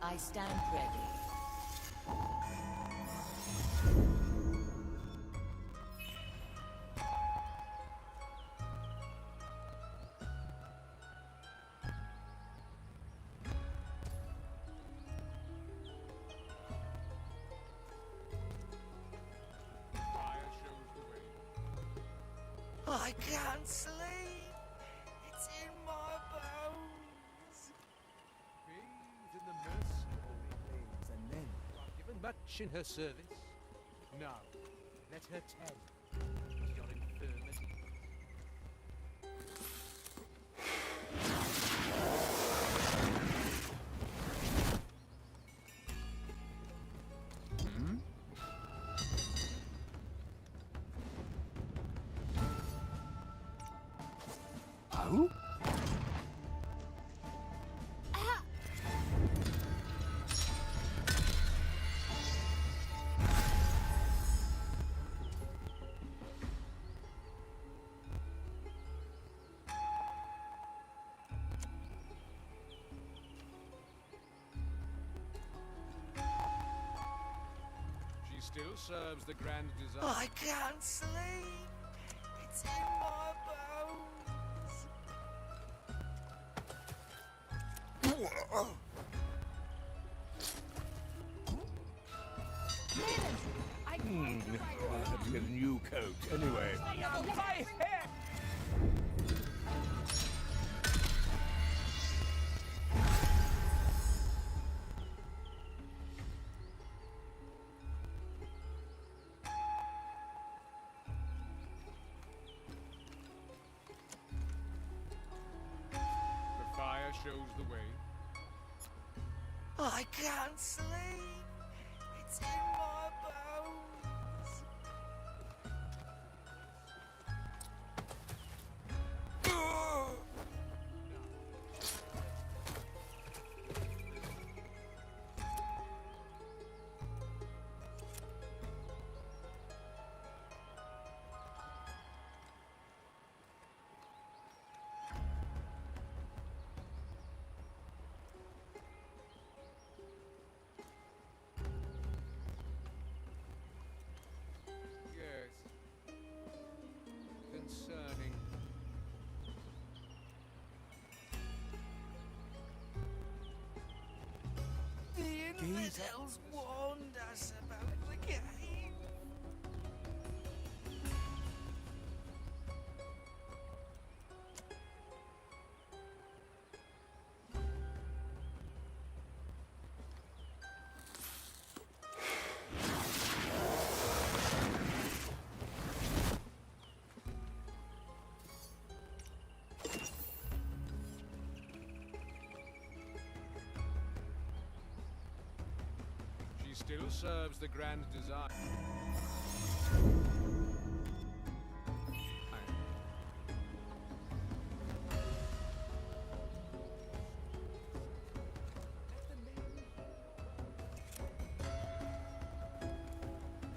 I stand ready. can't sleep. It's in my bones. Bathed in the mercy of holy flames, and then you are given much in her service. Now, let her tell of your infirmity. Oh? She still serves the grand design. I can't sleep. It's in my bones. I'll have to get a new coat anyway. My hair! The fire shows the way. I can't sleep. It's in my bones. Yes. Concerning. The infidels warned us about the game. She still serves the grand design.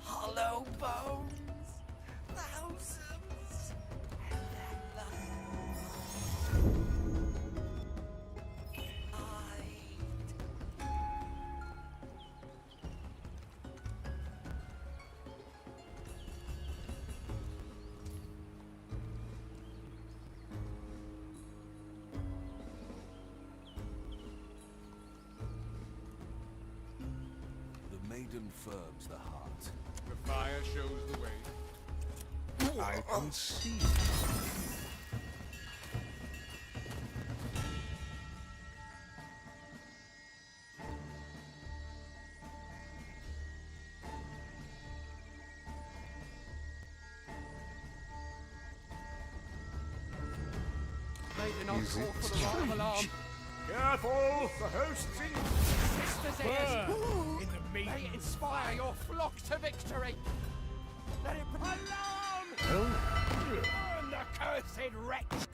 Hollow bones. Thousands. And that light. The maiden firms the heart. The fire shows the way. I can see. Maiden on call for the rock of alarm. Careful! The host's in. Sisters Ears, In the meeting. may it inspire your flock to victory. Let it alarm! Oh. The cursed wretch!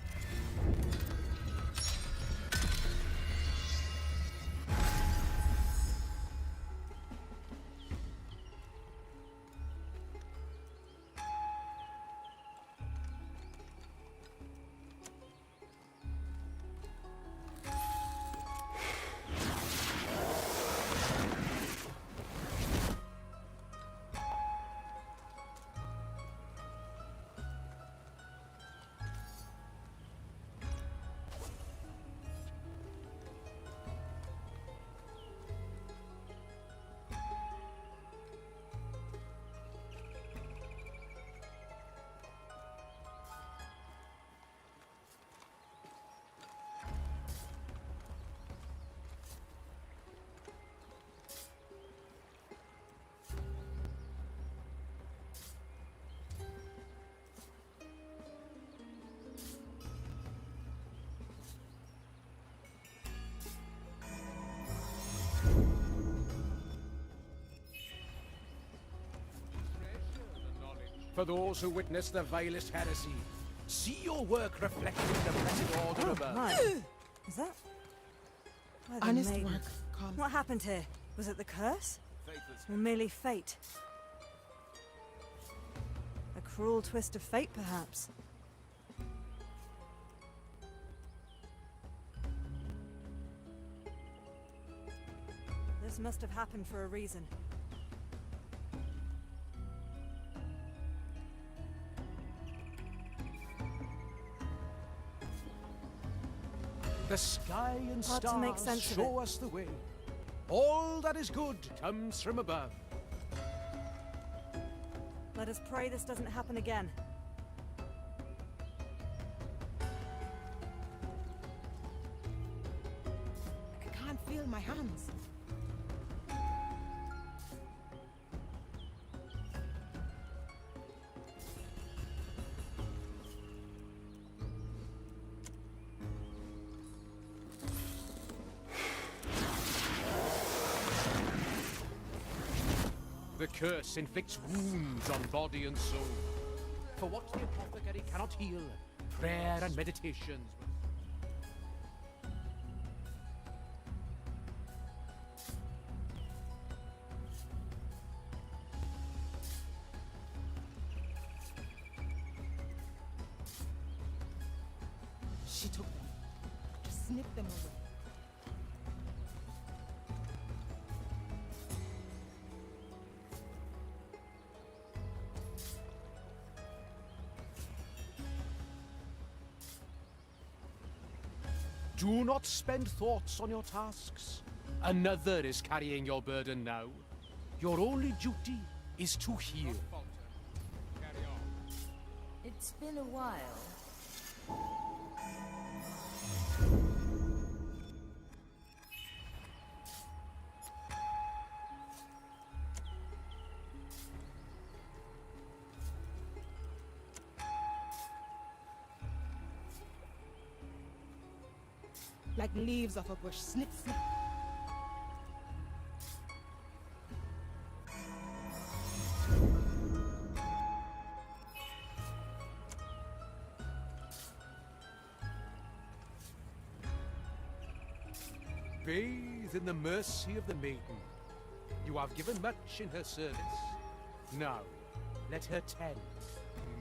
For those who witness the vilest heresy, see your work reflected in the blessed order above. My. Is that? By the Honest maiden. work comes. What happened here? Was it the curse? Or merely fate? A cruel twist of fate, perhaps. This must have happened for a reason. The sky and Hard to make stars sense of show it. us the way. All that is good comes from above. Let us pray this doesn't happen again. I can't feel my hands. The curse inflicts wounds on body and soul. For what the apothecary cannot heal, prayer and meditations will. She took them. Just snipped them away. Do not spend thoughts on your tasks. Another is carrying your burden now. Your only duty is to heal. It's been a while. Like leaves off a bush. Snip, snip. Bathe in the mercy of the maiden. You have given much in her service. Now, let her tend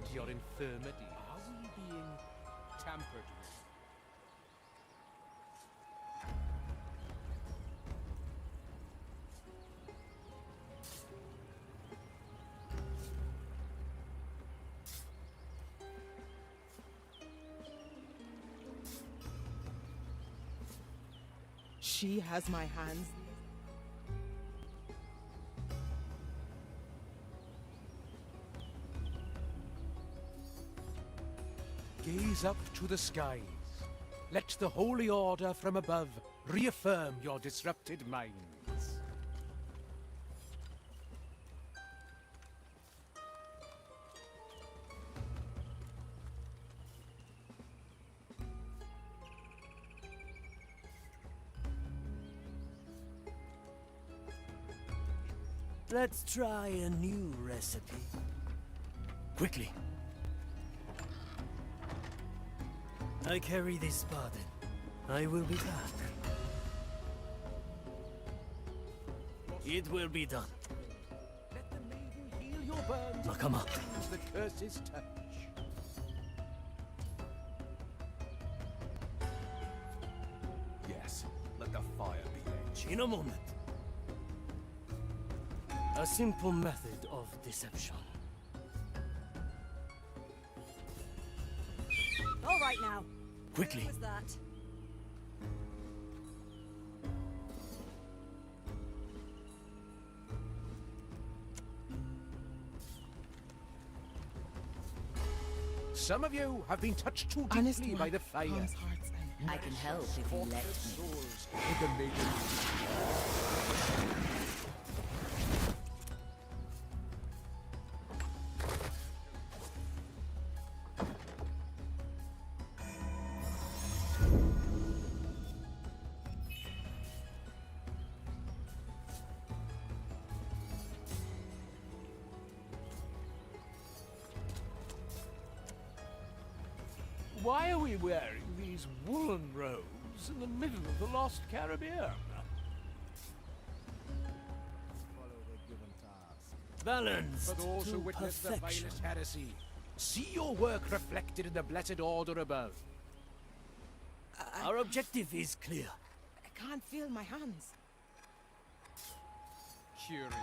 to your infirmity. Are we being tampered with? She has my hands. Gaze up to the skies. Let the holy order from above reaffirm your disrupted minds. Let's try a new recipe. Quickly. I carry this burden. I will be back. It will be done. Let the maiden heal your burns. Nakama. Cleanse the curse's touch. Yes, let the fire be edged. In a moment. A simple method of deception. All right now. Quickly. Who was that? Some of you have been touched too Honest deeply by work the fire. calms hearts and I can help if you let me. Souls with the maiden. Why are we wearing these woolen robes in the middle of the lost Caribbean? Follow the given task. Balanced But also to witness the perfection. vilest heresy. See your work reflected in the blessed order above. Our objective is clear. I can't feel my hands. Curious.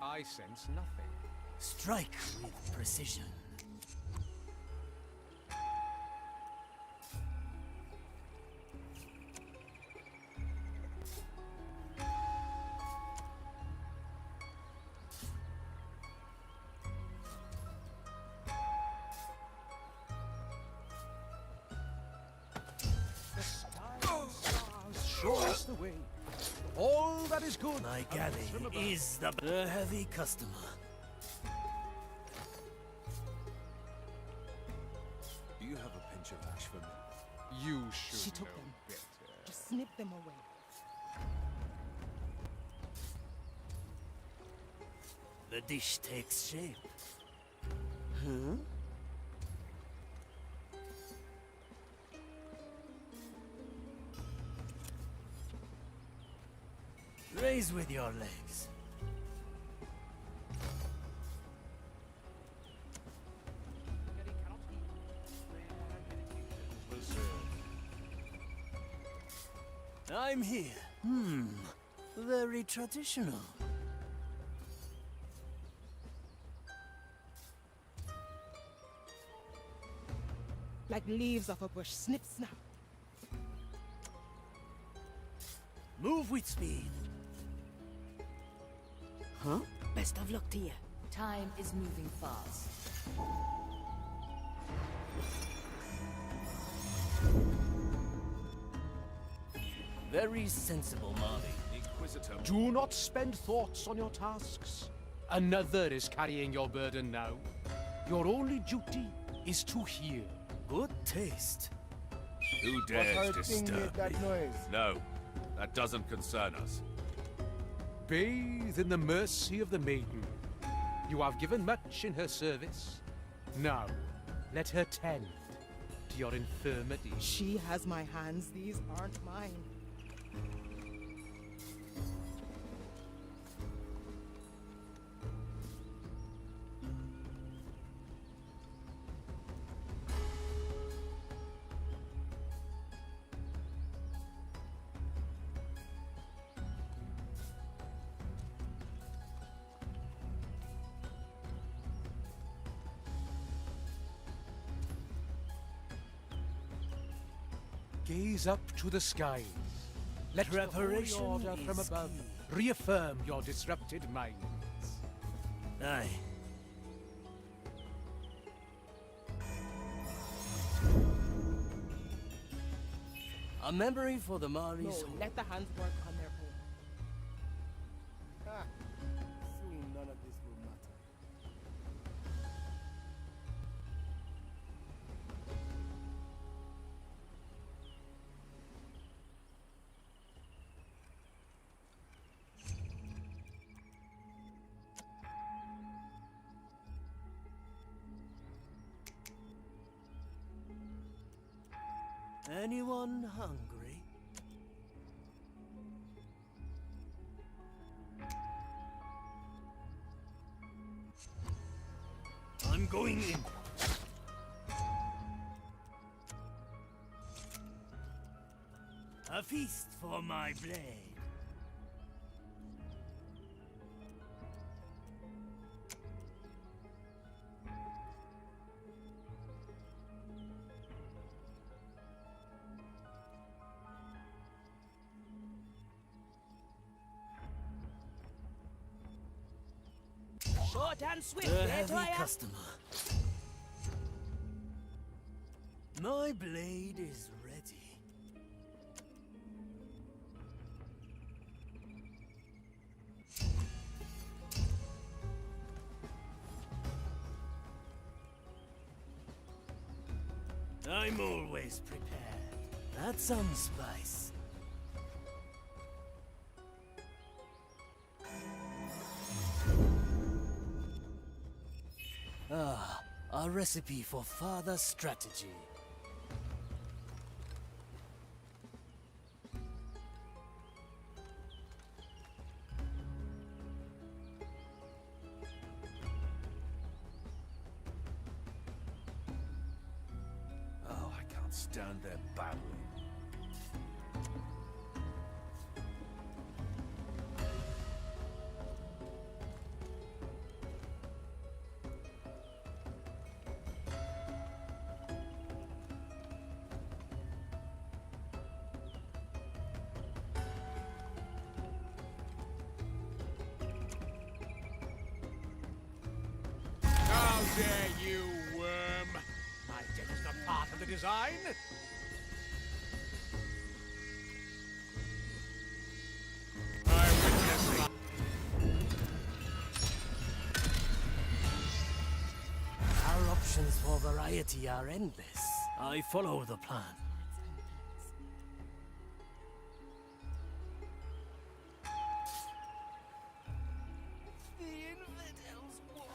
I sense nothing. Strike with precision. Show us the way. All that is good. My comes galley from above. is the heavy customer. Do you have a pinch of ash for me? You should She took know them. better. Just snip them away. The dish takes shape. Huh? Raise with your legs. I'm here. Very traditional. Like leaves off a bush. Snip, snap. Move with speed. Huh? Best of luck to you. Time is moving fast. Very sensible, Marley. Inquisitor, do not spend thoughts on your tasks. Another is carrying your burden now. Your only duty is to hear. Good taste. Who What dares hard thing made disturb that me? noise? No, that doesn't concern us. Bathe in the mercy of the maiden. You have given much in her service. Now, let her tend to your infirmity. She has my hands. These aren't mine. Gaze up to the skies. Let Preparation the holy order from is above key. reaffirm your disrupted minds. Aye. A memory for the Mari's No, home. let the hands work on their own. Ha! Soon none of this will matter. Anyone hungry? I'm going in. A feast for my blade. Short and swift, A there heavy I am. customer. My blade is ready. I'm always prepared. That's some spice. Ah, a recipe for further strategy. stand there battling. How dare you, worm! My death is not part of the design! I witness Our options for variety are endless. I follow the plan. The infidels won.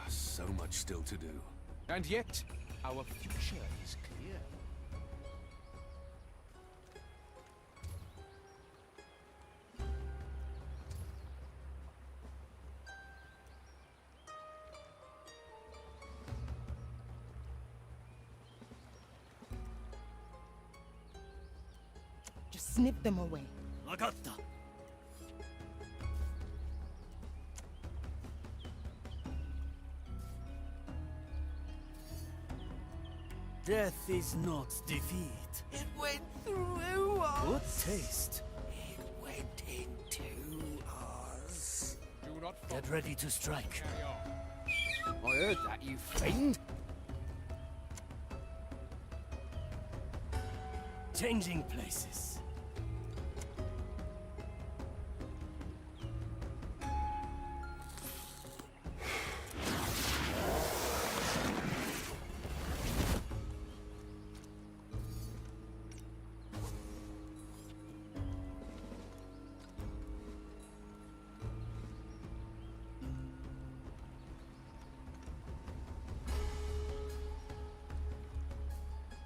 So much still to do. And yet, our future is clear. Just snip them away. Vagatta. Death is not defeat. It went through us. Good taste. It went into us. Do not Get ready to strike. carry on. I heard that, you fiend! Changing places.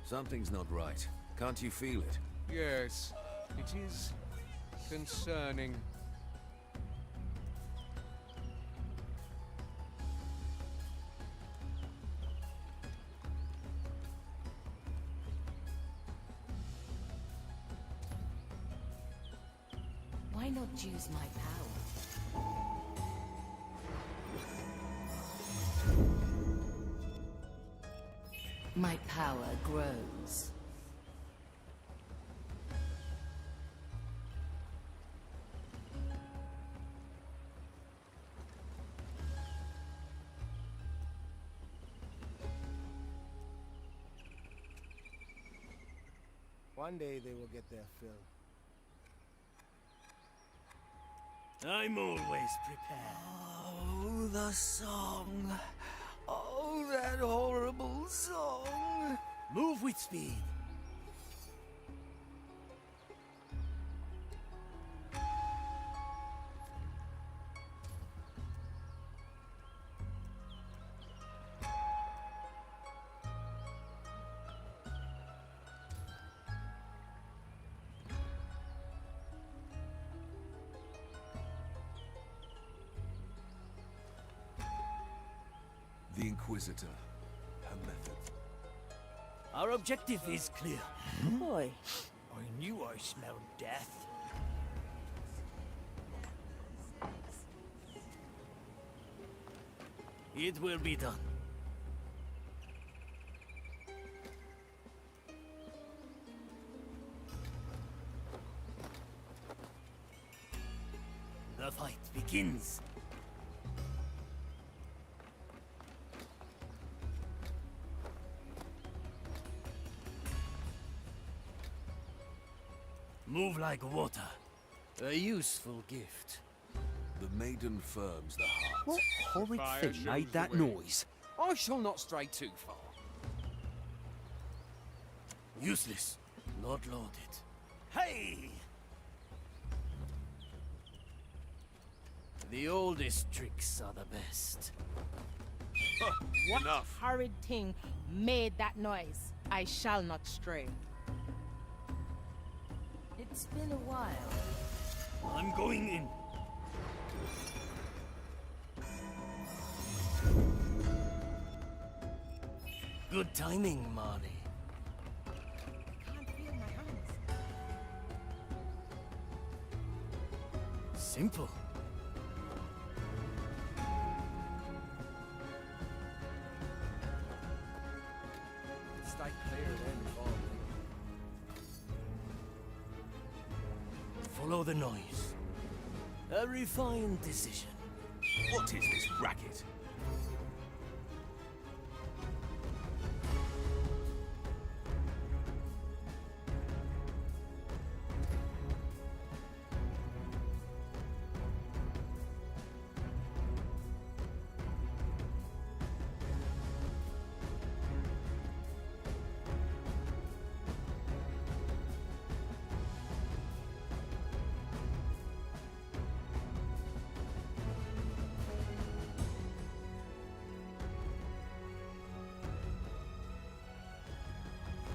Something's not right. Can't you feel it? Yes, it is concerning. Why not use my power? My power grows. One day they will get their fill. I'm always prepared. Oh, the song. Oh, that horrible song. Move with speed. The Inquisitor. Her method. Our objective is clear. Boy. I knew I smelled death. It will be done. The fight begins. Move like water. A useful gift. The maiden firms the heart. What horrid thing made that noise? I shall not stray too far. Useless. Not loaded. Hey! The oldest tricks are the best. What horrid thing made that noise? I shall not stray. It's been a while. I'm going in. Good timing, Marley. Can't feel my hands. Simple. Stay clear of them, Follow the noise. A refined decision. What is this racket?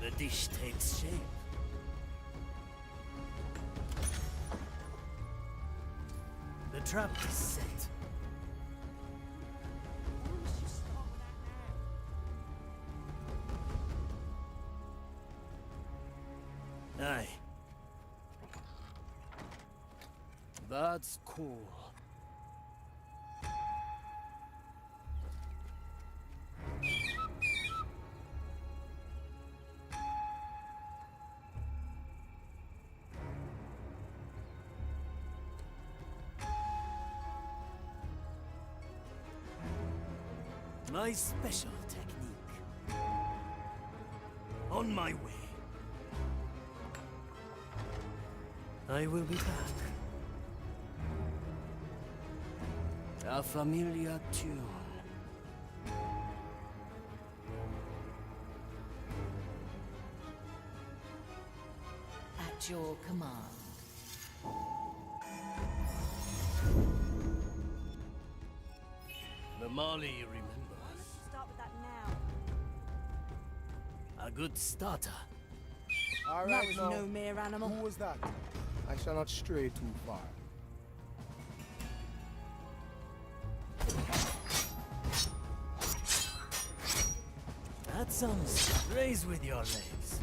The dish takes shape. The trap is set. Aye. That's cool. My special technique. On my way. I will be back. A familiar tune. At your command. The Marley remembers. Start with that now. A good starter. All That right, was now, no mere animal. who was that? I shall not stray too far. That sounds. Raise with your legs.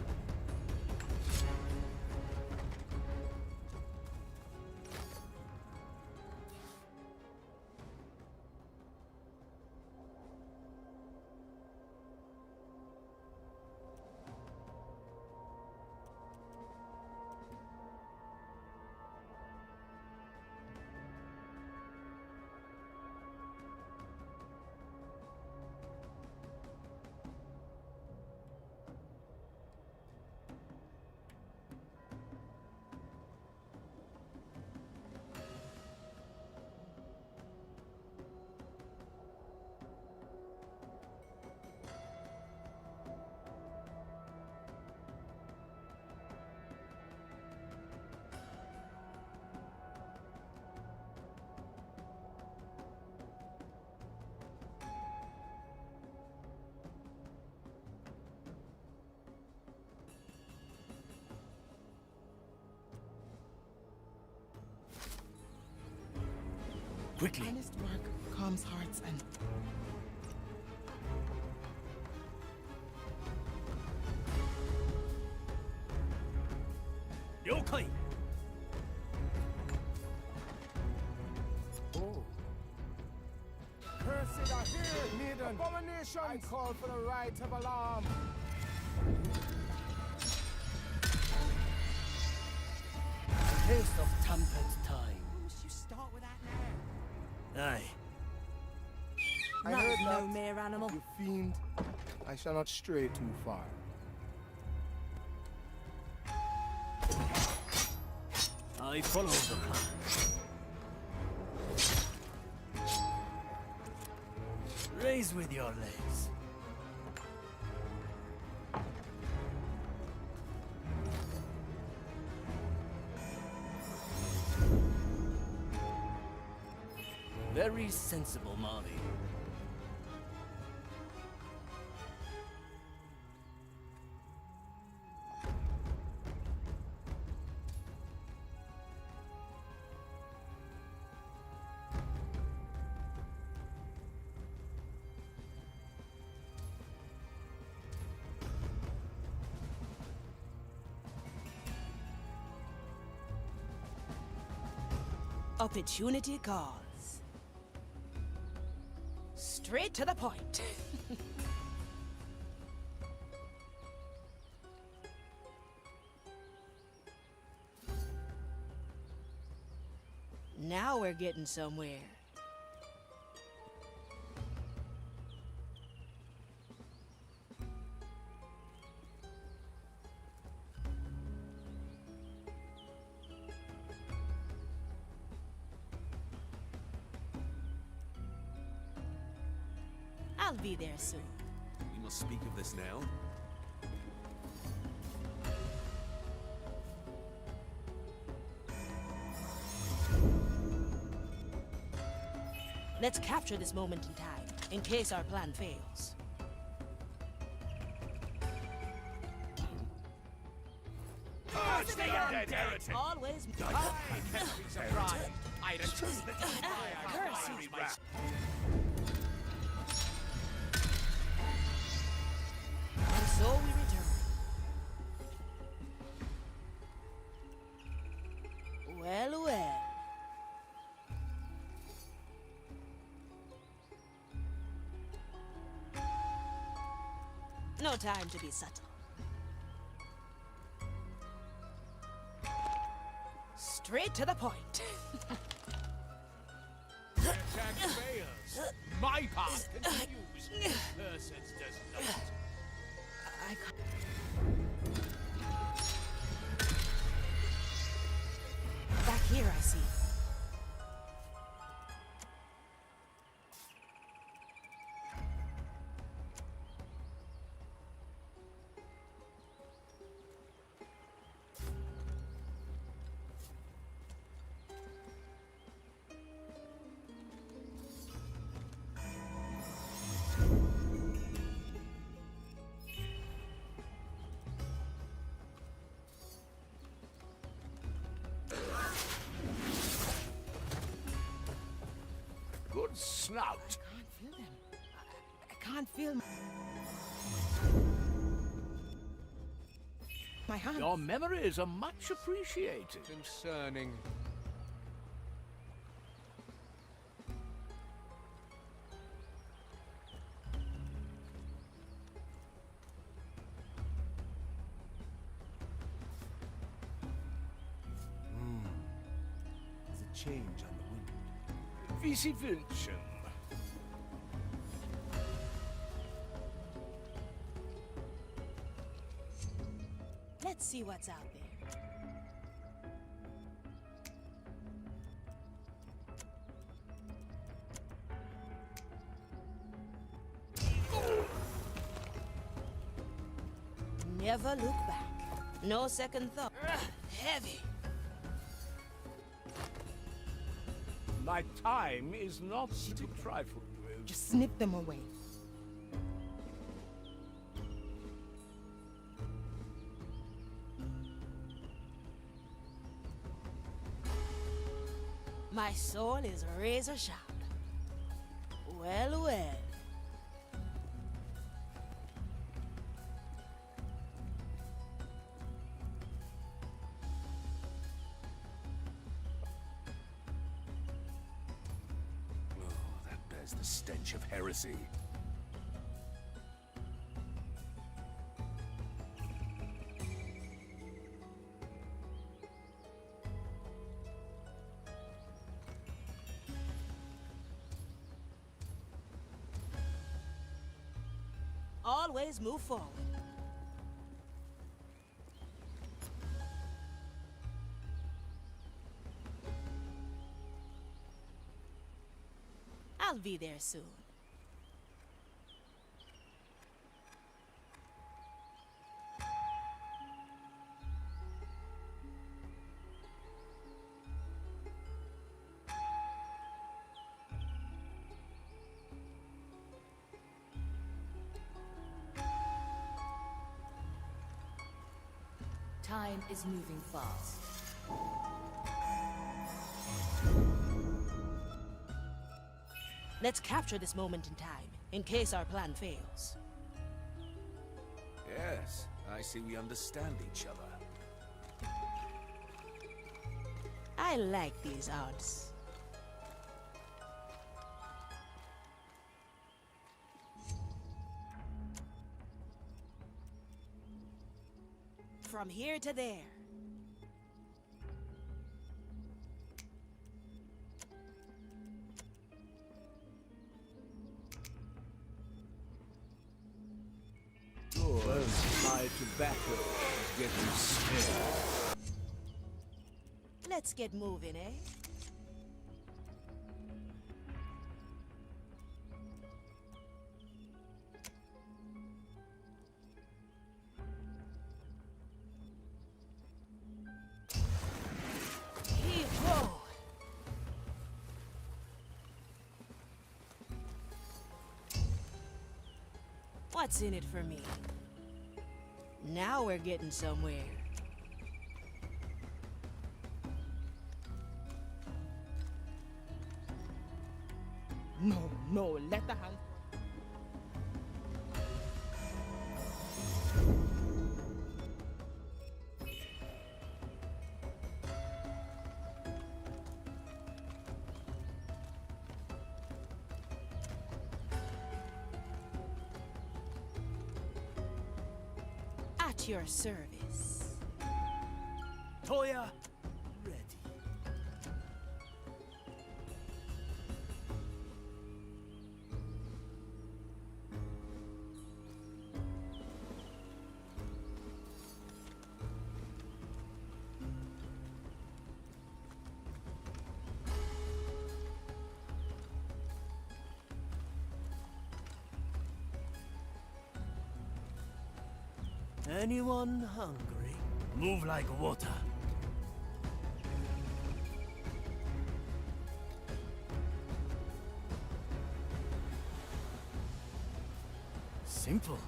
Quickly. Honest work calms hearts and... Yokai! Oh. Cursed are here, maiden. Abomination! I call for the right of alarm. A taste of tampered time. Must you start with that now? Aye. I That heard is no that. mere animal. You fiend. I shall not stray too far. I follow the plan. Raise with your legs. Very sensible, Marley. Opportunity calls. Straight to the point. Now we're getting somewhere. I'll be there soon. We must speak of this now. Let's capture this moment in time, in case our plan fails. Purge the undead heretic! Always. I can't be surprised. I'd attest that Curse you. And so we return. Well, well. No time to be subtle. Straight to the point. attack fails. My part continues. Persons does not. I can't. Back here, I see. Good snout. I can't feel them. I can't feel my hands. Your memories are much appreciated. Concerning. There's a change on the wind. Vici Vincem. Let's see what's out there. Never look back. No second thought. Heavy. My time is not to be trifled with. Just snip them away. My soul is razor sharp. Well, well. Oh, that bears the stench of heresy. Always move forward. I'll be there soon. Time is moving fast. Let's capture this moment in time, in case our plan fails. Yes, I see we understand each other. I like these odds. From here to there. Good. My tobacco is getting stale. Let's get moving, eh? Whoa! What's in it for me? Now we're getting somewhere. No, let the hand. At your service. Toya, ready. Anyone hungry? Move like water. Simple.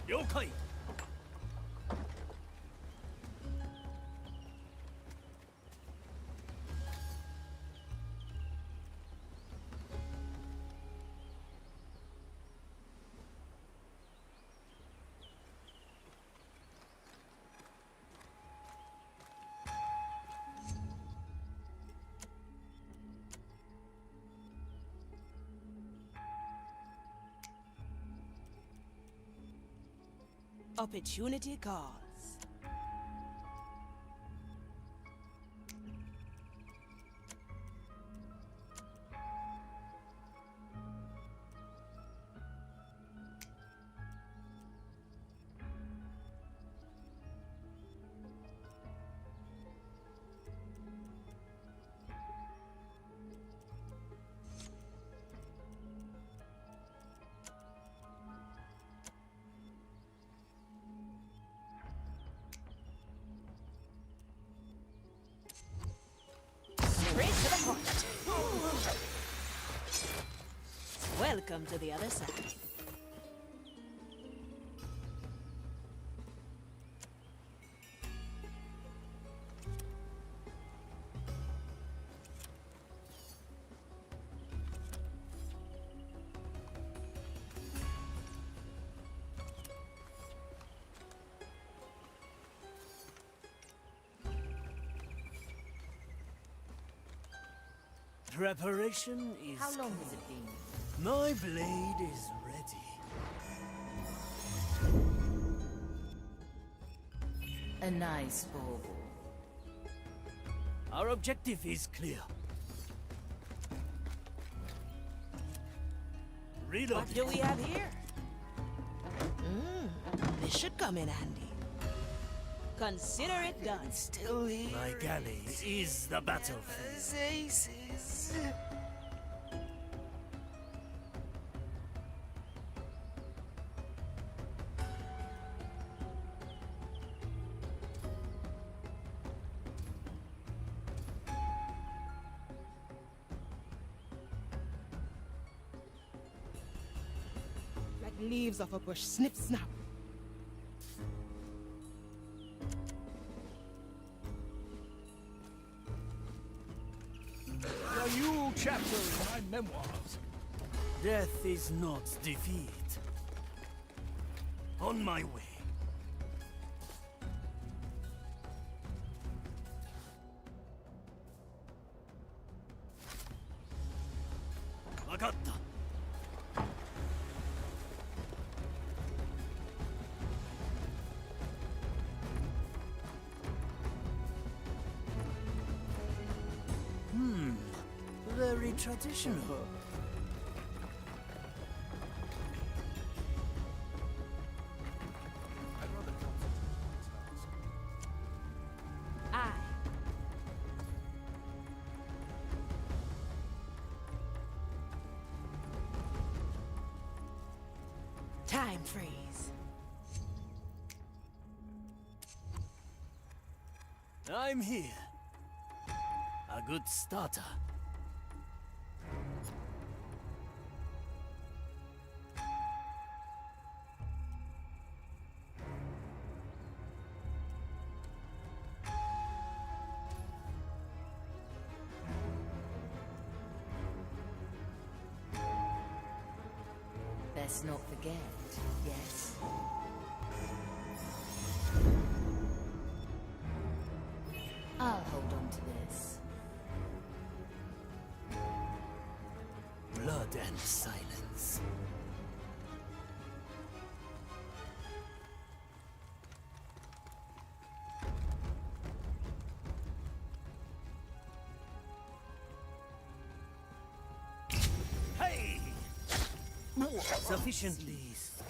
Yokai! Opportunity calls. Straight to the point. Welcome to the other side. Preparation is... How long has it been? My blade is ready. A nice bauble. Our objective is clear. Reload. What do we have here? This should come in handy. Consider it done. Still here. My galley is the battlefield. Aces. Like leaves of a bush, snip, snap. A new chapter in my memoirs. Death is not defeat. On my way. Vagatta. Very traditional. I'd rather concentrate on my task. Aye. Time freeze. I'm here. A good starter. Best not forget, yes? I'll hold on to this. Blood and silence. Hey! Sufficiently skilled.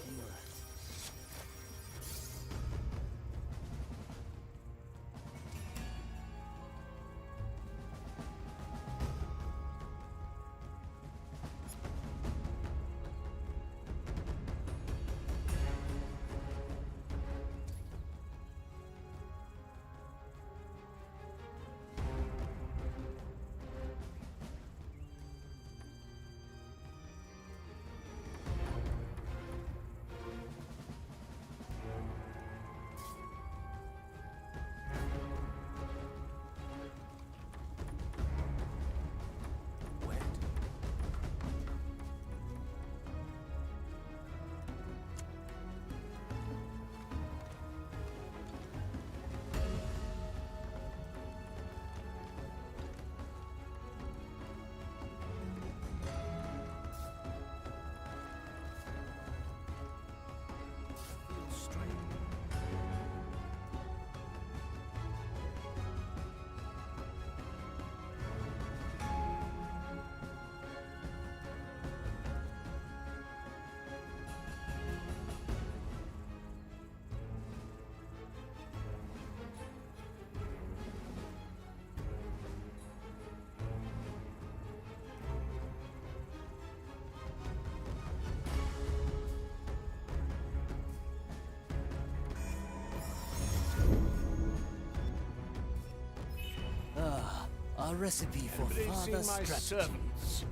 A recipe for Embracing further my strategy. servants.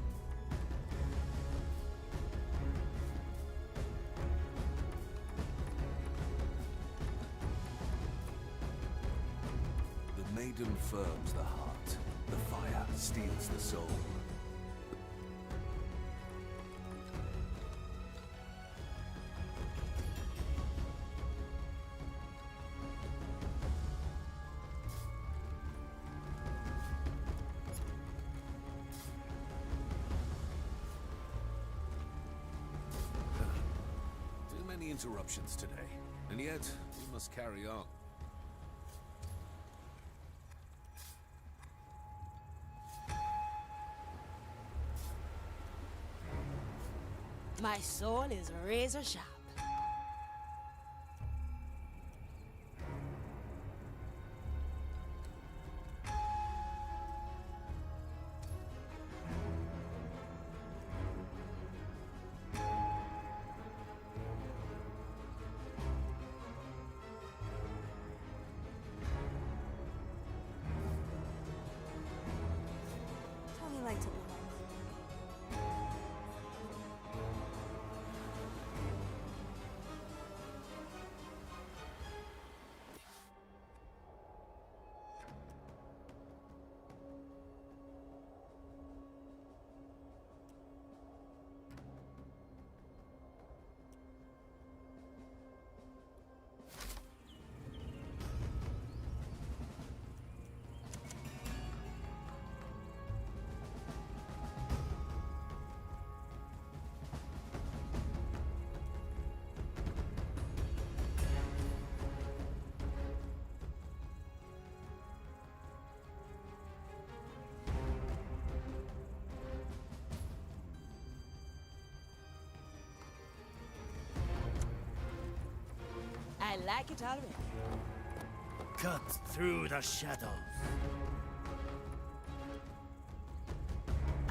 The maiden firms the heart. The fire steals the soul. Too many interruptions today, and yet we must carry on. My sword is razor sharp. Tell me later, beloved. I like it already. Cut through the shadows.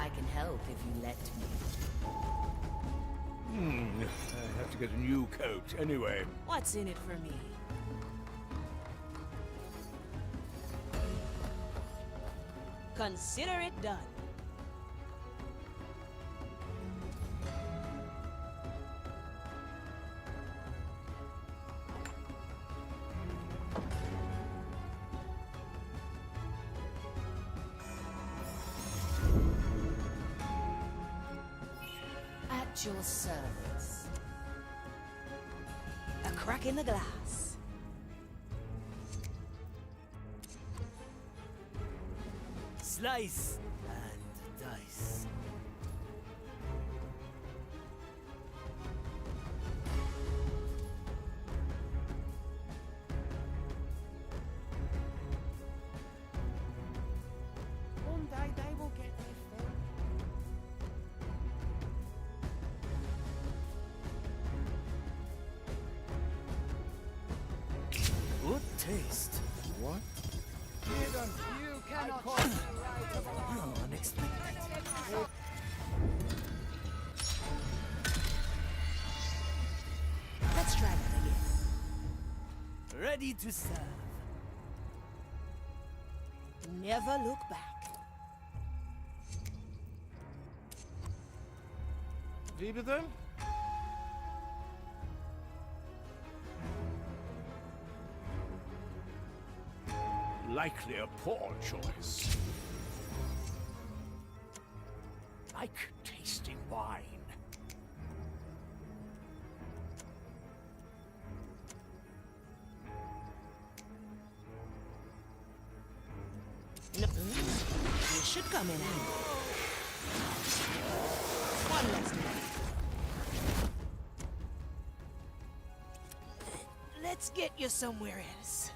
I can help if you let me. I have to get a new coat anyway. What's in it for me? Consider it done. At your service. A crack in the glass. Slice and dice. One day they will get their fill. Good taste. What? Hidden. You cannot call me right of alarm. Oh, unexpected. Let's try that again. Ready to serve. Never look back. Wie bitte? Likely a poor choice. Like tasting wine. No, you should come in handy. One last one. Let's get you somewhere else.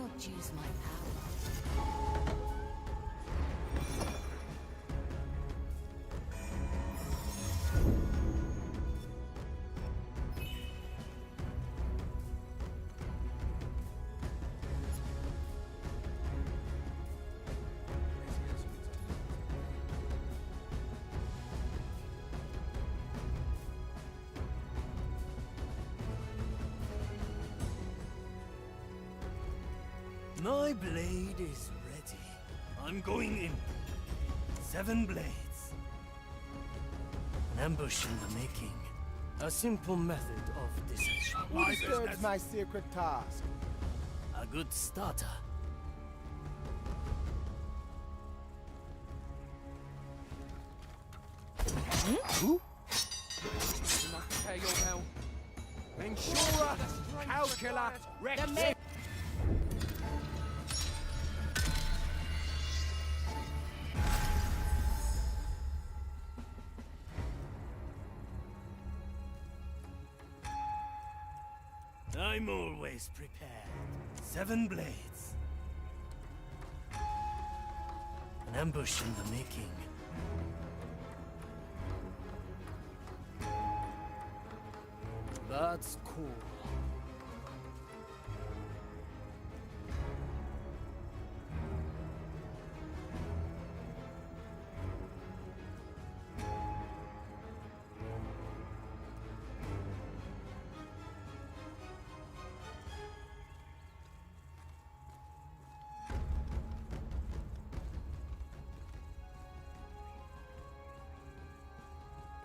not use my power. My blade is ready. I'm going in. 7 blades. An ambush in the making. A simple method of deception. Who disturbs my sacred task? A good starter. Who? Do not prepare your bell. Ensure, calcula, recti. I'm always prepared. 7 blades. An ambush in the making. That's cool.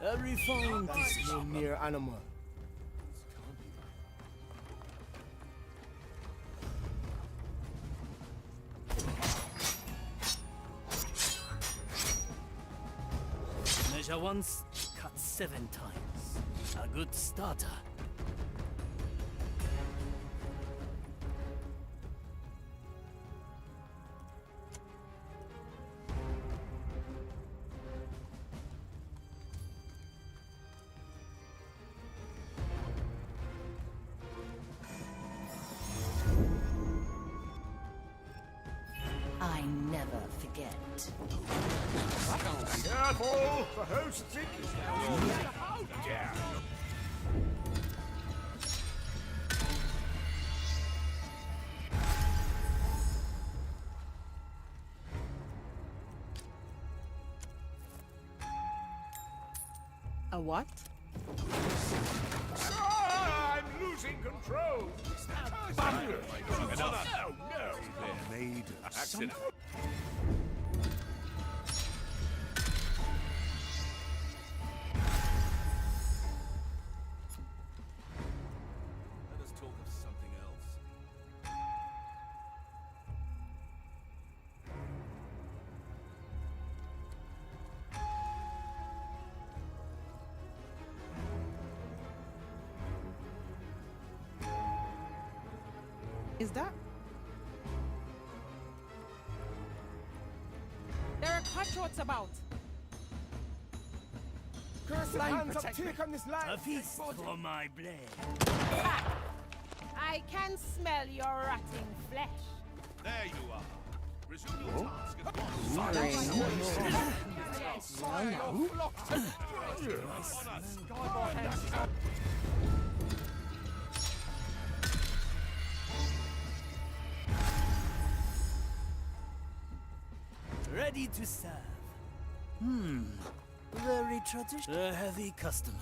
A refined That's no decision. mere animal. Measure once, cut 7 times. A good starter. I never forget. Careful! The host thinks how dare you! A what? I'm losing control! No, no! Made Accident. Let us talk of something else. Is that? There are cutthroats about. Cursed Flame hands protect uptake on this land. A feast for my blade. Ha! I can smell your rotting flesh. There you are. Resume your task at once. Ready to serve. Very traditional. A heavy customer.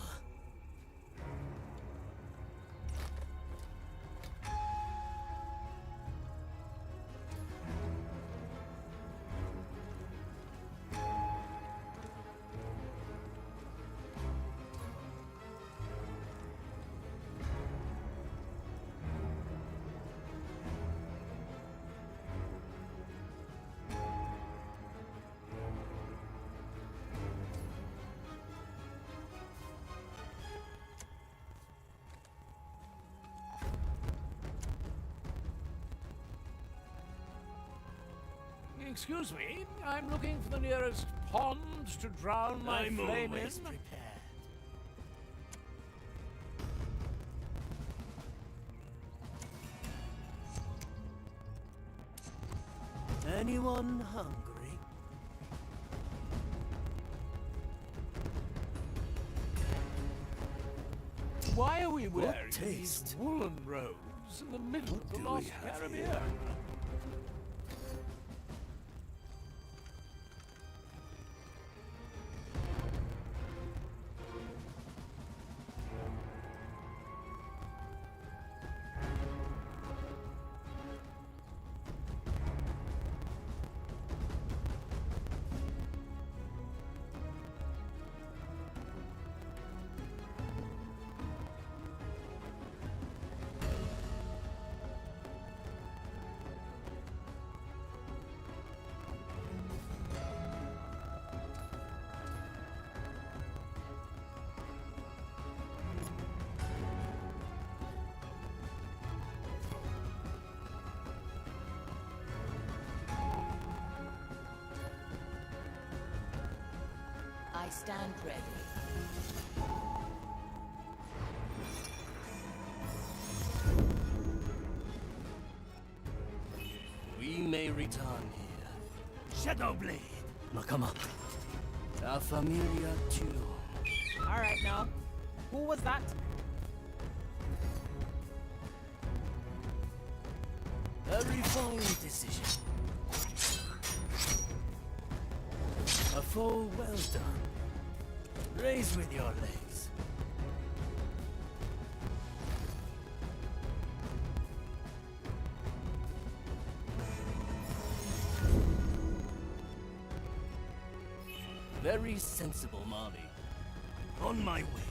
Excuse me, I'm looking for the nearest pond to drown my I'm flame in. always prepared. anyone hungry? Why are we wearing these taste? woolen robes in the middle of the Lost Caribbean? I stand ready. We may return here. Shadowblade. Nakama. La Familia too. All right, now. Who was that? A refined decision. A foe well done. Raise with your legs. Very sensible, Molly. On my way.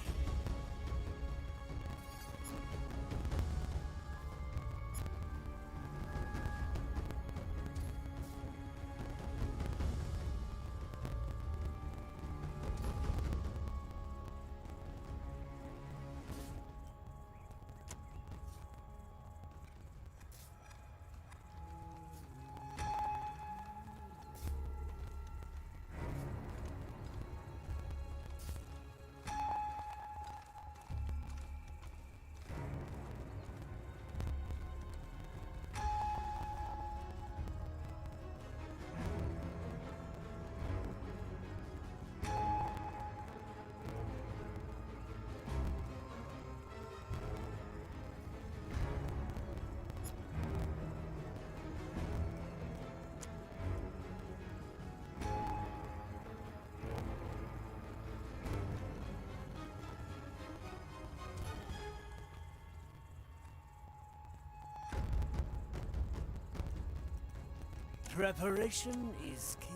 Preparation is key.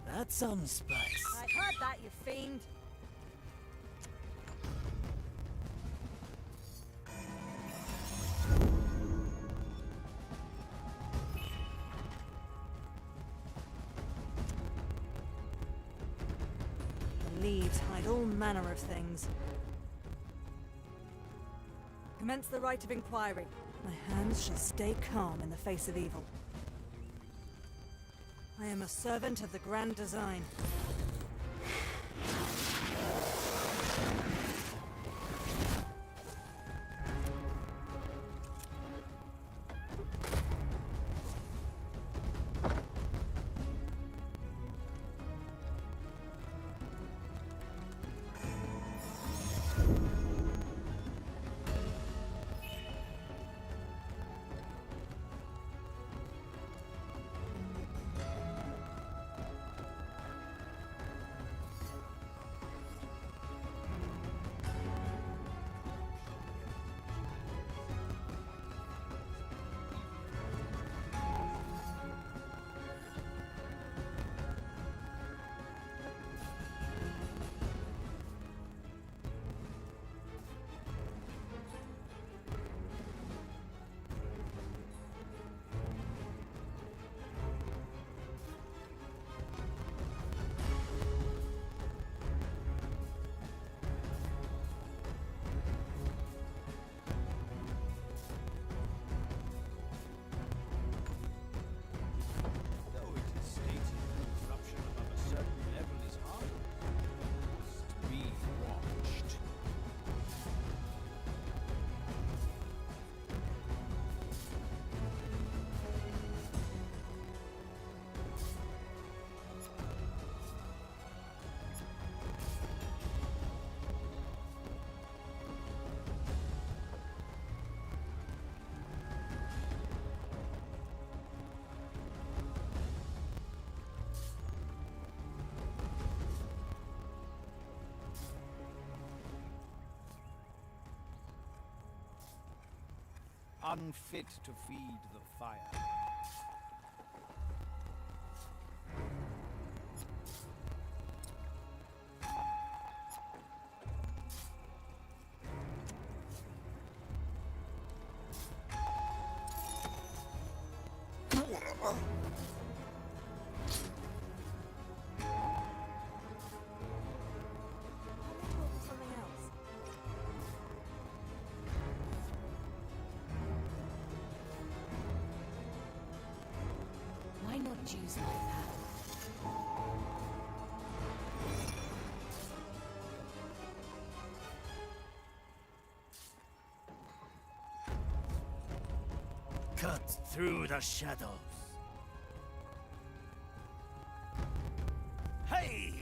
That's some spice. I heard that, you fiend. The leaves hide all manner of things. Commence the rite of inquiry. My hands shall stay calm in the face of evil. I am a servant of the grand design. unfit to feed the fire. Something else. Why not use my power? Cut through the shadows. Hey!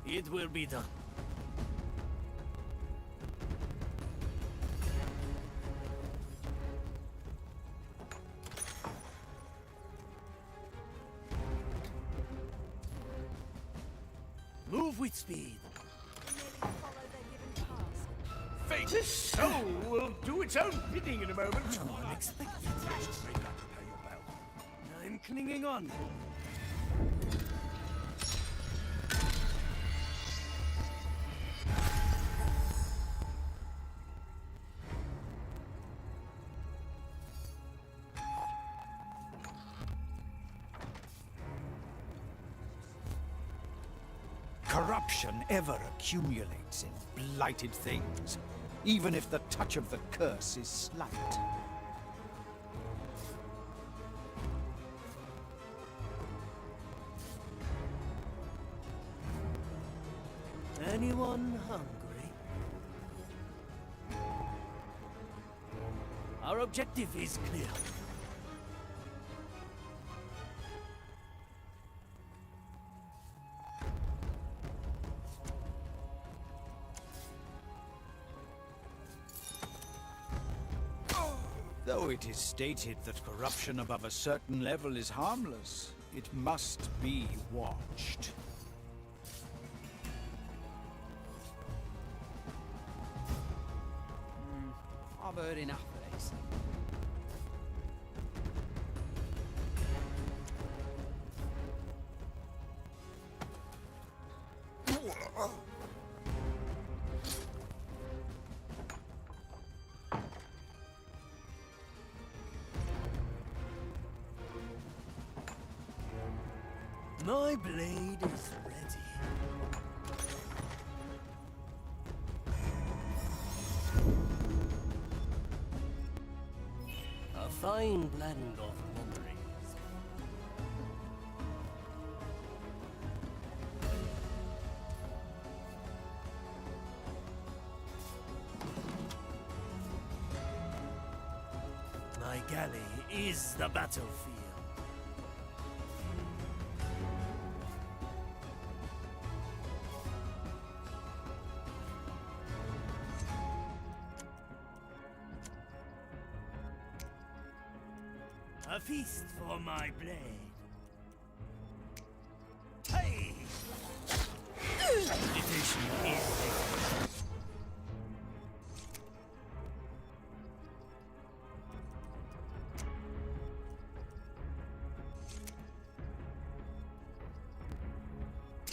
It will be done. Move with speed. Fate's soul will do its own bidding in a moment. Unexpected. I'm clinging on. Corruption ever accumulates in blighted things, even if the touch of the curse is slight. Anyone hungry? Our objective is clear. Though it is stated that corruption above a certain level is harmless, it must be watched. I've heard enough of this. My blade is ready. A fine blend of memories. My galley is the battlefield. A feast for my blade. Hey! Invitation is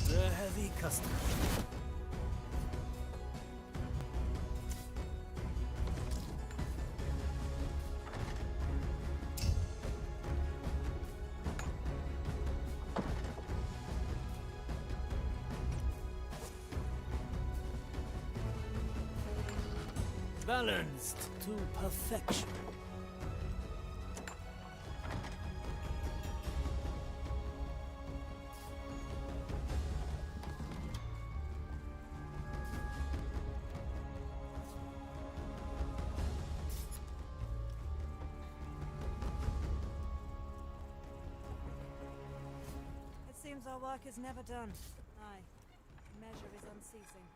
the heavy customer. Balanced to perfection. It seems our work is never done. Aye. Measure is unceasing.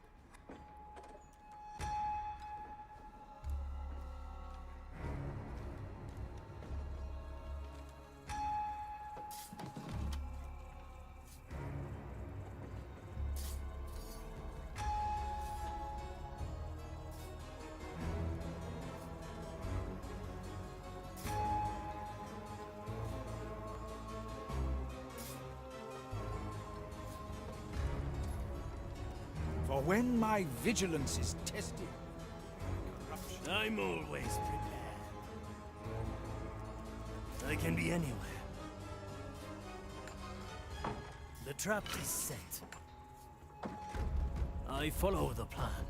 For when my vigilance is tested, I'm always prepared. I can be anywhere. The trap is set. I follow the plan.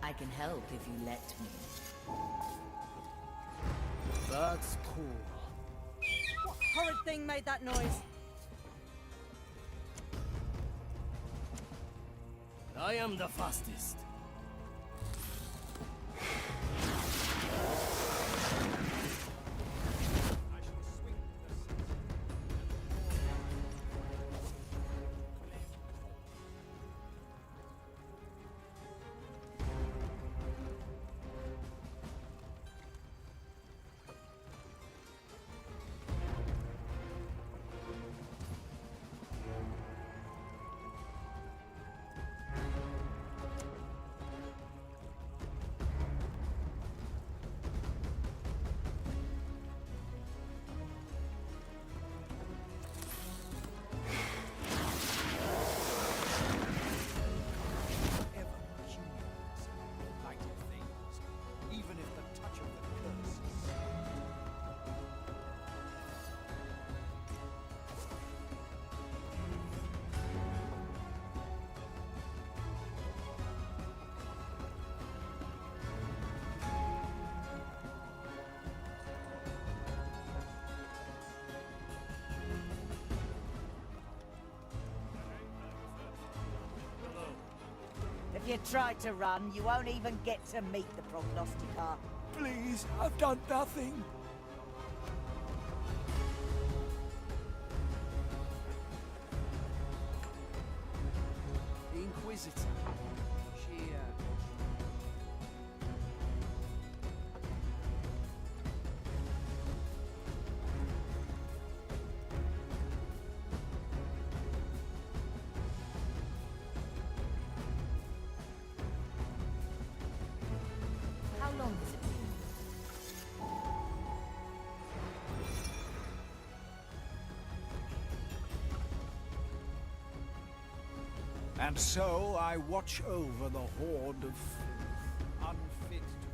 I can help if you let me. That's cool. What horrid thing made that noise? I am the fastest. If you try to run, you won't even get to meet the prognosticator. please, I've done nothing. The Inquisitor. She, How long has it been? And so I watch over the horde of unfit to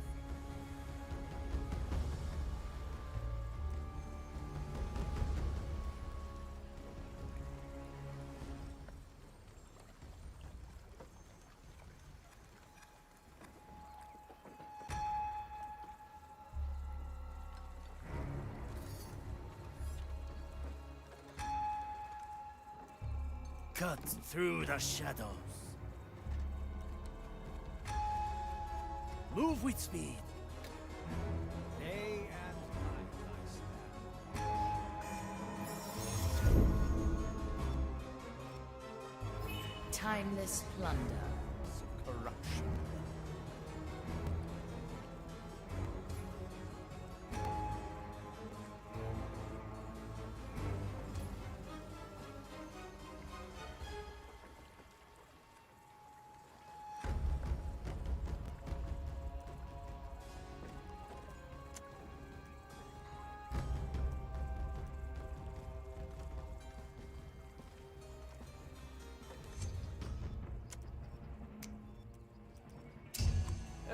Cut through the shadows. Move with speed. day and night I stand. Timeless plunder. Corruption.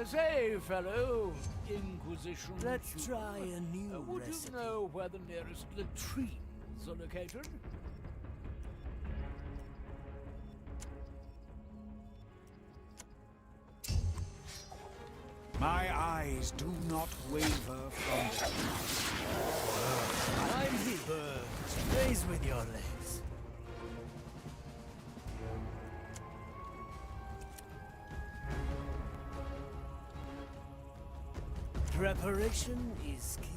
Say, fellow Inquisition. Let's try a new Would recipe. you know where the nearest latrines are located? My eyes do not waver from I'm the bird. Raise with your legs. Preparation is key.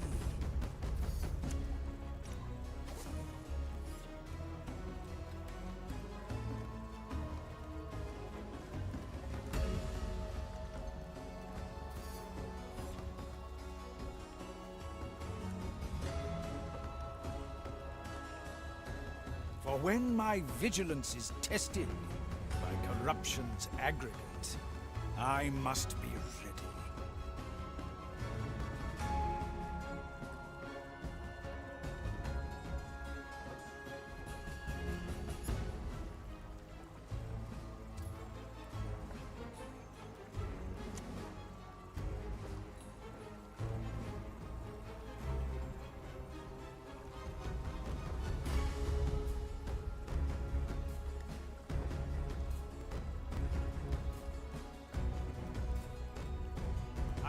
For when my vigilance is tested by corruption's aggregate, I must be ready.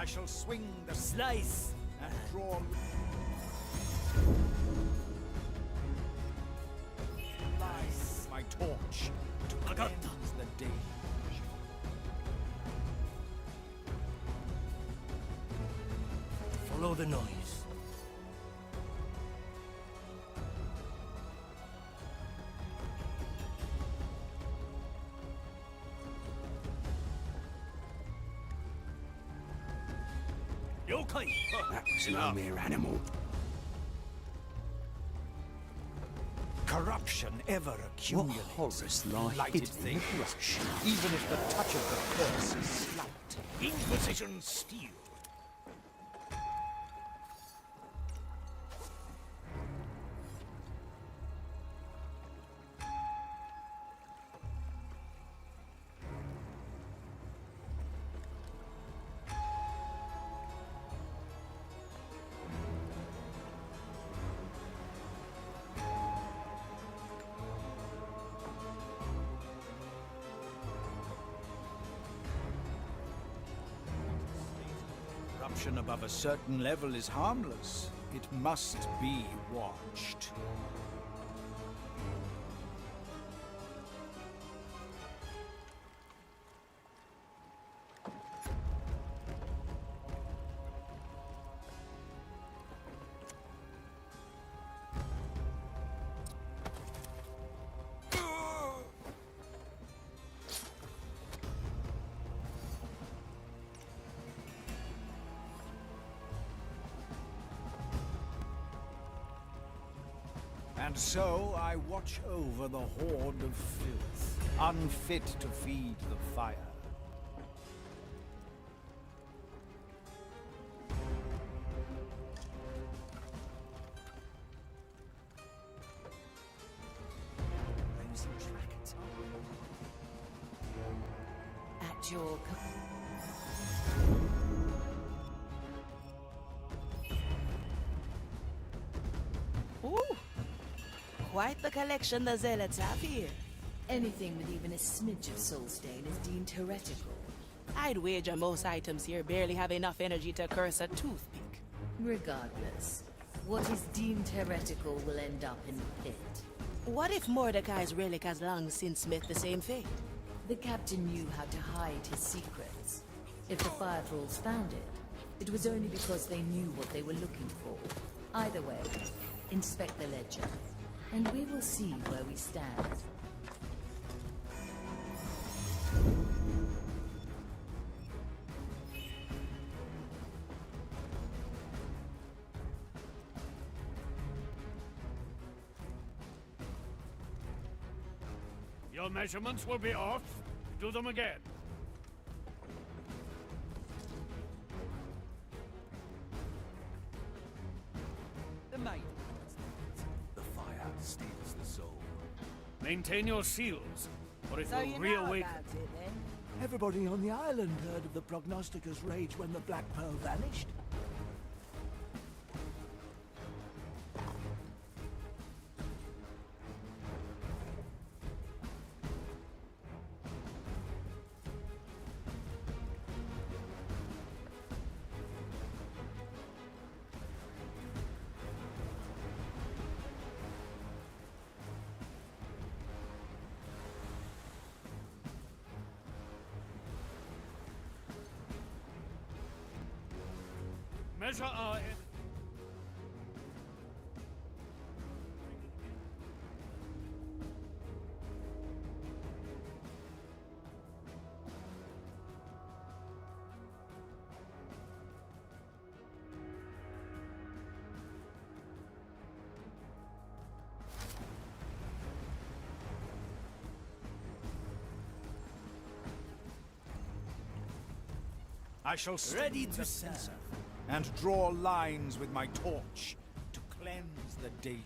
shall swing the Slice and draw lines my torch to cleanse the day. Follow the noise. That was no mere animal. Corruption ever accumulates. What horrors lie Lighted hidden things, in the brush? even if the touch of the curse is slight. Inquisition steel. Corruption above a certain level is harmless. It must be watched. And so I watch over the horde of filth, unfit to feed the fire. At your Ooh, quite the collection the zealots have here. anything with even a smidge of soul stain is deemed heretical. I'd wager most items here barely have enough energy to curse a toothpick. Regardless, what is deemed heretical will end up in the pit. What if Mordecai's relic has long since met the same fate? The captain knew how to hide his secrets. If the fire trolls found it, it was only because they knew what they were looking for. Either way, inspect the ledger, and we will see where we stand. Your measurements will be off. Do them again. The maid. The fire steals the soul. Maintain your seals, or it So will you know reawaken. about it, then? Everybody on the island heard of the prognosticator's rage when the Black Pearl vanished. Measure our... I shall Ready sting to the serve. censer and draw lines with my torch to cleanse the deluge.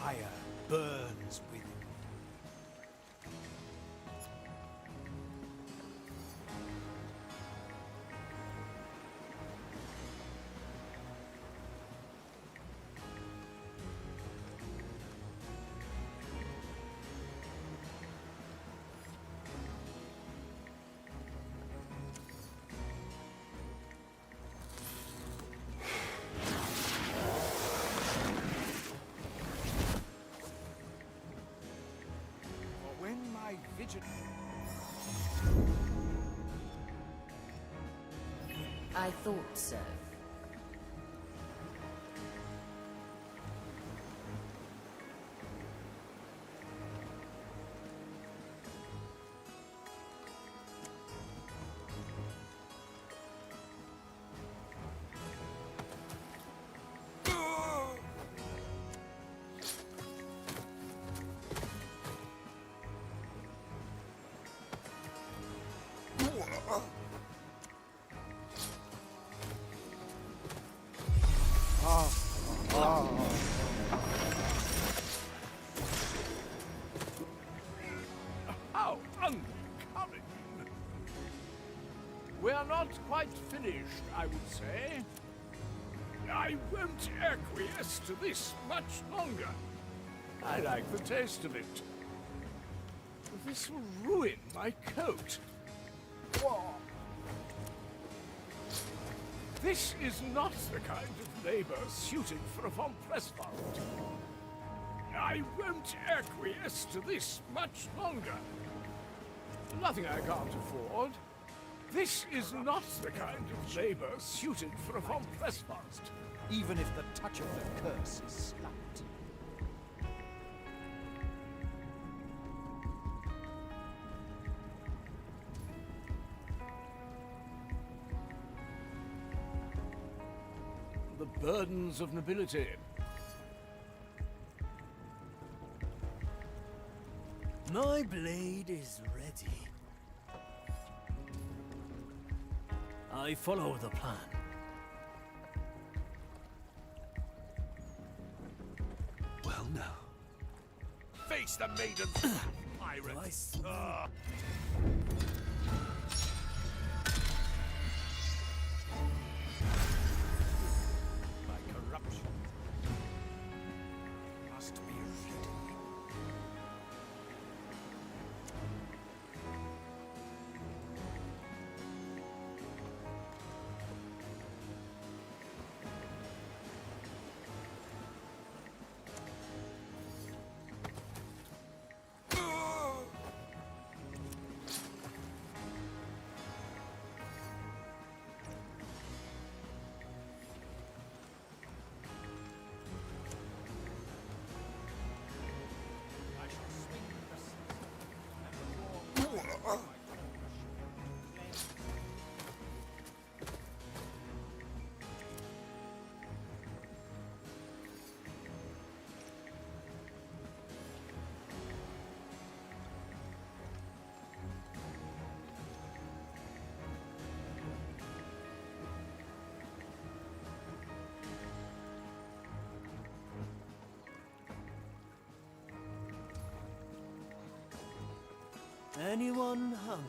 fire burns within. I thought so. How uncommon! We are not quite finished, I would say. I won't acquiesce to this much longer. I like the taste of it. This will ruin my coat. This is not the kind of labor suited for a von Presswald. I won't acquiesce to this much longer. Nothing I can't afford. This is not the kind of labor suited for a von Presswald. Even if the touch of the curse is slight. The burdens of nobility. My blade is ready. I follow the plan. Well now. Face the maidens, pirates! My corruption must be ready. Anyone hungry?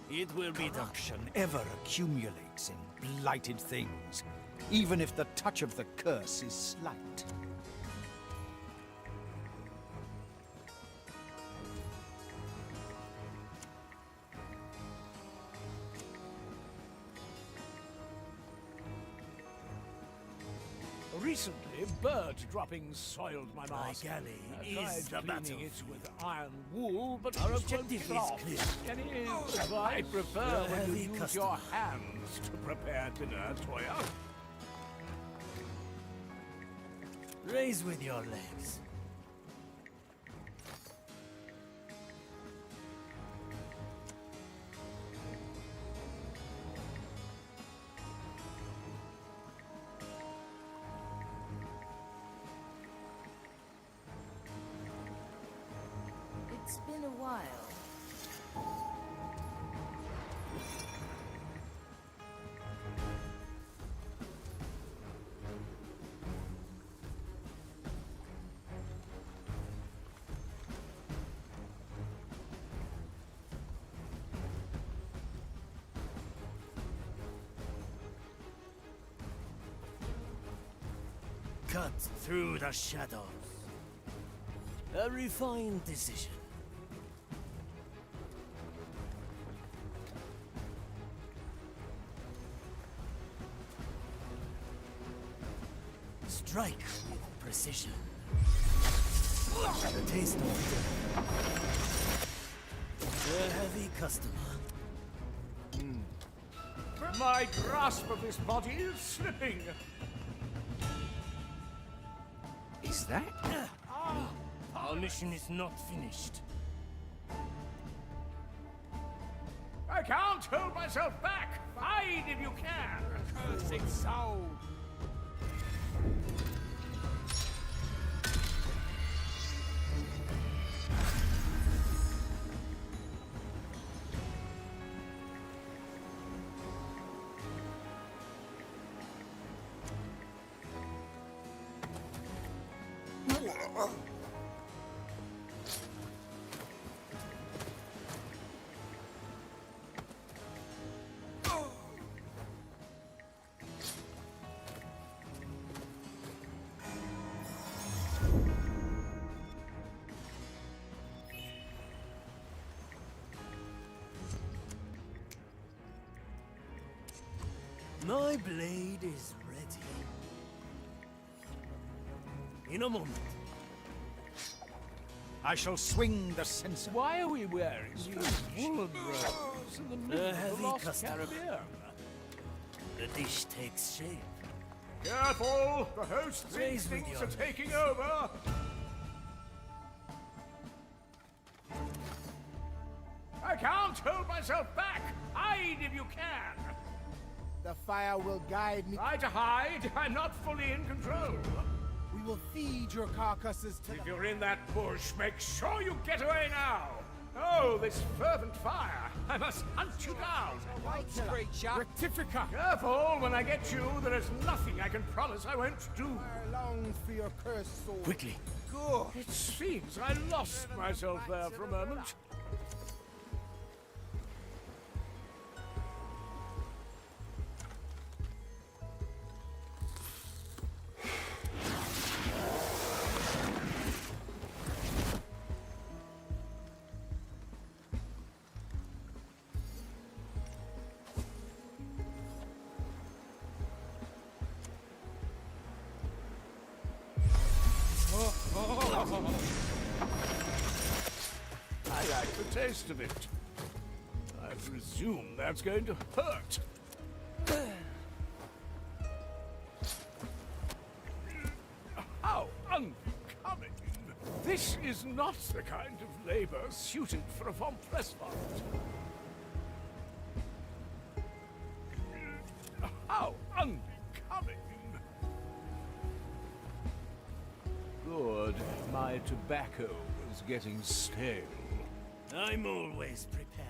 It will be corruption ever accumulates in blighted things, even if the touch of the curse is slight. Recently, bird droppings soiled my My mask. galley I is tried the cleaning it battlefield. with iron wool, but Our it just objective won't is get clear. off. Any advice? I prefer We're a when heavy you use customer. your hands to prepare dinner, Toya. Raise with your legs. It's been a while. cut through the shadows. A refined decision. Strike with precision. The taste of death. A heavy customer. My grasp of this body is slipping. Is that? Our mission is not finished. I can't hold myself back. Fight if you can. Cursed soul. My blade is ready. In a moment. I shall swing the censer. Why are we wearing these woolen robes in the middle of the Lost customer. Caribbean? The dish takes shape. Careful! The host's Raise with instincts your are taking over! I can't hold myself back! Hide if you can! The fire will guide me. Try to hide! I'm not fully in control! We will feed your carcasses to If you're in that bush, make sure you get away now! Oh, this fervent fire! I must hunt you down! Rectifica! Careful! When I get you, there is nothing I can promise I won't do! I long for your cursed soul. Quickly. Good. It seems I lost myself there for a moment. I like the taste of it. I presume that's going to hurt. How unbecoming! This is not the kind of labor suited for a von Presswald. How unbecoming! Good. My tobacco is getting stale. I'm always prepared.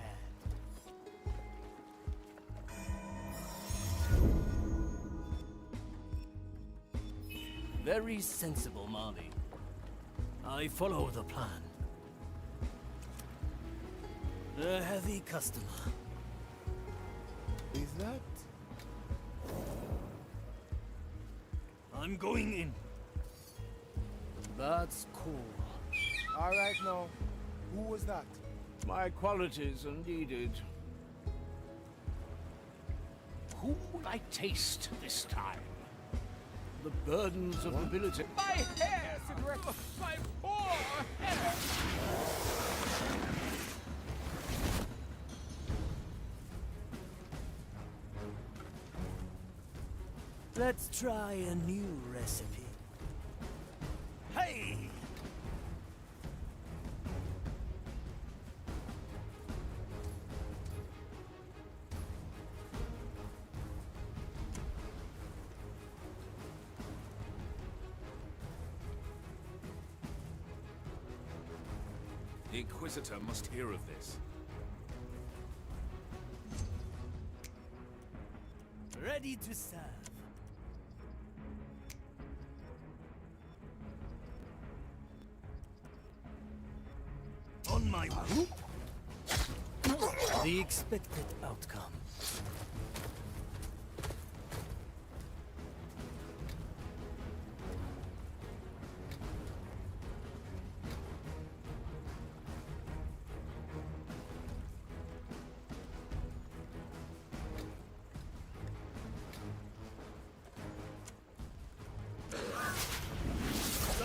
Very sensible, Marley. I follow the plan. A heavy customer. Is that? I'm going in. That's cool. All right, now. Who was that? My qualities are needed. Whom will I taste this time? The burdens of nobility. My hair! My poor hair! Let's try a new recipe. Hey! The Inquisitor must hear of this. Ready to serve. On my way. The expected outcome.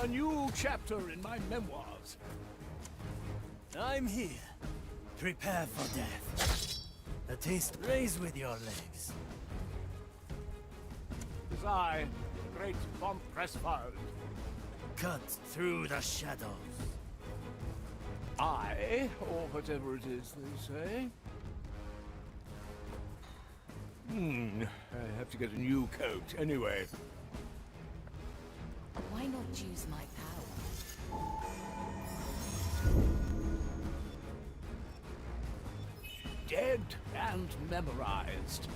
a new chapter in my memoirs. I'm here. Prepare for death. A taste raise with your legs. It is I, the great von Pressfeld. Cut through the shadows. I, or whatever it is they say. I have to get a new coat anyway. Why not use my power? Dead and memorized.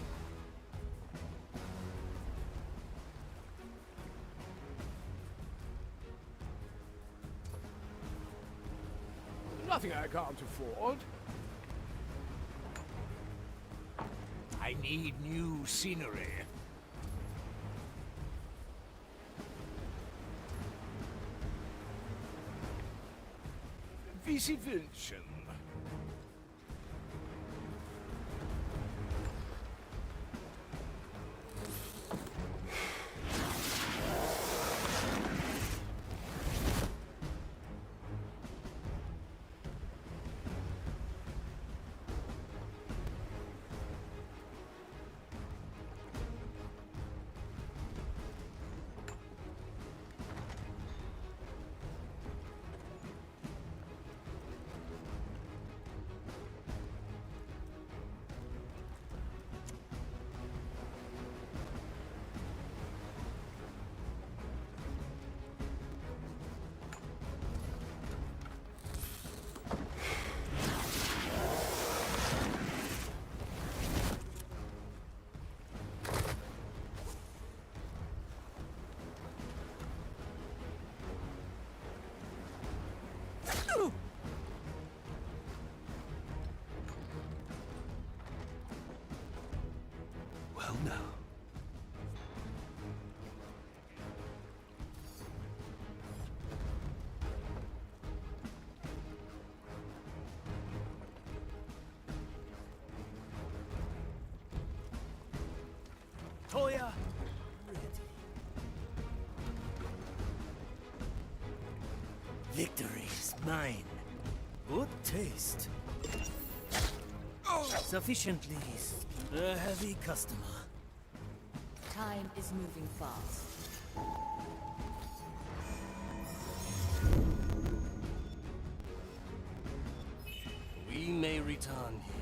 Nothing I can't afford. I need new scenery. Wie Sie wünschen. Well now. Toya, ready. Victory is mine. Good taste. Sufficiently easy. A heavy customer. Time is moving fast. We may return here.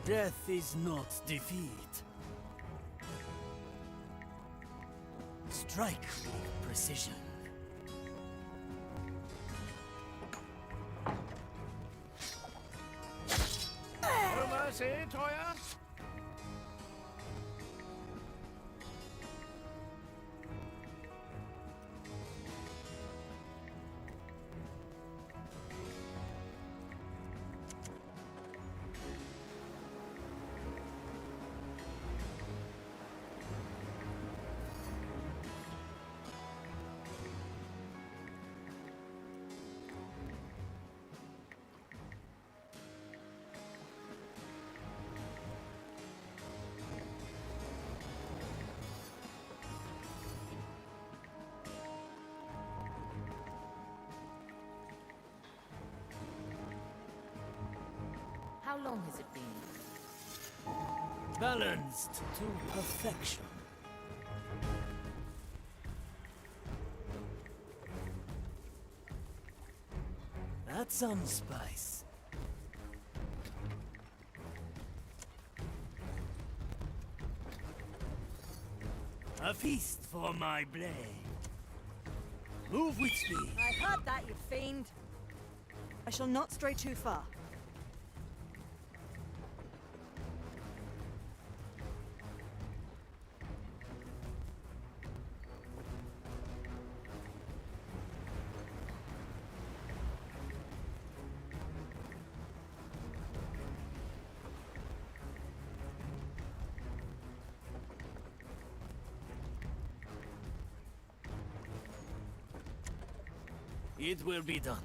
Death is not defeat. Strike with precision. No mercy, Toya. How long has it been? Balanced to perfection. That's some spice. A feast for my blade. Move with speed. I heard that, you fiend. I shall not stray too far. It will be done.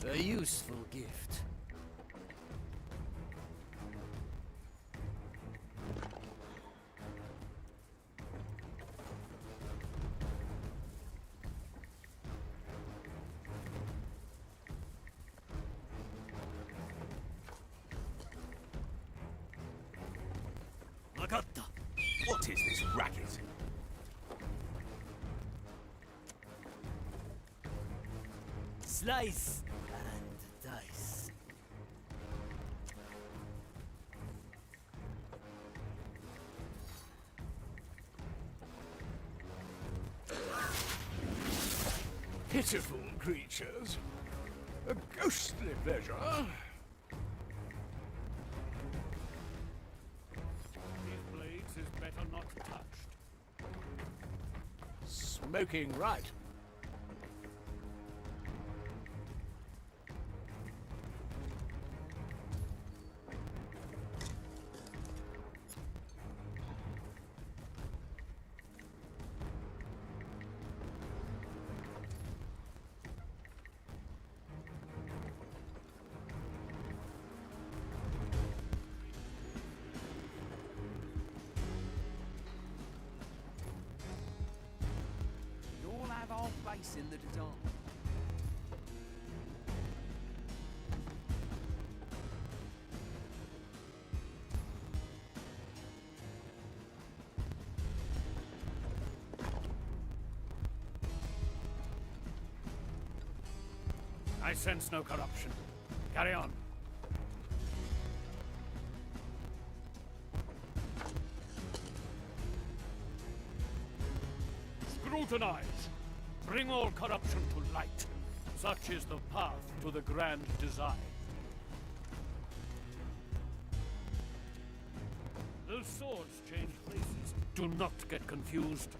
A useful gift. What is this racket? Slice and dice. Pitiful creatures. A ghostly pleasure. These blades is better not touched. Smoking right. You'll have our place in the design. I sense no corruption. Carry on. Scrutinize. Bring all corruption to light. Such is the path to the grand design. Those swords change places. Do not get confused.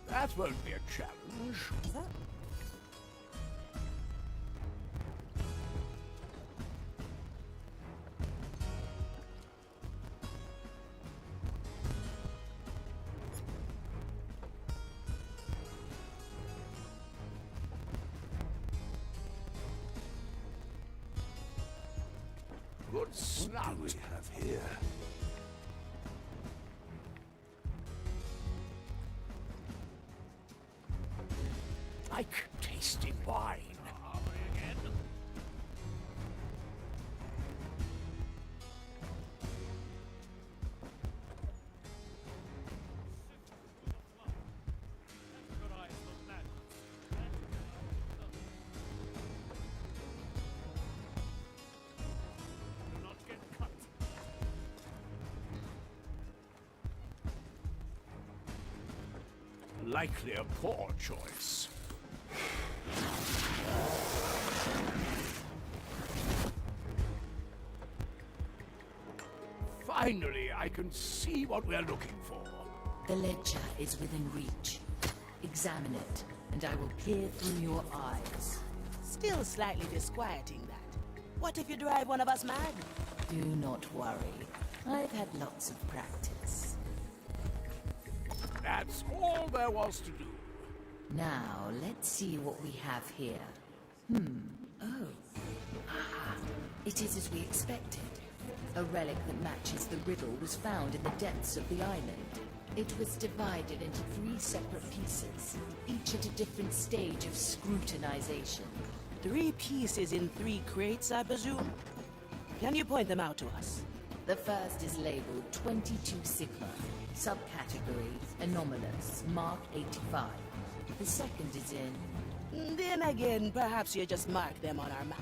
That won't be a challenge. Is that? Good snout. What do we have here? Like tasting wine. Likely a poor choice. Finally, I can see what we're looking for. The ledger is within reach. Examine it, and I will peer through your eyes. Still slightly disquieting, that. What if you drive one of us mad? Do not worry. I've had lots of practice. That's all there was to do. Now, let's see what we have here. Oh. Ah, it is as we expected. A relic that matches the riddle was found in the depths of the island. It was divided into 3 separate pieces, each at a different stage of scrutinization. 3 pieces in 3 crates, I presume? Can you point them out to us? The first is labeled 22 Sigma, subcategory anomalous, mark 85. The second is in... Then again, perhaps you just mark them on our map.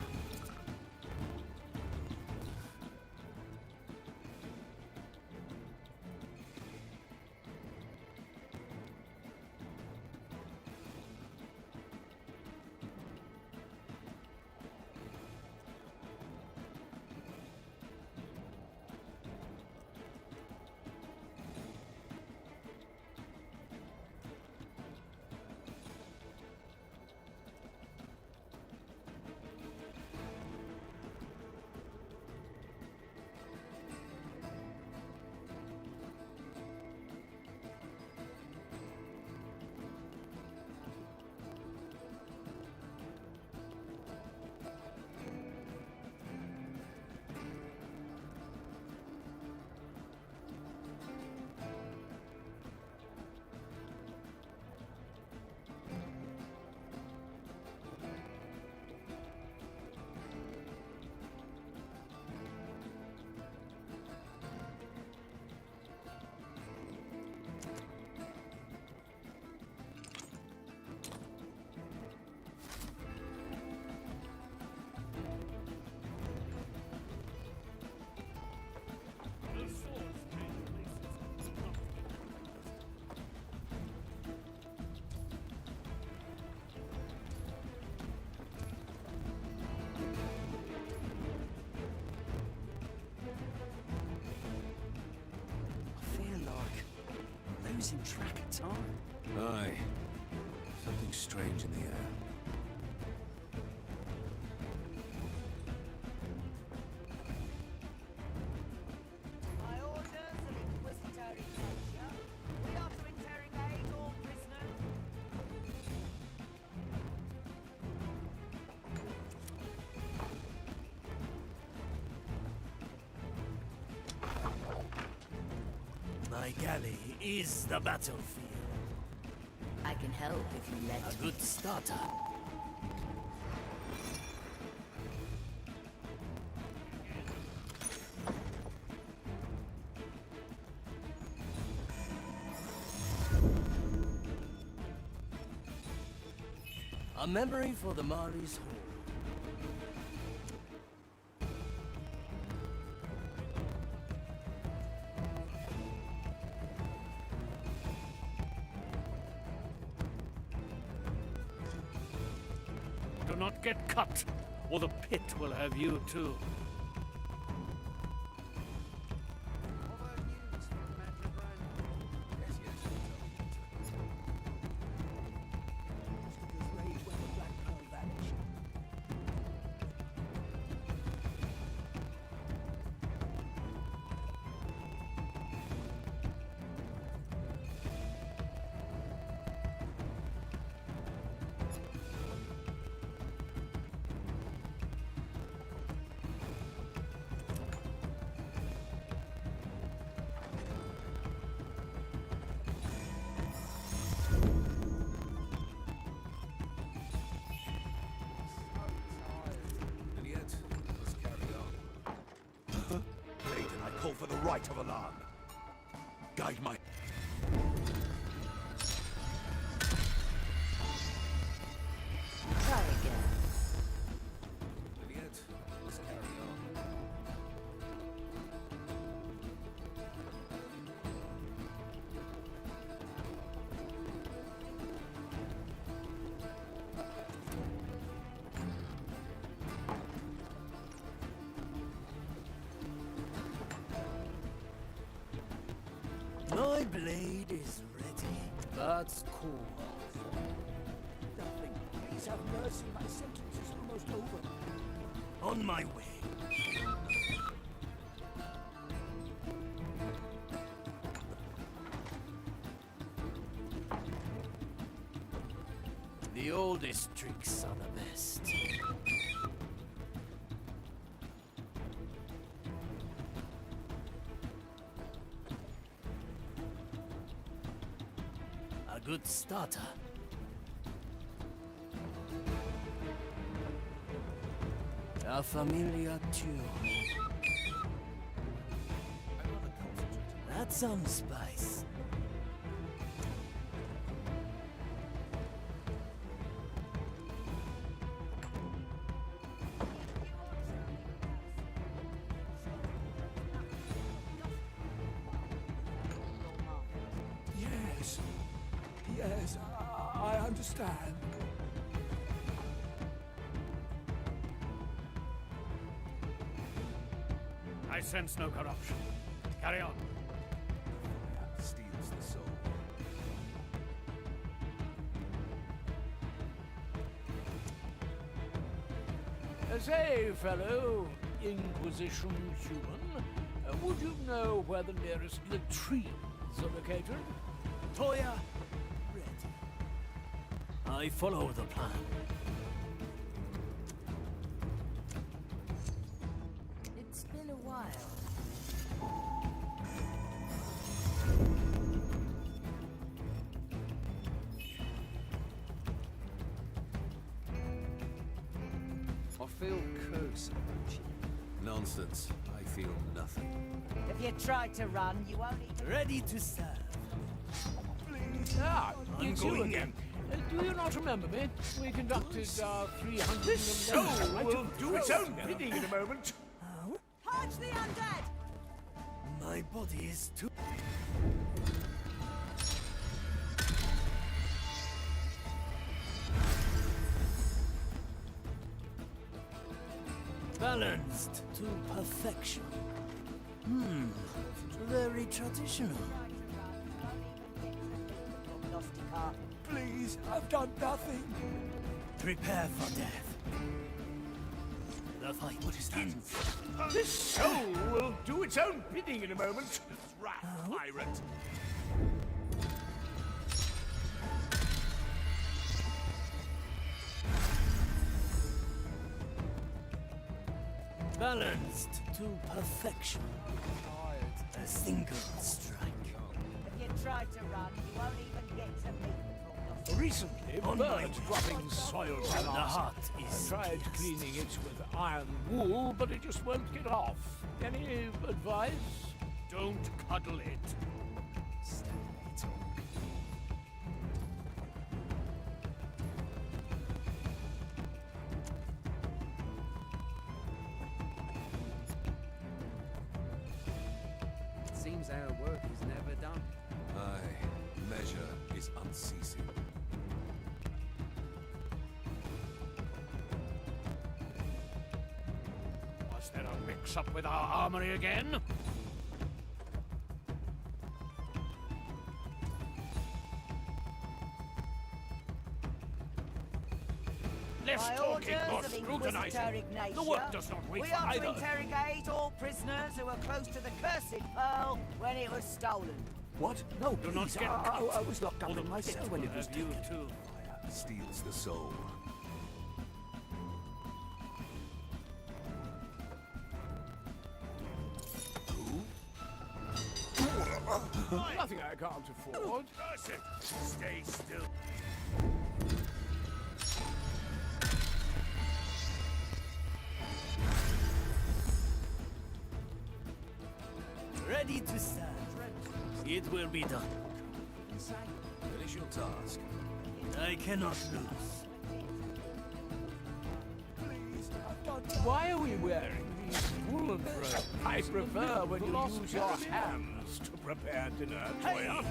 Losing track of time. Aye. Something strange in the air. My orders of inquisitory nature. We are to interrogate all prisoners. My galley is the battlefield. I can help if you let A good starter. A memory for the Mari's Hall. Do not get cut, or the pit will have you too. Call for the right of alarm. Guide my... Try again. Juliet, let's carry on. My blade is ready. That's cool. Nothing. Please have mercy. My sentence is almost over. On my way. The oldest tricks are the best. A good starter. A familiar tune. That's some spice. Yes. Yes, I understand. I sense no corruption. Carry on. Steals the soul. Say, fellow Inquisition human, would you know where the nearest latrines are located? Toya, ready. I follow the plan. It's been a while. I feel curse approaching. Nonsense. I feel nothing. If you try to run, you won't even... Ready to serve. Ah, I'm it's you going again. Do you not remember me? We conducted our 300... This soul will do its own bidding in a moment. Purge the undead! My body is too... Balanced to perfection. Very traditional. Please, I've done nothing. Prepare for death. The fight begins. This soul will do its own bidding in a moment. Wrath, pirate. Balanced to perfection. A single strike. If you try to run, you won't even get to me. Recently, On my birds dropping soil The heart is I tried pierced. cleaning it with iron wool, but it just won't get off. Any advice? Don't cuddle it. It seems our work is never done. Aye, measure is unceasing. Was there a mix-up with our armory again? Less By talking, more orders of scrutinizing. Inquisitor Ignatia, The work does not wait we for are to either. interrogate all prisoners who were close to the cursed pearl when it was stolen. What? No, Do not please, get I cut. was locked up in my cell when it was You taken. too. Steals the soul. Nothing I can't afford. Curse it! Stay still. Ready to serve. It will be done. Finish your task. I cannot lose. Please, I've done Why are we wearing these woolen robes? I prefer when you use your hands to prepare dinner, Toya.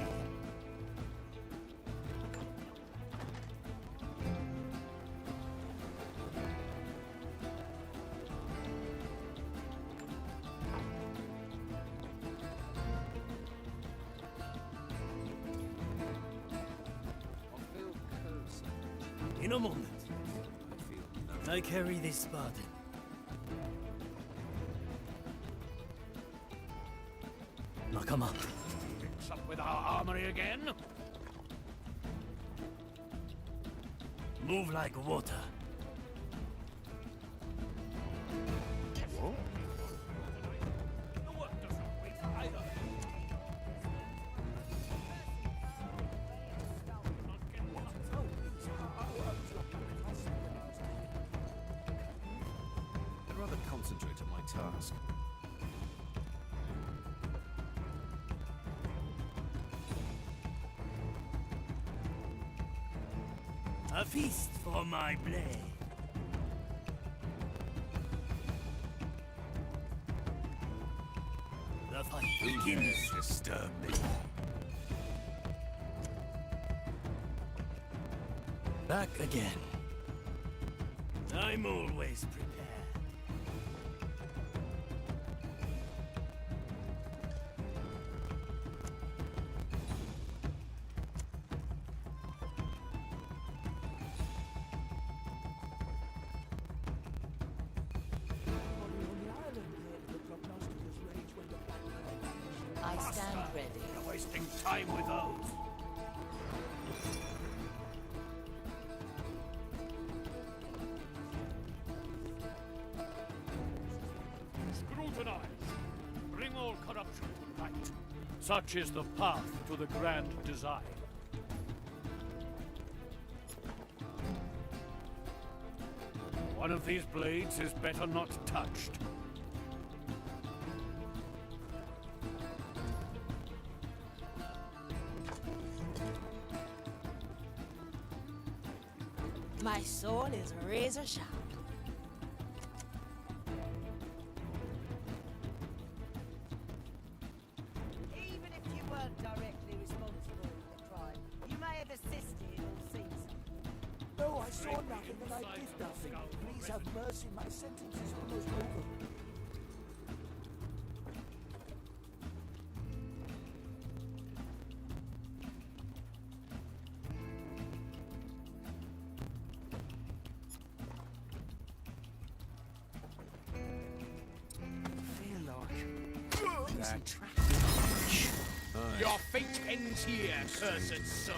I feel curse. In a moment, I feel nothing. I carry this burden. Nakama, Mix up with our armory again? Move like water. I'd rather concentrate on my task. A feast for my blade. The fight begins. Disturb me. Back again. I'm always prepared. I stand ready. You're wasting time with those. Scrutinize. Bring all corruption to light. Such is the path to the grand design. One of these blades is better not touched. My sword is razor sharp. Even if you weren't directly responsible for the crime, you may have assisted or seen something. No, I saw nothing and I did nothing. Please have mercy, my sentence is almost over. Your fate ends here, cursed soul.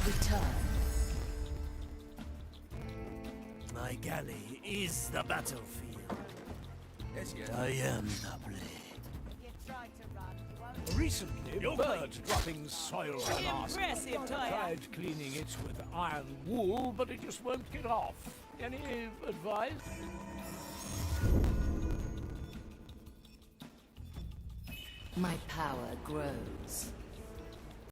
Return. My galley is the battlefield. Yes, yes. I am the blade. You tried to run, you won't. Recently, a bird dropping soil on our Impressive, Toya. tried cleaning it with iron wool, but it just won't get off. Any advice? My power grows.